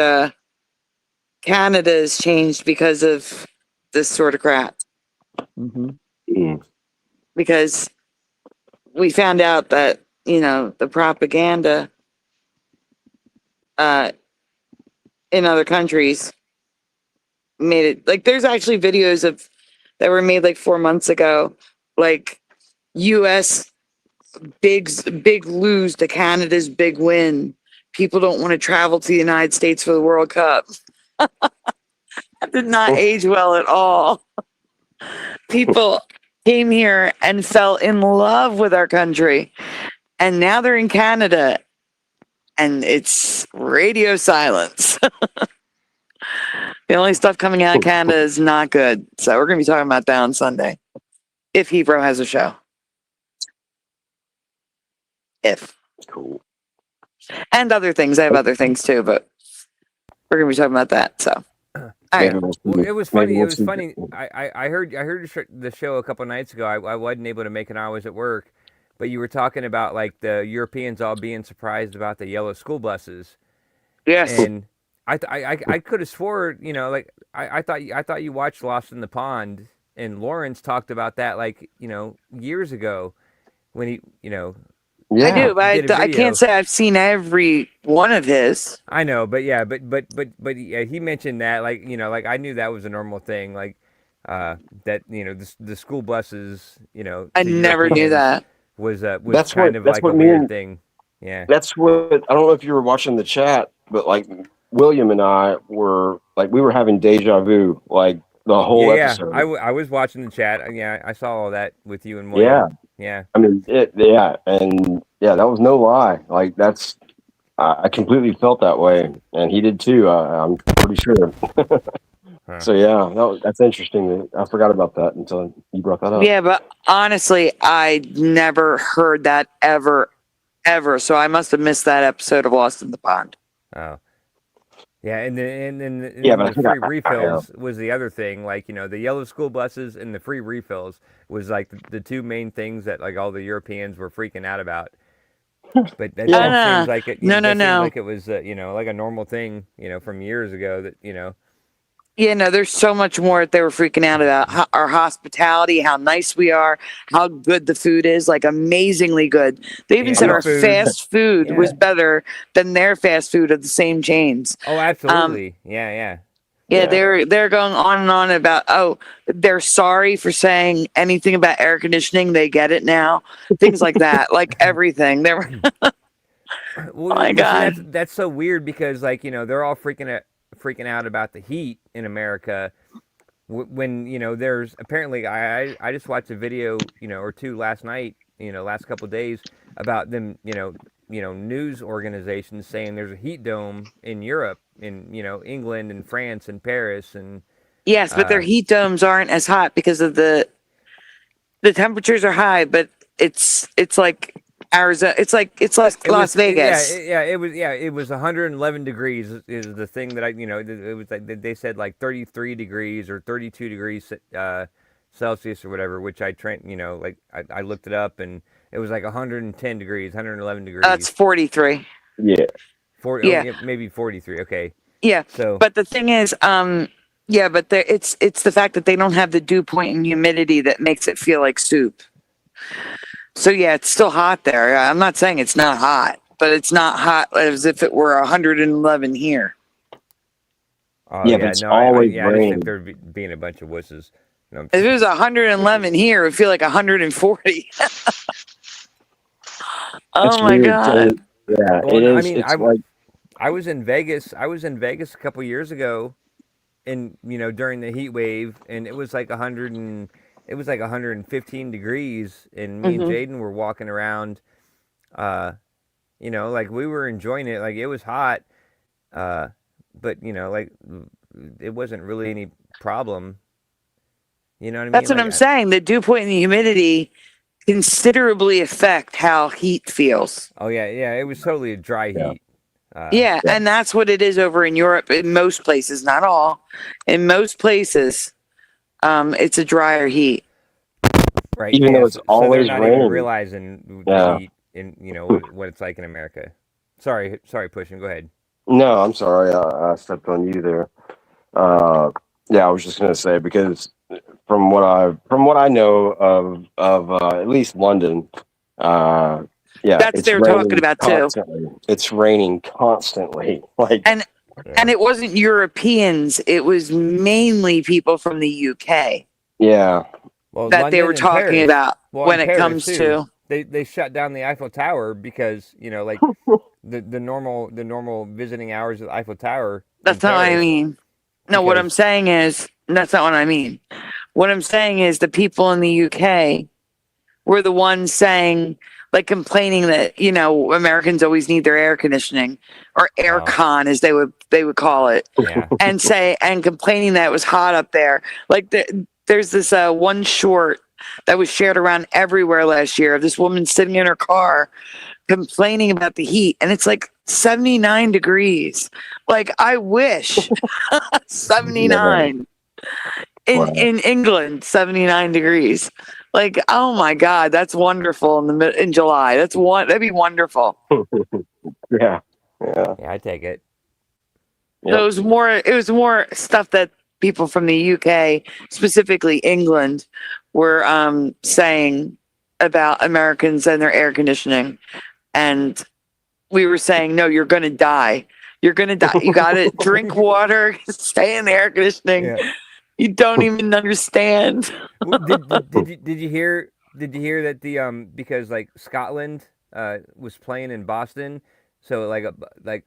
Canada has changed because of this sort of crap. Because we found out that, the propaganda in other countries made it, like, there's actually videos that were made like 4 months ago, like US big lose to Canada's big win. People don't want to travel to the United States for the World Cup. That did not age well at all. People came here and fell in love with our country, and now they're in Canada, and it's radio silence. The only stuff coming out of Canada is not good. So we're going to be talking about that on Sunday, if Hebrew has a show. If. Cool. And other things. I have other things too, but we're going to be talking about that. So. All right. Well, it was funny. I heard the show a couple nights ago. I wasn't able to make it. I was at work, but you were talking about like the Europeans all being surprised about the yellow school buses. Yes. And I could have swore, like I thought you watched Lost in the Pond, and Lawrence talked about that like years ago when he I do, but did a I video. can't say I've seen every one of his. I know, but yeah, but yeah, he mentioned that like like I knew that was a normal thing, like that the school buses, I never knew that was That's kind of that's like what a me weird and- thing. Yeah, That's what I don't know if you were watching the chat, but like William and I were like we were having deja vu like the whole yeah. episode. I was watching the chat. Yeah, I saw all that with you and Yeah. William. Yeah. I mean, and that was no lie. Like I completely felt that way, and he did too. I'm pretty sure. So yeah, that's interesting. I forgot about that until you brought that up. Yeah, but honestly, I never heard that ever. So I must have missed that episode of Lost in the Pond. Oh. Yeah, and then but I the think free refills was the other thing. Like, the yellow school buses and the free refills was like the two main things that like all the Europeans were freaking out about. But that seems like it. No. Like it was like a normal thing, from years ago that Yeah, no, there's so much more that they were freaking out about. Our hospitality, how nice we are, how good the food is, like amazingly good. They even said our fast food was better than their fast food of the same chains. Oh, absolutely. Yeah. Yeah, they're going on and on about, they're sorry for saying anything about air conditioning. They get it now. Things like that, like everything. They were Well, oh my God. That's so weird because like, they're all freaking out about the heat in America when there's apparently I just watched a video or two last night last couple of days about them news organizations saying there's a heat dome in Europe in England and France and Paris and yes, but their heat domes aren't as hot because of the temperatures are high, but it's like Arizona. It's like Las Vegas. It was 111 degrees is the thing that it was like they said like 33 degrees or 32 degrees Celsius or whatever, which I looked it up and it was like 110 degrees, 111 degrees. That's 43. Yeah. 40, Yeah. oh, yeah, maybe 43. Okay. Yeah. So, but the thing is, yeah, but it's the fact that they don't have the dew point and humidity that makes it feel like soup. So yeah, it's still hot there. I'm not saying it's not hot, but it's not hot as if it were 111 here. Yeah, but it's always I just raining. think they're being a bunch of wusses. No, If it was 111 here, it would feel like 140. Oh It's my weird, God. too. Yeah, Well, it is. I mean, It's like I was in Vegas. I was in Vegas a couple years ago, and during the heat wave, and it was like 115 degrees, and me and Jaden were walking around. Like we were enjoying it. Like it was hot, but like it wasn't really any problem. You know what I mean? That's what Like, I'm saying. The dew point and the humidity considerably affect how heat feels. Oh yeah, it was totally a dry heat. Yeah, and that's what it is over in Europe. In most places, not all. In most places, it's a drier heat. Right. Even though it's so always they're not even raining. realizing Yeah. the heat and what it's like in America. Sorry, pushing. Go ahead. No, I'm sorry. I stepped on you there. Yeah, I was just gonna say because from what I know of at least London, yeah, That's it's they're raining talking about too. constantly. It's raining constantly. Like And it wasn't Europeans. It was mainly people from the UK yeah. Well, that they London were and talking Paris. about Well, when and it Paris, comes too. to. They shut down the Eiffel Tower because like the normal visiting hours of the Eiffel Tower. That's not what I mean. No, what I'm saying is that's not what I mean. What I'm saying is the people in the UK were the ones saying, like, complaining that Americans always need their air conditioning or air con as they would call it, and complaining that it was hot up there. Like there's this one short that was shared around everywhere last year of this woman sitting in her car complaining about the heat, and it's like 79 degrees. Like I wish 79 in England, 79 degrees. Like, oh my God, that's wonderful in July. That'd be wonderful. Yeah, I take it. So it was more stuff that people from the UK, specifically England, were saying about Americans and their air conditioning. And we were saying, no, you're going to die. You're going to die. You got to drink water, stay in the air conditioning. Yeah. You don't even understand. Did you hear that because like Scotland was playing in Boston, so like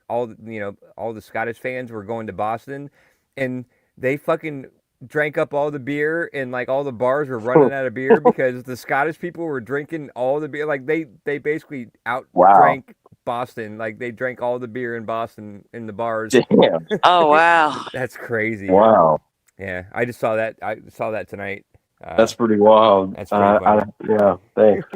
all the Scottish fans were going to Boston, and they fucking drank up all the beer, and like all the bars were running out of beer because the Scottish people were drinking all the beer. Like they basically drank Boston. Like they drank all the beer in Boston in the bars. Damn. Oh wow, that's crazy. Wow. Yeah, I just saw that. I saw that tonight. That's pretty wild. That's pretty funny. Yeah, thanks.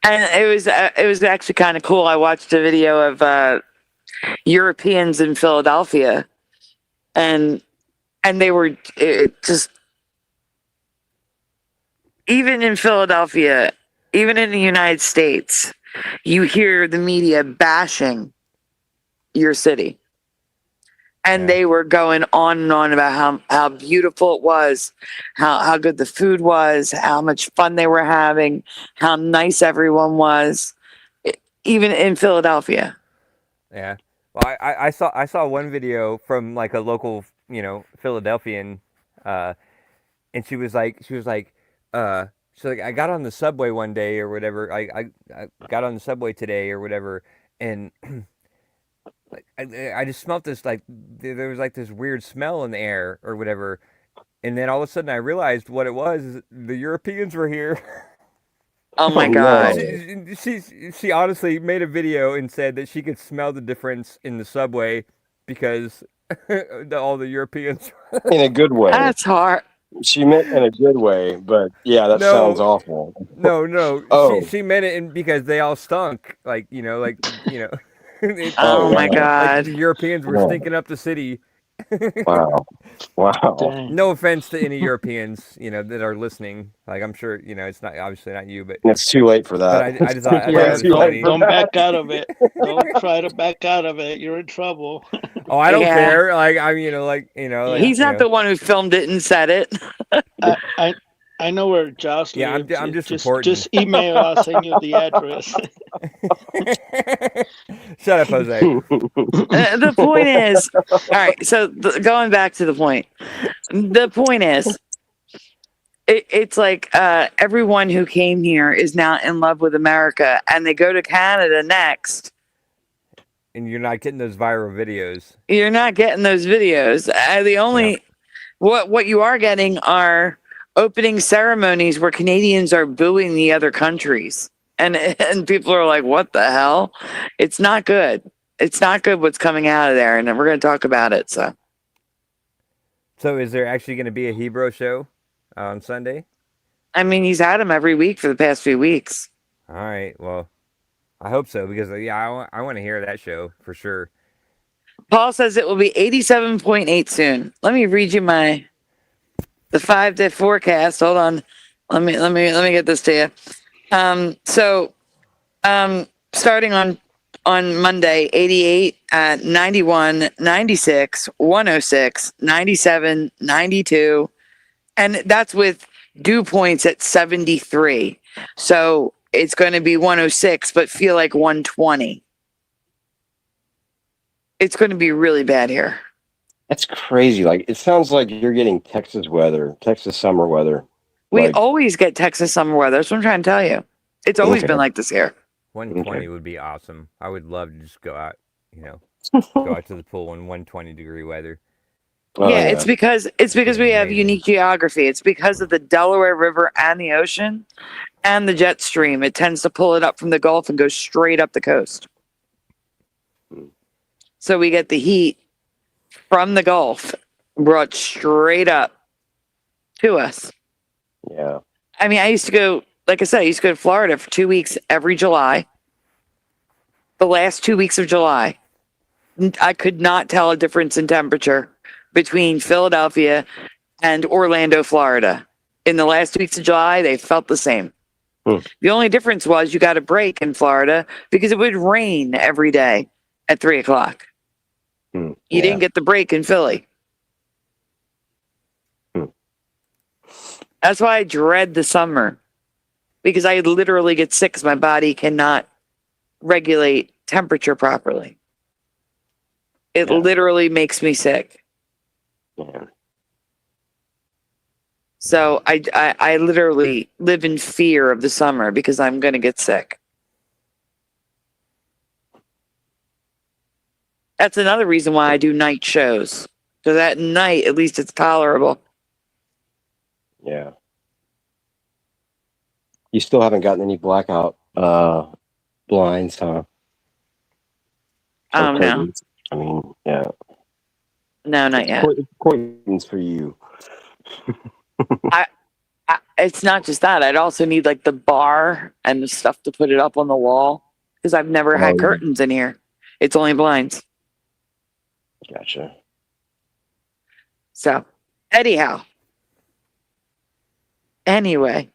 And it was actually kind of cool. I watched a video of Europeans in Philadelphia, and they were just even in Philadelphia, even in the United States, you hear the media bashing your city. And they were going on and on about how beautiful it was, how good the food was, how much fun they were having, how nice everyone was, even in Philadelphia. Yeah. Well, I saw one video from like a local, Philadelphian, and she was like, I got on the subway one day or whatever. I got on the subway today or whatever, and I just smelled this, like there was like this weird smell in the air or whatever, and then all of a sudden I realized what it was. The Europeans were here. Oh my God! She honestly made a video and said that she could smell the difference in the subway because all the Europeans. In a good way. That's hard. She meant in a good way, but yeah, that sounds awful. No. Oh. She meant it because they all stunk. Oh my God! Like the Europeans were stinking up the city, Wow. Wow. Dang. No offense to any Europeans, that are listening. Like I'm sure, it's not obviously not you, but It's too late for that. I just thought it was Don't funny. don't back out of it. Don't try to back out of it. You're in trouble. Oh, I don't Yeah. care. Like I'm, He's not the one who filmed it and said it. I know where Josh Yeah, lives. I'm just reporting. Just email us. Send you the address. Shut up, Jose. The point is, all right. So going back to the point, the point is, it's like everyone who came here is now in love with America, and they go to Canada next. And you're not getting those viral videos. You're not getting those videos. The only what you are getting are opening ceremonies where Canadians are booing the other countries, and people are like, "What the hell?" It's not good. It's not good what's coming out of there, and we're going to talk about it. So is there actually going to be a Hebrew show on Sunday? I mean, he's had them every week for the past few weeks. All right. Well, I hope so because I want to hear that show for sure. Paul says it will be 87.8 soon. Let me read you the 5-day forecast. Hold on. Let me get this to you. Starting on Monday, 88, 91, 96, 106, 97, 92, and that's with dew points at 73. So it's going to be 106, but feel like 120. It's going to be really bad here. That's crazy. Like, it sounds like you're getting Texas weather, Texas summer weather. We always get Texas summer weather. That's what I'm trying to tell you. It's always been like this here. 120 would be awesome. I would love to just go out, go out to the pool in 120-degree weather. Yeah, it's because we have unique geography. It's because of the Delaware River and the ocean and the jet stream. It tends to pull it up from the Gulf and go straight up the coast. So we get the heat from the Gulf brought straight up to us. Yeah. I mean, I used to go, like I said, I used to go to Florida for 2 weeks every July. The last 2 weeks of July, I could not tell a difference in temperature between Philadelphia and Orlando, Florida. In the last 2 weeks of July, they felt the same. The only difference was you got a break in Florida because it would rain every day at 3:00. You didn't get the break in Philly. That's why I dread the summer, because I literally get sick because my body cannot regulate temperature properly. It literally makes me sick. So I literally live in fear of the summer because I'm going to get sick. That's another reason why I do night shows. So at night, at least it's tolerable. Yeah. You still haven't gotten any blackout blinds, huh? No. I mean, yeah. No, not yet. Curtains for you. It's not just that. I'd also need like the bar and the stuff to put it up on the wall because I've never had curtains in here. It's only blinds. Gotcha. So, anyhow. Anyway.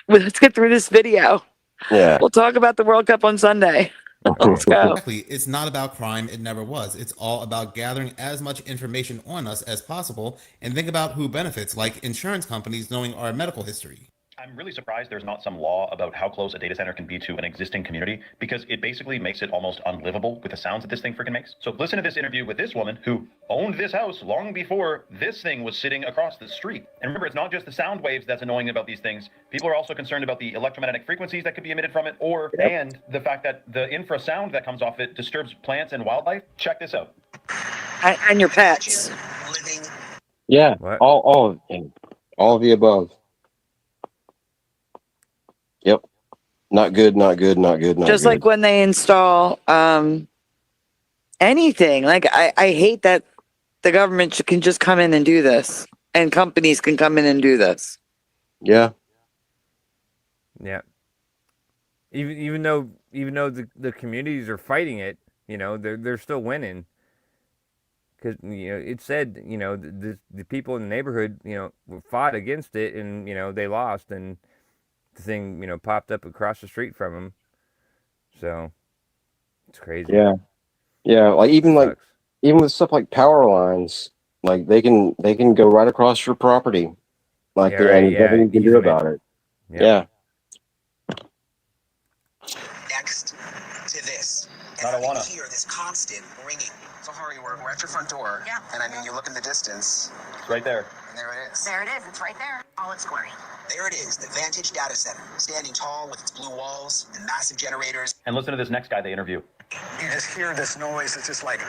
Let's get through this video. Yeah. We'll talk about the World Cup on Sunday. Let's go. Exactly. It's not about crime. It never was. It's all about gathering as much information on us as possible and think about who benefits, like insurance companies knowing our medical history. I'm really surprised there's not some law about how close a data center can be to an existing community, because it basically makes it almost unlivable with the sounds that this thing freaking makes. So listen to this interview with this woman who owned this house long before this thing was sitting across the street. And remember, it's not just the sound waves that's annoying about these things. People are also concerned about the electromagnetic frequencies that could be emitted from it, and the fact that the infrasound that comes off it disturbs plants and wildlife. Check this out. And your pets. Yeah. All of the above. Yep. Not good, not good, not good, not Just good. like when they install anything. Like I hate that the government can just come in and do this, and companies can come in and do this. Yeah. Yeah. Even though the communities are fighting it, they're still winning. because it said the people in the neighborhood fought against it, and they lost, and the thing popped up across the street from them. So it's crazy. Yeah, like even with stuff like power lines, like they can go right across your property, like Yeah, right, and yeah, nothing you can do easement. about it. Yep. Yeah. Next to this. I don't wanna. Hear this constant ringing. So Hari, we're at your front door. Yeah. And I mean, you look in the distance. It's right there. And there it is. There it is. It's right there. All it's square. There it is, the Vantage Data Center, standing tall with its blue walls and massive generators. And listen to this next guy they interview. You just hear this noise. It's just like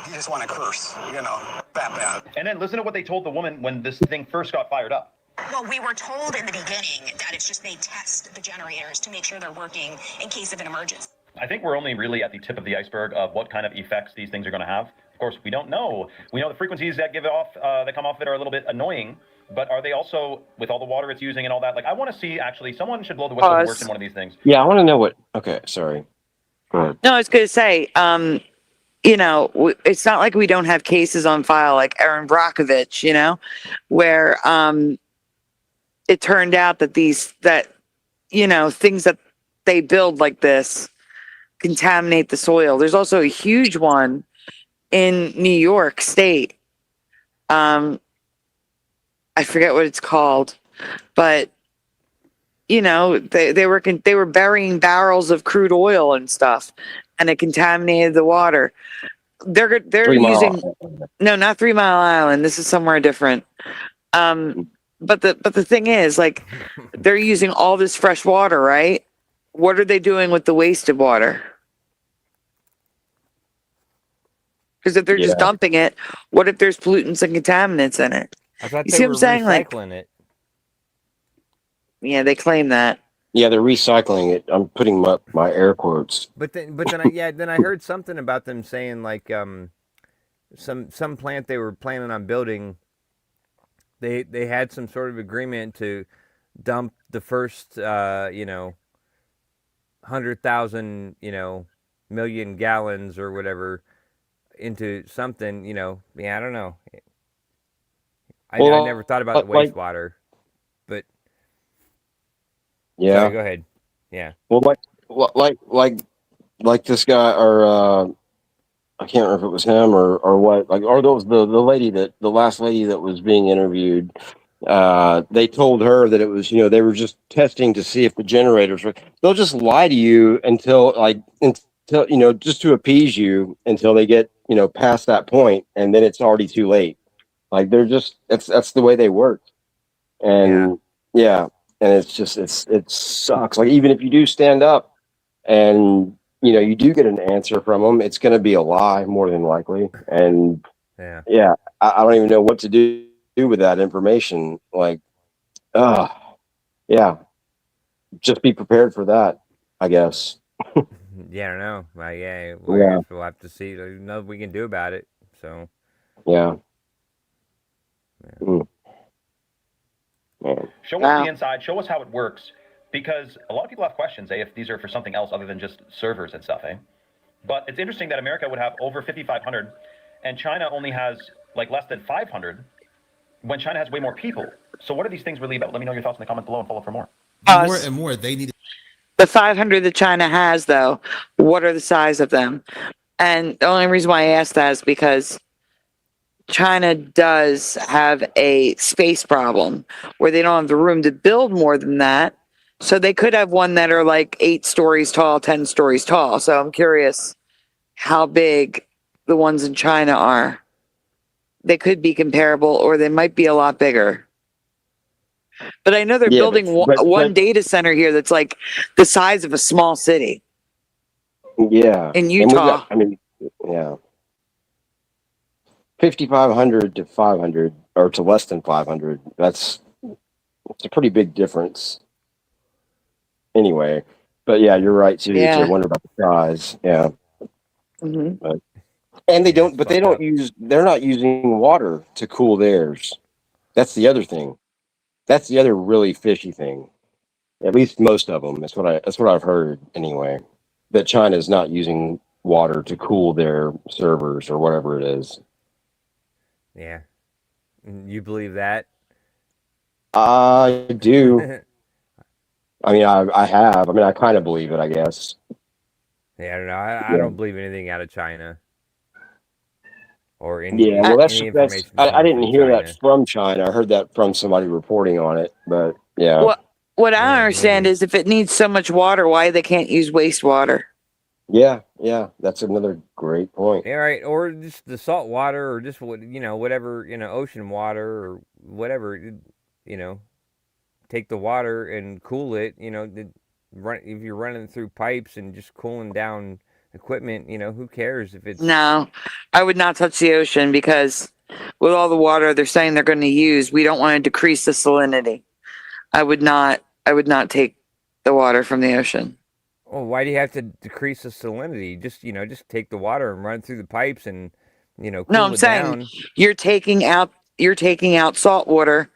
you just want to curse. That bad. And then listen to what they told the woman when this thing first got fired up. Well, we were told in the beginning that it's just they test the generators to make sure they're working in case of an emergency. I think we're only really at the tip of the iceberg of what kind of effects these things are going to have. Of course, we don't know. We know the frequencies that that come off it are a little bit annoying, but are they also, with all the water it's using and all that? Like, I want to see, actually, someone should blow the whistle who works in one of these things. Yeah, I want to know what. Okay, sorry. Go ahead. No, I was going to say, it's not like we don't have cases on file like Aaron Brockovich, where it turned out that things that they build like this contaminate the soil. There's also a huge one in New York State. I forget what it's called, but they were burying barrels of crude oil and stuff, and it contaminated the water. They're using no, not 3 Mile Island. This is somewhere different. But the thing is, like, they're using all this fresh water, right? What are they doing with the wasted water? Because if they're just dumping it, what if there's pollutants and contaminants in it? I thought You they see were what I'm saying? recycling it. Yeah, they claim that. Yeah, they're recycling it. I'm putting my air quotes. But then I heard something about them saying like some plant they were planning on building. They had some sort of agreement to dump the first 100,000 million gallons or whatever into something. I don't know. I never thought about the wastewater, but yeah. Sorry, go ahead. Yeah. Well, like this guy, or I can't remember if it was him or what. Like, or those the last lady that was being interviewed. They told her that it was they were just testing to see if the generators were. They'll just lie to you until just to appease you until they get past that point, and then it's already too late. Like they're just that's the way they work, and yeah. And it's just it sucks. Like even if you do stand up, and you do get an answer from them, it's going to be a lie more than likely. And I don't even know what to do with that information. Like, yeah, just be prepared for that, I guess. Yeah, I don't know. We'll have to see. There's nothing we can do about it. So yeah. Show us the inside. Show us how it works, because a lot of people have questions, if these are for something else other than just servers and stuff, But it's interesting that America would have over 5,500, and China only has like less than 500, when China has way more people. So what are these things really about? Let me know your thoughts in the comments below and follow for more. More and more, they need. The 500 that China has, though, what are the size of them? And the only reason why I ask that is because China does have a space problem where they don't have the room to build more than that. So they could have one that are like 8 stories tall, 10 stories tall. So I'm curious how big the ones in China are. They could be comparable, or they might be a lot bigger. But I know they're building one data center here that's like the size of a small city. Yeah. In Utah. 5,500 to 500, or to less than 500. It's a pretty big difference. Anyway, but yeah, you're right too. Yeah. I wonder about the size. Yeah. Mm-hmm. They're not using water to cool theirs. That's the other thing. That's the other really fishy thing. At least most of them. That's what I've heard anyway. That China is not using water to cool their servers or whatever it is. Yeah. You believe that? I do. I mean, I have. I mean, I kind of believe it, I guess. Yeah, I don't know. I Yeah. don't believe anything out of China. Or Yeah, well, any information I coming didn't from hear that China. from China. I heard that from somebody reporting on it, but yeah. What I Yeah, understand maybe. is if it needs so much water, why they can't use wastewater? Yeah, that's another great point. Yeah, right. Or just the salt water, or just whatever, ocean water or whatever. Take the water and cool it. If you're running through pipes and just cooling down equipment, who cares if it's No, I would not touch the ocean because with all the water they're saying they're going to use, we don't want to decrease the salinity. I would not take the water from the ocean. Well, why do you have to decrease the salinity? Just take the water and run through the pipes and cool No, I'm it saying down. you're taking out salt water,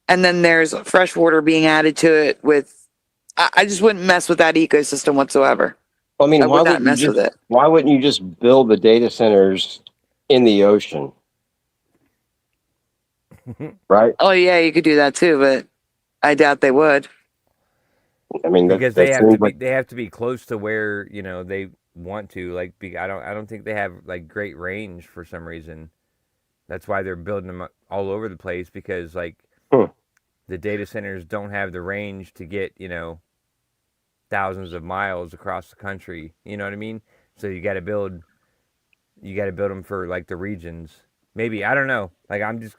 and then there's fresh water being added to it. I just wouldn't mess with that ecosystem whatsoever. I mean, I would not mess with it. Why wouldn't you just build the data centers in the ocean? Right? Oh yeah, you could do that too, but I doubt they would. I mean, Because they have to be close to where they want to. Like, I don't think they have like great range for some reason. That's why they're building them all over the place, because like the data centers don't have the range to get thousands of miles across the country. You know what I mean? So you got to build them for like the regions. Maybe, I don't know. Like I'm just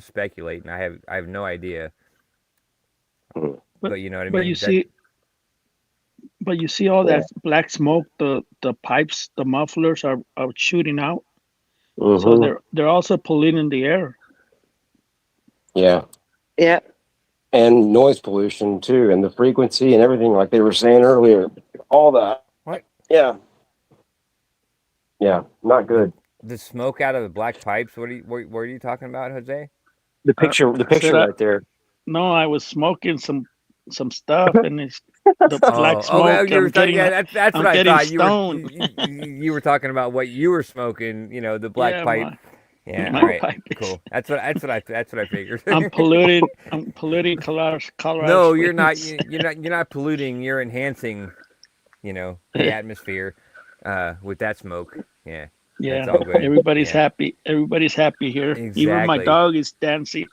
speculating. I have no idea. But you know what I mean? You see all that black smoke, the pipes, the mufflers are shooting out. So they're also polluting the air. Yeah. Yeah. And noise pollution too, and the frequency and everything, like they were saying earlier, all that. What? Yeah. Yeah, not good. The smoke out of the black pipes. What are you talking about, Jose? The picture right there. No, I was smoking some stuff, and it's the black smoke. That's what I thought. Stoned. You were talking about what you were smoking. The black pipe. My all right, pipe. Cool. That's what I figured. I'm polluting Colorado. No, Springs. you're not. You're not polluting. You're enhancing. The atmosphere with that smoke. Yeah. Yeah. That's all good. Everybody's happy. Everybody's happy here. Exactly. Even my dog is dancing.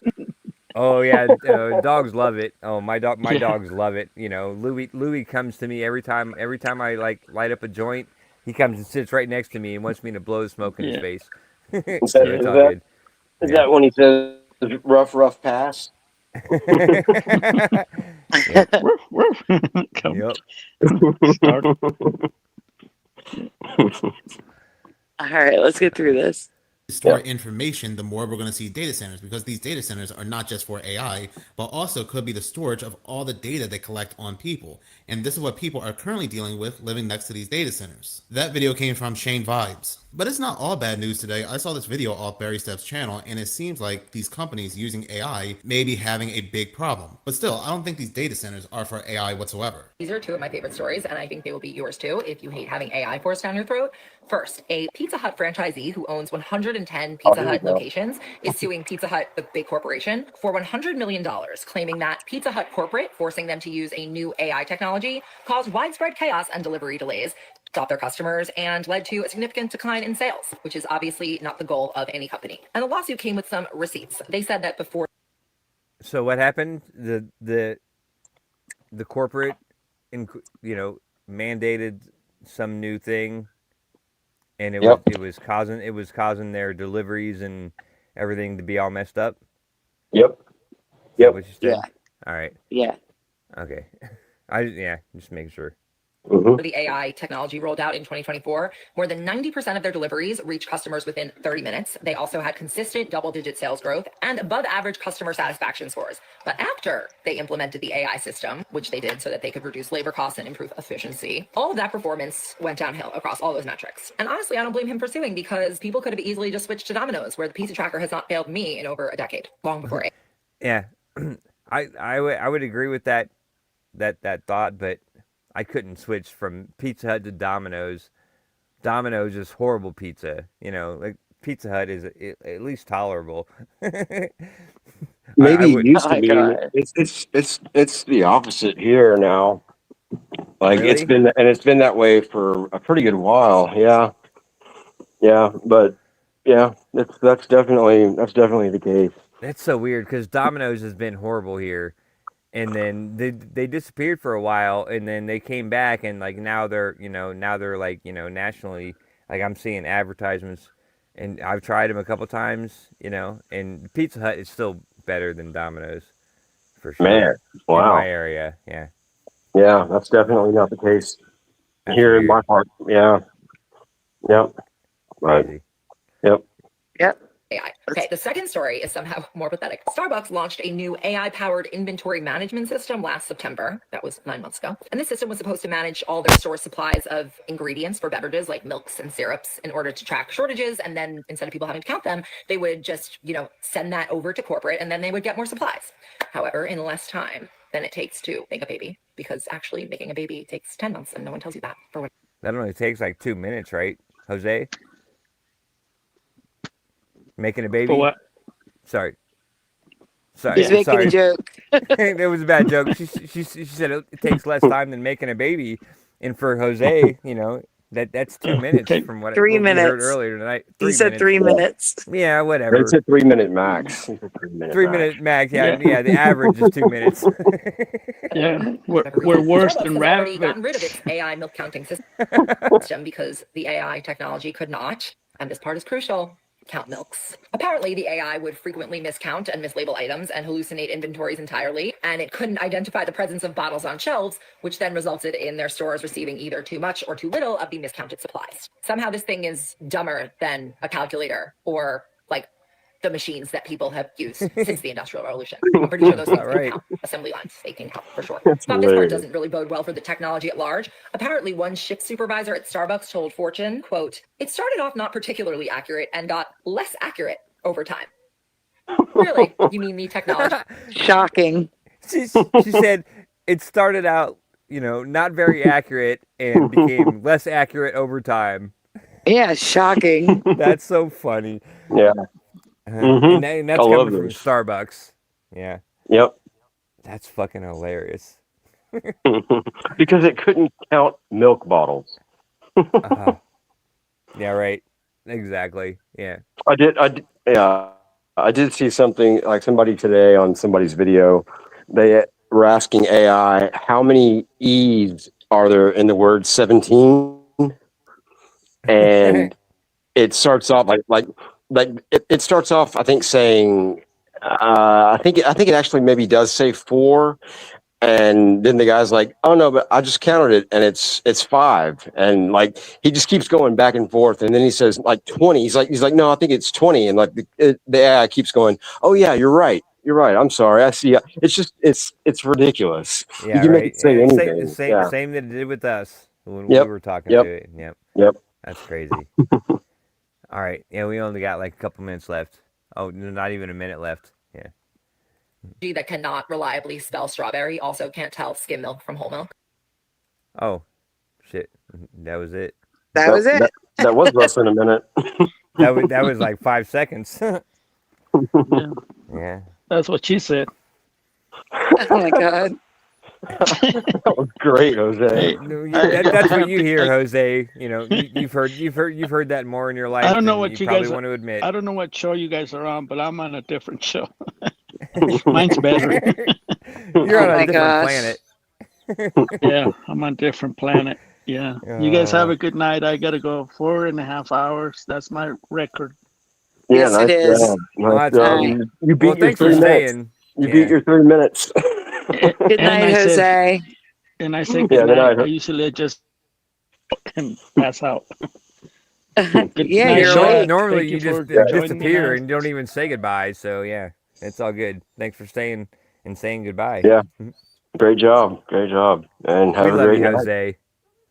Oh yeah, dogs love it. Oh, my dogs love it. Louis comes to me every time I like light up a joint. He comes and sits right next to me and wants me to blow the smoke in his face. Is that when he says rough pass? Yep. All right, let's get through this. Store information, the more we're going to see data centers, because these data centers are not just for AI, but also could be the storage of all the data they collect on people. And this is what people are currently dealing with living next to these data centers. That video came from Shane Vibes. But it's not all bad news today. I saw this video off Barry Stepp's channel, and it seems like these companies using AI may be having a big problem. But still, I don't think these data centers are for AI whatsoever. These are two of my favorite stories, and I think they will be yours too if you hate having AI forced down your throat. First, a Pizza Hut franchisee who owns 110 Pizza Hut locations is suing Pizza Hut, the big corporation, for $100 million, claiming that Pizza Hut corporate forcing them to use a new AI technology caused widespread chaos and delivery delays, stopped their customers, and led to a significant decline in sales, which is obviously not the goal of any company. And the lawsuit came with some receipts. They said that before. So what happened? The corporate, mandated some new thing, and it was causing their deliveries and everything to be all messed up. Yep. What you said? Yeah. All right. Yeah. Okay. Just making sure. The AI technology rolled out in 2024, more than 90% of their deliveries reached customers within 30 minutes. They also had consistent double-digit sales growth and above-average customer satisfaction scores. But after they implemented the AI system, which they did so that they could reduce labor costs and improve efficiency, all of that performance went downhill across all those metrics. And honestly, I don't blame him for suing, because people could have easily just switched to Domino's, where the pizza tracker has not failed me in over a decade, long before AI. Yeah, I would agree with that thought, but I couldn't switch from Pizza Hut to Domino's. Domino's is horrible pizza. Like Pizza Hut is at least tolerable. Maybe I it would. used Oh to my be. God. It's the opposite here now. Like Really? it's been that way for a pretty good while. Yeah, yeah, but yeah, that's definitely the case. That's so weird because Domino's has been horrible here, and then they disappeared for a while, and then they came back, and like now they're like nationally, like I'm seeing advertisements, and I've tried them a couple times, and Pizza Hut is still better than Domino's for Man, sure in my wow. area. Yeah, Yeah, that's definitely not the case that's here in weird. my part. Yeah, yep, right. Crazy. Yep. Yep. AI. Okay, the second story is somehow more pathetic. Starbucks launched a new AI-powered inventory management system last September. That was 9 months ago. And this system was supposed to manage all their store supplies of ingredients for beverages like milks and syrups in order to track shortages. And then instead of people having to count them, they would just, send that over to corporate and then they would get more supplies. However, in less time than it takes to make a baby, because actually making a baby takes 10 months and no one tells you that for what. That only takes like 2 minutes, right, Jose? Making a baby? For what? Sorry. He's making a joke. It was a bad joke. She said it takes less time than making a baby, and for Jose, that's 2 minutes from what 3 we heard minutes. earlier tonight. He said 3 minutes. Yeah, whatever. It's a 3 minute max. It's a 3 minute 3 max. minute max. Yeah. The average is 2 minutes. Yeah, we're worse Starbucks than has already gotten rabbits. rid of its AI milk counting system because the AI technology could not, and this part is crucial, count milks. Apparently, the AI would frequently miscount and mislabel items and hallucinate inventories entirely, and it couldn't identify the presence of bottles on shelves, which then resulted in their stores receiving either too much or too little of the miscounted supplies. Somehow this thing is dumber than a calculator or like the machines that people have used since the Industrial Revolution. I'm pretty sure those things can count. Assembly lines, they can count for sure. That's But this part hilarious. doesn't really bode well for the technology at large. Apparently, one shift supervisor at Starbucks told Fortune, quote, "It started off not particularly accurate and got less accurate over time." Really? You mean the technology? Shocking. She said it started out, not very accurate and became less accurate over time. Yeah, shocking. That's so funny. Yeah. And that's I love coming from those. Starbucks. Yeah. Yep. That's fucking hilarious. Because it couldn't count milk bottles. Yeah, right. Exactly. Yeah. I did see something like somebody today on somebody's video. They were asking AI how many E's are there in the word 17, and it starts off like it starts off, I think, saying I think it actually maybe does say 4. And then the guy's like, "Oh no, but I just counted it, and it's 5." And like he just keeps going back and forth, and then he says like 20. He's like, "No, I think it's 20." And like the AI keeps going, "Oh yeah, you're right. I'm sorry. I see." It's ridiculous. Yeah, you can right. make it say Yeah, anything. Same that it did with us when Yep. we were talking Yep. to it. Yep. Yep. That's crazy. All right. Yeah, we only got like a couple minutes left. Oh, not even a minute left. Yeah. That cannot reliably spell strawberry also can't tell skim milk from whole milk. Oh, shit. That was it. That was it. That was less than a minute. That was like 5 seconds. Yeah. That's what she said. Oh my God. That was great, Jose. That's what you hear, Jose. You've heard that more in your life. I don't know than what you probably guys want to admit. I don't know what show you guys are on, but I'm on a different show. Mine's better. You're on Oh a my different gosh. planet. Yeah, I'm on a different planet. Yeah. You guys have a good night. I gotta go 4.5 hours. That's my record. Yeah, Yes, nice it is. job. Well, Nice that's job. cool. You beat Well, your thanks for 3 minutes. staying. You Yeah. beat your 3 minutes. Good And night, I said- Jose. And I say Yeah, good good night. night. I usually just and pass out. Good Yeah, night, you're Sean. right. Normally Thank you for just joining me, disappear guys. and don't even say goodbye. So yeah, it's all good. Thanks for staying and saying goodbye. Yeah. Great job. Great job. And have We a love great you, night. Jose.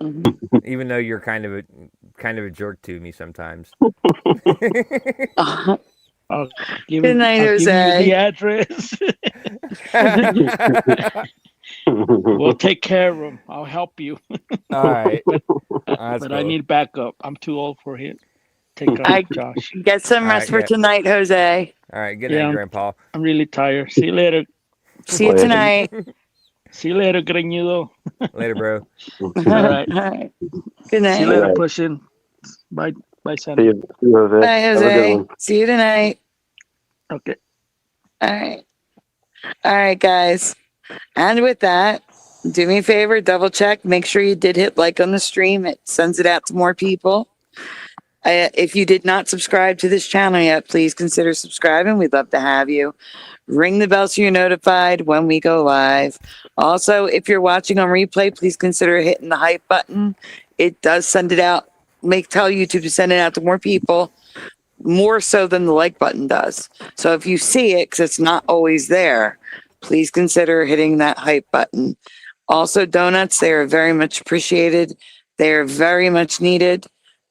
Mhm. Even though you're kind of a jerk to me sometimes. I'll give Good night, you Jose. the address. We'll take care of him. I'll help you. All right. But That's I cool. need backup. I'm too old for him. take care I of Josh. get some All rest right, for yeah. tonight, Jose. All right, good Yeah, night, Grandpa. I'm really tired. See you later. See you tonight. See you later, greñudo. Later, bro. All right. All right. Good See you night. later, pushing. Bye, Sandy. See you, Jose. Bye, Have a good Jose. one. See you tonight. Okay. All right. All right, guys. And with that, do me a favor, double check. Make sure you did hit like on the stream. It sends it out to more people. If you did not subscribe to this channel yet, please consider subscribing. We'd love to have you. Ring the bell so you're notified when we go live. Also, if you're watching on replay, please consider hitting the hype button. It does send it out, tell YouTube to send it out to more people, more so than the like button does. So if you see it, because it's not always there, please consider hitting that hype button. Also, donuts, they are very much appreciated. They are very much needed.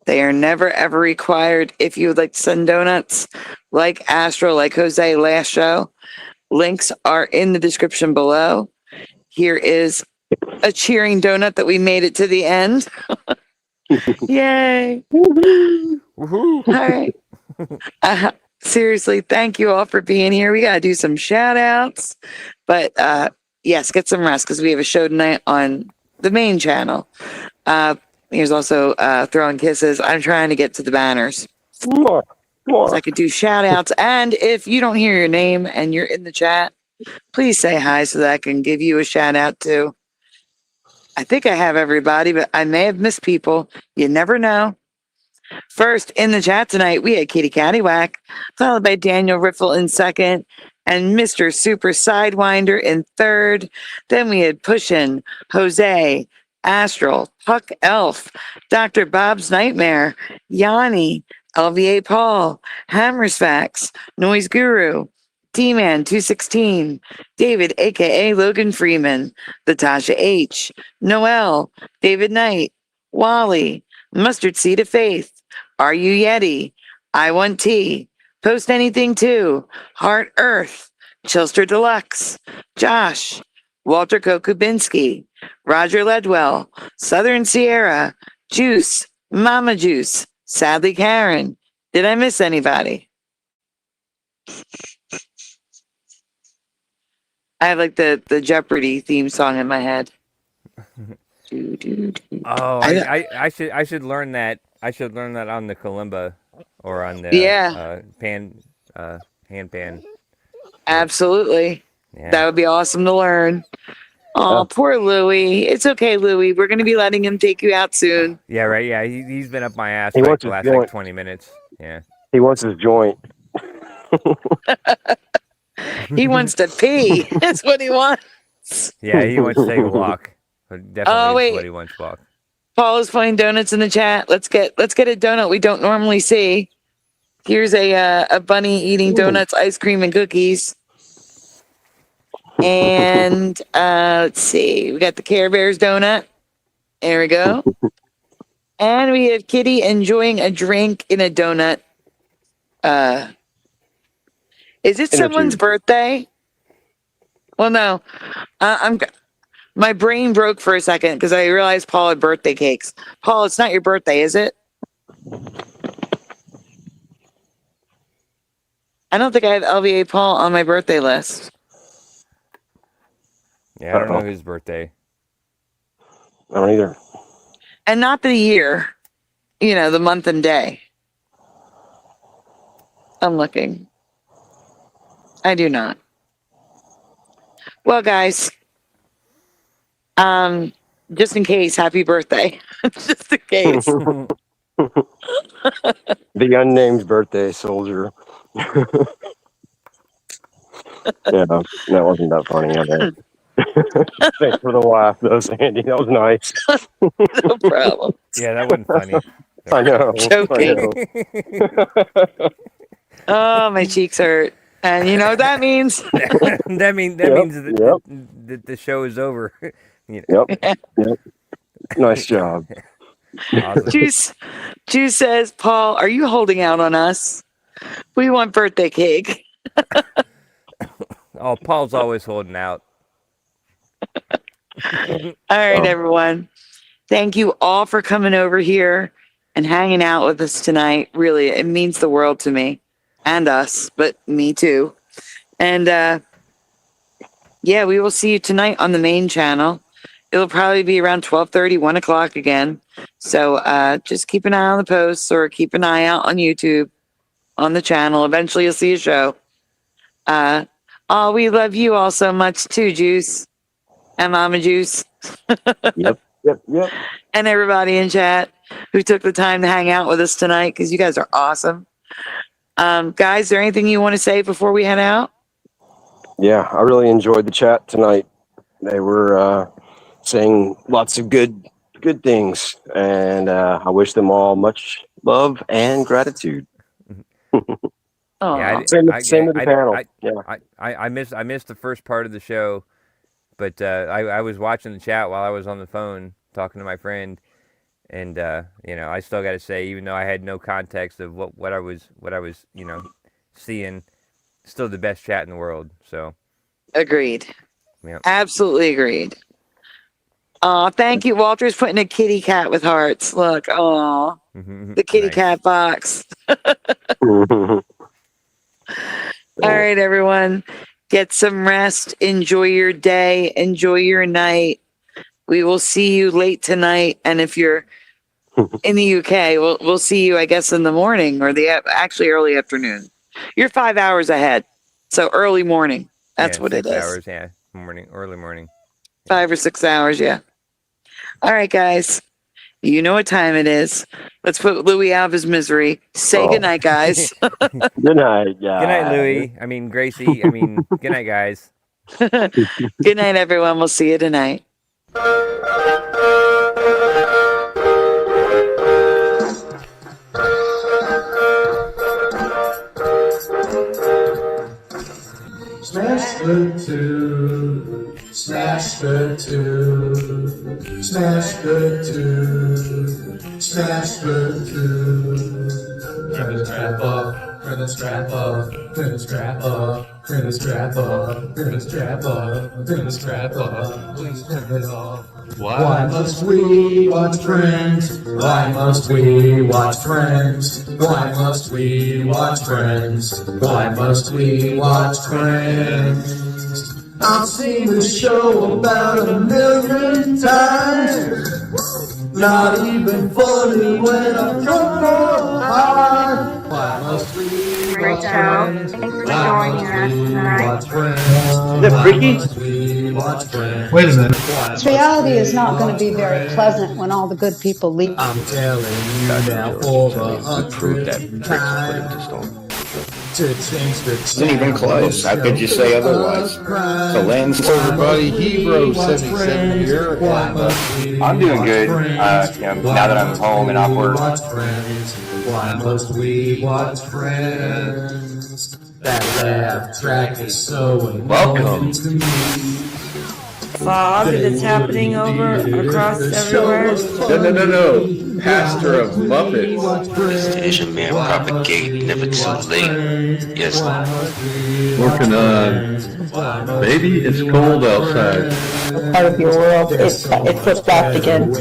They are never, ever required. If you would like to send donuts, like Astro, like Jose last show, links are in the description below. Here is a cheering donut that we made it to the end. Yay. All right. Seriously, thank you all for being here. We got to do some shout outs. But yes, get some rest because we have a show tonight on the main channel. Here's also throwing kisses. I'm trying to get to the banners. So I could do shout outs. And if you don't hear your name and you're in the chat, please say hi so that I can give you a shout out too. I think I have everybody, but I may have missed people. You never know. First in the chat tonight, we had Kitty Cattywack, followed by Daniel Riffle in second, and Mr. Super Sidewinder in third. Then we had Pushin, Jose, Astral, Puck Elf, Dr. Bob's Nightmare, Yanni, LVA Paul, Hammers Facts, Noise Guru, D-Man 216, David, aka Logan Freeman, Latasha H, Noel, David Knight, Wally, Mustard Seed of Faith, Are You Yeti, I Want Tea, Post Anything Too, Heart Earth, Chilster Deluxe, Josh, Walter Kokubinski, Roger Ledwell, Southern Sierra, Juice, Mama Juice, Sadly Karen. Did I miss anybody? I have like the Jeopardy theme song in my head. Oh, I should learn that. I should learn that on the kalimba or on the handpan. Absolutely. Yeah. That would be awesome to learn. Oh, Yeah. poor Louie. It's okay, Louie. We're going to be letting him take you out soon. Yeah, right. Yeah, he's been up my ass He for like wants the his last joint. like 20 minutes. Yeah. He wants his joint. He wants to pee. That's what he wants. Yeah, he wants to take a walk. Definitely Oh, is wait. what he wants to walk. Paul is playing donuts in the chat. Let's get a donut we don't normally see. Here's a bunny eating donuts, ice cream, and cookies. And let's see. We got the Care Bears donut. There we go. And we have Kitty enjoying a drink in a donut. Is it someone's birthday? Well, no. My brain broke for a second because I realized Paul had birthday cakes. Paul, it's not your birthday, is it? I don't think I have LVA Paul on my birthday list. Yeah, I don't know whose birthday. I don't either. And not the year, the month and day. I'm looking. I do not. Well, guys, just in case, happy birthday. Just in case. The unnamed birthday soldier. Yeah, that wasn't that funny. I bet. Thanks for the laugh, though, Sandy. That was nice. No problem. Yeah, that wasn't funny. I know. Joking. Oh, my cheeks hurt. And you know what that means? that means that the show is over. Yep. Nice job. Awesome. Juice says, Paul, are you holding out on us? We want birthday cake. Oh, Paul's always holding out. All right, everyone. Thank you all for coming over here and hanging out with us tonight. Really, it means the world to me and us, but me too. And yeah, we will see you tonight on the main channel. It'll probably be around 12:30, 1 o'clock again. So just keep an eye on the posts or keep an eye out on YouTube on the channel. Eventually you'll see a show. We love you all so much too, Juice and Mama Juice. Yep. And everybody in chat who took the time to hang out with us tonight, because you guys are awesome. Guys, is there anything you want to say before we head out? Yeah, I really enjoyed the chat tonight. They were saying lots of good things, and I wish them all much love and gratitude. Yeah, same with the panel. I missed the first part of the show, but I was watching the chat while I was on the phone talking to my friend, and you know, I still got to say, even though I had no context of what I was you know, seeing, still the best chat in the world. So agreed. Yeah, absolutely agreed. Oh, thank you. Walter's putting a kitty cat with hearts. Look, oh, the kitty cat box. All right, everyone. Get some rest. Enjoy your day. Enjoy your night. We will see you late tonight. And if you're in the UK, we'll see you, I guess, in the morning or actually early afternoon. You're 5 hours ahead. So early morning. That's what it is. 6 hours, yeah. Early morning. 5 or 6 hours, yeah. All right, guys. You know what time it is. Let's put Louis out of his misery. Say goodnight, guys. Good night, guys. Good night, Louis. I mean, Gracie. I mean, good night, guys. Good night, everyone. We'll see you tonight. Smash the two, smash the two, smash the two, smash the two. Turn the strap up, turn the strap up, turn the strap up, turn the strap up, turn the strap up, turn the strap up, please turn it off. Why must we watch Friends? Why must we watch Friends? Why must we watch Friends? Why must we watch Friends? I've seen this show about 1,000,000 times. Not even funny when I'm drunk or high. Why must we watch Friends? Thanks for joining us tonight. Is that freaky? Wait a minute. This reality is not going to be very pleasant when all the good people leave. I'm telling you now for the 100th time. Isn't even close. How could you say otherwise? The land's everybody. Hebrew 77 here. I'm doing good. Now that I'm home and off work. Why must we watch Friends? That laugh track is so annoying to me. Fog that's happening over across everywhere. No. Pastor of Muppets. This Asian man propagate, never too late. Yes. Working on Baby, It's Cold Outside. Part of your world, it flipped back again.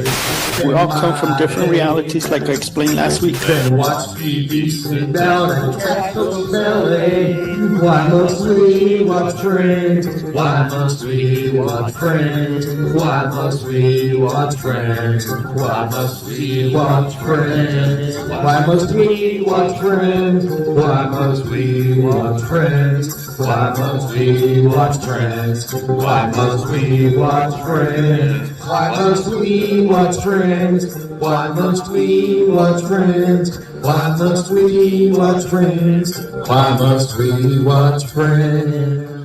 We all come from different realities, like I explained last week. Watch TV, sit down and catch those ballet. Why must we watch Friends? Why must we watch Friends? Why must we watch Friends? Why must we watch Friends? Why must we watch Friends? Why must we watch Friends? Why must we watch Friends? Why must we watch Friends? Why must we watch Friends? Why must we watch Friends? Why must we watch Friends? Why must we watch Friends?